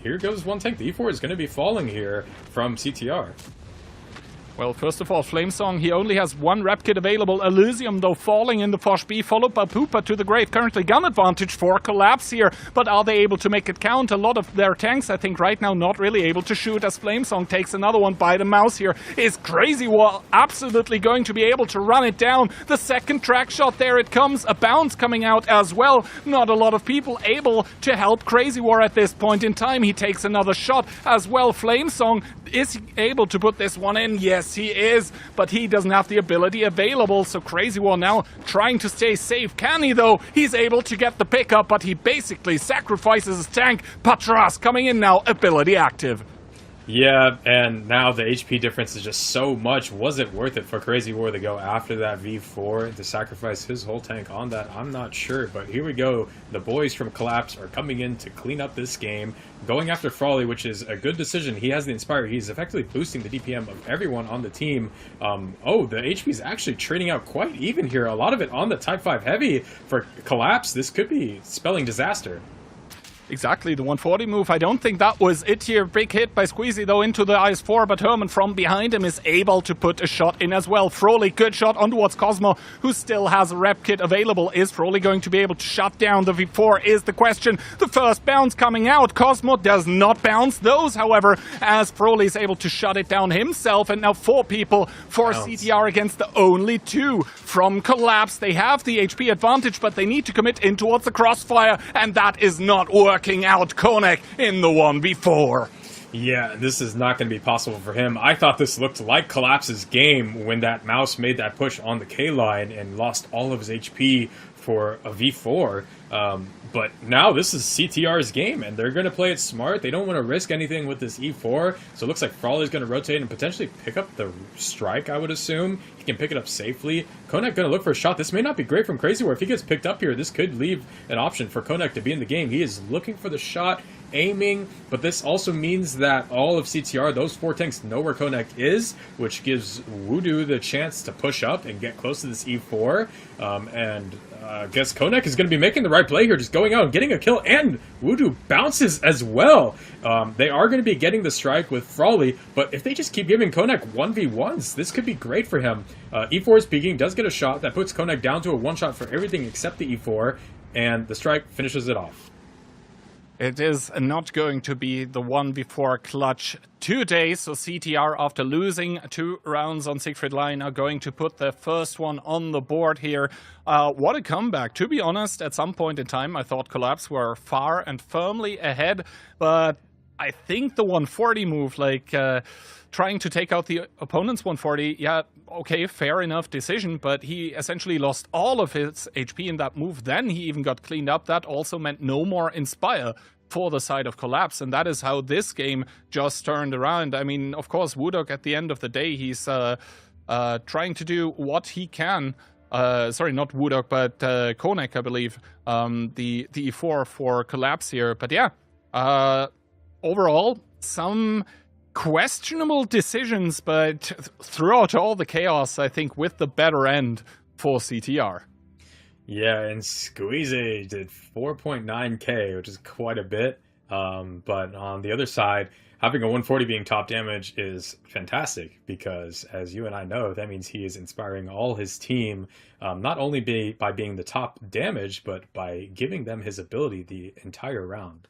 here goes 1 tank. The E4 is going to be falling here from CTR. Well, first of all, Flamesong, he only has 1 rep kit available. Elysium, though, falling in the Foch B, followed by Poopa to the grave. Currently gun advantage for Collapse here, but are they able to make it count? A lot of their tanks, I think, right now not really able to shoot as Flamesong takes another one by the mouse here. Is Crazy War absolutely going to be able to run it down? The second track shot, there it comes. A bounce coming out as well. Not a lot of people able to help Crazy War at this point in time. He takes another shot as well. Flamesong, is he able to put this one in? Yes, he is, but he doesn't have the ability available, so Crazy War now trying to stay safe. Can he, though? He's able to get the pickup, but he basically sacrifices his tank. Patras coming in now, ability active. Yeah, and now the HP difference is just so much. Was it worth it for Crazy War to go after that V4 to sacrifice his whole tank on that? I'm not sure, but here we go. The boys from Collapse are coming in to clean up this game, going after Frawley, which is a good decision. He has the Inspire. He's effectively boosting the DPM of everyone on the team. Oh, the HP is actually trading out quite even here. A lot of it on the Type 5 Heavy for Collapse. This could be spelling disaster. Exactly, the 140 move. I don't think that was it here. Big hit by Squeezy, though, into the IS-4, but Herman from behind him is able to put a shot in as well. Froley, good shot on towards Cosmo, who still has a rep kit available. Is Froley going to be able to shut down the V4 is the question. The first bounce coming out. Cosmo does not bounce those, however, as Froley is able to shut it down himself. And now 4 people for CTR against the only 2 from Collapse. They have the HP advantage, but they need to commit in towards the crossfire, and that is not working out. Konek in the 1v4. Yeah, this is not going to be possible for him. I thought this looked like Collapse's game when that mouse made that push on the K line and lost all of his HP for a V4. But now this is CTR's game, and they're going to play it smart. They don't want to risk anything with this E4, so it looks like Frawley's going to rotate and potentially pick up the strike, I would assume. He can pick it up safely. Konek going to look for a shot. This may not be great from Crazy War. If he gets picked up here, this could leave an option for Konek to be in the game. He is looking for the shot, aiming, but this also means that all of CTR, those 4 tanks, know where Konek is, which gives Voodoo the chance to push up and get close to this E4, I guess Konek is going to be making the right play here, just going out and getting a kill, and Voodoo bounces as well. They are going to be getting the strike with Frawley, but if they just keep giving Konek 1v1s, this could be great for him. E4 is peeking, does get a shot, that puts Konek down to a 1-shot for everything except the E4, and the strike finishes it off. It is not going to be the 1v4 clutch today, so CTR, after losing 2 rounds on Siegfried Line, are going to put the first one on the board here. What a comeback. To be honest, at some point in time, I thought Collapse were far and firmly ahead, but I think the 140 move, like trying to take out the opponent's 140, yeah, okay, fair enough decision, but he essentially lost all of his HP in that move. Then he even got cleaned up. That also meant no more Inspire for the side of Collapse, and that is how this game just turned around. I mean, of course, Woodok, at the end of the day, he's trying to do what he can. Sorry, not Woodok, but Konek, I believe, the E4 for Collapse here. But yeah, overall, some questionable decisions, but throughout all the chaos, I think with the better end for CTR. Yeah, and Squeezy did 4.9k, which is quite a bit. But on the other side, having a 140 being top damage is fantastic because, as you and I know, that means he is inspiring all his team, not only by being the top damage, but by giving them his ability the entire round.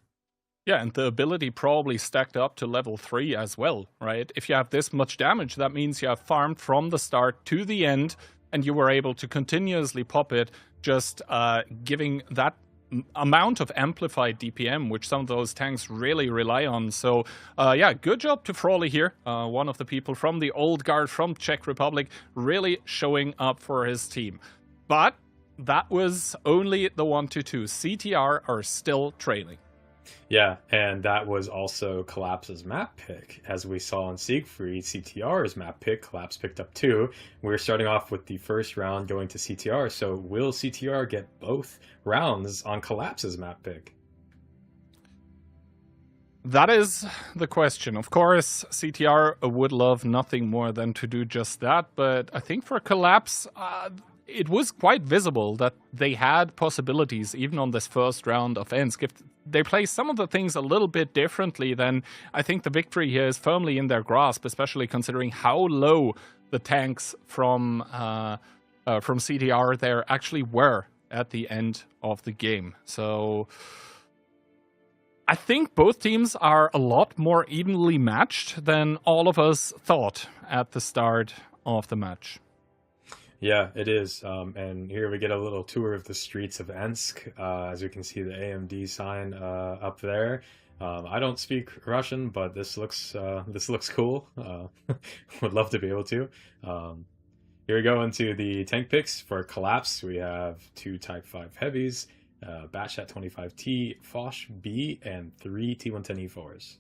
Yeah, and the ability probably stacked up to level 3 as well, right? If you have this much damage, that means you have farmed from the start to the end, and you were able to continuously pop it, just giving that amount of amplified DPM, which some of those tanks really rely on. So, yeah, good job to Frawley here, one of the people from the old guard from Czech Republic, really showing up for his team. But that was only the 1-2. CTR are still trailing. Yeah, and that was also Collapse's map pick. As we saw in Siegfried, CTR's map pick, Collapse picked up 2. We're starting off with the first round going to CTR, so will CTR get both rounds on Collapse's map pick? That is the question. Of course, CTR would love nothing more than to do just that, but I think for Collapse, it was quite visible that they had possibilities even on this first round of Ensk. If they play some of the things a little bit differently, then I think the victory here is firmly in their grasp, especially considering how low the tanks from CTR there actually were at the end of the game. So I think both teams are a lot more evenly matched than all of us thought at the start of the match. Yeah, it is. And here we get a little tour of the streets of Ensk. As you can see, the AMD sign up there. I don't speak Russian, but this looks cool. Would love to be able to. Here we go into the tank picks for Collapse. We have 2 Type 5 heavies, Batchat 25T, Foch B, and 3 T110E4s.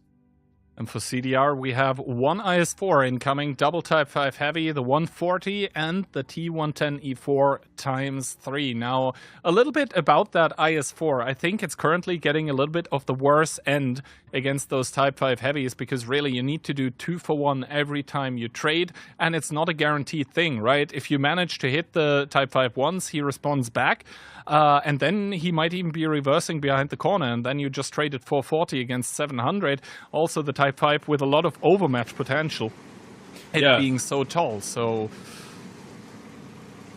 And for CDR, we have 1 IS-4 incoming, double Type 5 Heavy, the 140, and the T110E4 ×3. Now, a little bit about that IS-4. I think it's currently getting a little bit of the worse end against those Type 5 Heavies, because really you need to do 2-for-1 every time you trade, and it's not a guaranteed thing, right? If you manage to hit the Type 5 once, he responds back, and then he might even be reversing behind the corner, and then you just traded 440 against 700. Also, the Type 5 with a lot of overmatch potential, it being so tall. So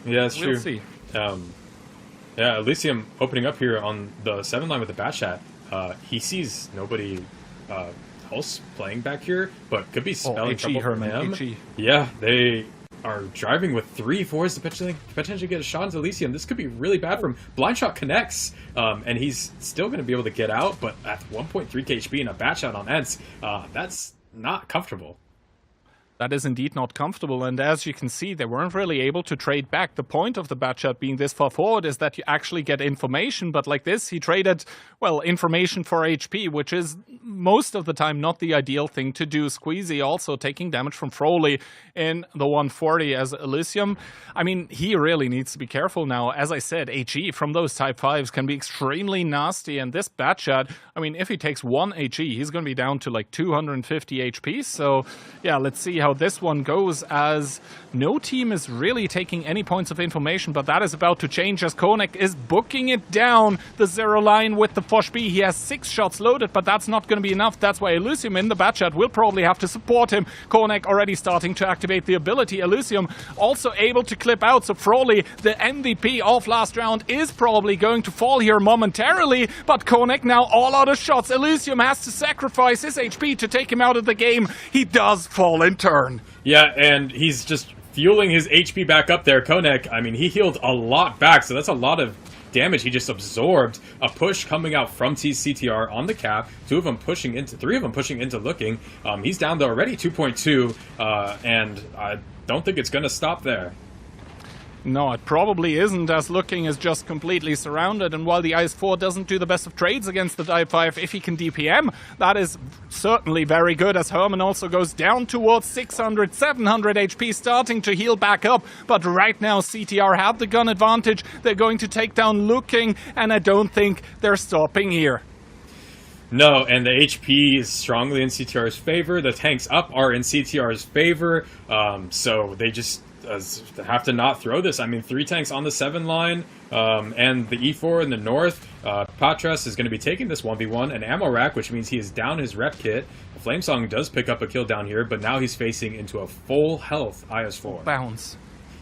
yeah, that's we'll true. See. Yeah, Elysium opening up here on the 7 line with the Batchat. He sees nobody else playing back here, but could be spelling trouble for him. Yeah, they are driving with 3 4s to potentially get a shot into Elysium. This could be really bad for him. Blind shot connects, and he's still going to be able to get out, but at 1.3 HP and a Batchat on Ents, that's not comfortable. That is indeed not comfortable, and as you can see, they weren't really able to trade back. The point of the Batchat being this far forward is that you actually get information, but like this, he traded, well, information for HP, which is most of the time not the ideal thing to do. Squeezy also taking damage from Froley in the 140 as Elysium. I mean, he really needs to be careful now. As I said, HE from those Type 5s can be extremely nasty, and this Batchat, I mean, if he takes 1 HE, he's going to be down to like 250 HP, so yeah, let's see how this one goes, as no team is really taking any points of information, but that is about to change as Konek is booking it down the 0 line with the Foch B. He has 6 shots loaded, but that's not going to be enough. That's why Elysium in the Batchat will probably have to support him. Konek already starting to activate the ability. Elysium also able to clip out, so Froley, the MVP of last round, is probably going to fall here momentarily, but Konek now all out of shots. Elysium has to sacrifice his HP to take him out of the game. He does fall in turn. Yeah, and he's just fueling his HP back up there. Konek, I mean, he healed a lot back, so that's a lot of damage he just absorbed. A push coming out from CTR on the cap, 3 of them pushing into looking. He's down to already 2.2, and I don't think it's going to stop there. No, it probably isn't, as Looking is just completely surrounded, and while the IS-4 doesn't do the best of trades against the Type 5, if he can DPM, that is certainly very good, as Herman also goes down towards 600, 700 HP, starting to heal back up, but right now CTR have the gun advantage. They're going to take down Looking, and I don't think they're stopping here. No, and the HP is strongly in CTR's favor. The tanks up are in CTR's favor, so they just have to not throw this. I mean, 3 tanks on the 7 line, and the E4 in the north. Patras is going to be taking this 1v1, an ammo rack, which means he is down his rep kit. Flamesong does pick up a kill down here, but now he's facing into a full health IS-4. Bounce.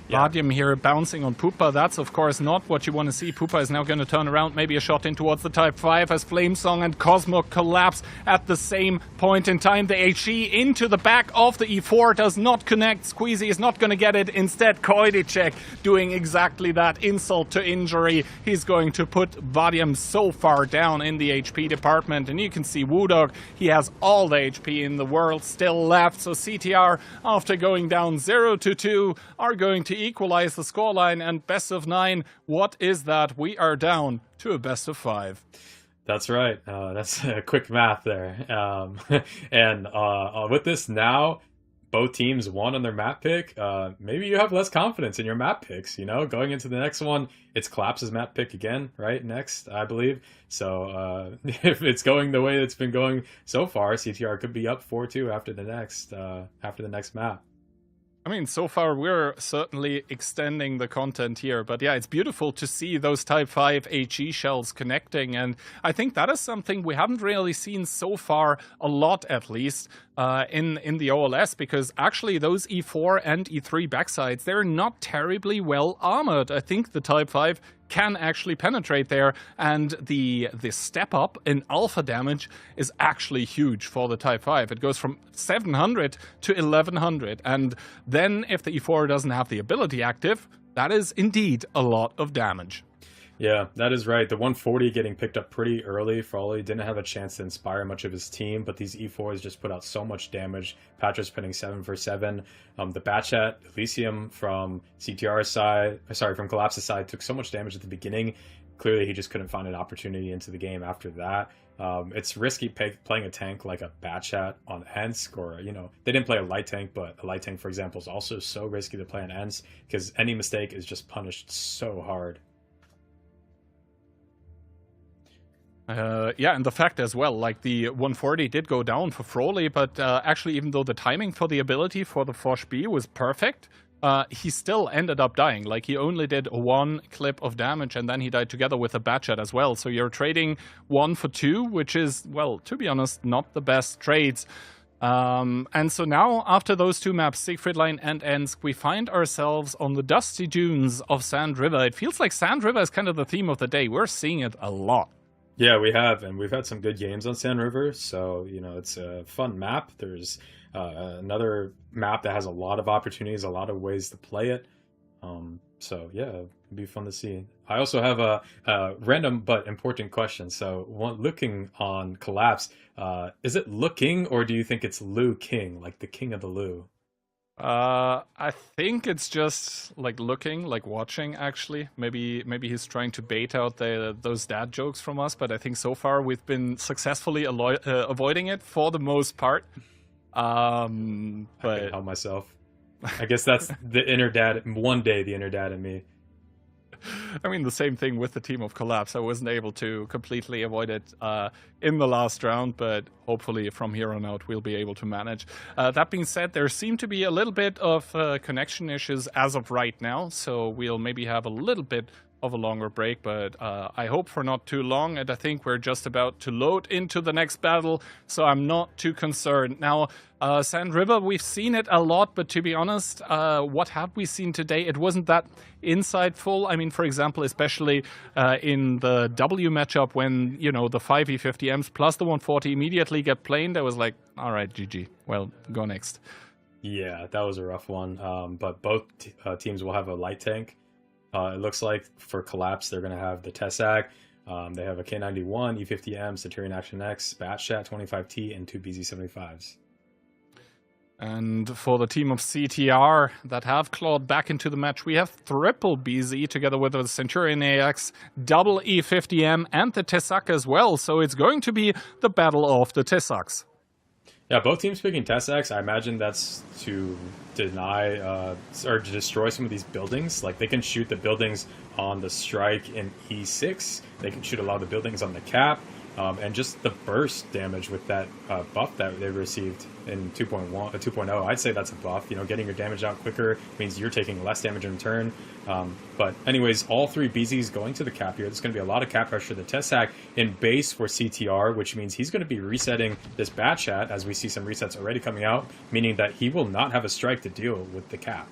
Vadium here bouncing on Pupa. That's, of course, not what you want to see. Pupa is now going to turn around, maybe a shot in towards the Type 5 as Flamesong and Cosmo collapse at the same point in time. The HE into the back of the E4 does not connect. Squeezy is not going to get it. Instead, Koidicek doing exactly that. Insult to injury. He's going to put Vadium so far down in the HP department. And you can see Woodog, he has all the HP in the world still left. So CTR, after going down 0-2, are going to equalize the scoreline, and best of 9. What is that? We are down to a best of 5. That's right. That's quick math there. And with this now, both teams won on their map pick, maybe you have less confidence in your map picks, you know? Going into the next one, it's Collapse's map pick again, right? Next, I believe. So if it's going the way it's been going so far, CTR could be up 4-2 after the next map. I mean, so far we're certainly extending the content here, but yeah, it's beautiful to see those Type 5 HE shells connecting, and I think that is something we haven't really seen so far, a lot at least, in the OLS, because actually those E4 and E3 backsides, they're not terribly well armored. I think the Type 5 can actually penetrate there, and the step up in alpha damage is actually huge for the Type 5. It goes from 700 to 1100, and then if the E4 doesn't have the ability active, that is indeed a lot of damage. Yeah, that is right. The 140 getting picked up pretty early. Froley didn't have a chance to inspire much of his team, but these E4s just put out so much damage. Patrick's pinning 7 for 7. The Batchat Elysium from CTR's side, from Collapse's side, took so much damage at the beginning. Clearly, he just couldn't find an opportunity into the game after that. It's risky playing a tank like a Batchat on Ensk, or, you know, they didn't play a light tank, but a light tank, for example, is also so risky to play on Ensk because any mistake is just punished so hard. Yeah, and the fact as well, like the 140 did go down for Froley, but actually, even though the timing for the ability for the Foch B was perfect, he still ended up dying. Like, he only did 1 clip of damage, and then he died together with a Batchat as well. So you're trading 1 for 2, which is, well, to be honest, not the best trades. And so now, after those 2 maps, Siegfried Line and Ensk, we find ourselves on the dusty dunes of Sand River. It feels like Sand River is kind of the theme of the day. We're seeing it a lot. Yeah, we have, and we've had some good games on Sand River, so, you know, it's a fun map. There's another map that has a lot of opportunities, a lot of ways to play it. So, yeah, it'd be fun to see. I also have a random but important question. So, looking on Collapse, is it looking, or do you think it's Liu King, like the king of the Liu? I think it's just like looking, like watching, actually. Maybe he's trying to bait out those dad jokes from us, but I think so far we've been successfully avoiding it for the most part. But I can't help myself. I guess that's the inner dad. One day, the inner dad in me. I mean, the same thing with the team of Collapse. I wasn't able to completely avoid it in the last round, but hopefully from here on out we'll be able to manage. That being said, there seem to be a little bit of connection issues as of right now, so we'll maybe have a little bit of a longer break, but I hope for not too long, and I think we're just about to load into the next battle, so I'm not too concerned. Now, Sand River, we've seen it a lot, but to be honest, what have we seen today? It wasn't that insightful. I mean, for example, especially in the W matchup when, you know, the 5 E50Ms plus the 140 immediately get planed, I was like, all right, GG. Well, go next. Yeah, that was a rough one, but both teams will have a light tank. It looks like for Collapse, they're going to have the Tessac. They have a K91, E50M, Centurion Action X, Batchat 25T, and 2 BZ75s. And for the team of CTR that have clawed back into the match, we have triple BZ together with the Centurion AX, double E50M, and the Tessac as well. So it's going to be the battle of the Tessacs. Yeah, both teams picking Tessacs. I imagine that's to deny or to destroy some of these buildings. Like, they can shoot the buildings on the strike in E6. They can shoot a lot of the buildings on the cap. And just the burst damage with that buff that they received in 2.0, I'd say that's a buff. You know, getting your damage out quicker means you're taking less damage in return. But anyways, all 3 BZs going to the cap here. There's going to be a lot of cap pressure. The Tessac in base for CTR, which means he's going to be resetting this Batchat, as we see some resets already coming out, meaning that he will not have a strike to deal with the cap.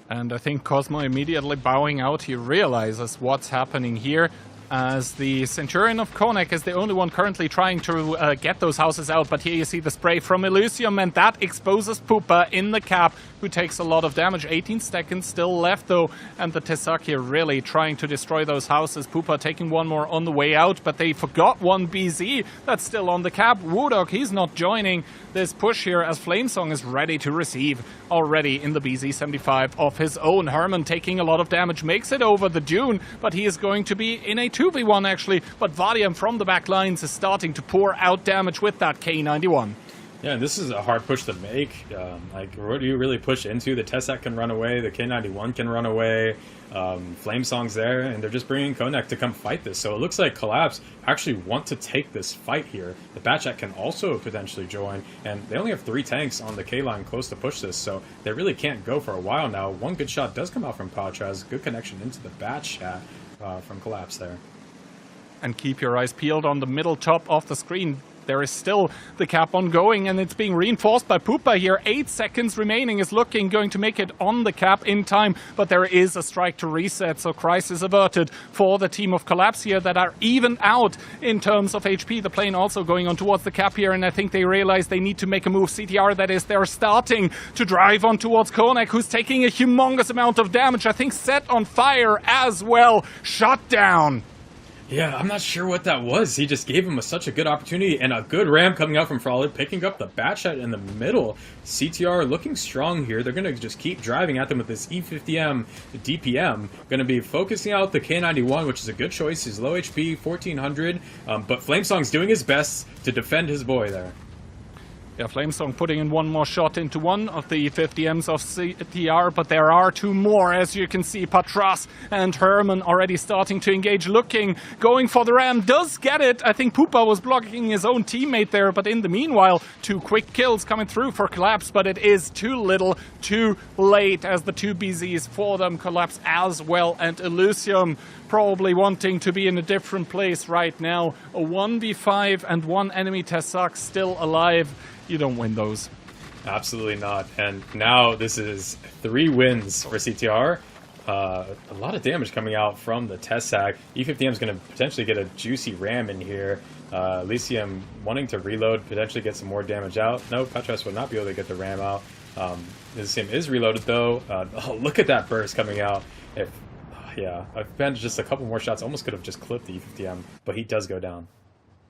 And I think Cosmo immediately bowing out, he realizes what's happening here, as the Centurion of Konek is the only one currently trying to get those houses out. But here you see the spray from Elysium, and that exposes Poopa in the cap, who takes a lot of damage. 18 seconds still left, though, and the Tessac here really trying to destroy those houses. Poopa taking one more on the way out, but they forgot one BZ that's still on the cap. Woodog, he's not joining this push here, as Flamesong is ready to receive already in the BZ75 of his own. Herman taking a lot of damage, makes it over the dune, but he is going to be in a 2v1 actually, but Vadium from the back lines is starting to pour out damage with that K91. Yeah, and this is a hard push to make. Like, what do you really push into? The Tessak can run away, the K91 can run away, Flamesong's there, and they're just bringing Konek to come fight this. So it looks like Collapse actually want to take this fight here. The Batchat can also potentially join, and they only have 3 tanks on the K-line close to push this, so they really can't go for a while now. One good shot does come out from Patraz, good connection into the Batchat from Collapse there. And keep your eyes peeled on the middle top of the screen. There is still the cap ongoing, and it's being reinforced by Pupa here. 8 seconds remaining, is looking going to make it on the cap in time, but there is a strike to reset, so crisis averted for the team of Collapse here that are even out in terms of HP. The plane also going on towards the cap here, and I think they realize they need to make a move. CTR, that is, they're starting to drive on towards Konek, who's taking a humongous amount of damage. I think set on fire as well. Shut down. Yeah, I'm not sure what that was. He just gave him such a good opportunity, and a good ram coming out from Frolic, picking up the Batchat in the middle. CTR looking strong here. They're going to just keep driving at them with this E50M DPM. Going to be focusing out the K91, which is a good choice. He's low HP, 1400, but Flamesong's doing his best to defend his boy there. Yeah, Flamesong putting in one more shot into one of the 50Ms of CTR, but there are 2 more, as you can see. Patras and Herman already starting to engage, looking, going for the ram, does get it. I think Pupa was blocking his own teammate there, but in the meanwhile, 2 quick kills coming through for Collapse, but it is too little, too late, as the 2 BZs for them Collapse as well, and Elysium probably wanting to be in a different place right now. A 1v5 and 1 enemy Tessak still alive. You don't win those. Absolutely not. And now this is 3 wins for CTR. A lot of damage coming out from the Tessak. E50M is going to potentially get a juicy ram in here. Elysium wanting to reload, potentially get some more damage out. No, Patras would not be able to get the ram out. Elysium is reloaded though. Oh, look at that burst coming out. Yeah, I've been just a couple more shots. Almost could have just clipped the E50M, but he does go down.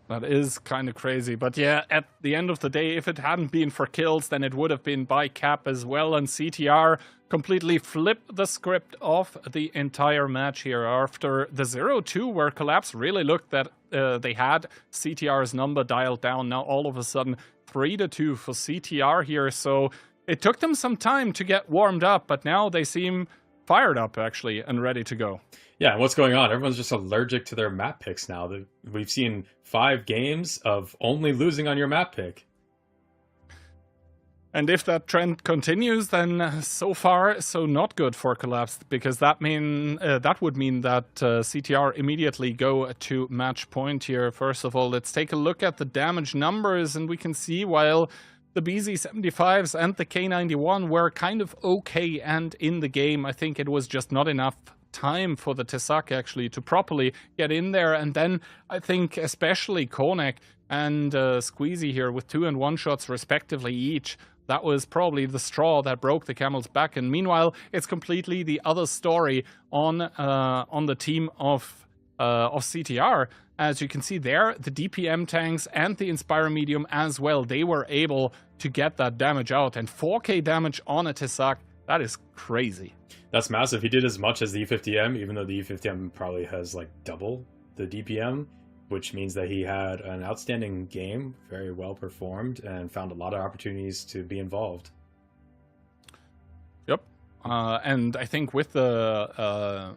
That is kind of crazy. But yeah, at the end of the day, if it hadn't been for kills, then it would have been by cap as well. And CTR completely flipped the script of the entire match here after the 0-2, where Collapse really looked that they had CTR's number dialed down. Now all of a sudden 3-2 for CTR here. So it took them some time to get warmed up, but now they seem fired up actually and ready to go. Yeah, and what's going on? Everyone's just allergic to their map picks now. We've seen 5 games of only losing on your map pick. And if that trend continues, then so far, so not good for Collapse, because that would mean that CTR immediately go to match point here. First of all, let's take a look at the damage numbers, and we can see while the BZ75s and the K91 were kind of okay and in the game, I think it was just not enough time for the Tessak actually to properly get in there. And then I think especially Konek and Squeezy here with 2 and 1 shots respectively each, that was probably the straw that broke the camel's back. And meanwhile, it's completely the other story on the team of CTR. As you can see there, the DPM tanks and the Inspire Medium as well, they were able to get that damage out. And 4k damage on a Tessak, that is crazy. That's massive. He did as much as the E50M, even though the E50M probably has like double the DPM, which means that he had an outstanding game, very well performed, and found a lot of opportunities to be involved. Yep. And I think with the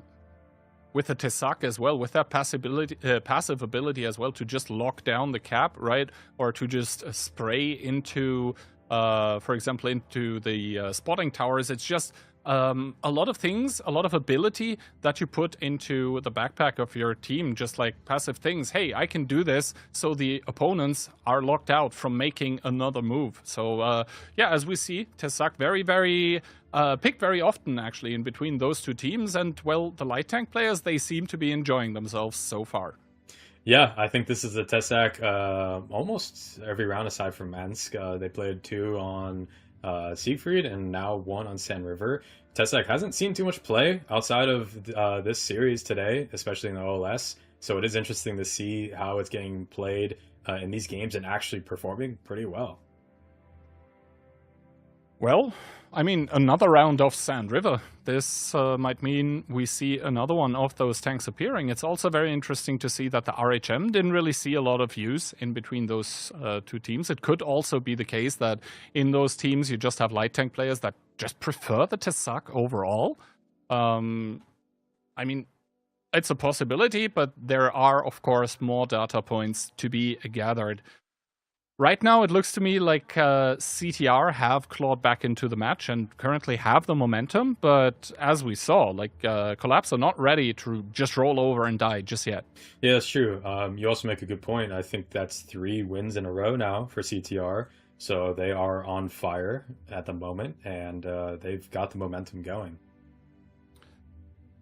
Tessak as well, with that passive ability as well to just lock down the cap, right? Or to just spray into, for example, into the spotting towers. It's just a lot of things, a lot of ability that you put into the backpack of your team, just like passive things. Hey, I can do this, so the opponents are locked out from making another move. So yeah, as we see, Tessak very, very picked very often actually in between those 2 teams, and well, the light tank players, they seem to be enjoying themselves so far. Yeah, I think this is a Tessak almost every round aside from Mansk. They played 2 on Siegfried and now 1 on Sand River. Tessak hasn't seen too much play outside of this series today, especially in the OLS. So it is interesting to see how it's getting played in these games and actually performing pretty well. Well, I mean, another round of Sand River. This might mean we see another one of those tanks appearing. It's also very interesting to see that the RHM didn't really see a lot of use in between those two teams. It could also be the case that in those teams you just have light tank players that just prefer the Tesak overall. I mean, it's a possibility, but there are, of course, more data points to be gathered. Right now, it looks to me like CTR have clawed back into the match and currently have the momentum. But as we saw, like Collapse are not ready to just roll over and die just yet. Yeah, that's true. You also make a good point. I think that's 3 wins in a row now for CTR. So they are on fire at the moment, and they've got the momentum going.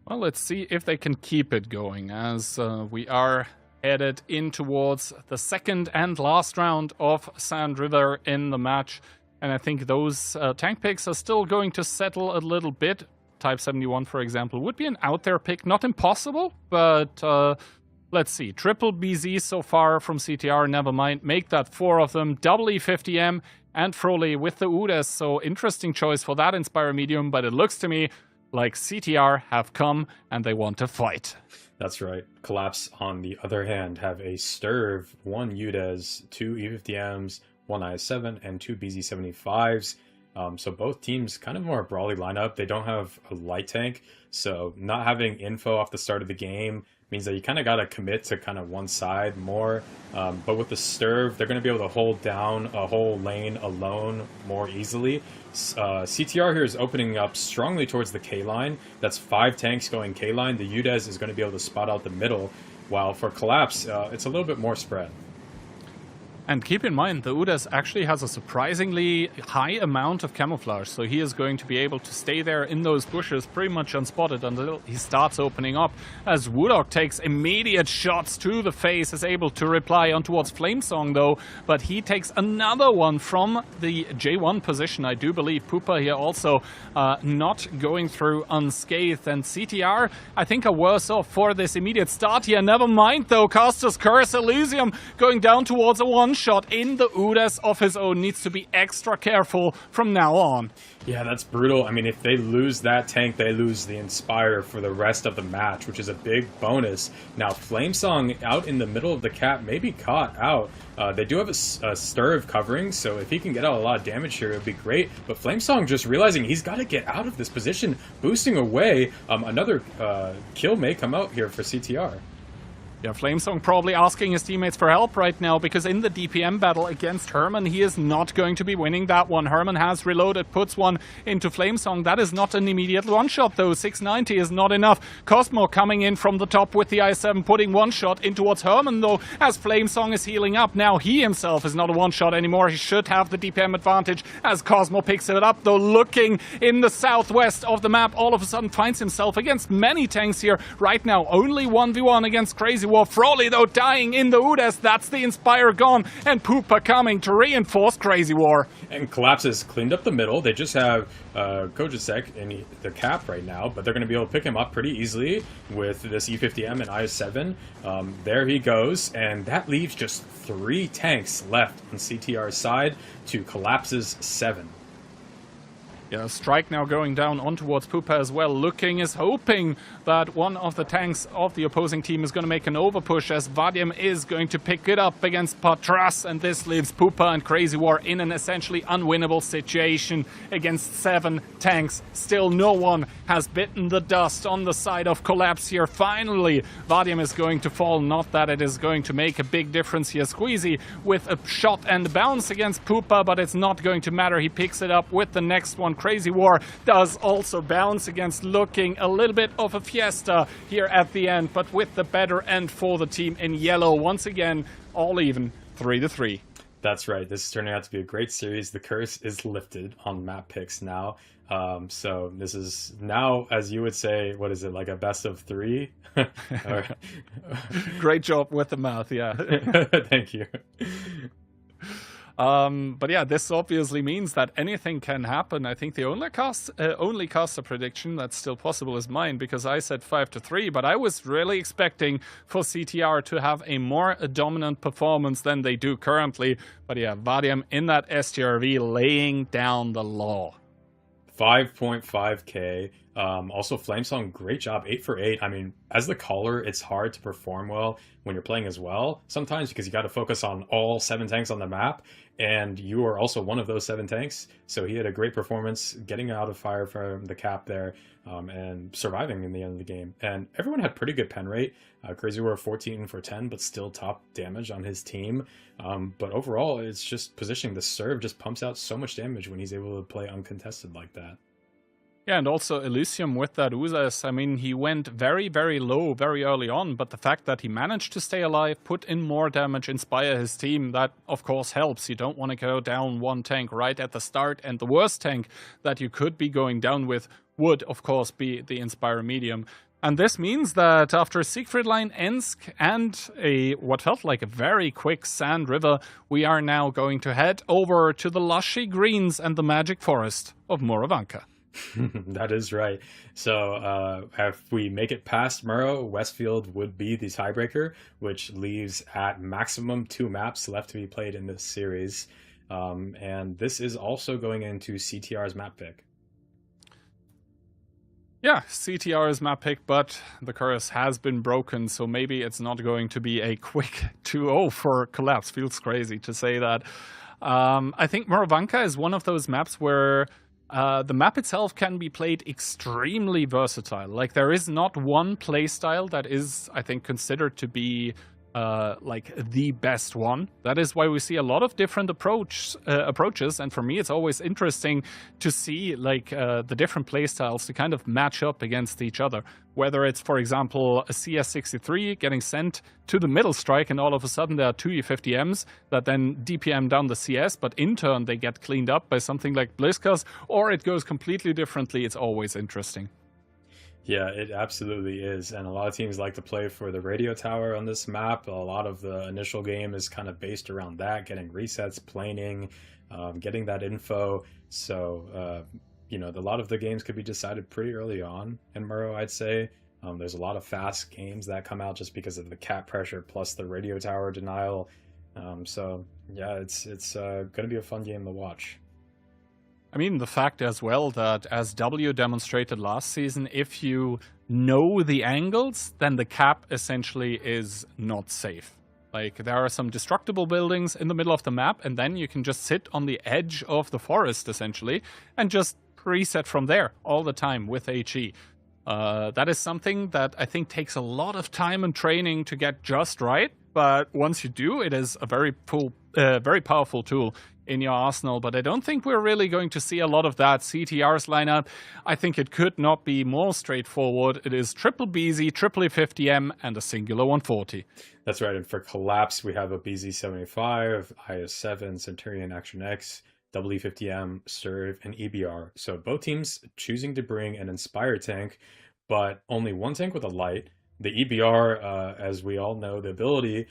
Well, let's see if they can keep it going as we are headed in towards the second and last round of Sand River in the match. And I think those tank picks are still going to settle a little bit. Type 71, for example, would be an out there pick. Not impossible, but let's see. Triple BZ so far from CTR, never mind. Make that 4 of them. Double E50M and Froley with the UDES. So interesting choice for that Inspire Medium, but it looks to me like CTR have come and they want to fight. That's right. Collapse, on the other hand, have a Sturv, 1 UDES, 2 E50Ms, 1 IS-7, and 2 BZ-75s. So both teams kind of more a brawly lineup. They don't have a light tank, so not having info off the start of the game means that you kind of got to commit to kind of one side more. But with the Sturv, they're going to be able to hold down a whole lane alone more easily. CTR here is opening up strongly towards the K-line. That's 5 tanks going K-line. The UDES is going to be able to spot out the middle, while for Collapse, it's a little bit more spread. And keep in mind, the UDES actually has a surprisingly high amount of camouflage, so he is going to be able to stay there in those bushes pretty much unspotted until he starts opening up. As Woodog takes immediate shots to the face, is able to reply on towards Flamesong though, but he takes another one from the J1 position. I do believe Poopa here also not going through unscathed, and CTR I think are worse off for this immediate start here. Never mind though, Caster's Curse Elysium going down towards a one-shot in the UDES of his own. Needs to be extra careful from now on. Yeah, that's brutal. I mean, if they lose that tank, they lose the Inspire for the rest of the match, which is a big bonus. Now, Flamesong out in the middle of the cap may be caught out. They do have a Sturv covering, so if he can get out a lot of damage here, it would be great. But Flamesong just realizing he's got to get out of this position, boosting away. Another kill may come out here for CTR. Yeah, Flamesong probably asking his teammates for help right now, because in the DPM battle against Herman, he is not going to be winning that one. Herman has reloaded, puts one into Flamesong. That is not an immediate one-shot, though. 690 is not enough. Cosmo coming in from the top with the I7, putting one shot in towards Herman, though, as Flamesong is healing up. Now he himself is not a one-shot anymore. He should have the DPM advantage as Cosmo picks it up, though, looking in the southwest of the map. All of a sudden finds himself against many tanks here. Right now, only 1v1 against Crazy War. Froley, though, dying in the UDES. That's the Inspire gone, and Poopa coming to reinforce Crazy War. And Collapse has cleaned up the middle. They just have Kojusek in the cap right now, but they're going to be able to pick him up pretty easily with this E50M and IS-7. There he goes, and that leaves just 3 tanks left on CTR's side to Collapse's 7. Yeah, Strike now going down on towards Poopa as well. Looking is hoping that one of the tanks of the opposing team is going to make an overpush, as Vadim is going to pick it up against Patras, and this leaves Poopa and Crazy War in an essentially unwinnable situation against 7 tanks. Still no one has bitten the dust on the side of Collapse here. Finally, Vadim is going to fall. Not that it is going to make a big difference here. Squeezy with a shot and bounce against Poopa, but it's not going to matter. He picks it up with the next one. Crazy War does also bounce against, looking a little bit of a fiesta here at the end, but with the better end for the team in yellow. Once again, all even, 3-3. That's right. This is turning out to be a great series. The curse is lifted on map picks now. So this is now, as you would say, what is it, like a best of 3? Great job with the math, yeah. Thank you. But yeah, this obviously means that anything can happen. I think the only caster prediction that's still possible is mine, because I said 5-3, but I was really expecting for CTR to have a more dominant performance than they do currently. But yeah, Vadim in that STRV laying down the law. 5.5k. Also, Flamesong, great job, 8 for 8. I mean, as the caller, it's hard to perform well when you're playing as well sometimes because you got to focus on all 7 tanks on the map, and you are also one of those 7 tanks. So he had a great performance, getting out of fire from the cap there, and surviving in the end of the game. And everyone had pretty good pen rate. Crazy War 14 for 10, but still top damage on his team. But overall, it's just positioning. The serve just pumps out so much damage when he's able to play uncontested like that. Yeah, and also Elysium with that Uzas, I mean, he went very, very low very early on, but the fact that he managed to stay alive, put in more damage, inspire his team, that of course helps. You don't want to go down one tank right at the start, and the worst tank that you could be going down with would, of course, be the Inspire Medium. And this means that after Siegfriedlein, Ensk, and what felt like a very quick Sand River, we are now going to head over to the lushy greens and the magic forest of Moravanka. That is right. So if we make it past Murrow, Westfield would be the tiebreaker, which leaves at maximum 2 maps left to be played in this series. And this is also going into CTR's map pick. Yeah, CTR's map pick, but the curse has been broken, so maybe it's not going to be a quick 2-0 for Collapse. Feels crazy to say that. I think Moravanka is one of those maps where the map itself can be played extremely versatile. Like, there is not one playstyle that is, I think, considered to be like the best one. That is why we see a lot of different approaches, and for me it's always interesting to see like the different playstyles to kind of match up against each other. Whether it's, for example, a CS63 getting sent to the middle strike and all of a sudden there are 2 E50Ms that then DPM down the CS, but in turn they get cleaned up by something like Bliskas, or it goes completely differently. It's always interesting. Yeah, it absolutely is. And a lot of teams like to play for the radio tower on this map. A lot of the initial game is kind of based around that, getting resets, planing, getting that info. So, you know, a lot of the games could be decided pretty early on in Murrow, I'd say. There's a lot of fast games that come out just because of the cap pressure plus the radio tower denial. So, yeah, it's going to be a fun game to watch. I mean, the fact as well that, as W demonstrated last season, if you know the angles, then the cap essentially is not safe. Like, there are some destructible buildings in the middle of the map, and then you can just sit on the edge of the forest, essentially, and just reset from there all the time with HE. That is something that I think takes a lot of time and training to get just right, but once you do, it is a very powerful tool in your arsenal. But I don't think we're really going to see a lot of that. CTR's lineup, I think it could not be more straightforward. It is triple BZ, triple E50M, and a singular 140. That's right. And for Collapse, we have a BZ75, IS7, Centurion Action X, double E50M, Serve, and EBR. So both teams choosing to bring an Inspire tank, but only one tank with a light. The EBR, as we all know, the ability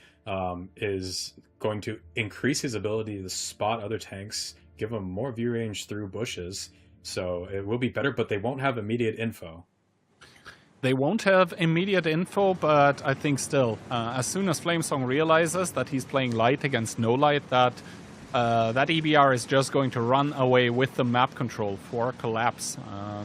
is going to increase his ability to spot other tanks, give him more view range through bushes. So it will be better, but they won't have immediate info. They won't have immediate info, but I think still, as soon as Flamesong realizes that he's playing light against no light, that EBR is just going to run away with the map control for Collapse.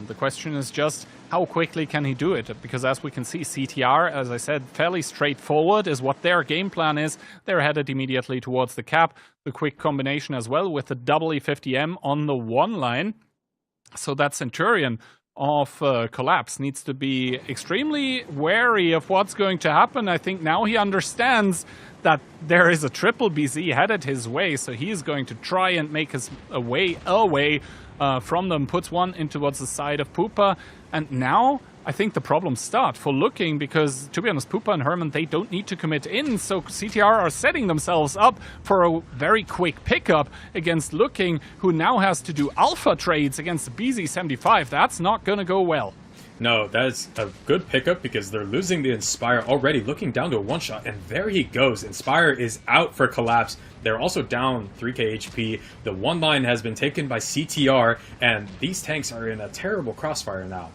The question is just, how quickly can he do it? Because as we can see, CTR, as I said, fairly straightforward is what their game plan is. They're headed immediately towards the cap. The quick combination as well with the double E50M on the one line. So that Centurion of Collapse needs to be extremely wary of what's going to happen. I think now he understands that there is a triple BZ headed his way, so he's going to try and make his away from them, puts one in towards the side of Pupa, and now I think the problems start for Looking, because to be honest, Pupa and Herman, they don't need to commit in, so CTR are setting themselves up for a very quick pickup against Looking, who now has to do alpha trades against the BZ75. That's not going to go well. No, that's a good pickup because they're losing the Inspire already, Looking down to a one-shot, and there he goes. Inspire is out for Collapse. They're also down 3k HP. The one line has been taken by CTR, and these tanks are in a terrible crossfire now.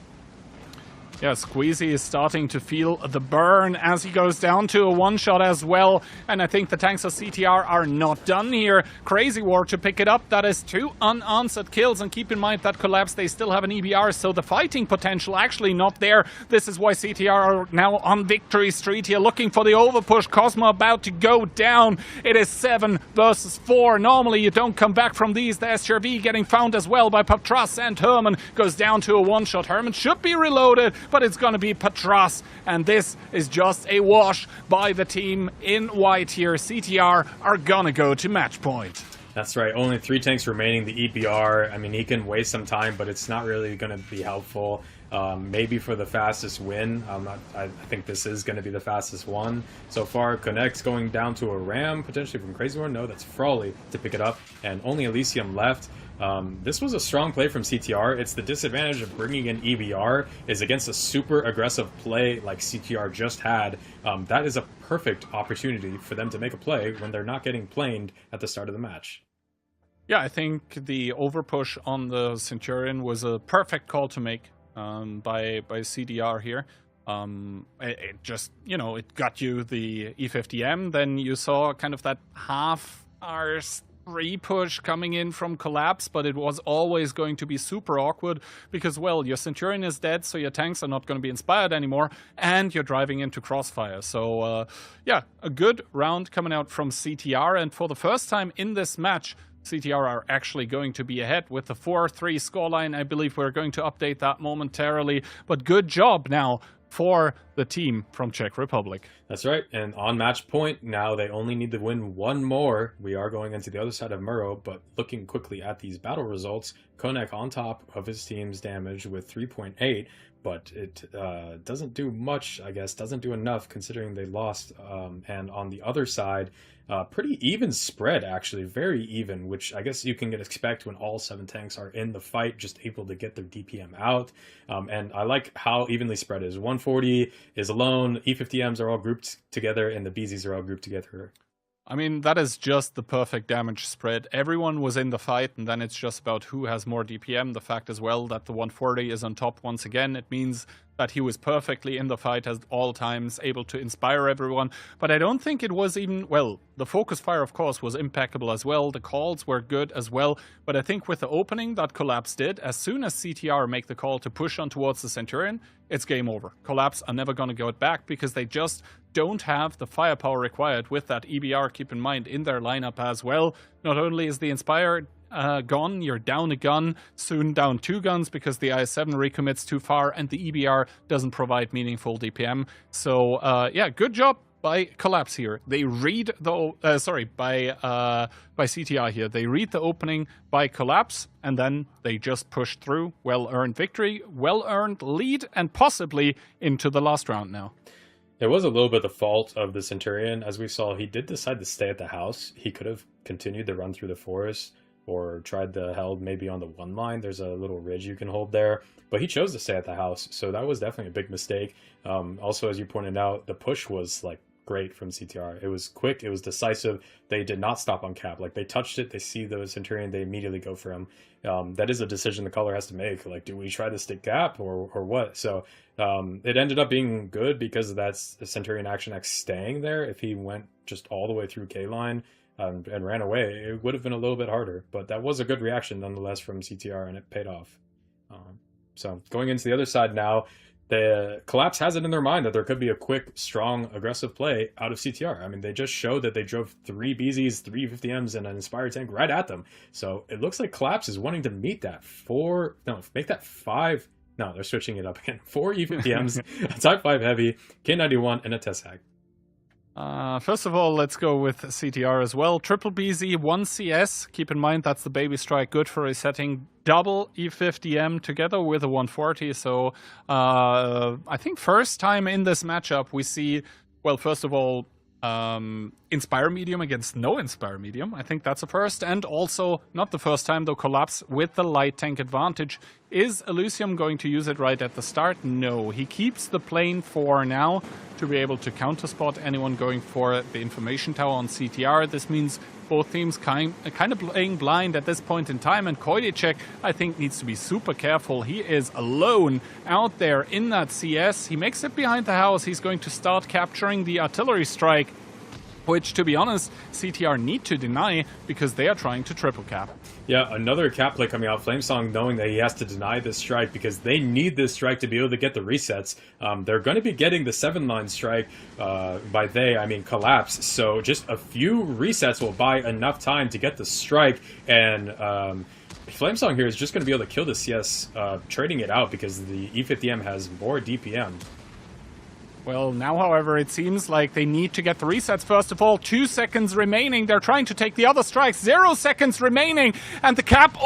Yeah, Squeezy is starting to feel the burn as he goes down to a one-shot as well. And I think the tanks of CTR are not done here. Crazy War to pick it up. That is 2 unanswered kills. And keep in mind that Collapse, they still have an EBR, so the fighting potential actually not there. This is why CTR are now on victory street here, looking for the overpush. Cosmo about to go down. It is 7 versus 4. Normally you don't come back from these. The SRV getting found as well by Patras, and Herman goes down to a one-shot. Herman should be reloaded, but it's going to be Patras, and this is just a wash by the team in white here. CTR are going to go to match point. That's right. Only 3 tanks remaining. The EBR, I mean, he can waste some time, but it's not really going to be helpful. Maybe for the fastest win. I think this is going to be the fastest one so far. Connect's going down to a ram, potentially from Crazy One. No, that's Frawley to pick it up, and only Elysium left. This was a strong play from CTR. It's the disadvantage of bringing in EBR is against a super aggressive play like CTR just had. That is a perfect opportunity for them to make a play when they're not getting planed at the start of the match. Yeah, I think the overpush on the Centurion was a perfect call to make by CDR here. It just, you know, it got you the E50M, then you saw kind of that half R3 push coming in from Collapse, but it was always going to be super awkward because, well, your Centurion is dead, so your tanks are not going to be inspired anymore, and you're driving into Crossfire. So, yeah, a good round coming out from CTR, and for the first time in this match, CTR are actually going to be ahead with the 4-3 scoreline. I believe we're going to update that momentarily, but good job now for the team from Czech Republic. That's right, and on match point, now they only need to win 1 more. We are going into the other side of Murrow, but looking quickly at these battle results, Konek on top of his team's damage with 3.8, but it doesn't do much, I guess, doesn't do enough considering they lost. And on the other side, pretty even spread, actually, very even, which I guess you can expect when all 7 tanks are in the fight, just able to get their DPM out. And I like how evenly spread it is. 140 is alone, E50Ms are all grouped together, and the BZs are all grouped together. I mean, that is just the perfect damage spread. Everyone was in the fight, and then it's just about who has more DPM. The fact as well that the 140 is on top once again, it means that he was perfectly in the fight at all times, able to inspire everyone. But I don't think it was even, well, the focus fire, of course, was impeccable as well. The calls were good as well. But I think with the opening that Collapse did, as soon as CTR make the call to push on towards the Centurion, it's game over. Collapse are never going to go it back because they just don't have the firepower required with that EBR, keep in mind, in their lineup as well. Not only is the Inspired gone, you're down a gun, soon down 2 guns because the IS-7 recommits too far and the EBR doesn't provide meaningful DPM. So, yeah, good job by Collapse here. They read the, by CTI here. They read the opening by Collapse and then they just push through. Well-earned victory, well-earned lead, and possibly into the last round now. It was a little bit the fault of the Centurion. As we saw, he did decide to stay at the house. He could have continued the run through the forest or tried to held maybe on the 1 line. There's a little ridge you can hold there, but he chose to stay at the house. So that was definitely a big mistake. Also, as you pointed out, the push was like great from CTR. It was quick, it was decisive. They did not stop on cap. Like, they touched it, they see the Centurion, they immediately go for him. That is a decision the color has to make. Like, do we try to stick cap or what? So it ended up being good because that's Centurion Action X staying there. If he went just all the way through K-line and ran away, it would have been a little bit harder. But that was a good reaction nonetheless from CTR, and it paid off. So going into the other side now, the Collapse has it in their mind that there could be a quick, strong, aggressive play out of CTR. I mean, they just showed that they drove 3 BZs, 3 50Ms, and an Inspired tank right at them. So it looks like Collapse is wanting to meet that make that 5. No, they're switching it up again. 4 E50Ms, a Type 5 Heavy, K91, and a Tessag. First of all, let's go with CTR as well. Triple BZ, 1 CS. Keep in mind that's the baby strike, good for resetting. Double E50M together with a 140. So I think first time in this matchup we see, well, first of all, Inspire Medium against no Inspire Medium. I think that's a first. And also, not the first time, though, Collapse with the light tank advantage. Is Elysium going to use it right at the start? No. He keeps the plane for now to be able to counterspot anyone going for the information tower on CTR. This means both teams kind of playing blind at this point in time, and Koidicek, I think, needs to be super careful. He is alone out there in that CS. He makes it behind the house. He's going to start capturing the artillery strike, which, to be honest, CTR need to deny because they are trying to triple cap. Yeah, another cap play coming out. Flamesong knowing that he has to deny this strike because they need this strike to be able to get the resets. They're going to be getting the 7-line strike. By they, I mean Collapse. So just a few resets will buy enough time to get the strike. And Flamesong here is just going to be able to kill the CS, trading it out because the E50M has more DPM. Well, now, however, it seems like they need to get the resets first of all. 2 seconds remaining. They're trying to take the other strikes. 0 seconds remaining. And the cap,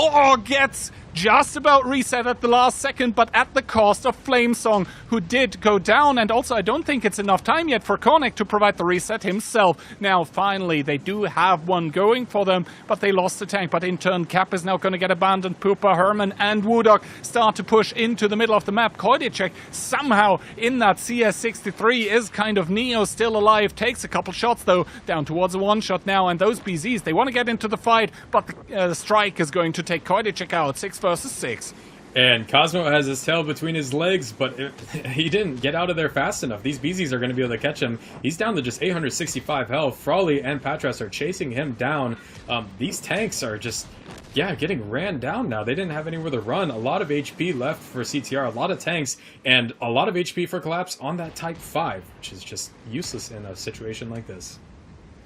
gets just about reset at the last second, but at the cost of Flamesong, who did go down. And also, I don't think it's enough time yet for Koenig to provide the reset himself. Now, finally, they do have one going for them, but they lost the tank. But in turn, Cap is now going to get abandoned. Pooper, Herman, and Woodok start to push into the middle of the map. Koidicek, somehow, in that CS63, is kind of Neo, still alive. Takes a couple shots, though, down towards a one-shot now. And those BZs, they want to get into the fight, but the strike is going to take Koidicek out. 6 versus 6. And Cosmo has his tail between his legs, but he didn't get out of there fast enough. These BZs are going to be able to catch him. He's down to just 865 health. Frawley and Patras are chasing him down. These tanks are just, getting ran down now. They didn't have anywhere to run. A lot of HP left for CTR, a lot of tanks, and a lot of HP for Collapse on that Type 5, which is just useless in a situation like this.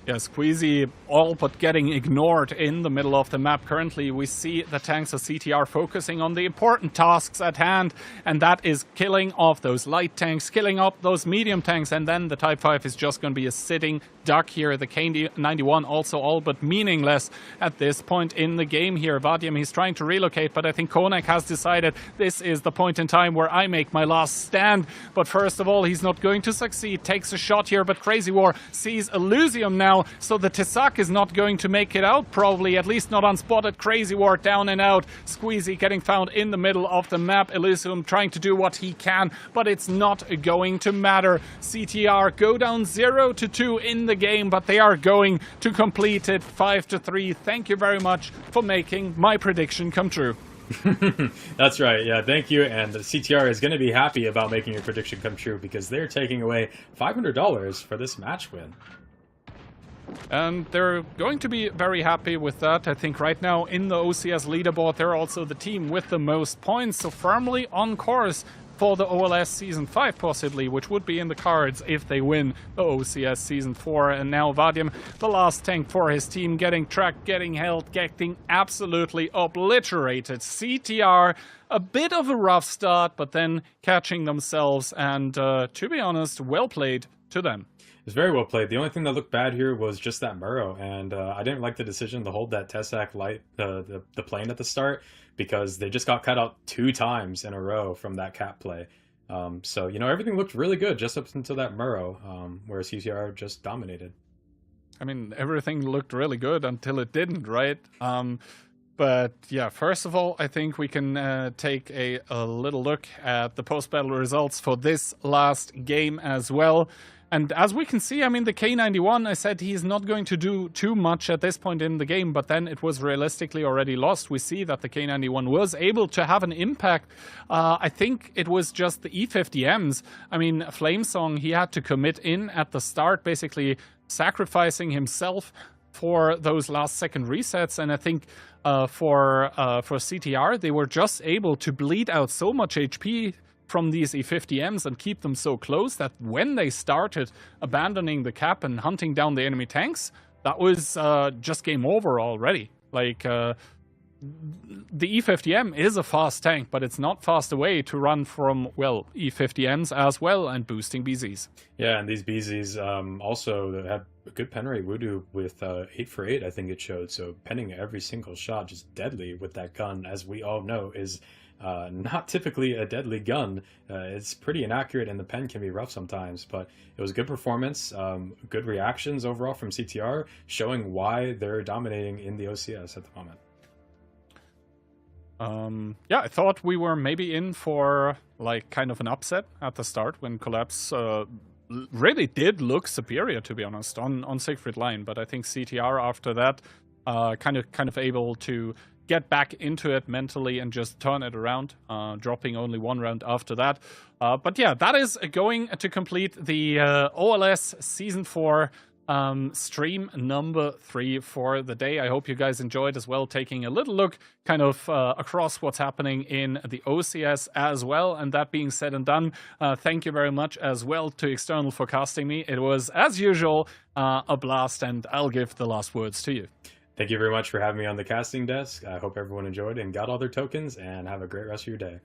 Yeah, Squeezy all but getting ignored in the middle of the map. Currently, we see the tanks of CTR focusing on the important tasks at hand, and that is killing off those light tanks, killing up those medium tanks, and then the Type 5 is just going to be a sitting duck here. The K91 also all but meaningless at this point in the game here. Vadim, he's trying to relocate, but I think Koenig has decided this is the point in time where I make my last stand. But first of all, he's not going to succeed. Takes a shot here, but Crazy War sees Elysium now, so the Tisak is not going to make it out, probably, at least not unspotted. Crazy War down and out. Squeezy getting found in the middle of the map. Elysium trying to do what he can, but it's not going to matter. CTR go down 0-2 in the game, but they are going to complete it 5-3. Thank you very much for making my prediction come true. That's right, yeah, thank you. And the CTR is going to be happy about making your prediction come true because they're taking away $500 for this match win. And they're going to be very happy with that. I think right now in the OCS leaderboard, they're also the team with the most points, so firmly on course for the OLS Season 5 possibly, which would be in the cards if they win the OCS Season 4. And now Vadim, the last tank for his team, getting tracked, getting held, getting absolutely obliterated. CTR, a bit of a rough start, but then catching themselves, and to be honest, well played to them. It was very well played. The only thing that looked bad here was just that Murrow, and I didn't like the decision to hold that Tessac light, the plane at the start, because they just got cut out 2 times in a row from that cap play. So, everything looked really good just up until that Murrow, where CTR just dominated. I mean, everything looked really good until it didn't, right? But yeah, first of all, I think we can take a little look at the post-battle results for this last game as well. And as we can see, I mean, the K91, I said he's not going to do too much at this point in the game, but then it was realistically already lost. We see that the K91 was able to have an impact. I think it was just the E50Ms. I mean, Flamesong, he had to commit in at the start, basically sacrificing himself for those last second resets. And I think for CTR, they were just able to bleed out so much HP from these E50Ms and keep them so close that when they started abandoning the cap and hunting down the enemy tanks, that was just game over already. Like, the E50M is a fast tank, but it's not fast away to run from, well, E50Ms as well and boosting BZs. Yeah, and these BZs also had a good pen rate. Voodoo with 8 for 8, I think it showed. So penning every single shot, just deadly with that gun, as we all know, is not typically a deadly gun. It's pretty inaccurate and the pen can be rough sometimes, but it was a good performance, good reactions overall from CTR, showing why they're dominating in the OCS at the moment. Yeah, I thought we were maybe in for like kind of an upset at the start when Collapse really did look superior, to be honest, on Siegfried Line. But I think CTR after that kind of able to get back into it mentally and just turn it around, dropping only 1 round after that. But yeah, that is going to complete the OLS Season 4 stream number 3 for the day. I hope you guys enjoyed as well, taking a little look kind of across what's happening in the OCS as well. And that being said and done, thank you very much as well to External for casting me. It was, as usual, a blast, and I'll give the last words to you. Thank you very much for having me on the casting desk. I hope everyone enjoyed and got all their tokens, and have a great rest of your day.